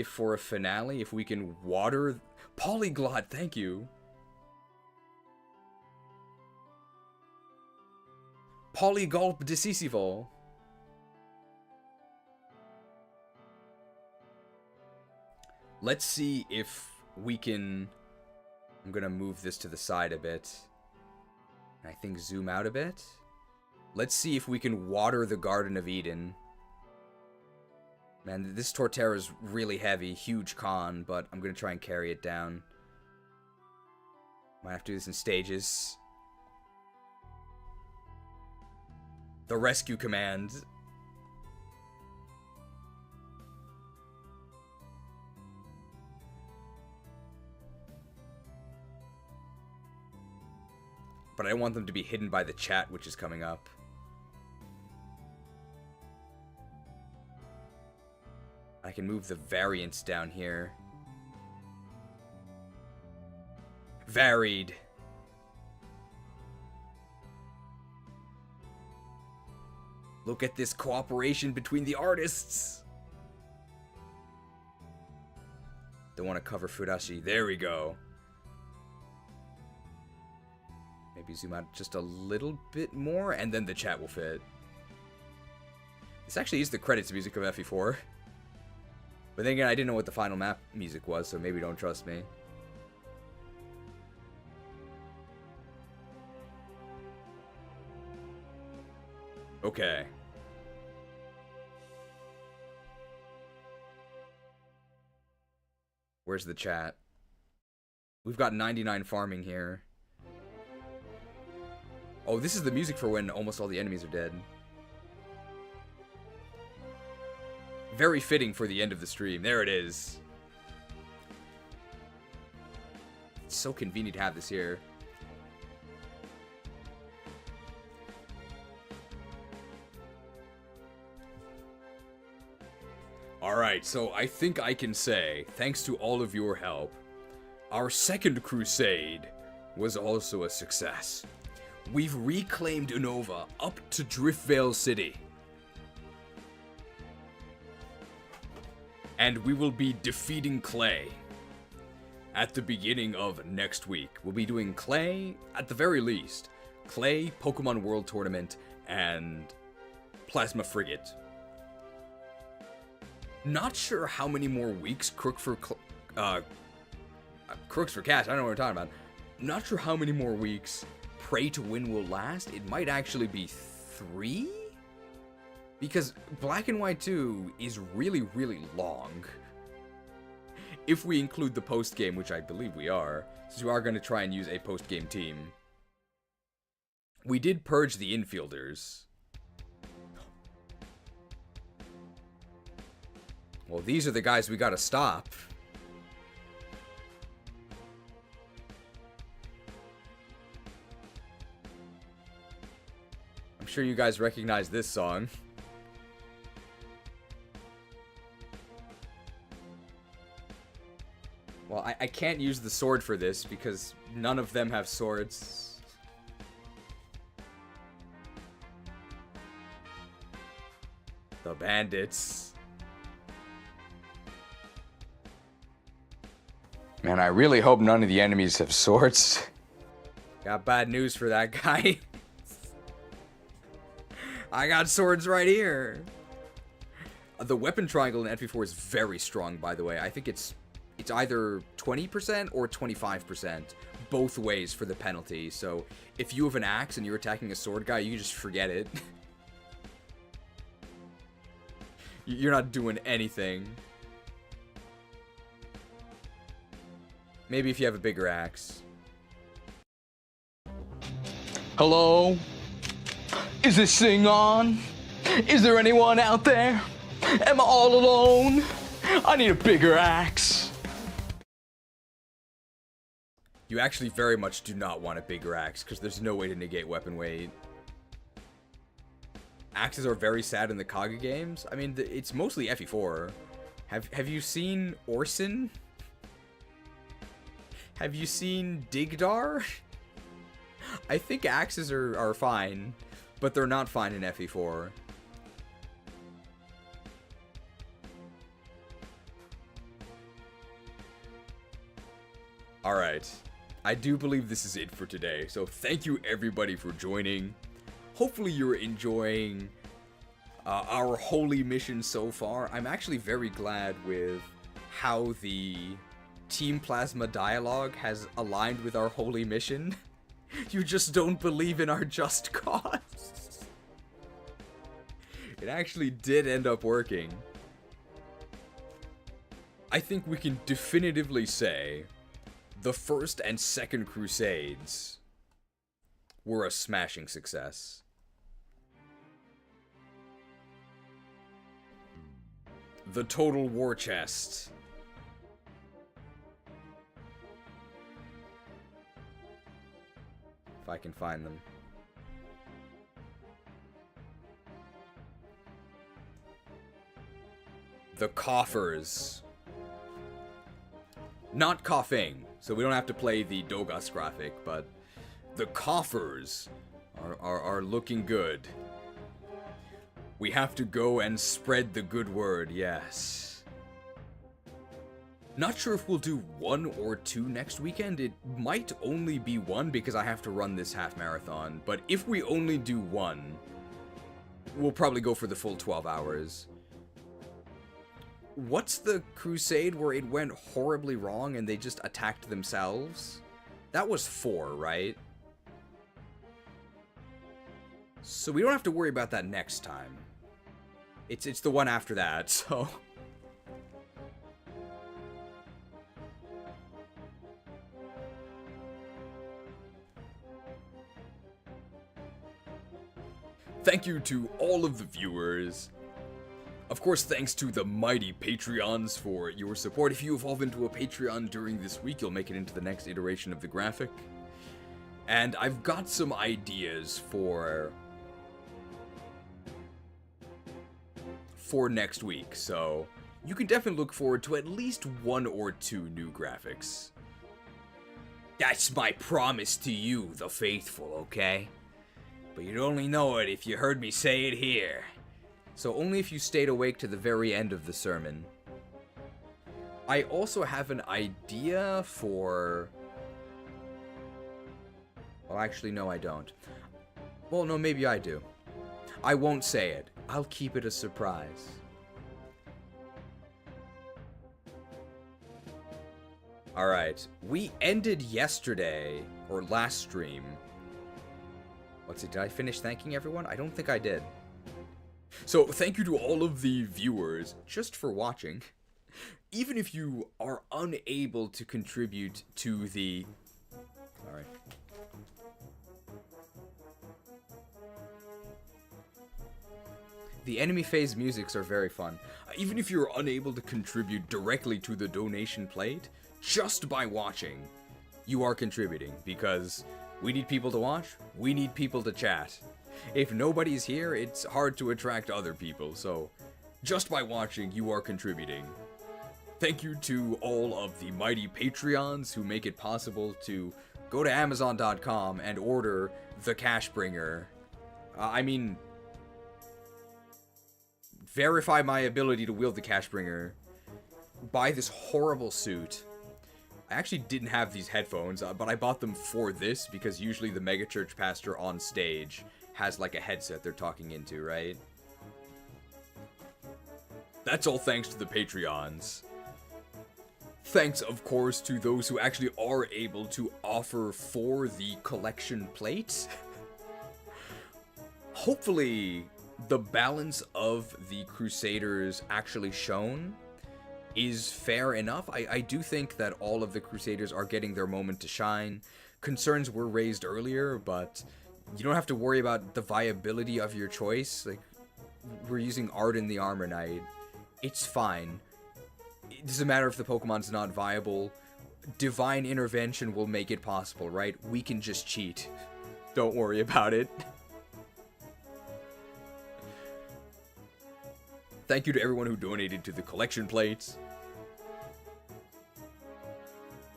F: for a finale, if we can water... Polyglot, thank you. Polygulp Decisivo. Let's see if we can... I'm gonna move this to the side a bit. I think zoom out a bit. Let's see if we can water the Garden of Eden. Man, this Torterra is really heavy, huge con, but I'm gonna try and carry it down. Might have to do this in stages. The rescue command. But I don't want them to be hidden by the chat, which is coming up. I can move the variants down here. Varied. Look at this cooperation between the artists. Don't want to cover Fudashi. There we go. Maybe zoom out just a little bit more, and then the chat will fit. This actually is the credits music of FE4. But then again, I didn't know what the final map music was, so maybe don't trust me. Okay. Where's the chat? We've got 99 farming here. Oh, this is the music for when almost all the enemies are dead. Very fitting for the end of the stream. There it is. It's so convenient to have this here. Alright, so I think I can say, thanks to all of your help, our second crusade was also a success. We've reclaimed Unova up to Driftvale City.
A: And we will be defeating Clay at the beginning of next week. We'll be doing Clay, at the very least. Clay, Pokemon World Tournament, and Plasma Frigate. Not sure how many more weeks Krooks for Cash, I don't know what we're talking about. Not sure how many more weeks Pray2Win will last. It might actually be 3? Because Black and White 2 is really, really long. If we include the post-game, which I believe we are, since we are going to try and use a post-game team. We did purge the infielders. Well, these are the guys we gotta stop. I'm sure you guys recognize this song. Well, I can't use the sword for this because none of them have swords. The bandits.
S: Man, I really hope none of the enemies have swords.
A: Got bad news for that guy. I got swords right here. The weapon triangle in FE4 is very strong, by the way. I think it's either 20% or 25% both ways for the penalty. So if you have an axe and you're attacking a sword guy, you can just forget it. You're not doing anything. Maybe if you have a bigger axe.
C: Hello? Is this thing on? Is there anyone out there? Am I all alone? I need a bigger axe.
A: You actually very much do not want a bigger axe, because there's no way to negate weapon weight. Axes are very sad in the Kaga games. I mean, it's mostly FE4. Have you seen Orson? Have you seen Digdar? I think axes are fine, but they're not fine in FE4. Alright, I do believe this is it for today, so thank you everybody for joining. Hopefully you're enjoying our holy mission so far. I'm actually very glad with how the Team Plasma dialogue has aligned with our holy mission. You just don't believe in our just cause. It actually did end up working. I think we can definitively say the first and second Crusades were a smashing success. The total war chest. If I can find them. The coffers. Not coughing, so we don't have to play the Dogas graphic, but the coffers are looking good. We have to go and spread the good word, yes. Not sure if we'll do 1 or 2 next weekend. It might only be 1 because I have to run this half marathon. But if we only do 1, we'll probably go for the full 12 hours. What's the crusade where it went horribly wrong and they just attacked themselves? That was 4, right? So we don't have to worry about that next time. It's the one after that, so... Thank you to all of the viewers. Of course, thanks to the mighty Patreons for your support. If you evolve into a Patreon during this week, you'll make it into the next iteration of the graphic. And I've got some ideas for next week, so you can definitely look forward to at least 1 or 2 new graphics. That's my promise to you, the faithful, okay? But you'd only know it if you heard me say it here. So only if you stayed awake to the very end of the sermon.
F: I also have an idea for... Well, actually, no, I don't. Well, no, maybe I do. I won't say it. I'll keep it a surprise. Alright, we ended yesterday, or last stream. Let's see, did I finish thanking everyone? I don't think I did. So, thank you to all of the viewers, just for watching. Even if you are unable to contribute to the... Alright. The enemy phase musics are very fun. Even if you're unable to contribute directly to the donation plate, just by watching, you are contributing, because we need people to watch, we need people to chat. If nobody's here, it's hard to attract other people, so just by watching, you are contributing. Thank you to all of the mighty Patreons who make it possible to go to Amazon.com and order the Cash Bringer. Verify my ability to wield the Cash Bringer. Buy this horrible suit. I actually didn't have these headphones, but I bought them for this because usually the megachurch pastor on stage has like a headset they're talking into, right? That's all thanks to the Patreons. Thanks, of course, to those who actually are able to offer for the collection plate. Hopefully, the balance of the Krewsaders actually shown is fair enough. I do think that all of the Krewsaders are getting their moment to shine. Concerns were raised earlier, but you don't have to worry about the viability of your choice. Like, we're using Arden the Armor Knight. It's fine. It doesn't matter if the Pokemon's not viable. Divine Intervention will make it possible, right? We can just cheat. Don't worry about it. Thank you to everyone who donated to the collection plates.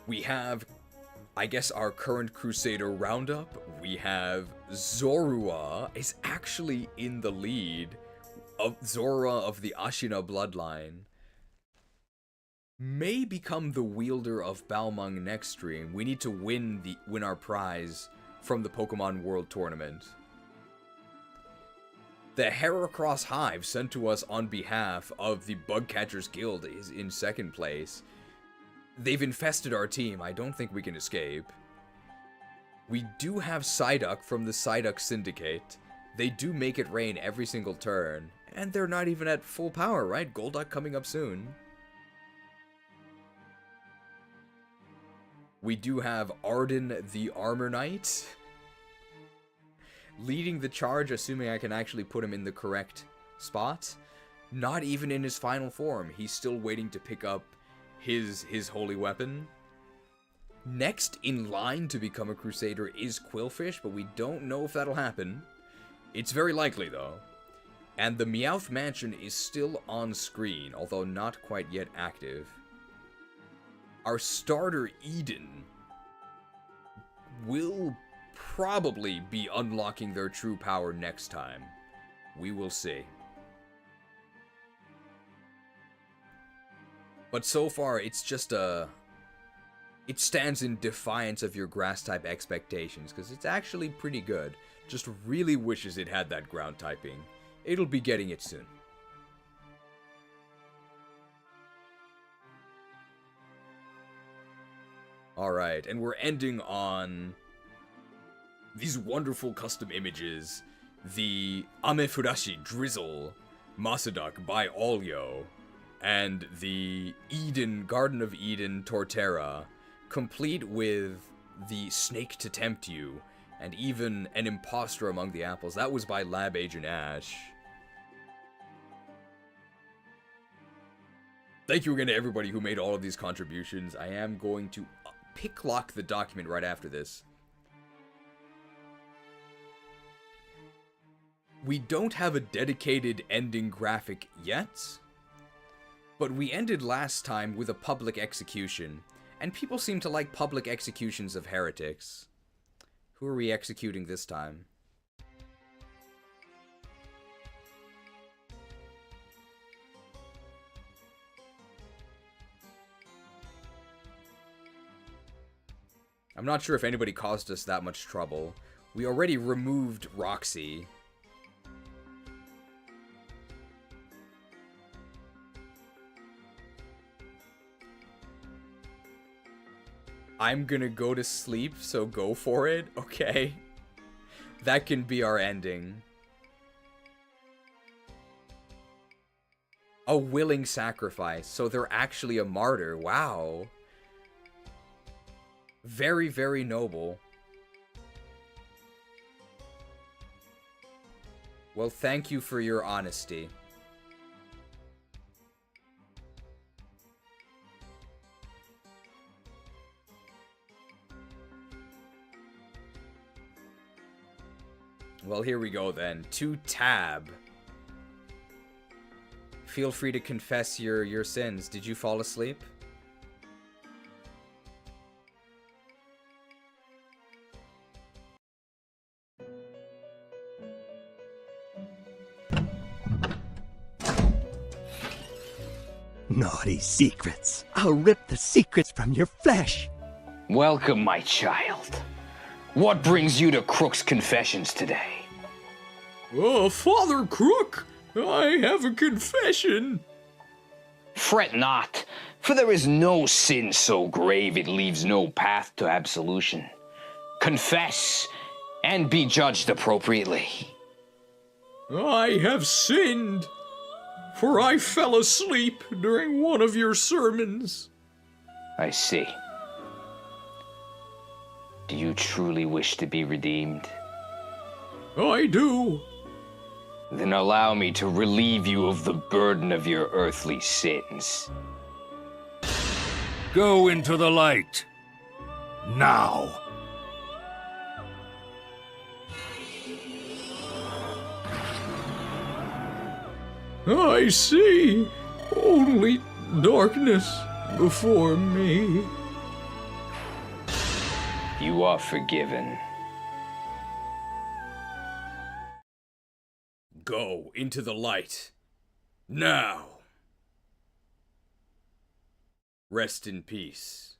F: We have, I guess, our current Krewsader roundup. We have Zorua is actually in the lead. Zorua of the Ashina bloodline may become the wielder of Balmung next stream. We need to win our prize from the Pokemon World Tournament. The Heracross Hive sent to us on behalf of the Bugcatchers Guild is in second place. They've infested our team. I don't think we can escape. We do have Psyduck from the Psyduck Syndicate. They do make it rain every single turn. And they're not even at full power, right? Golduck coming up soon. We do have Arden the Armor Knight leading the charge, assuming I can actually put him in the correct spot. Not even in his final form. He's still waiting to pick up his holy weapon. Next in line to become a Krewsader is Quillfish, but we don't know if that'll happen. It's very likely, though. And the Meowth Mansion is still on screen, although not quite yet active. Our starter, Eden, will probably be unlocking their true power next time. We will see. But so far, it's just it stands in defiance of your grass-type expectations, because it's actually pretty good. Just really wishes it had that ground typing. It'll be getting it soon. Alright, and we're ending on these wonderful custom images. The Amefurashi Drizzle MasuDuck by Olio, and the Garden of Eden Torterra, complete with the Snake to Tempt You, and even an Imposter Among the Apples. That was by Lab Agent Ash. Thank you again to everybody who made all of these contributions. I am going to pick-lock the document right after this. We don't have a dedicated ending graphic yet, but we ended last time with a public execution, and people seem to like public executions of heretics. Who are we executing this time? I'm not sure if anybody caused us that much trouble. We already removed Roxy. I'm gonna go to sleep, so go for it? Okay. That can be our ending. A willing sacrifice. So they're actually a martyr. Wow. Very, very noble. Well, thank you for your honesty. Well, here we go then. To Tab. Feel free to confess your sins. Did you fall asleep?
N: Naughty secrets. I'll rip the secrets from your flesh.
C: Welcome, my child. What brings you to Krook's confessions today?
J: Oh, Father Krook, I have a confession.
C: Fret not, for there is no sin so grave it leaves no path to absolution. Confess, and be judged appropriately.
J: I have sinned, for I fell asleep during one of your sermons.
C: I see. Do you truly wish to be redeemed?
J: I do.
C: Then allow me to relieve you of the burden of your earthly sins.
G: Go into the light. Now.
J: I see only darkness before me.
C: You are forgiven.
F: Go into the light. Now. Rest in peace.